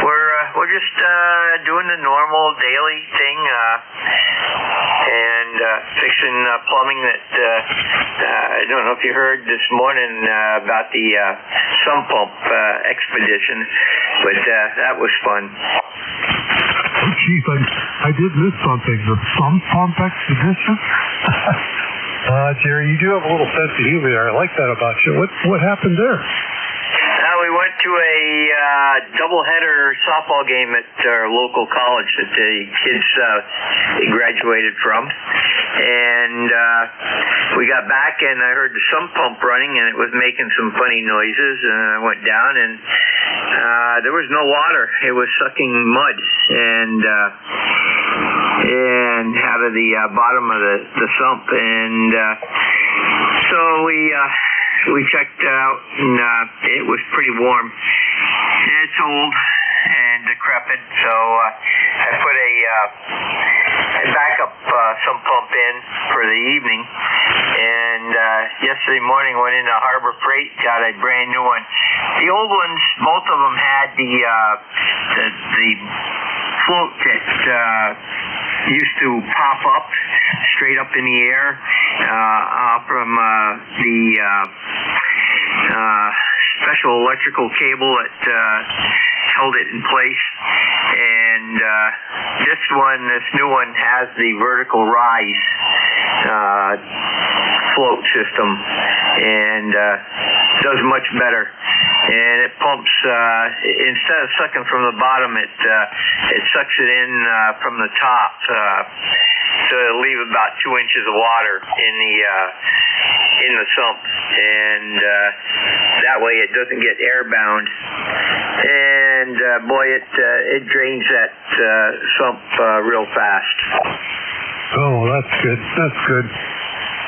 we're just doing the normal daily thing, and fixing plumbing that I don't know if you heard this morning about the sump pump expedition, but that was fun. Oh, Chief, I did miss something. The sump pump expedition? Jerry, you do have a little sense of humor there. I like that about you. What happened there? We went to a doubleheader softball game at our local college that the kids graduated from, and we got back and I heard the sump pump running and it was making some funny noises, and I went down and there was no water. It was sucking mud and out of the bottom of the sump, and so we checked out, and it was pretty warm. It's old and decrepit, so I put a backup sump pump in for the evening, and yesterday morning went into Harbor Freight, got a brand new one. The old ones, both of them had the float that used to pop up straight up in the air from the special electrical cable that held it in place, and this new one has the vertical rise float system, and does much better. And it pumps instead of sucking from the bottom, it sucks it in from the top, so it'll leave about 2 inches of water in the sump, and that way it doesn't get airbound. And boy, it drains that sump real fast. Oh, that's good. That's good.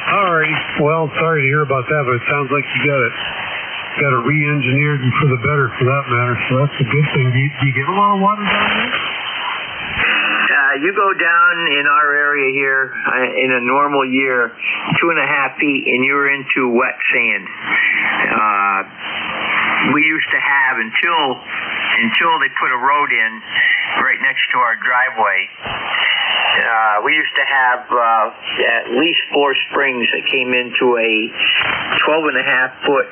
All right. Well, sorry to hear about that, but it sounds like you got it re-engineered and for the better, for that matter. So that's a good thing. Do you get a lot of water down there? You go down in our area here in a normal year 2.5 feet, and you're into wet sand. We used to have until they put a road in right next to our driveway. We used to have at least 4 springs that came into a 12.5-foot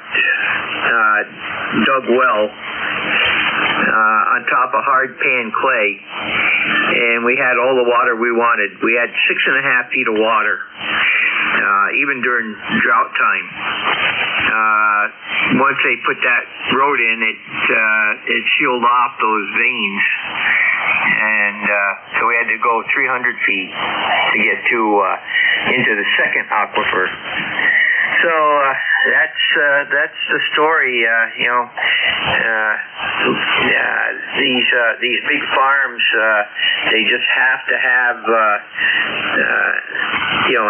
dug well on top of hard pan clay, and we had all the water we wanted. We had 6.5 feet of water, even during drought time. Once they put that road in, it sealed off those veins, and so we had to go 300 feet to get into the second aquifer. So that's the story. These big farms, they just have to have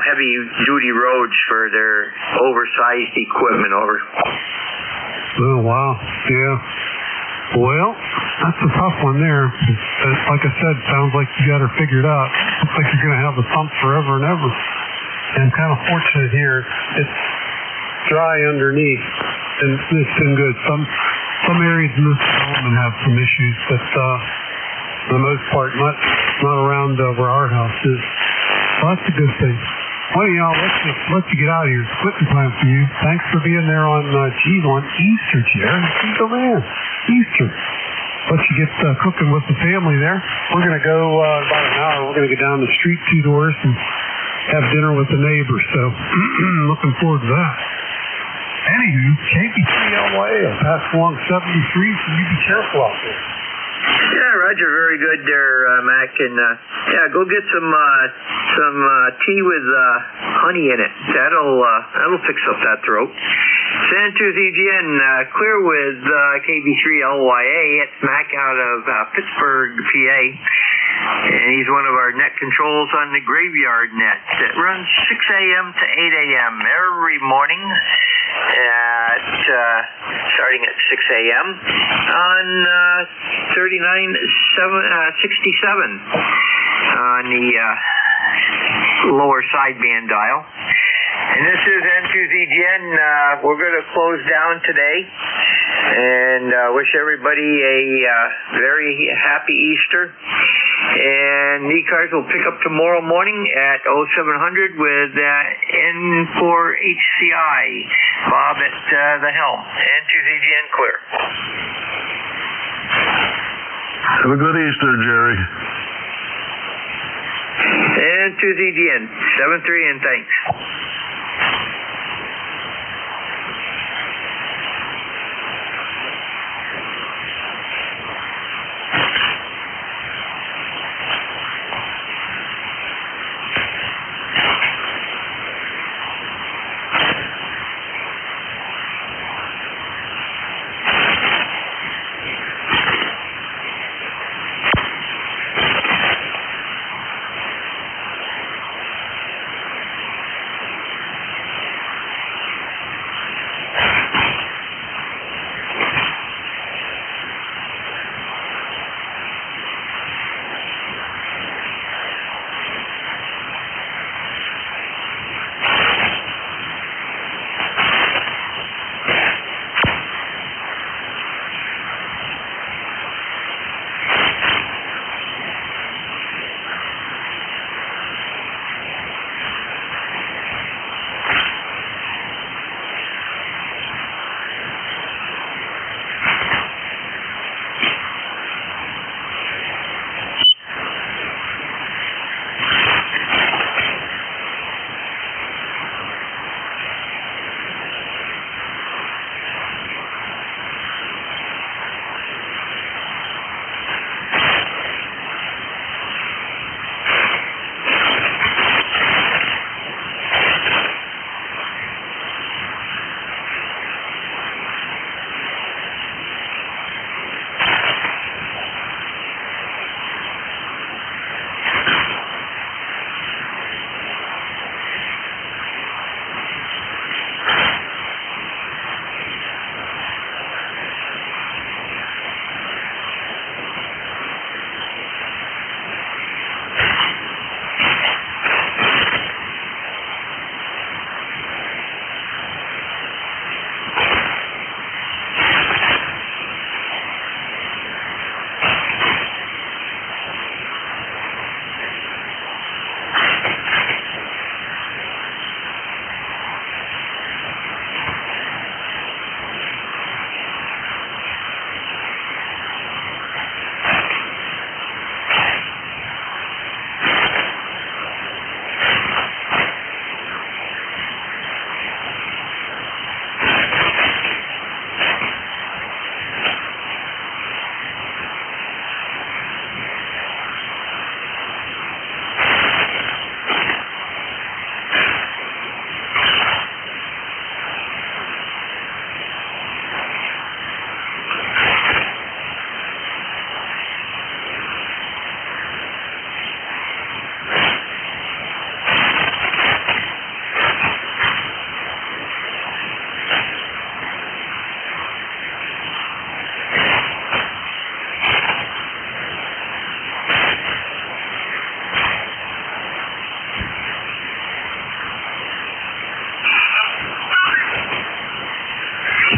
heavy duty roads for their oversized equipment. Oh, wow. Yeah. Well, that's a tough one there. Like I said, sounds like you got her figured out. Looks like you're going to have the sump forever and ever. And I'm kind of fortunate here. It's dry underneath, and it's been good. Some areas in this development have some issues, but for the most part, not around where our house is. So that's a good thing. Well, y'all, let's you get out of here. It's quitting time for you. Thanks for being there on Easter, Jerry. He's the man. Easter. Let you get cooking with the family there. We're going to go about an hour. We're going to go down the street 2 doors and have dinner with the neighbors. So looking forward to that. Anywho, KP3LYA, I'll pass along 73, so you be careful out there. Yeah, Roger, very good there, Mac. And yeah, go get some tea with honey in it. That'll fix up that throat. San Cruz EGN, clear with KB3LYA. It's Mac out of Pittsburgh, PA. And he's one of our net controls on the graveyard net. It runs 6 a.m. to 8 a.m. every morning starting at 6 a.m. on 3967 on the lower sideband dial. And this is N2ZGN. We're going to close down today and wish everybody a very happy Easter. And ECARS will pick up tomorrow morning at 0700 with N4HCI. Bob at the helm. N2ZGN clear. Have a good Easter, Jerry. N2ZGN. 7-3 and thanks.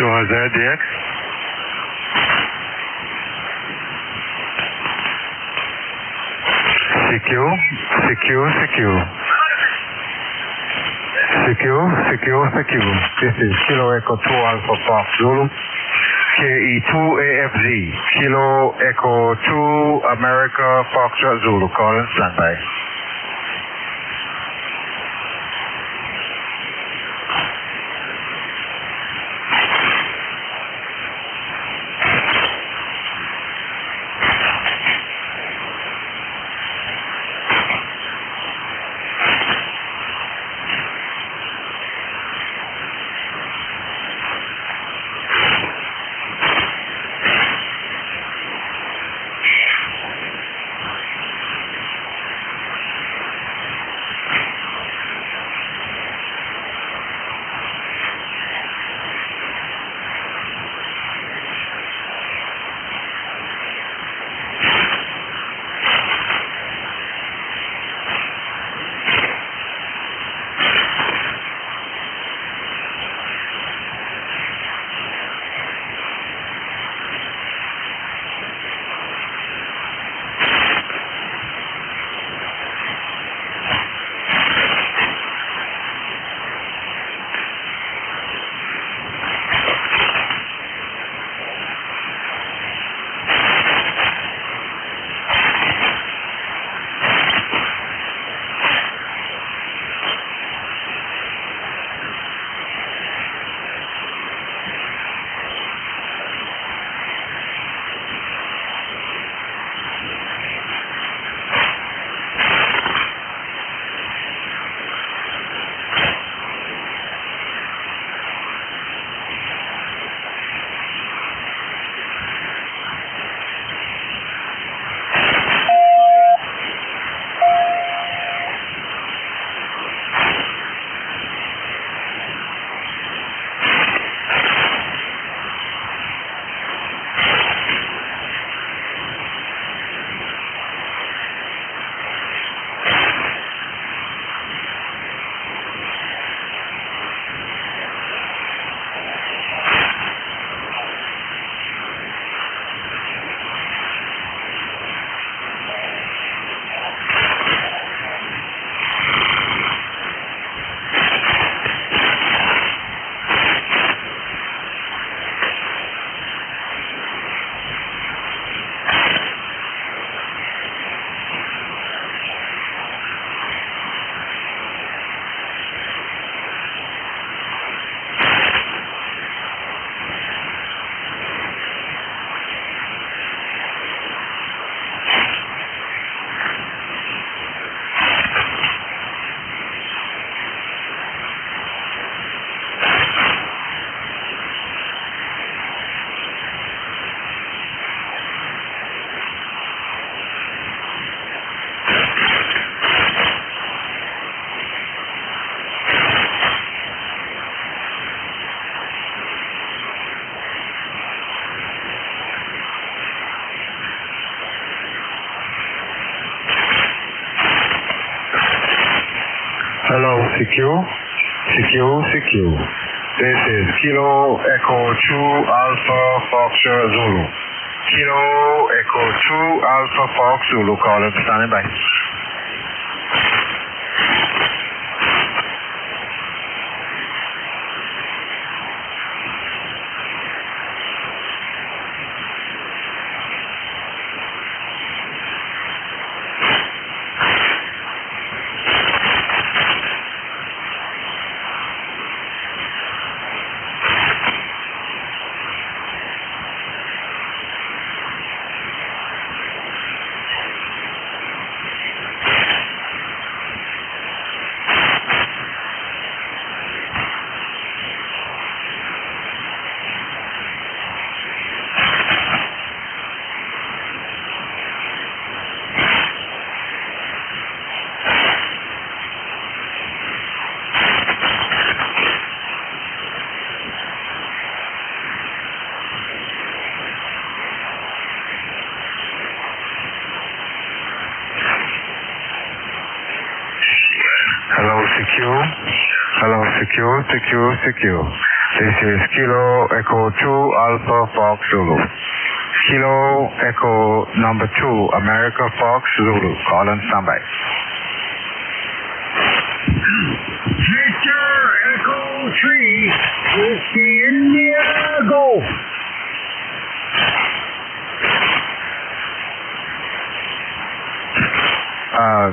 2000DX. Secure. This is Kilo Echo 2 Alpha Fox Zulu. KE2AFZ. Kilo Echo 2 America Foxtrot Zulu. Call and standby. Hello, secure. This is Kilo Echo 2 Alpha Foxtrot Zulu. Kilo Echo 2 Alpha Fox Zulu, call and standing by. Hello, secure. This is Kilo Echo 2 Alpha Fox Zulu. Kilo Echo number 2 America Fox Zulu. Call and standby. Victor Echo 3 Whiskey India Golf.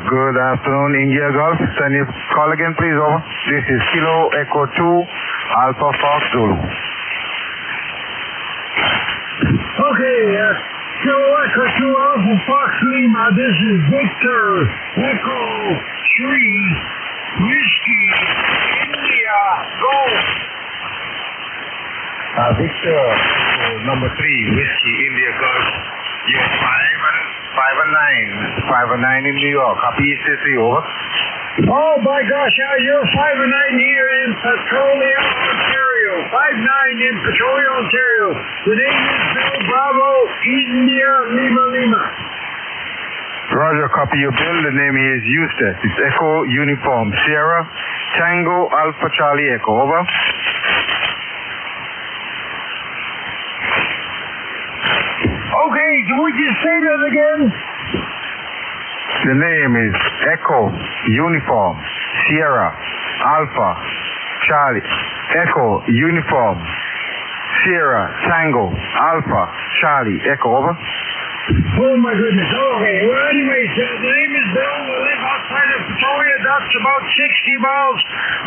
Good afternoon, India Golf. Can you call again, please? Over. This is Kilo Echo 2 Alpha Fox Zulu. Okay, Kilo Echo 2 Alpha Fox Lima. This is Victor Echo 3 Whiskey India Golf. Victor Echo number 3 Whiskey India Golf. You're 5 and 9 in New York. Happy Easter to you. Over. Oh my gosh, you're 5 and 9 here in Petrolia, Ontario. 5-9 in Petrolia, Ontario. The name is Bill Bravo India Lima Lima. Roger, copy your bill. The name is Eustace. It's Echo Uniform Sierra Tango Alpha Charlie Echo. Over. Okay, would you say that again? The name is Echo Uniform Sierra Alpha Charlie Echo Uniform Sierra Tango Alpha Charlie Echo. Over. Oh my goodness. Okay. Well, anyways, the name is Bill. We live outside of Petrolia. That's about 60 miles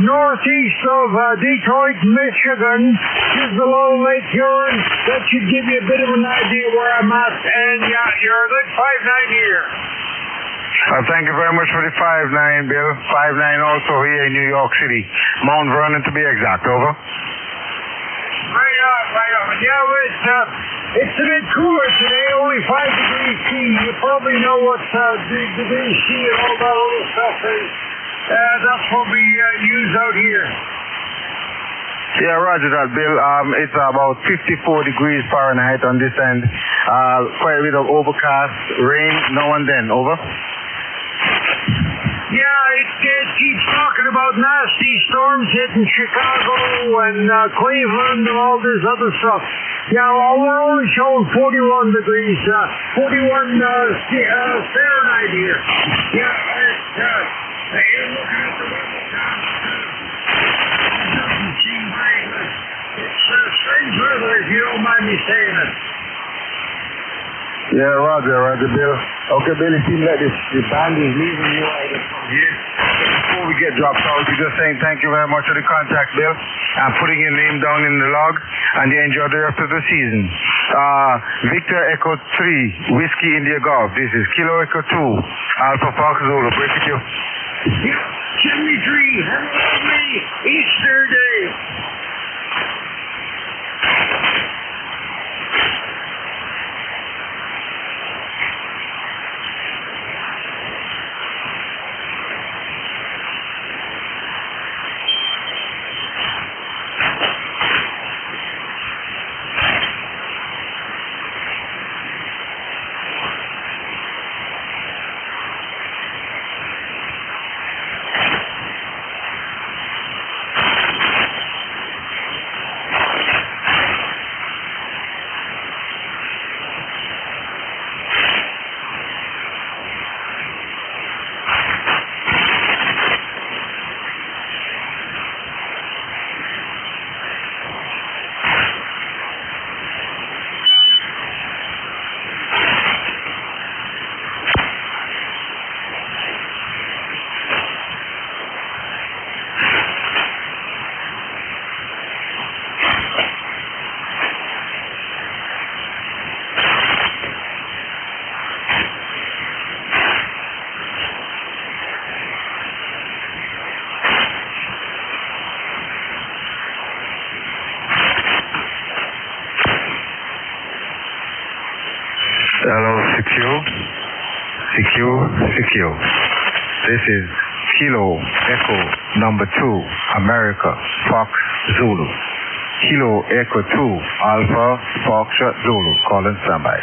northeast of Detroit, Michigan. Just below Lake Huron. That should give you a bit of an idea where I'm at. And yeah, you're a good 5-9 here. Thank you very much for the 5-9, Bill. 5-9 also here in New York City. Mount Vernon to be exact. Over. Right on. Yeah, it's a bit cooler today, only 5 degrees C. You probably know what degrees C and all that other stuff is. That's what we use out here. Yeah, roger that, Bill. It's about 54 degrees Fahrenheit on this end. Quite a bit of overcast, rain now and then. Over. Yeah, it keeps talking about nasty storms hitting Chicago and Cleveland and all this other stuff. Yeah, well, we're only showing 41 degrees, 41 Fahrenheit here. Yeah, you're looking at the weather down. It doesn't seem very good. It's strange weather, if you don't mind me saying it. Yeah, roger, Bill. Okay, Bill, it seems like the band is leaving you here. Before we get dropped out, we're just saying thank you very much for the contact, Bill, and putting your name down in the log, and you enjoy the rest of the season. Victor Echo 3, Whiskey India Golf. This is Kilo Echo 2, Alpha Fox Zulu. Break it you. Yeah, 73. Have a lovely Easter day. Hello, secure. This is Kilo Echo number 2, America, Fox Zulu. Kilo Echo 2, Alpha Fox Zulu. Call and standby.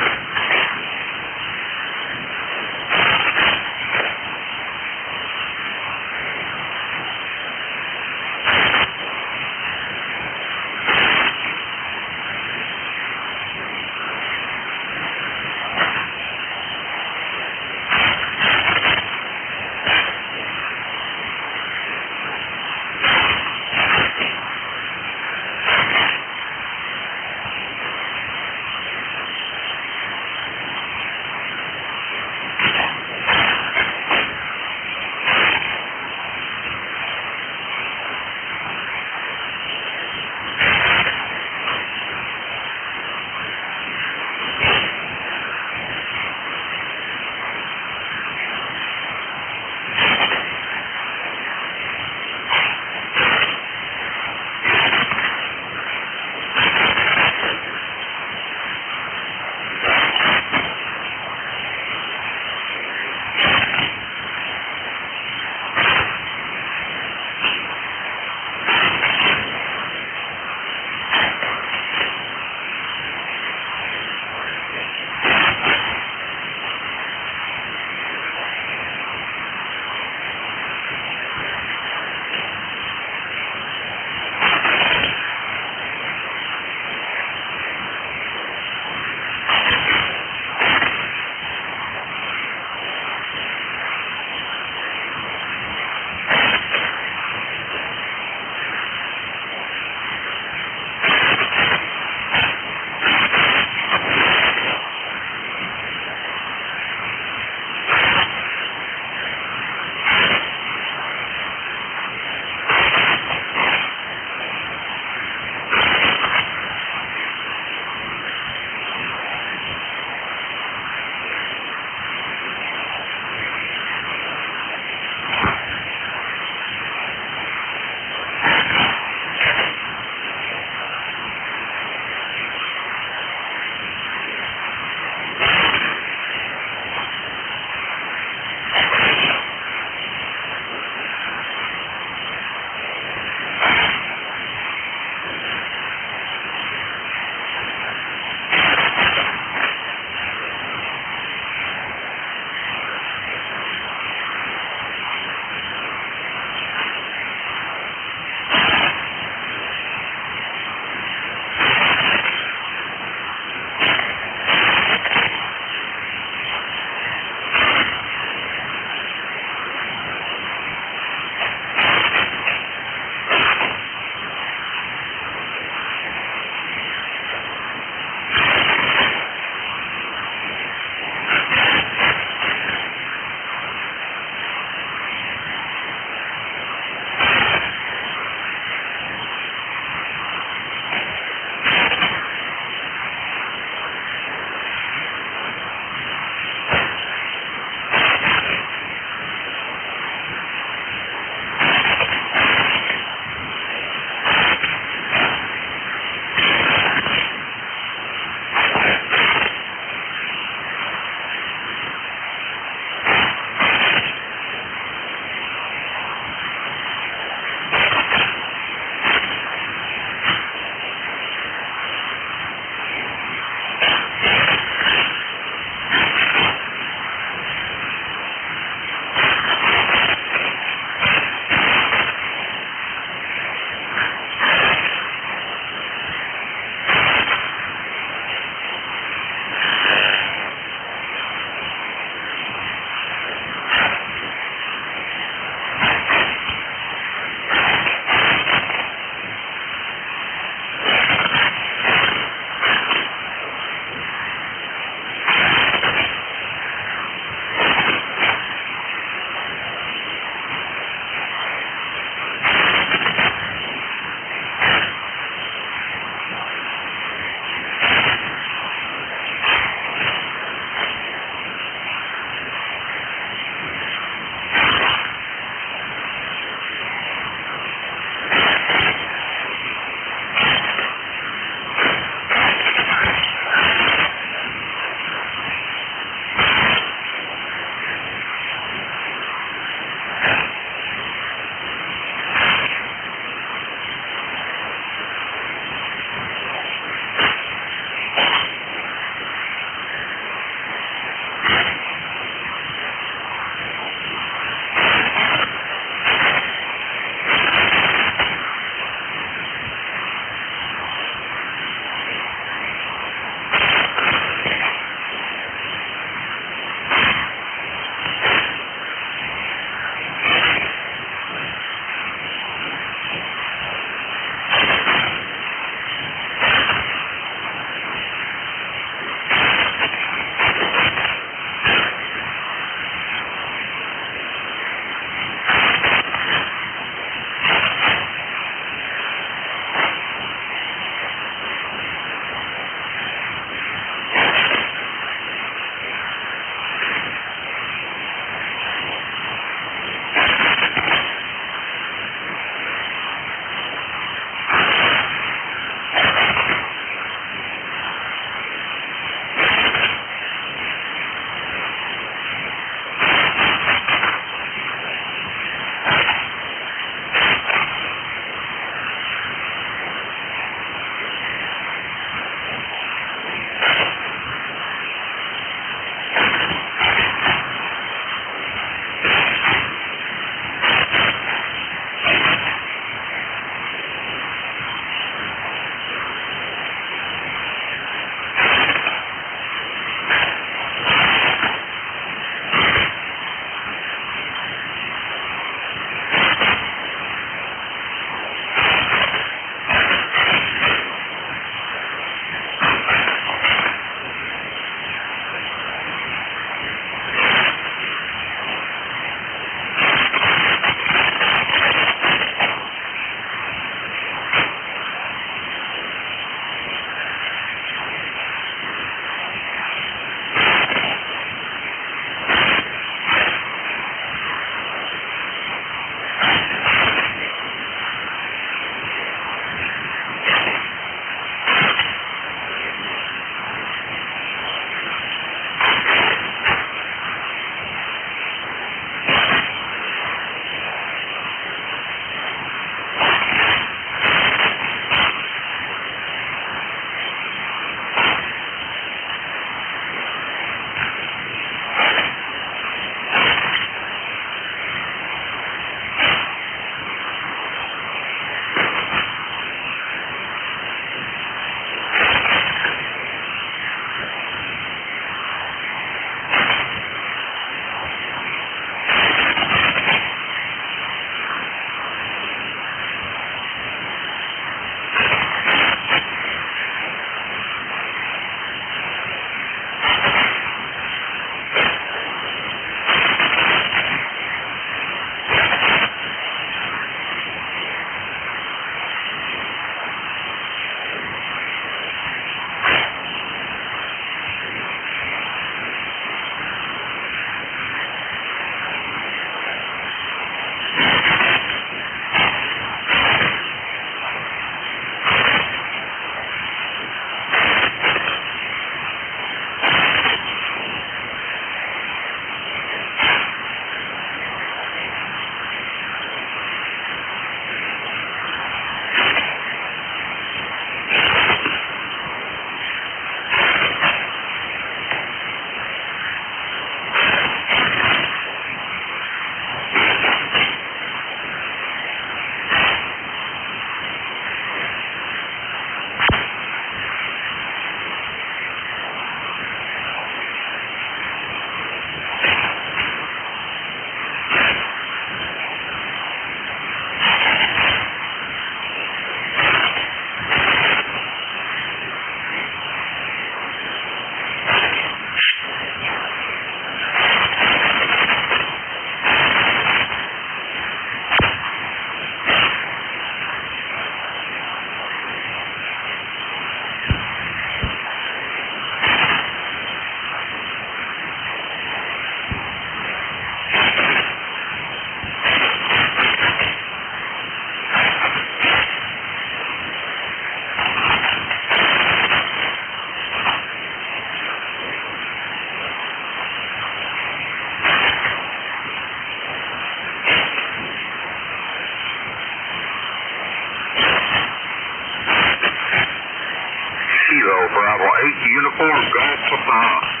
Uniform Golf Papa.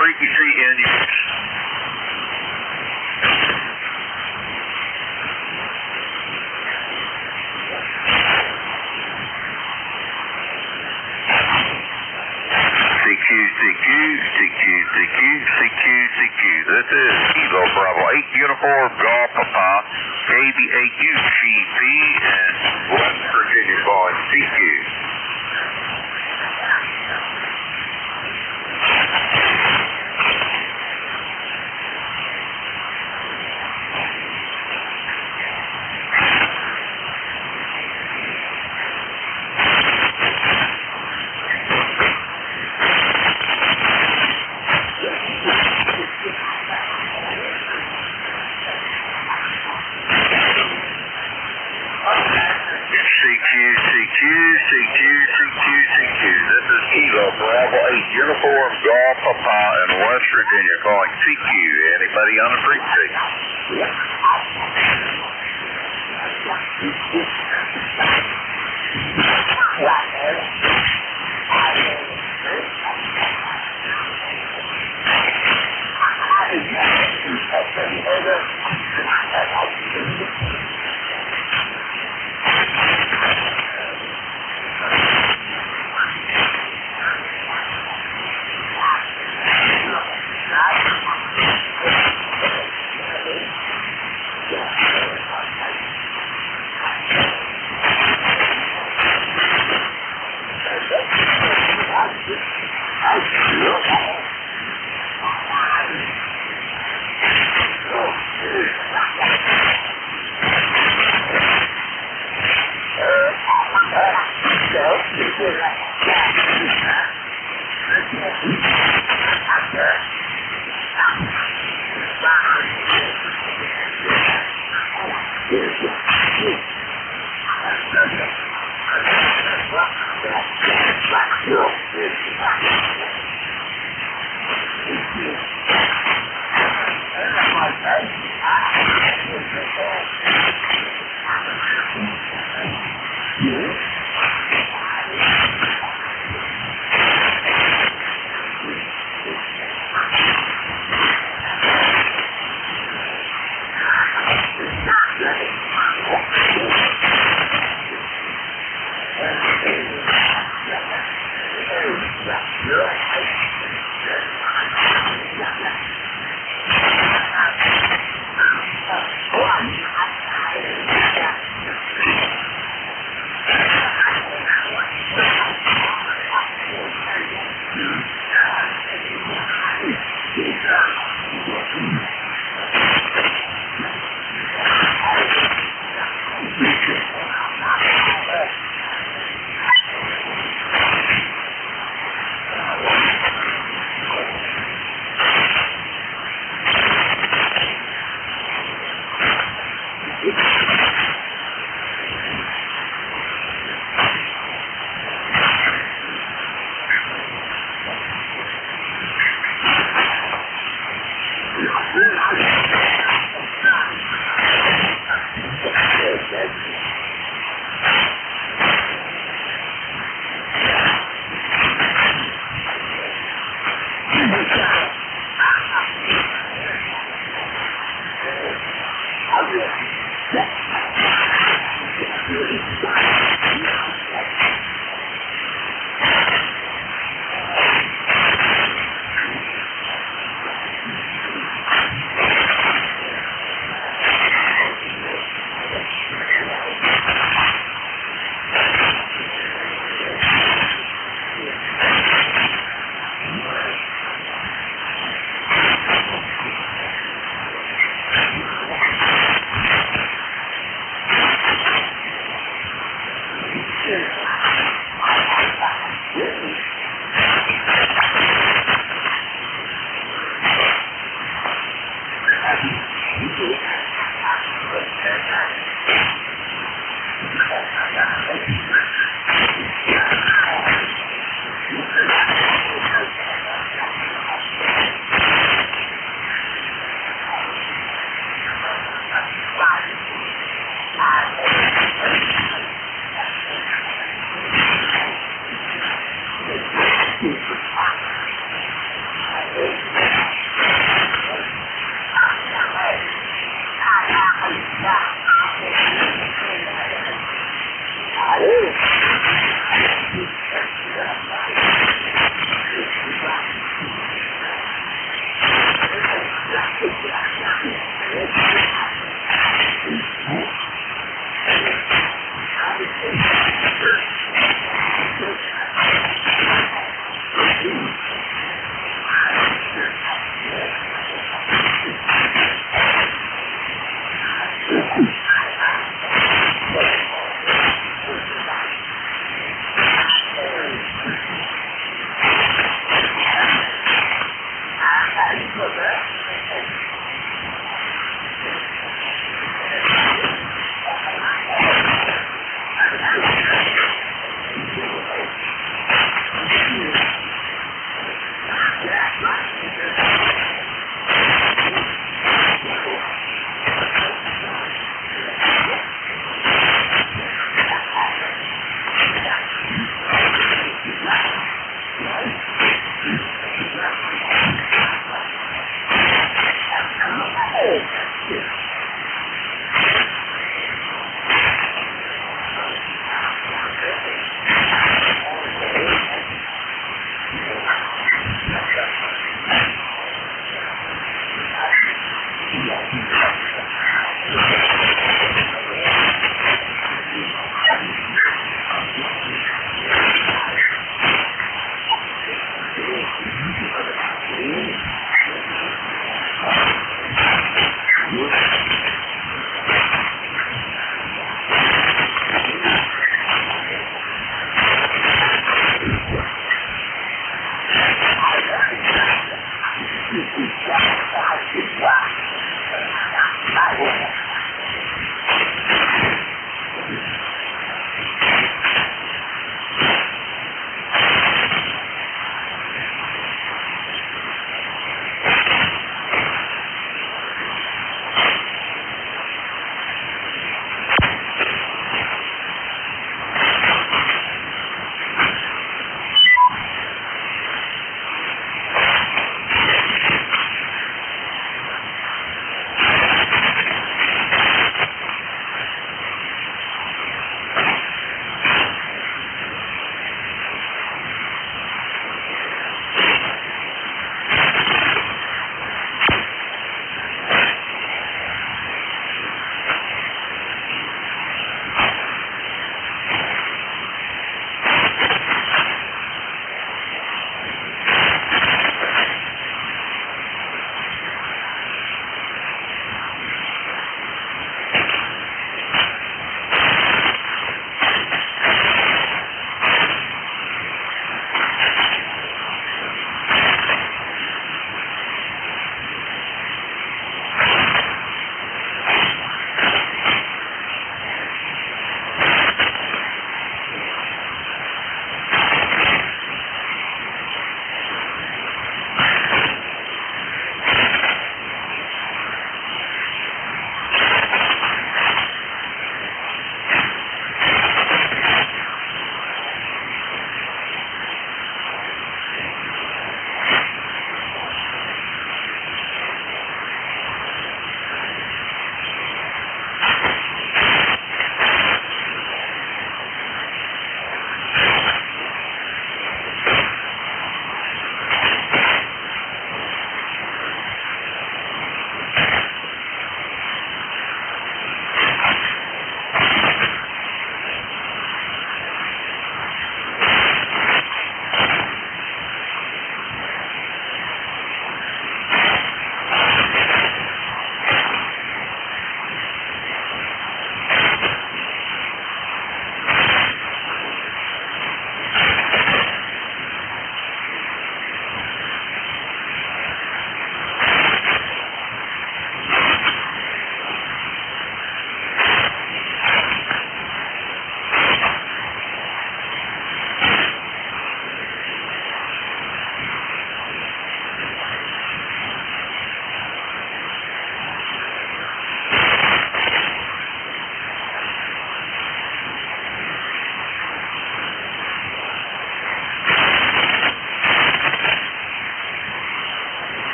Freaky Street Indians. CQ. This is Kilo Bravo 8 Uniform Golf Papa, KB8UGP, and West Virginia calling CQ. CQ. This is Kilo Bravo 8 Uniform Golf Papa in West Virginia calling CQ. Anybody on the frequency?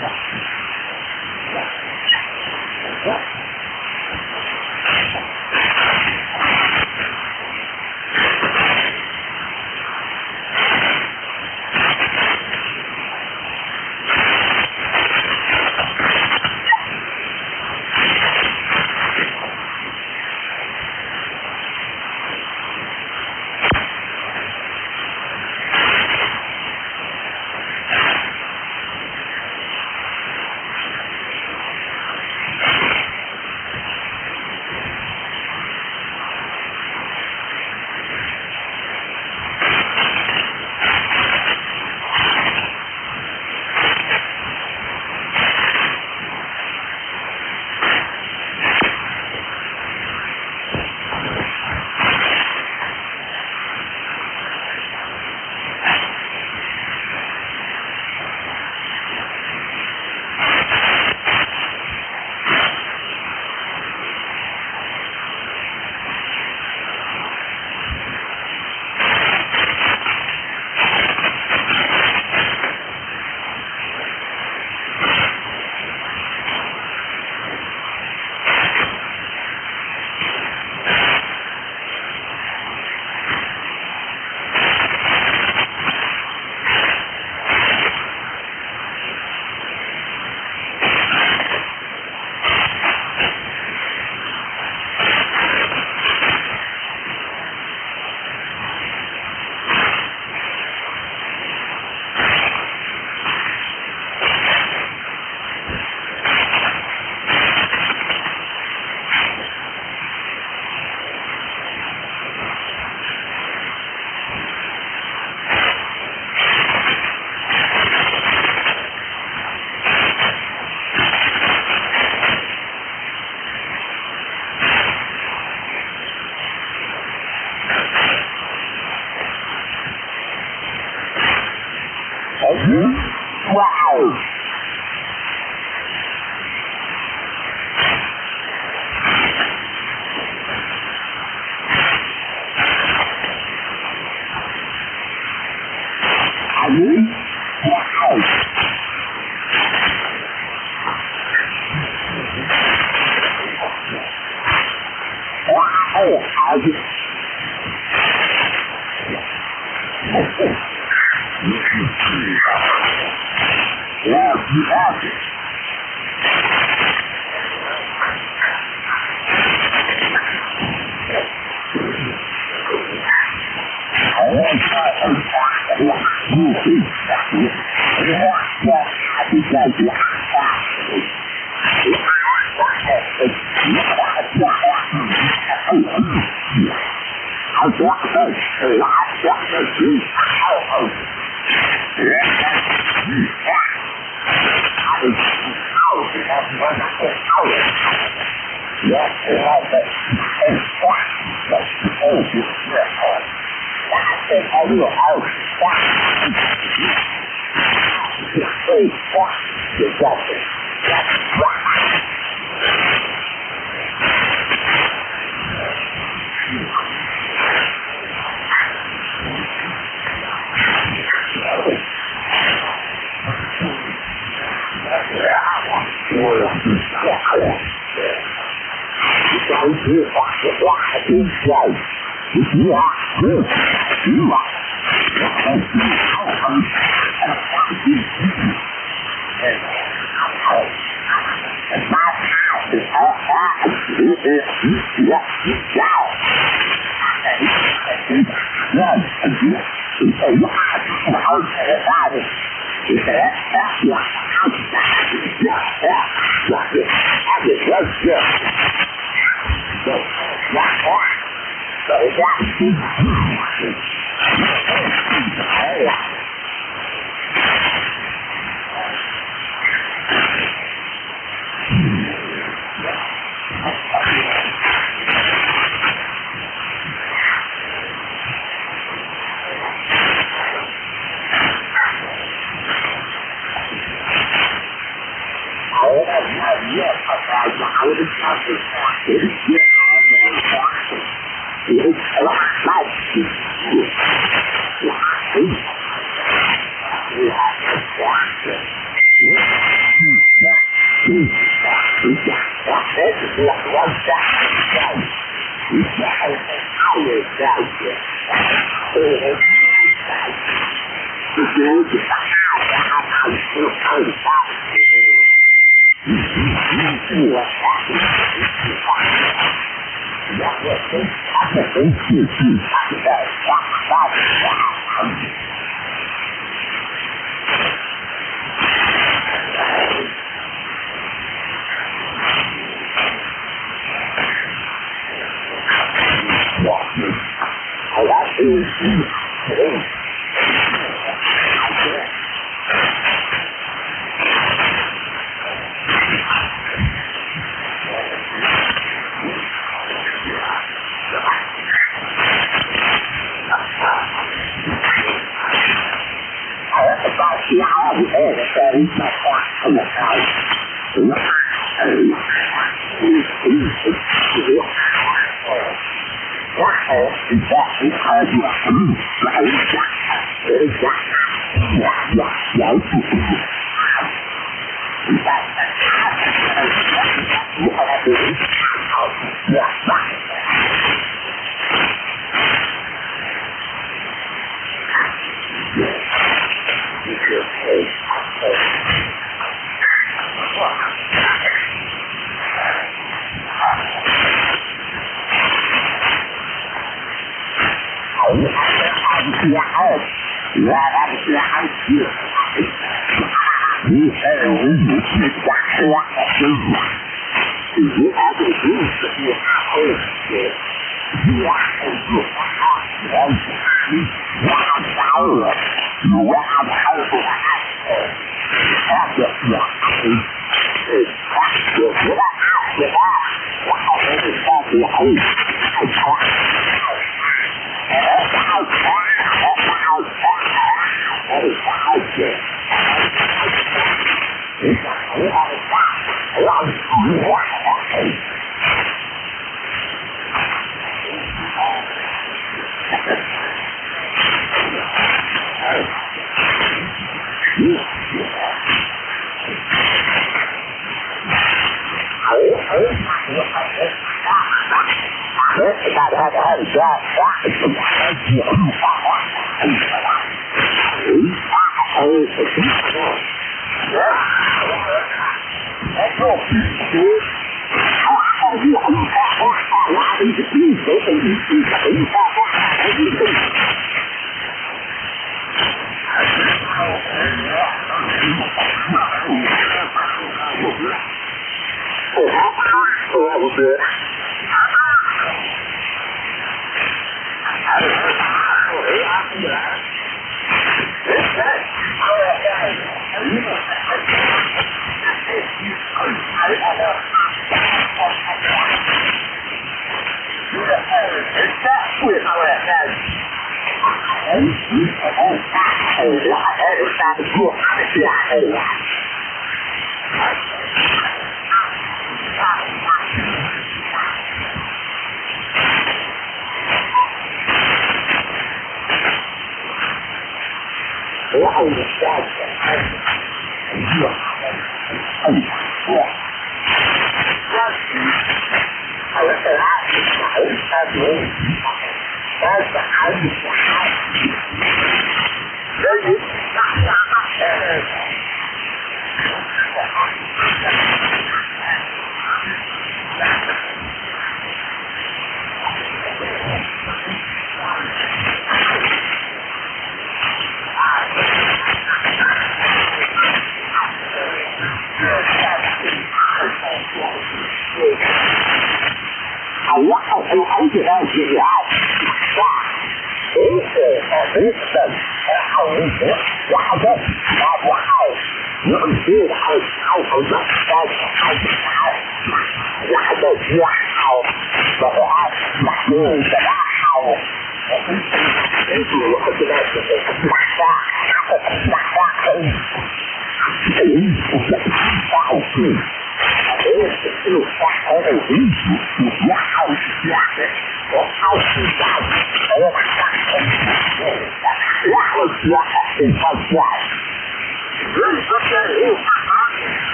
Wow. Yeah.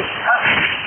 Wow.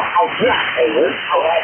Yeah,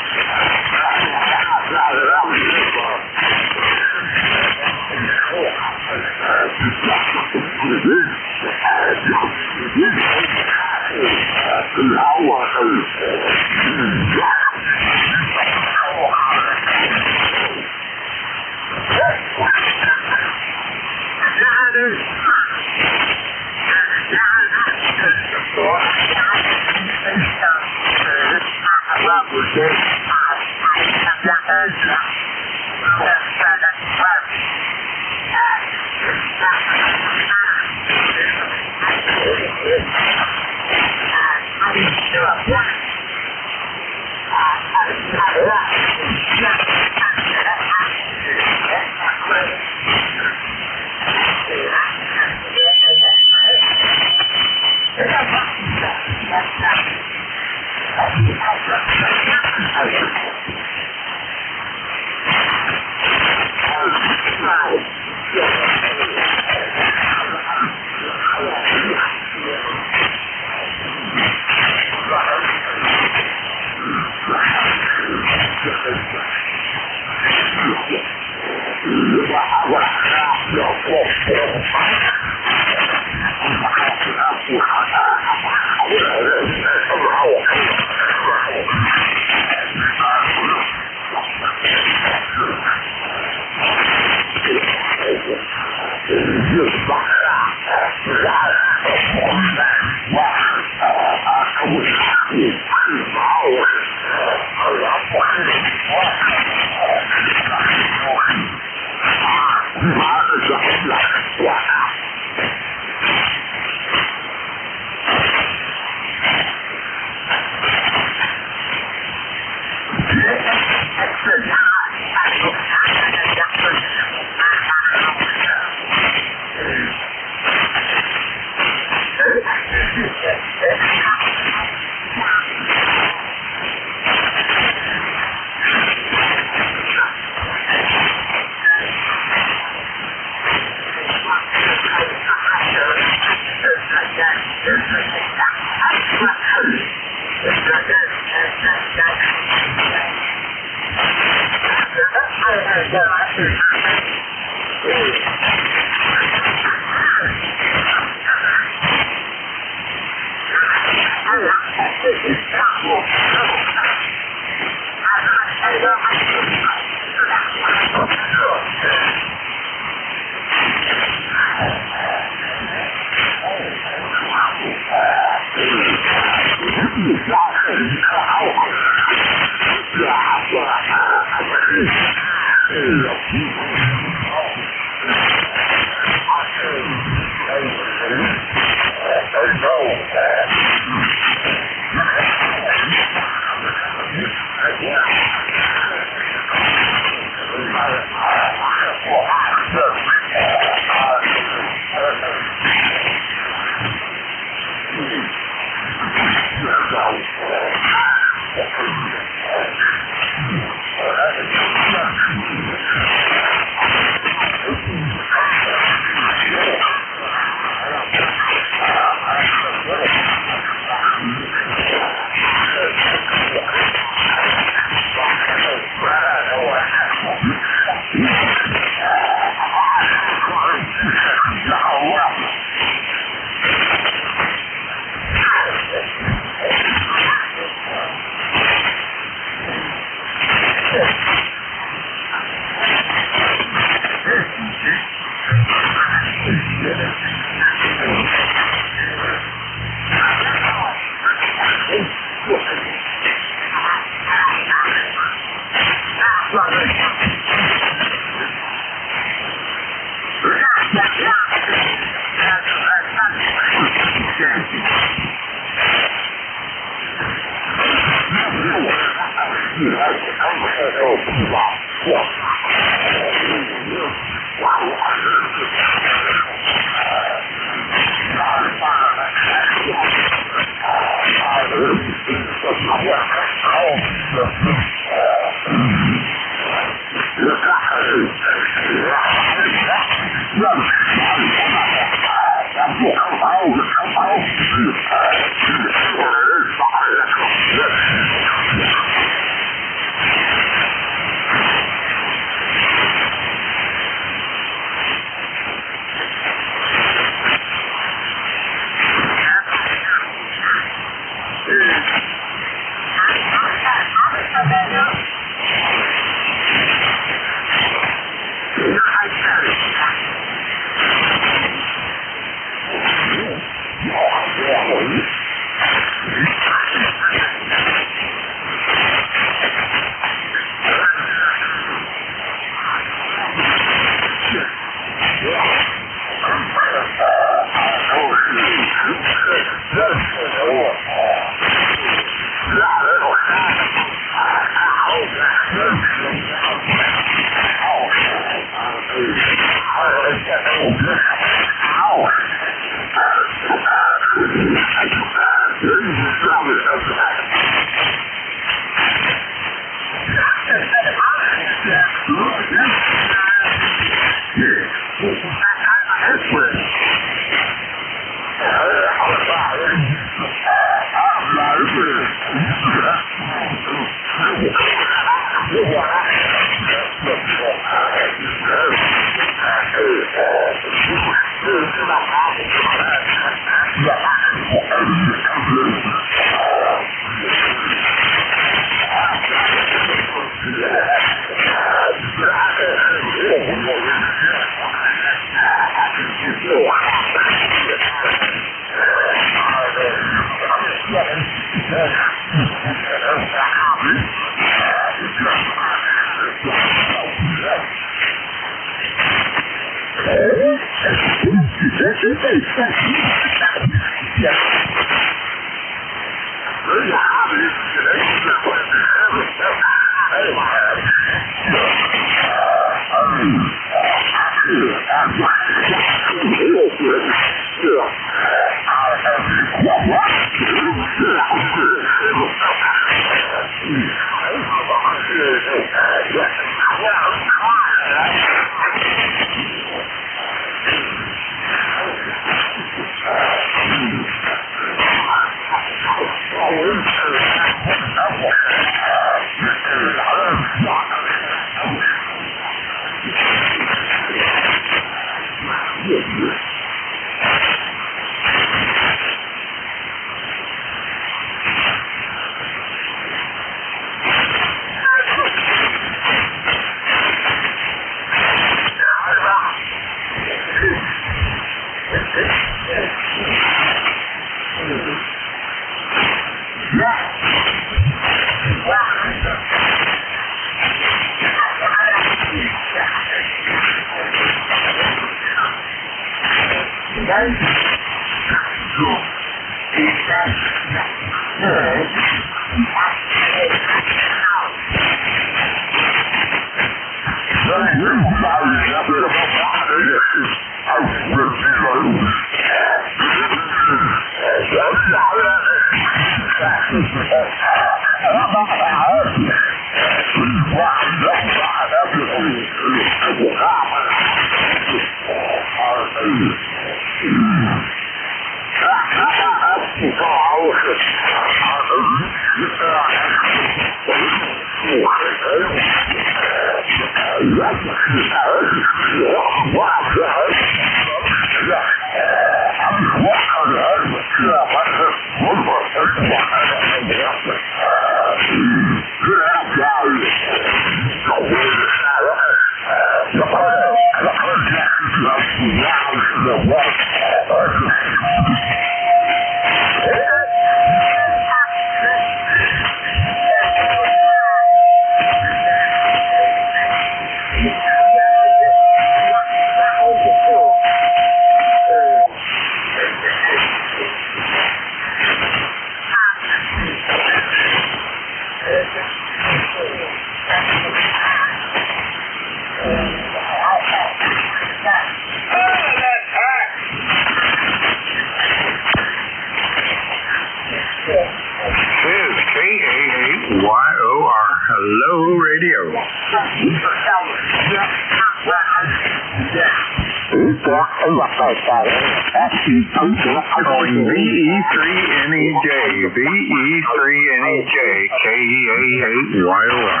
Calling VE3NEJ, VE3NEJ, KEA8YOR.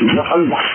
Nothing heard.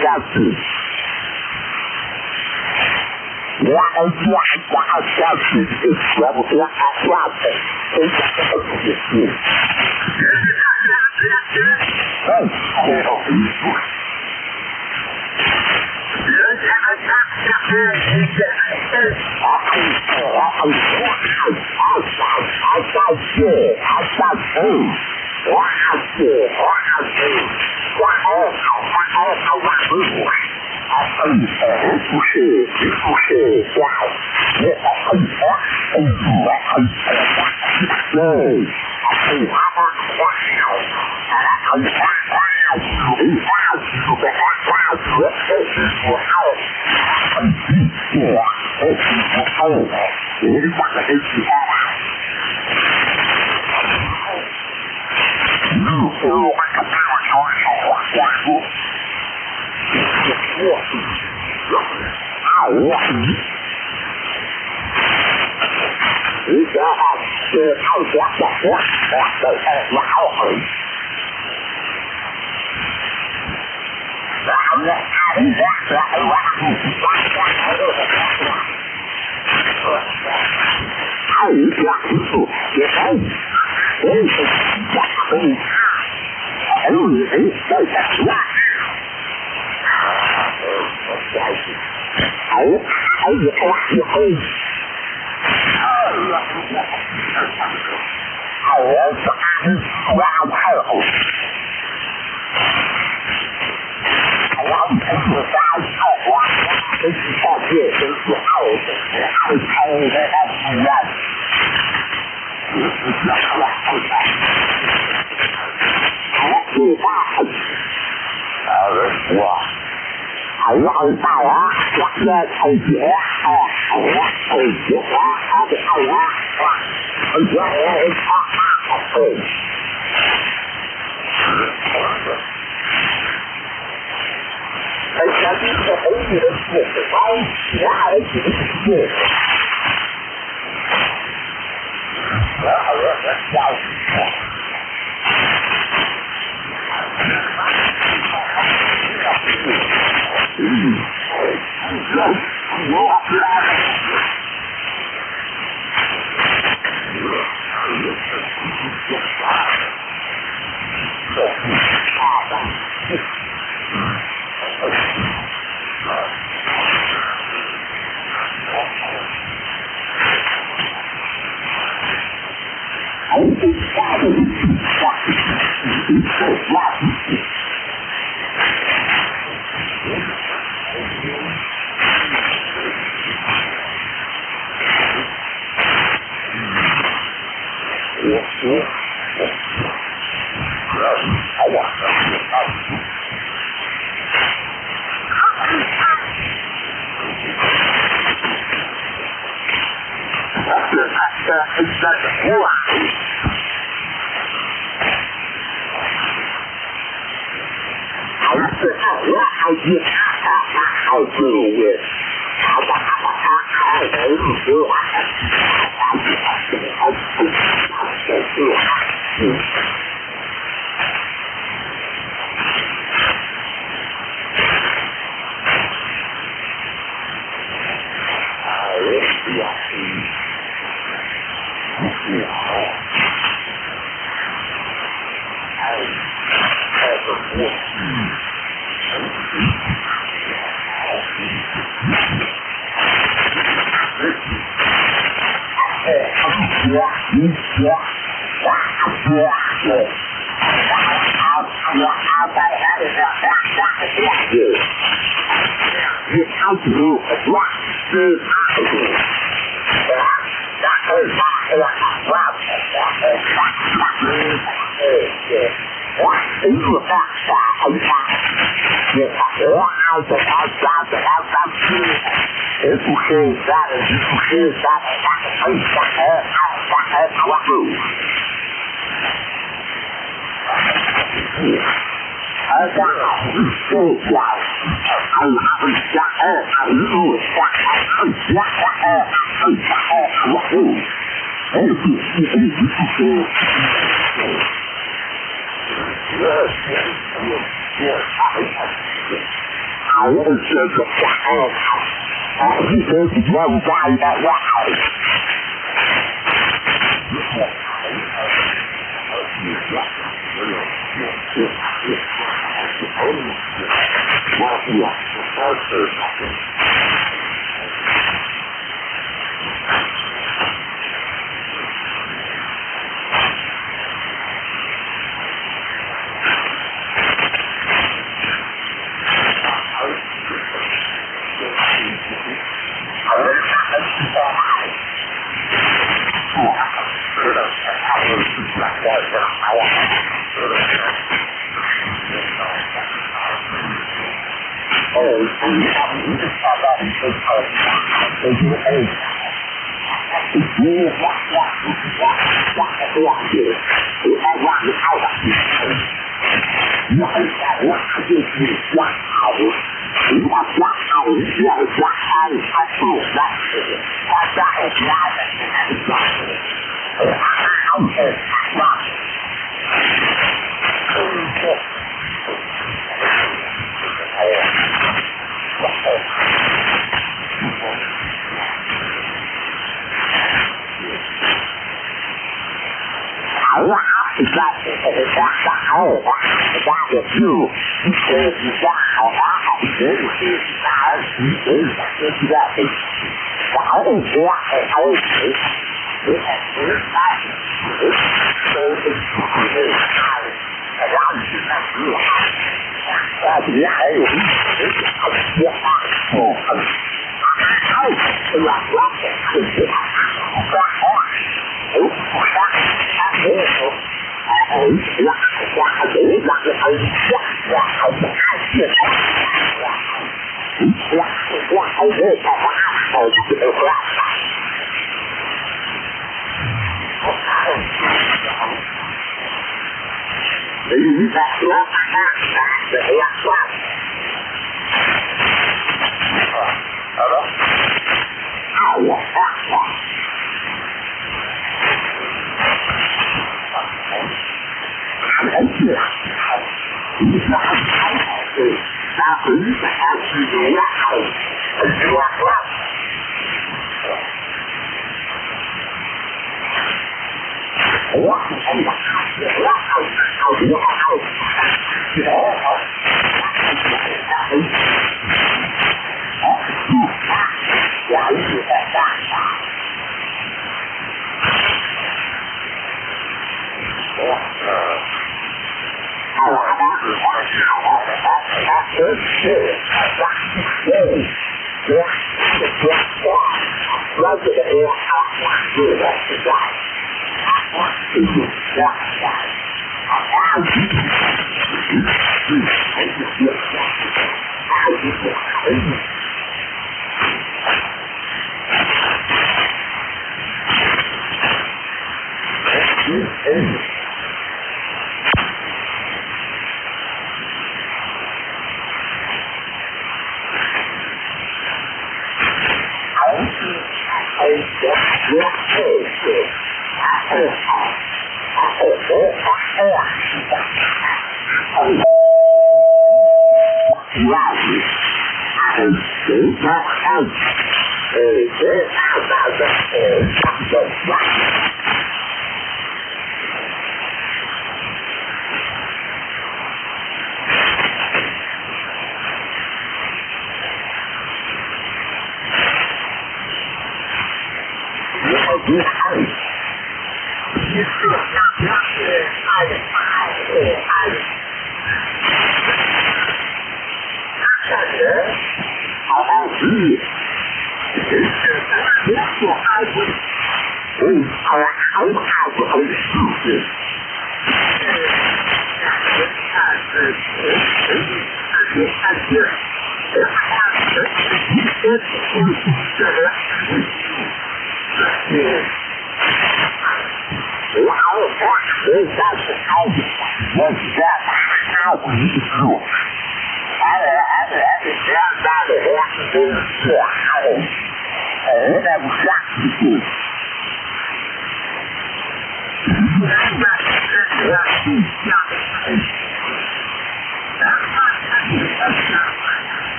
KEA8YOR clear.